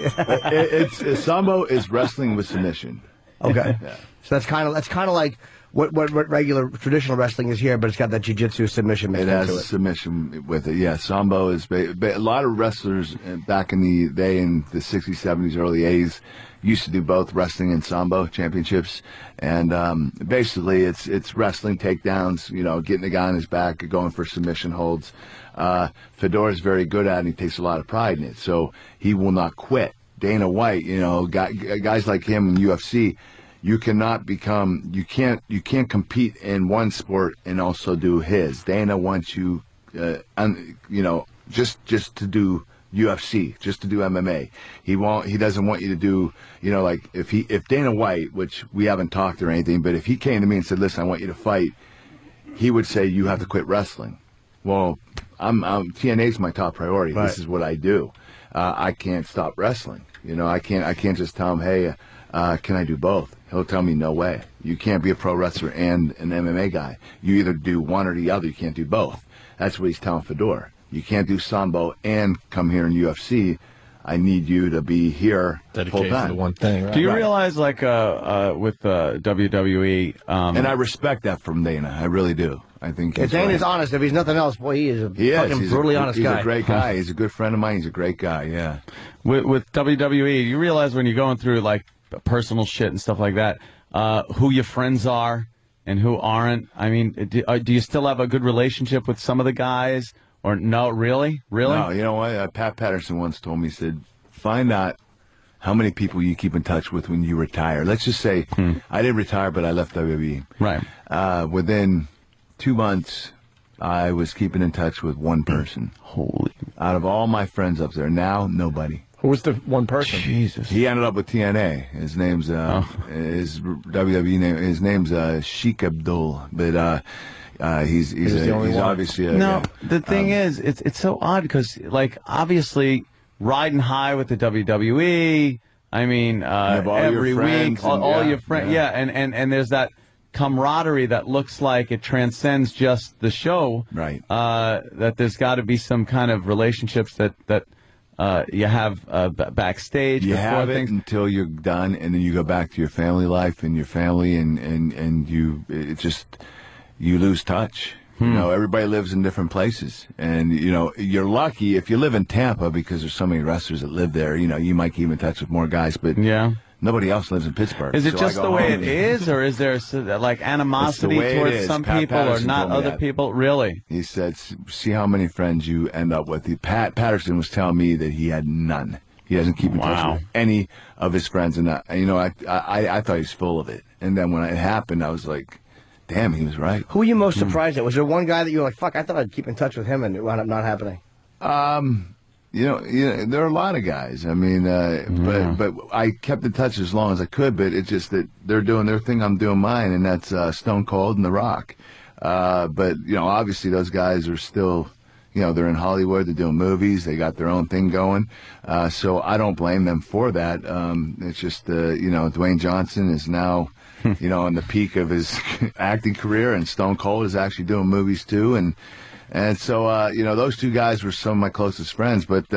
Sambo is wrestling with submission. Okay. Yeah. So that's kind of like what regular traditional wrestling is here, but it's got that jiu-jitsu submission mixed into it. It has submission with it. Yeah, Sambo is a lot of wrestlers back in the day in the 60s, 70s, early 80s used to do both wrestling and Sambo championships, and basically it's wrestling takedowns, getting the guy on his back, going for submission holds. Fedor is very good at it, and he takes a lot of pride in it, so he will not quit. Dana White, guys like him in UFC, you can't compete in one sport and also do his. Dana wants you, just to do UFC, just to do MMA. He doesn't want you to do, like if Dana White, which we haven't talked or anything, but if he came to me and said, listen, I want you to fight, he would say, you have to quit wrestling. Well, TNA's my top priority. Right. This is what I do. I can't stop wrestling. I can't just tell him, hey, can I do both? He'll tell me, no way. You can't be a pro wrestler and an MMA guy. You either do one or the other. You can't do both. That's what he's telling Fedor. You can't do Sambo and come here in UFC. I need you to be here dedicated to the one thing. Right? Do you realize, like, with WWE, and I respect that from Dana. I really do. I think Dana's honest. If he's nothing else, boy, he is fucking brutally honest guy. He's a great guy. He's a good friend of mine. He's a great guy. Yeah. With WWE, you realize when you're going through like personal shit and stuff like that, who your friends are and who aren't. I mean, do you still have a good relationship with some of the guys? Or no, really? No, you know what? Pat Patterson once told me, he said, find out how many people you keep in touch with when you retire. Let's just say I didn't retire, but I left WWE. Right. Within 2 months, I was keeping in touch with one person. Holy. Out of all my friends up there, now nobody. Who was the one person? Jesus. He ended up with TNA. His name's his WWE name. His name's Sheik Abdul, but he's obviously the thing is, it's so odd because, like, obviously riding high with the WWE. I mean, every week, all your friends, and there's that camaraderie that looks like it transcends just the show. Right. That there's got to be some kind of relationships that you have backstage. You have it until you're done, and then you go back to your family life and your family, and you lose touch. Everybody lives in different places, and you're lucky if you live in Tampa because there's so many wrestlers that live there. You might keep in touch with more guys, but nobody else lives in Pittsburgh. Is it just the way it is, or is there like animosity towards some people or not other people? Really? He said, "See how many friends you end up with." Pat Patterson was telling me that he had none. He doesn't keep in touch with any of his friends, and I thought he was full of it. And then when it happened, I was like, damn, he was right. Who were you most surprised at? Was there one guy that you were like, fuck, I thought I'd keep in touch with him, and it wound up not happening? There are a lot of guys. I mean, but I kept in touch as long as I could, but it's just that they're doing their thing, I'm doing mine, and that's Stone Cold and The Rock. But, obviously those guys are still, they're in Hollywood, they're doing movies, they got their own thing going. So I don't blame them for that. It's just, Dwayne Johnson is now... on the peak of his acting career, and Stone Cold is actually doing movies too, and so those two guys were some of my closest friends, but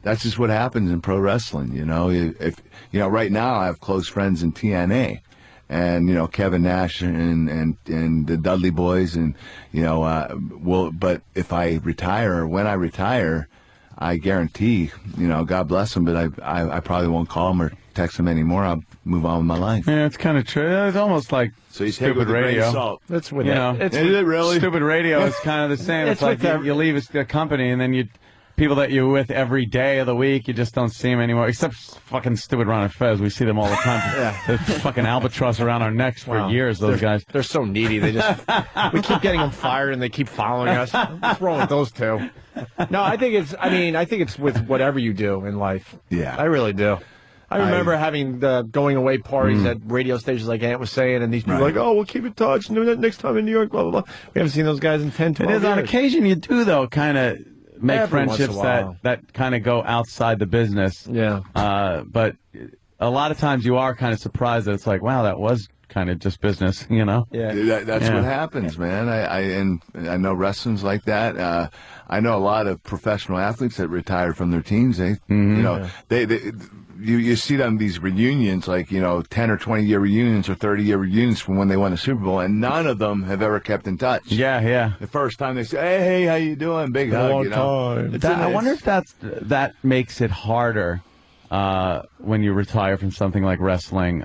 that's just what happens in pro wrestling. If right now I have close friends in TNA, and Kevin Nash and the Dudley Boys, and but if I retire, or when I retire, I guarantee, God bless them, but I probably won't call them or text them anymore. I'll move on with my life. Yeah, it's kind of true. It's almost like stupid radio. That's with is it really? Stupid radio is kind of the same. It's like you leave a company and then people that you're with every day of the week, you just don't see them anymore. Except fucking stupid Ron and Fez. We see them all the time. The fucking albatross around our necks for years, those guys. They're so needy. They just we keep getting them fired and they keep following us. What's wrong with those two? No, I think it's with whatever you do in life. Yeah. I really do. I remember having the going away parties at radio stations like Ant was saying, and these people were like, oh, we'll keep in touch. Next time in New York, blah, blah, blah. We haven't seen those guys in 10, 12 years. It is on occasion you do, though, kind of make Every once in a friendships while. that kind of go outside the business. Yeah. But a lot of times you are kind of surprised that it's like, wow, that was kind of just business, Yeah. That's what happens, man. I know wrestling's like that. I know a lot of professional athletes that retired from their teams. You see them these reunions, like 10 or 20-year reunions or 30-year reunions from when they won the Super Bowl, and none of them have ever kept in touch. Yeah. The first time they say, "Hey, how you doing?" Big hug, I wonder if that makes it harder when you retire from something like wrestling,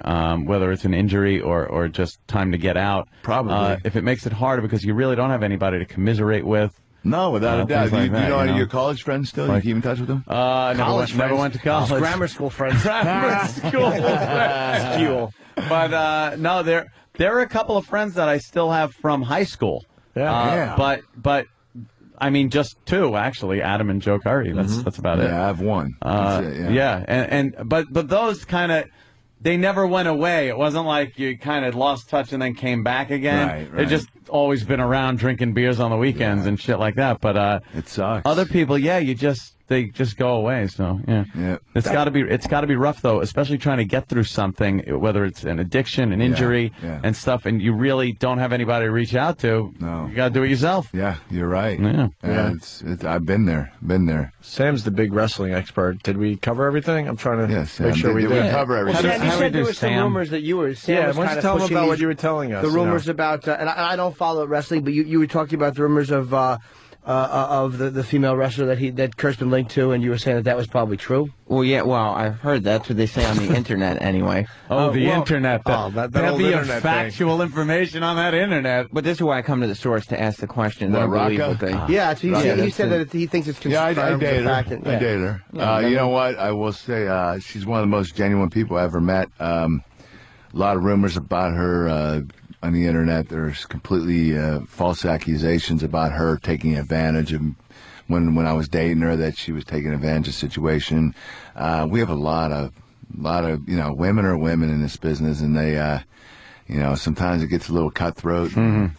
whether it's an injury or just time to get out. Probably. If it makes it harder because you really don't have anybody to commiserate with. No, without a doubt. Like you know any of your college friends still? You keep in touch with them? Never went to college. Grammar school friends. Grammar school. But no, there are a couple of friends that I still have from high school. But I mean, just two actually, Adam and Joe Curry. That's about it. Yeah, I have one. That's it, but those kind of. They never went away. It wasn't like you kind of lost touch and then came back again. Right. They've just always been around drinking beers on the weekends and shit like that. But it sucks. Other people, they just go away. So it's got to be rough though, especially trying to get through something, whether it's an addiction, an injury, and stuff, and you really don't have anybody to reach out to. No, you got to do it yourself. Yeah, you're right. Yeah. I've been there. Sam's the big wrestling expert. Did we cover everything? I'm trying to make sure we did. Cover everything. Well, you said there were some rumors that you were. Sam was why don't you tell them about what you were telling us? The rumors about, and I don't follow wrestling, but you were talking about the rumors of the female wrestler that Kurt's been linked to, and you were saying that was probably true. Well, yeah, I've heard that's what they say on the internet anyway. Internet. That'll be factual information on that internet. But this is why I come to the source to ask the questions. I believe what they. Yeah, so he said that he thinks it's confirmed. Yeah, I dated her. I dated her. You know what? I will say she's one of the most genuine people I ever met. A lot of rumors about her on the internet. There's completely false accusations about her taking advantage of when I was dating her, that she was taking advantage of the situation. We have a lot of women are women in this business, and they sometimes it gets a little cutthroat. And,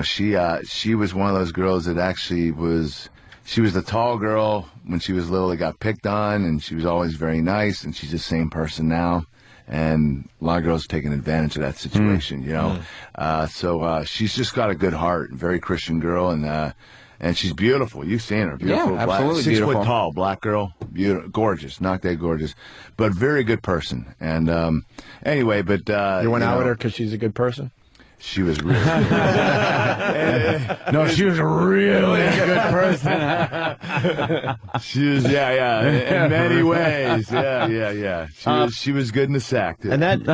she was one of those girls that actually she was the tall girl when she was little that got picked on, and she was always very nice, and she's the same person now. And a lot of girls are taking advantage of that situation, So she's just got a good heart, very Christian girl, and she's beautiful. You've seen her, beautiful, yeah, absolutely 6 beautiful. foot tall, black girl, beautiful, gorgeous, not that gorgeous, but very good person. And anyway, but you went out with her because she's a good person. She was really good. No, she was a really good person. She was, in many ways. Yeah. She was good in the sack, too. And that,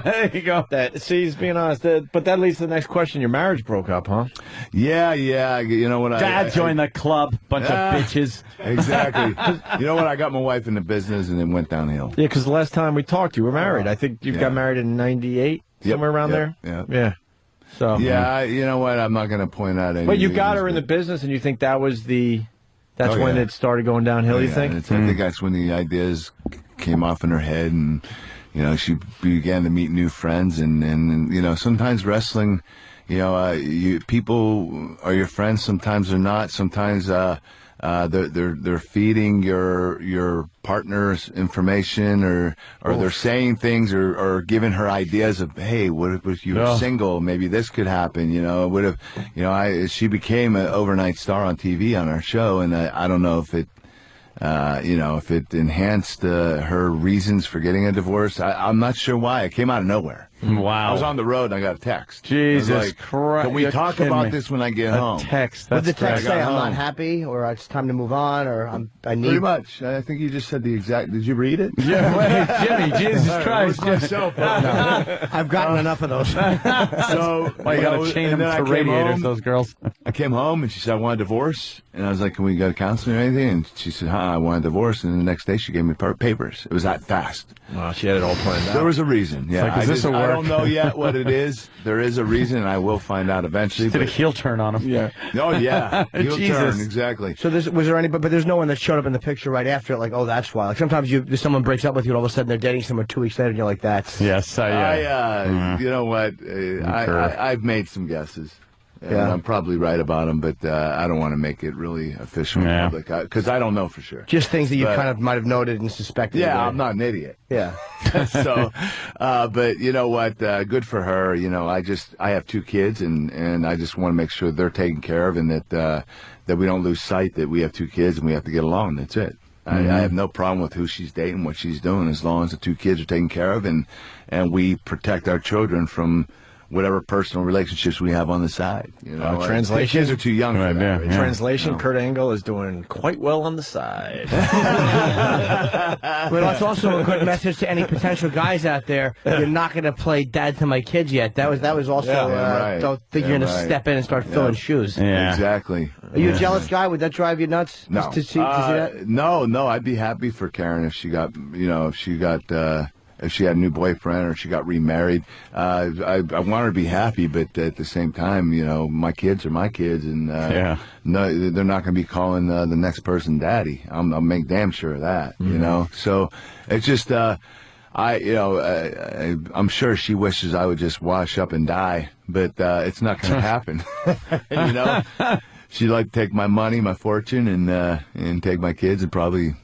there you go. He's being honest. But that leads to the next question. Your marriage broke up, huh? Yeah. You know what? Dad joined the club. Bunch of bitches. Exactly. You know what? I got my wife in the business, and it went downhill. Yeah, because the last time we talked, you were married. I think you got married in '98. Somewhere around there? Yeah. So you know what? I'm not going to point out any. But you got her in the business, and you think that was that's when it started going downhill, you think? I think that's when the ideas came off in her head, and, she began to meet new friends, and sometimes wrestling, people are your friends, sometimes they're not, sometimes they're feeding your partner's information, or they're saying things, or giving her ideas of, hey, what if you were single? Maybe this could happen. What if she became an overnight star on TV on our show, and I don't know if it. If it enhanced her reasons for getting a divorce. I'm not sure why. It came out of nowhere. Wow. I was on the road and I got a text. Jesus I was like, Christ. Can we talk about this when I get home? Text. Would That's the text say, I'm home. not happy, or it's time to move on, or I need... Pretty much. I think you just said the exact... Did you read it? Yeah, wait, Jimmy, Jesus Christ. Where's my cell phone? No, I've gotten enough of those. So, Well, you got to chain them to radiators, those girls. I came home and she said, I want a divorce. And I was like, can we go to counseling or anything? And she said, I want a divorce. And the next day she gave me papers. It was that fast. Well, she had it all planned out. There was a reason. Yeah, like, is this a work? I don't know yet what it is. There is a reason, and I will find out eventually. Did a heel turn on him. Yeah. Oh, yeah. Heel Jesus. turn, exactly. So was there any, but there's no one that showed up in the picture right after it, like, oh, that's why. Like, sometimes someone breaks up with you, and all of a sudden they're dating someone 2 weeks later, and you're like, that's... Yes, you know what? I've made some guesses. And I'm probably right about them, but I don't want to make it really official in public, because I don't know for sure. Just things that you kind of might have noted and suspected. Yeah, I'm not an idiot. Yeah. So, but you know what? Good for her. You know, I have 2 kids, and I just want to make sure they're taken care of, and that we don't lose sight that we have 2 kids and we have to get along. That's it. I have no problem with who she's dating, what she's doing, as long as the 2 kids are taken care of, and we protect our children from whatever personal relationships we have on the side. You know, translation. Kids are too young for that. Right? Translation: Kurt Angle is doing quite well on the side. But that's also a good message to any potential guys out there. You're not going to play dad to my kids yet. That was also right. Don't think you're going to step in and start filling shoes. Yeah. Exactly. Are you a jealous guy? Would that drive you nuts? No. To see that? No. I'd be happy for Karen if she got, if she had a new boyfriend or she got remarried. I want her to be happy, but at the same time, my kids are my kids, and no, they're not going to be calling the next person daddy. I'll make damn sure of that. So it's just I'm sure she wishes I would just wash up and die, but it's not going to happen. She'd like to take my money, my fortune, and take my kids and probably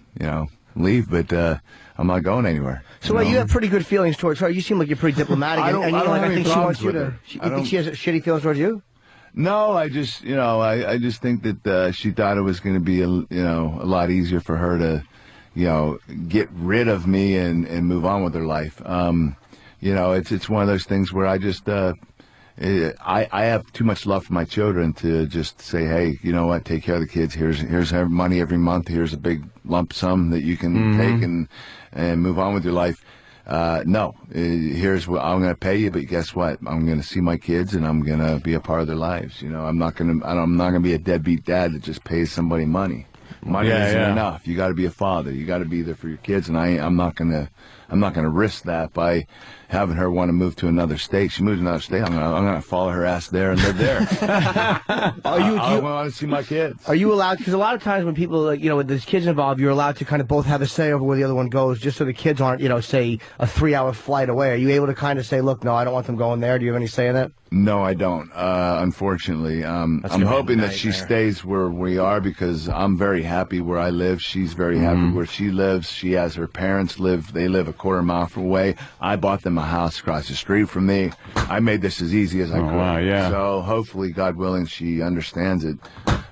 leave, but I'm not going anywhere. So you have pretty good feelings towards her. You seem like you're pretty diplomatic. I think she wants you to. You think she has shitty feelings towards you? No, I just I just think that she thought it was going to be a lot easier for her to get rid of me and move on with her life. It's one of those things where I just I have too much love for my children to just say, hey, you know what, take care of the kids. Here's money every month. Here's a big lump sum that you can take and move on with your life. No, here's what I'm going to pay you, but guess what? I'm going to see my kids and I'm going to be a part of their lives. I'm not going to be a deadbeat dad that just pays somebody money. Money isn't enough. You got to be a father. You got to be there for your kids, and I'm not going to risk that by having her want to move to another state. She moves to another state, I'm gonna follow her ass there and live there. I want to see my kids. Are you allowed? Because a lot of times when people, when there's kids involved, you're allowed to kind of both have a say over where the other one goes, just so the kids aren't, say, a 3-hour flight away. Are you able to kind of say, look, no, I don't want them going there? Do you have any say in that? No, I don't. Unfortunately, I'm hoping that she stays where we are because I'm very happy where I live. She's very happy where she lives. She has her parents live. They live a quarter mile away. I bought them a house across the street from me. I made this as easy as I could. Wow, yeah. So hopefully, God willing, she understands it.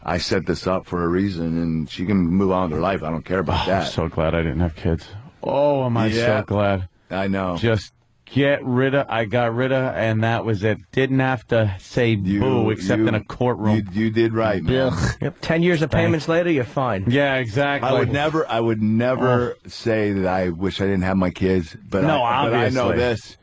I set this up for a reason, and she can move on with her life. I don't care about that. I'm so glad I didn't have kids. Oh, am I so glad. I know. Just I got rid of, and that was it. Didn't have to say boo, except in a courtroom. You did right, man. Yep. 10 years of payments later, you're fine. Yeah, exactly. I would never say that I wish I didn't have my kids, but I know this.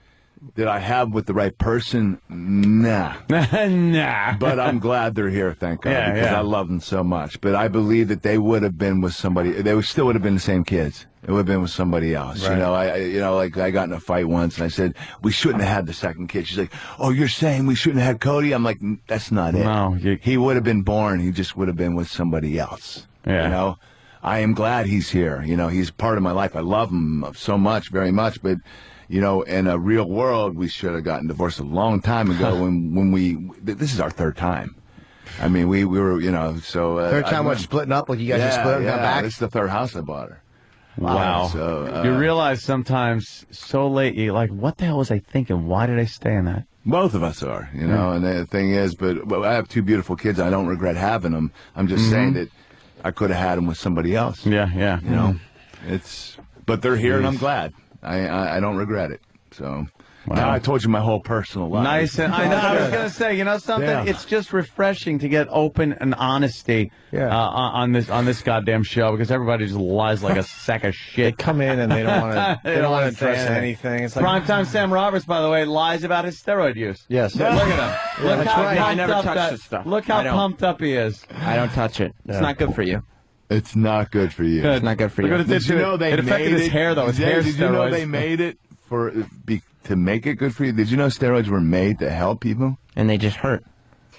Did I have with the right person? Nah. Nah. But I'm glad they're here, thank God, because I love them so much. But I believe that they would have been with somebody. They still would have been the same kids. It would have been with somebody else. Right. I got in a fight once, and I said, we shouldn't have had the second kid. She's like, oh, you're saying we shouldn't have had Cody? I'm like, that's not it. No. He would have been born. He just would have been with somebody else. Yeah. I am glad he's here. He's part of my life. I love him so much, very much, but... in a real world, we should have gotten divorced a long time ago this is our third time. I mean, we were, so... third time was splitting up? Like you guys just split and got back? This is the third house I bought her. Wow. So, you realize sometimes so late, you're like, what the hell was I thinking? Why did I stay in that? Both of us are, and the thing is, but I have 2 beautiful kids. I don't regret having them. I'm just saying that I could have had them with somebody else. Yeah. But they're here and I'm glad. I don't regret it. So now I told you my whole personal life. Nice. And I know. I was going to say, you know something? Yeah. It's just refreshing to get open and honesty on this goddamn show because everybody just lies like a sack of shit. They come in and they don't want to. They don't want to say address anything. It's like Primetime Sam Roberts, by the way, lies about his steroid use. Yes. Look at him. Look that's how right. I pumped never up touch that- this stuff. Look how I don't. pumped up he is. I don't touch it. It's not good for you. It's not good for you. It's not good for Look you. what it did Did you know they it affected made his hair, though. His Did hair you know steroids. they made it to make it good for you? Did you know steroids were made to help people? And they just hurt.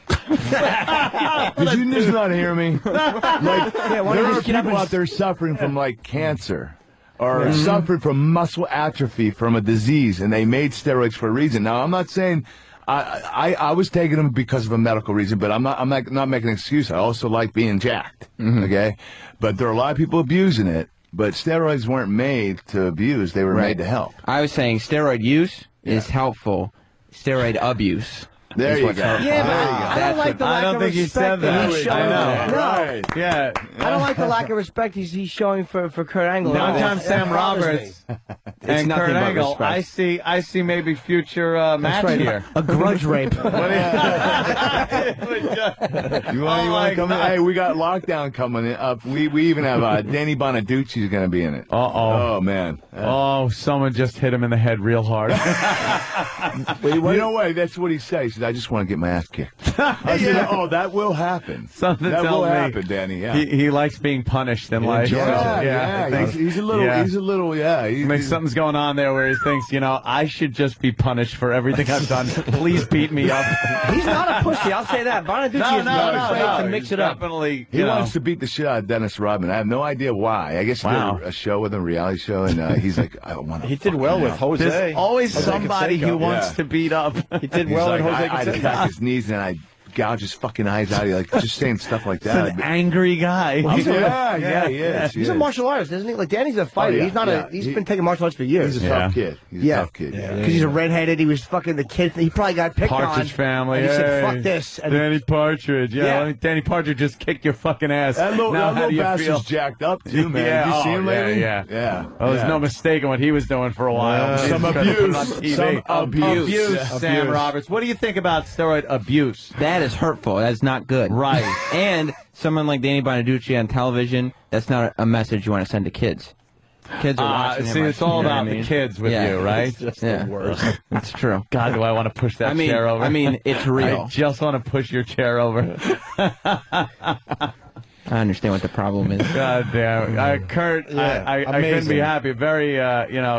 Did you just not hear me? Like, there are people out there suffering from like cancer or suffering from muscle atrophy from a disease, and they made steroids for a reason. Now, I'm not saying I was taking them because of a medical reason, but I'm not making an excuse. I also like being jacked. Okay, but there are a lot of people abusing it. But steroids weren't made to abuse; they were made to help. I was saying steroid use is helpful. Steroid abuse. There you go. Yeah, but I don't like the lack I don't of think he respect said that. he's showing. I know. No. Right. Yeah. I don't like the lack of respect he's showing for Kurt Angle. Downtown That Sam bothers Roberts me. and nothing Kurt but Angle. respect. I see maybe future match right. here. A grudge rape. You want to come in? Hey, we got lockdown coming up. We even have Danny Bonaducci's going to be in it. Uh-oh. Oh, man. Oh, someone just hit him in the head real hard. You know what? That's what he says. He says, I just want to get my ass kicked. I said, oh, that will happen. Something that tells will me happen, Danny. Yeah. He likes being punished in life. Yeah. He's a little, yeah. Something's going on there where he thinks, I should just be punished for everything I've done. Please beat me up. He's not a pussy, I'll say that. Bonaducci is not afraid to mix it up. Definitely, He wants to beat the shit out of Dennis Rodman. I have no idea why. I guess he did a show with him, a reality show, and he's like, I want to. He did well with Jose. There's always Jose somebody Canseco. who wants to beat up. He did well like, with Jose I'd Canseco. attack his knees and I'd gouge his fucking eyes out. Like just saying stuff like that. He's an angry guy. He is. He's a martial artist, isn't he? Like Danny's a fighter. yeah, He's not yeah. He's been taking martial arts for years. He's a tough kid. He's a tough kid. Because he's a redheaded. He was fucking the kid. He probably got picked on. Partridge family. And he said, hey, "Fuck this." And Danny Partridge. Yeah. Danny Partridge just kicked your fucking ass. That little how do you bastard's feel? jacked up too, man. Yeah. Did you see him lately? Yeah. Oh, there's no mistaking what he was doing for a while. Some He's trying to put it on abuse. TV. Some abuse. Abuse, Sam Abuse. Roberts. What do you think about steroid abuse? That is hurtful. That's not good. Right. And someone like Danny Bonaducci on television, that's not a message you want to send to kids. Kids are watching him. See, it's all about the kids with you, right? It's just the worst. It's true. God, do I want to push that chair over? I mean, it's real. I just want to push your chair over. I understand what the problem is. God damn. Kurt, I couldn't be happy. Very,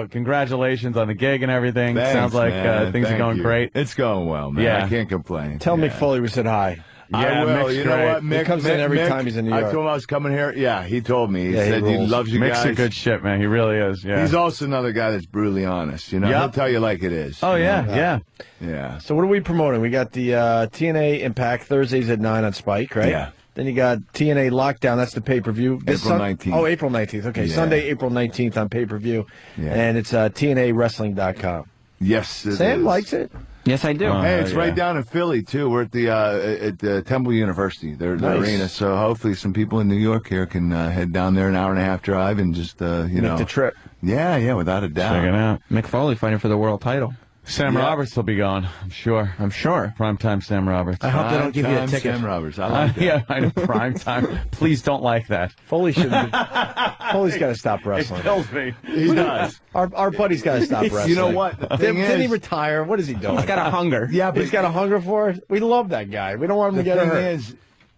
congratulations on the gig and everything. Thanks, Sounds like man. things are Thank going you. great. It's going well, man. Yeah. I can't complain. Tell Mick Foley we said hi. I will. Mick's You know great. what? Mick He comes in every time he's in New York. I told him I was coming here. Yeah, he told me. He Yeah, he said he rules. loves you Mick's guys. a good shit, man. He really is. Yeah. He's also another guy that's brutally honest. You know, Yep. he'll tell you like it is. Oh, you yeah, know? yeah. Yeah. So what are we promoting? We got the TNA Impact Thursdays at 9 on Spike, right? Yeah. Then you got TNA Lockdown. That's the pay-per-view. April 19th. Oh, April 19th. Okay, Yeah. Sunday, April 19th on pay-per-view. Yeah. And it's TNAWrestling.com. Yes, it Sam is. likes it. Yes, I do. Hey, it's right down in Philly too. We're at the Temple University, their Nice. arena. So hopefully, some people in New York here can head down there, an hour and a half drive, and just Make the trip. Yeah, without a doubt. Check it out. Mick Foley fighting for the world title. Sam Yeah. Roberts will be gone, I'm sure. Primetime Sam Roberts. I hope they don't give you a Prime ticket. Sam Roberts. I like that. Yeah, I know. Primetime. Please don't like that. Foley's got to stop wrestling. It kills me. He does. Our buddy's got to stop wrestling. You know what? The thing Didn't he is- retire? What is he doing? He's got a hunger. Yeah, but He's got a hunger for it. We love that guy. We don't want him the to get thing hurt. is,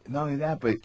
not only that, but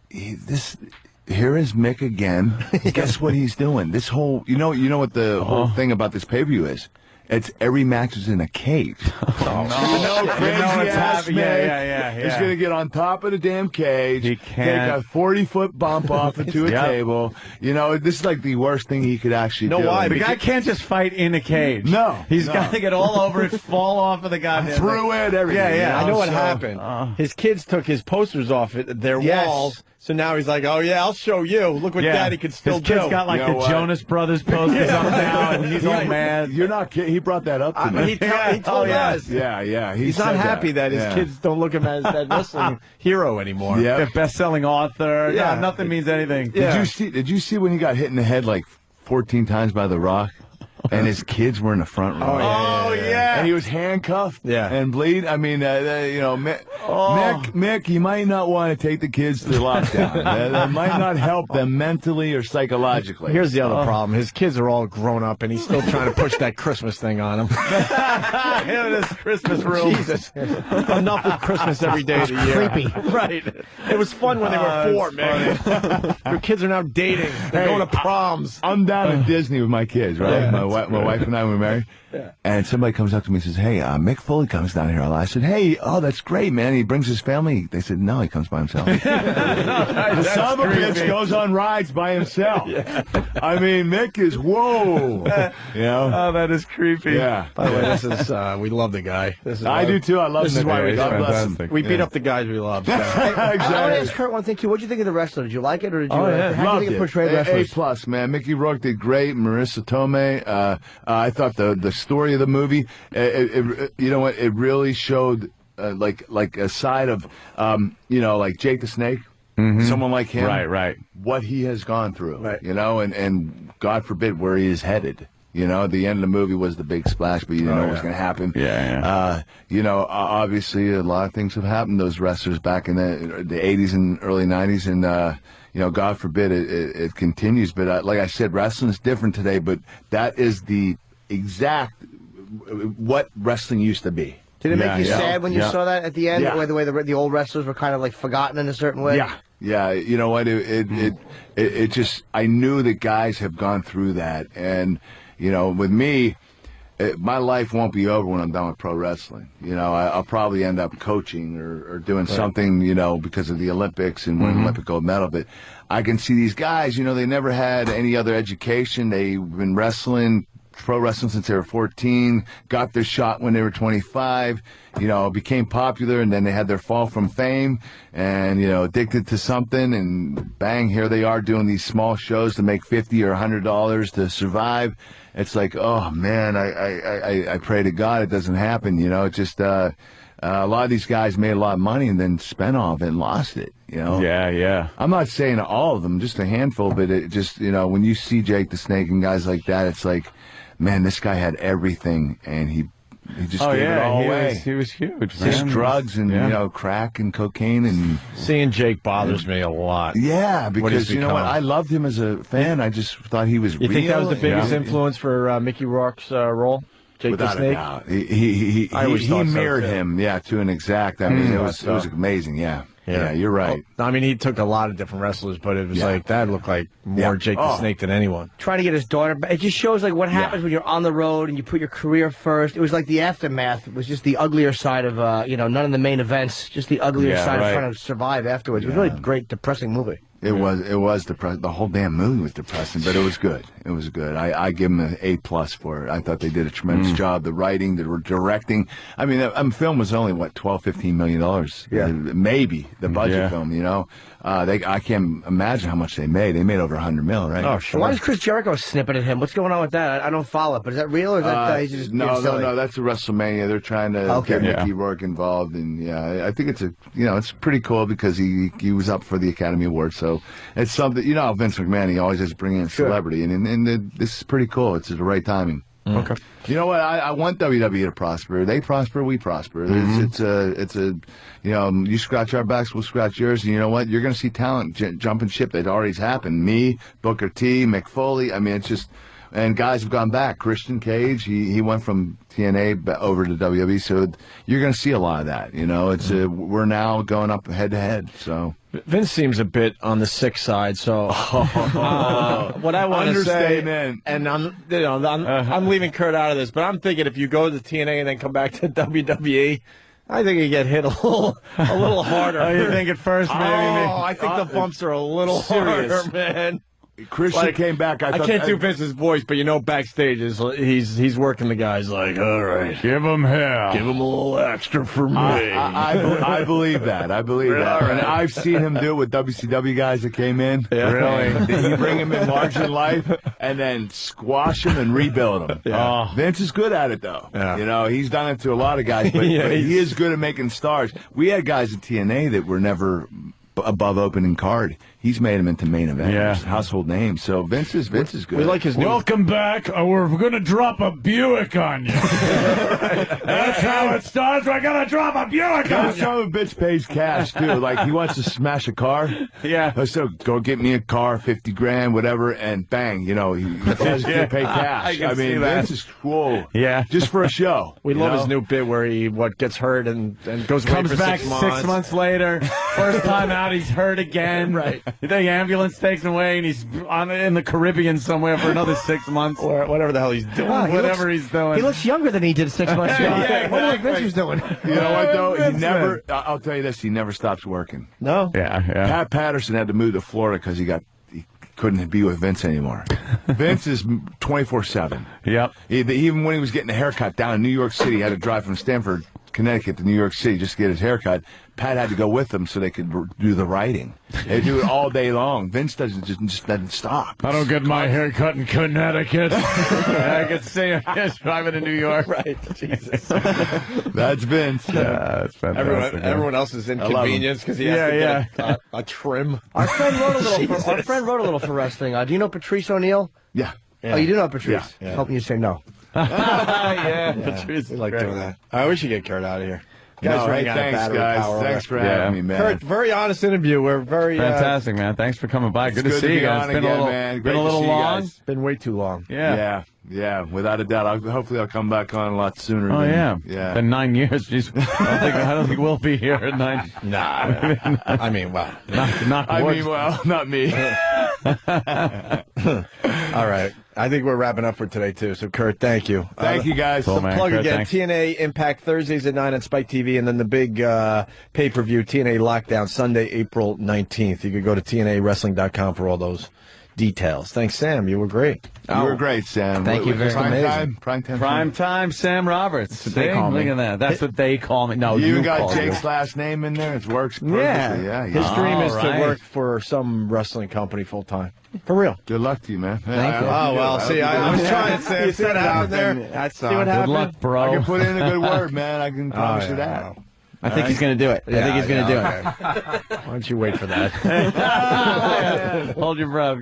here is Mick again. Guess what he's doing? This whole, you know what the whole thing about this pay-per-view is? It's every match is in a cage. Crazy ass happening. Mick Yeah. is going to get on top of the damn cage, He can't. take a 40-foot bump off into a Yep. table. You know, this is like the worst thing he could actually do. why? The guy can't just fight in a cage. No, He's no. got to get all over it, fall off of the goddamn Through it, everything. Yeah. I know what So- happened. His kids took his posters off their Yes. walls. So now he's like, oh, yeah, I'll show you. Look what Yeah. Daddy could still His kid's do. got like You know the what? Jonas Brothers posters on now, and he's all mad. You're not kidding. He brought that up to me. He told us. Yeah. He's not happy that his kids don't look at him as that wrestling hero anymore. Yeah. The best-selling author. Yeah. No, nothing means anything. Yeah. Did you see when he got hit in the head like 14 times by The Rock? and his kids were in the front row. Oh, yeah. And he was handcuffed and bleed. I mean, Mick, you might not want to take the kids to lockdown. That might not help them mentally or psychologically. Here's the other problem. His kids are all grown up, and he's still trying to push that Christmas thing on them. This Christmas room. Jesus. Enough with Christmas every day of the year. Creepy. Right. It was fun when they were 4, man. Your kids are now dating. They're going to proms. I'm down at Disney with my kids, right? My wife and I were married. And somebody comes up to me and says, hey, Mick Foley comes down here a lot. I said, hey, that's great, man. He brings his family. They said, no, he comes by himself. The son of a bitch goes on rides by himself. I mean, Mick is, whoa. Oh, that is creepy. Yeah. By the way, this is, we love the guy. I do too. I love This Mick. is why we God love bless him. him. We beat up the guys we love. So. I want to ask Kurt one thing, too. What did you think of the wrestler? Did you like it, or did you how do you think it portrayed wrestlers? A+, man. Mickey Rourke did great. Marissa Tomei. I thought the story of the movie, you know what? It really showed like a side of, like Jake the Snake. Someone like him. Right. What he has gone through. And God forbid where he is headed. The end of the movie was the big splash, but you didn't know what was going to happen. Obviously a lot of things have happened. Those wrestlers back in the 80s and early 90s, and God forbid it continues. But like I said, wrestling is different today. But that is the exact what wrestling used to be. Did it make you sad when you saw that at the end, or the way the old wrestlers were kind of like forgotten in a certain way? Yeah. You know what? It just, I knew that guys have gone through that, and with me, my life won't be over when I'm done with pro wrestling. I'll probably end up coaching or doing something, because of the Olympics and winning Olympic gold medal. But I can see these guys, they never had any other education. They've been pro wrestling since they were 14, got their shot when they were 25, became popular, and then they had their fall from fame and, addicted to something, and bang, here they are doing these small shows to make $50 or $100 to survive. It's like, oh man, I pray to God it doesn't happen. It's just, a lot of these guys made a lot of money and then spent all of it and lost it. Yeah. I'm not saying all of them, just a handful, but it just, when you see Jake the Snake and guys like that, it's like, man, this guy had everything, and he just gave it all away. He was huge, man. Just drugs and, crack and cocaine. And seeing Jake bothers me a lot. Yeah, because, you know what, I loved him as a fan. I just thought he was real. You think that was the biggest influence for Mickey Rourke's role? Jake Without the Snake? a doubt. He mirrored him, to an exact. I mean, it was amazing, Yeah, you're right. I mean, he took a lot of different wrestlers, but it was like that looked like more Jake the Snake than anyone. Trying to get his daughter back. It just shows like what happens when you're on the road and you put your career first. It was like the aftermath. It was just the uglier side of, none of the main events, just the uglier side of trying to survive afterwards. It was really a great, depressing movie. It was depressing. The whole damn movie was depressing, but it was good. It was good. I give them an A+ for it. I thought they did a tremendous job. The writing, the directing. I mean, the film was only $12-15 million. Maybe the budget film. I can't imagine how much they made. They made over $100 million, right? Oh, sure. Why is Chris Jericho snipping at him? What's going on with that? I don't follow it. But is that real, or is that he's just no? That's a WrestleMania. They're trying to get Mickey Rourke involved, and I think it's it's pretty cool because he was up for the Academy Award. So it's something. Vince McMahon, he always has to bring in celebrity, and this is pretty cool. It's the right timing. Okay. You know what? I want WWE to prosper. They prosper, we prosper. It's a you scratch our backs, we'll scratch yours. And you know what? You're going to see talent jumping ship. It already happened. Me, Booker T, Mick Foley. I mean, it's just, and guys have gone back. Christian Cage, he went from TNA over to WWE. So you're going to see a lot of that. It's we're now going up head to head. So. Vince seems a bit on the sick side, so what I want to say, and I'm leaving Kurt out of this, but I'm thinking if you go to TNA and then come back to WWE, I think you get hit a little harder. Oh, you think at first, maybe? I think the bumps are a little harder, man. Christian came back. I can't do Vince's voice, but backstage he's working the guys like, all right, give him hell, give him a little extra for me. I believe that. I believe that. Right. And I've seen him do it with WCW guys that came in. Yeah. Really, he bring him in larger than life and then squash him and rebuild him. Yeah. Vince is good at it though. Yeah. He's done it to a lot of guys, but, but he is good at making stars. We had guys at TNA that were never above opening card. He's made him into main event. Yeah. Household name. So Vince is good. We like his new. Welcome back. We're going to drop a Buick on you. That's how it starts. We're going to drop a Buick on you. Some of the bitch pays cash, too. Like, he wants to smash a car. Yeah. So go get me a car, 50 grand, whatever, and bang, he has to pay cash. I mean, Vince is cool. Yeah. Just for a show. We love his new bit where he gets hurt and goes away Comes for back 6 months. 6 months later. First time out, he's hurt again. Right. The ambulance takes him away, and he's in the Caribbean somewhere for another 6 months. Or whatever the hell he's doing. Whatever he's doing. He looks younger than he did 6 months ago. Yeah, What do you think Vince was doing? You know what, though? He never, I'll tell you this, he never stops working. No. Yeah. Pat Patterson had to move to Florida because he couldn't be with Vince anymore. Vince is 24/7. Yep. Even when he was getting a haircut down in New York City, he had to drive from Stamford, Connecticut to New York City just to get his haircut. Pat had to go with him so they could do the writing. They do it all day long. Vince just doesn't stop. I don't get my haircut in Connecticut. I can see him driving to New York. Right. Jesus. That's Vince. Yeah, that's fantastic. Everyone else is inconvenienced because he has to get a trim. Our friend wrote a little for wrestling. Do you know Patrice O'Neill? Yeah. Oh, you do know Patrice? Yeah. Hoping you say no. Patrice We like doing that. All right, we should get Kurt out of here. Thanks, guys. Thanks for having me, man. Kurt, very honest interview. We're very fantastic, man. Thanks for coming by. Good to see you guys. It's been a little long. Been way too long. Yeah, without a doubt. Hopefully, I'll come back on a lot sooner. Oh, yeah. Been 9 years. Jeez. I don't think we'll be here at 9. Nah. I mean, well. Not me. All right. I think we're wrapping up for today, too. So, Kurt, thank you. Thank you, guys. So, man. plug Kurt, again, thanks. TNA Impact Thursdays at 9 on Spike TV, and then the big pay-per-view, TNA Lockdown, Sunday, April 19th. You could go to TNAWrestling.com for all those details. Thanks, Sam. You were great. You were great, Sam. Thank you very much. Prime time, Sam Roberts. That's what they call me. Look at that. That's what they call me. No, you you even got call Jake's me. last name in there. It works perfectly. Yeah. His dream is to work for some wrestling company full-time. For real. Good luck to you, man. Thank you. Oh, well, see, I was trying, Sam. You said it out there. See what happened? Good luck, bro. I can put in a good word, man. I can promise you that. I think he's going to do it. I think he's going to do it. Why don't you wait for that? Hold your breath.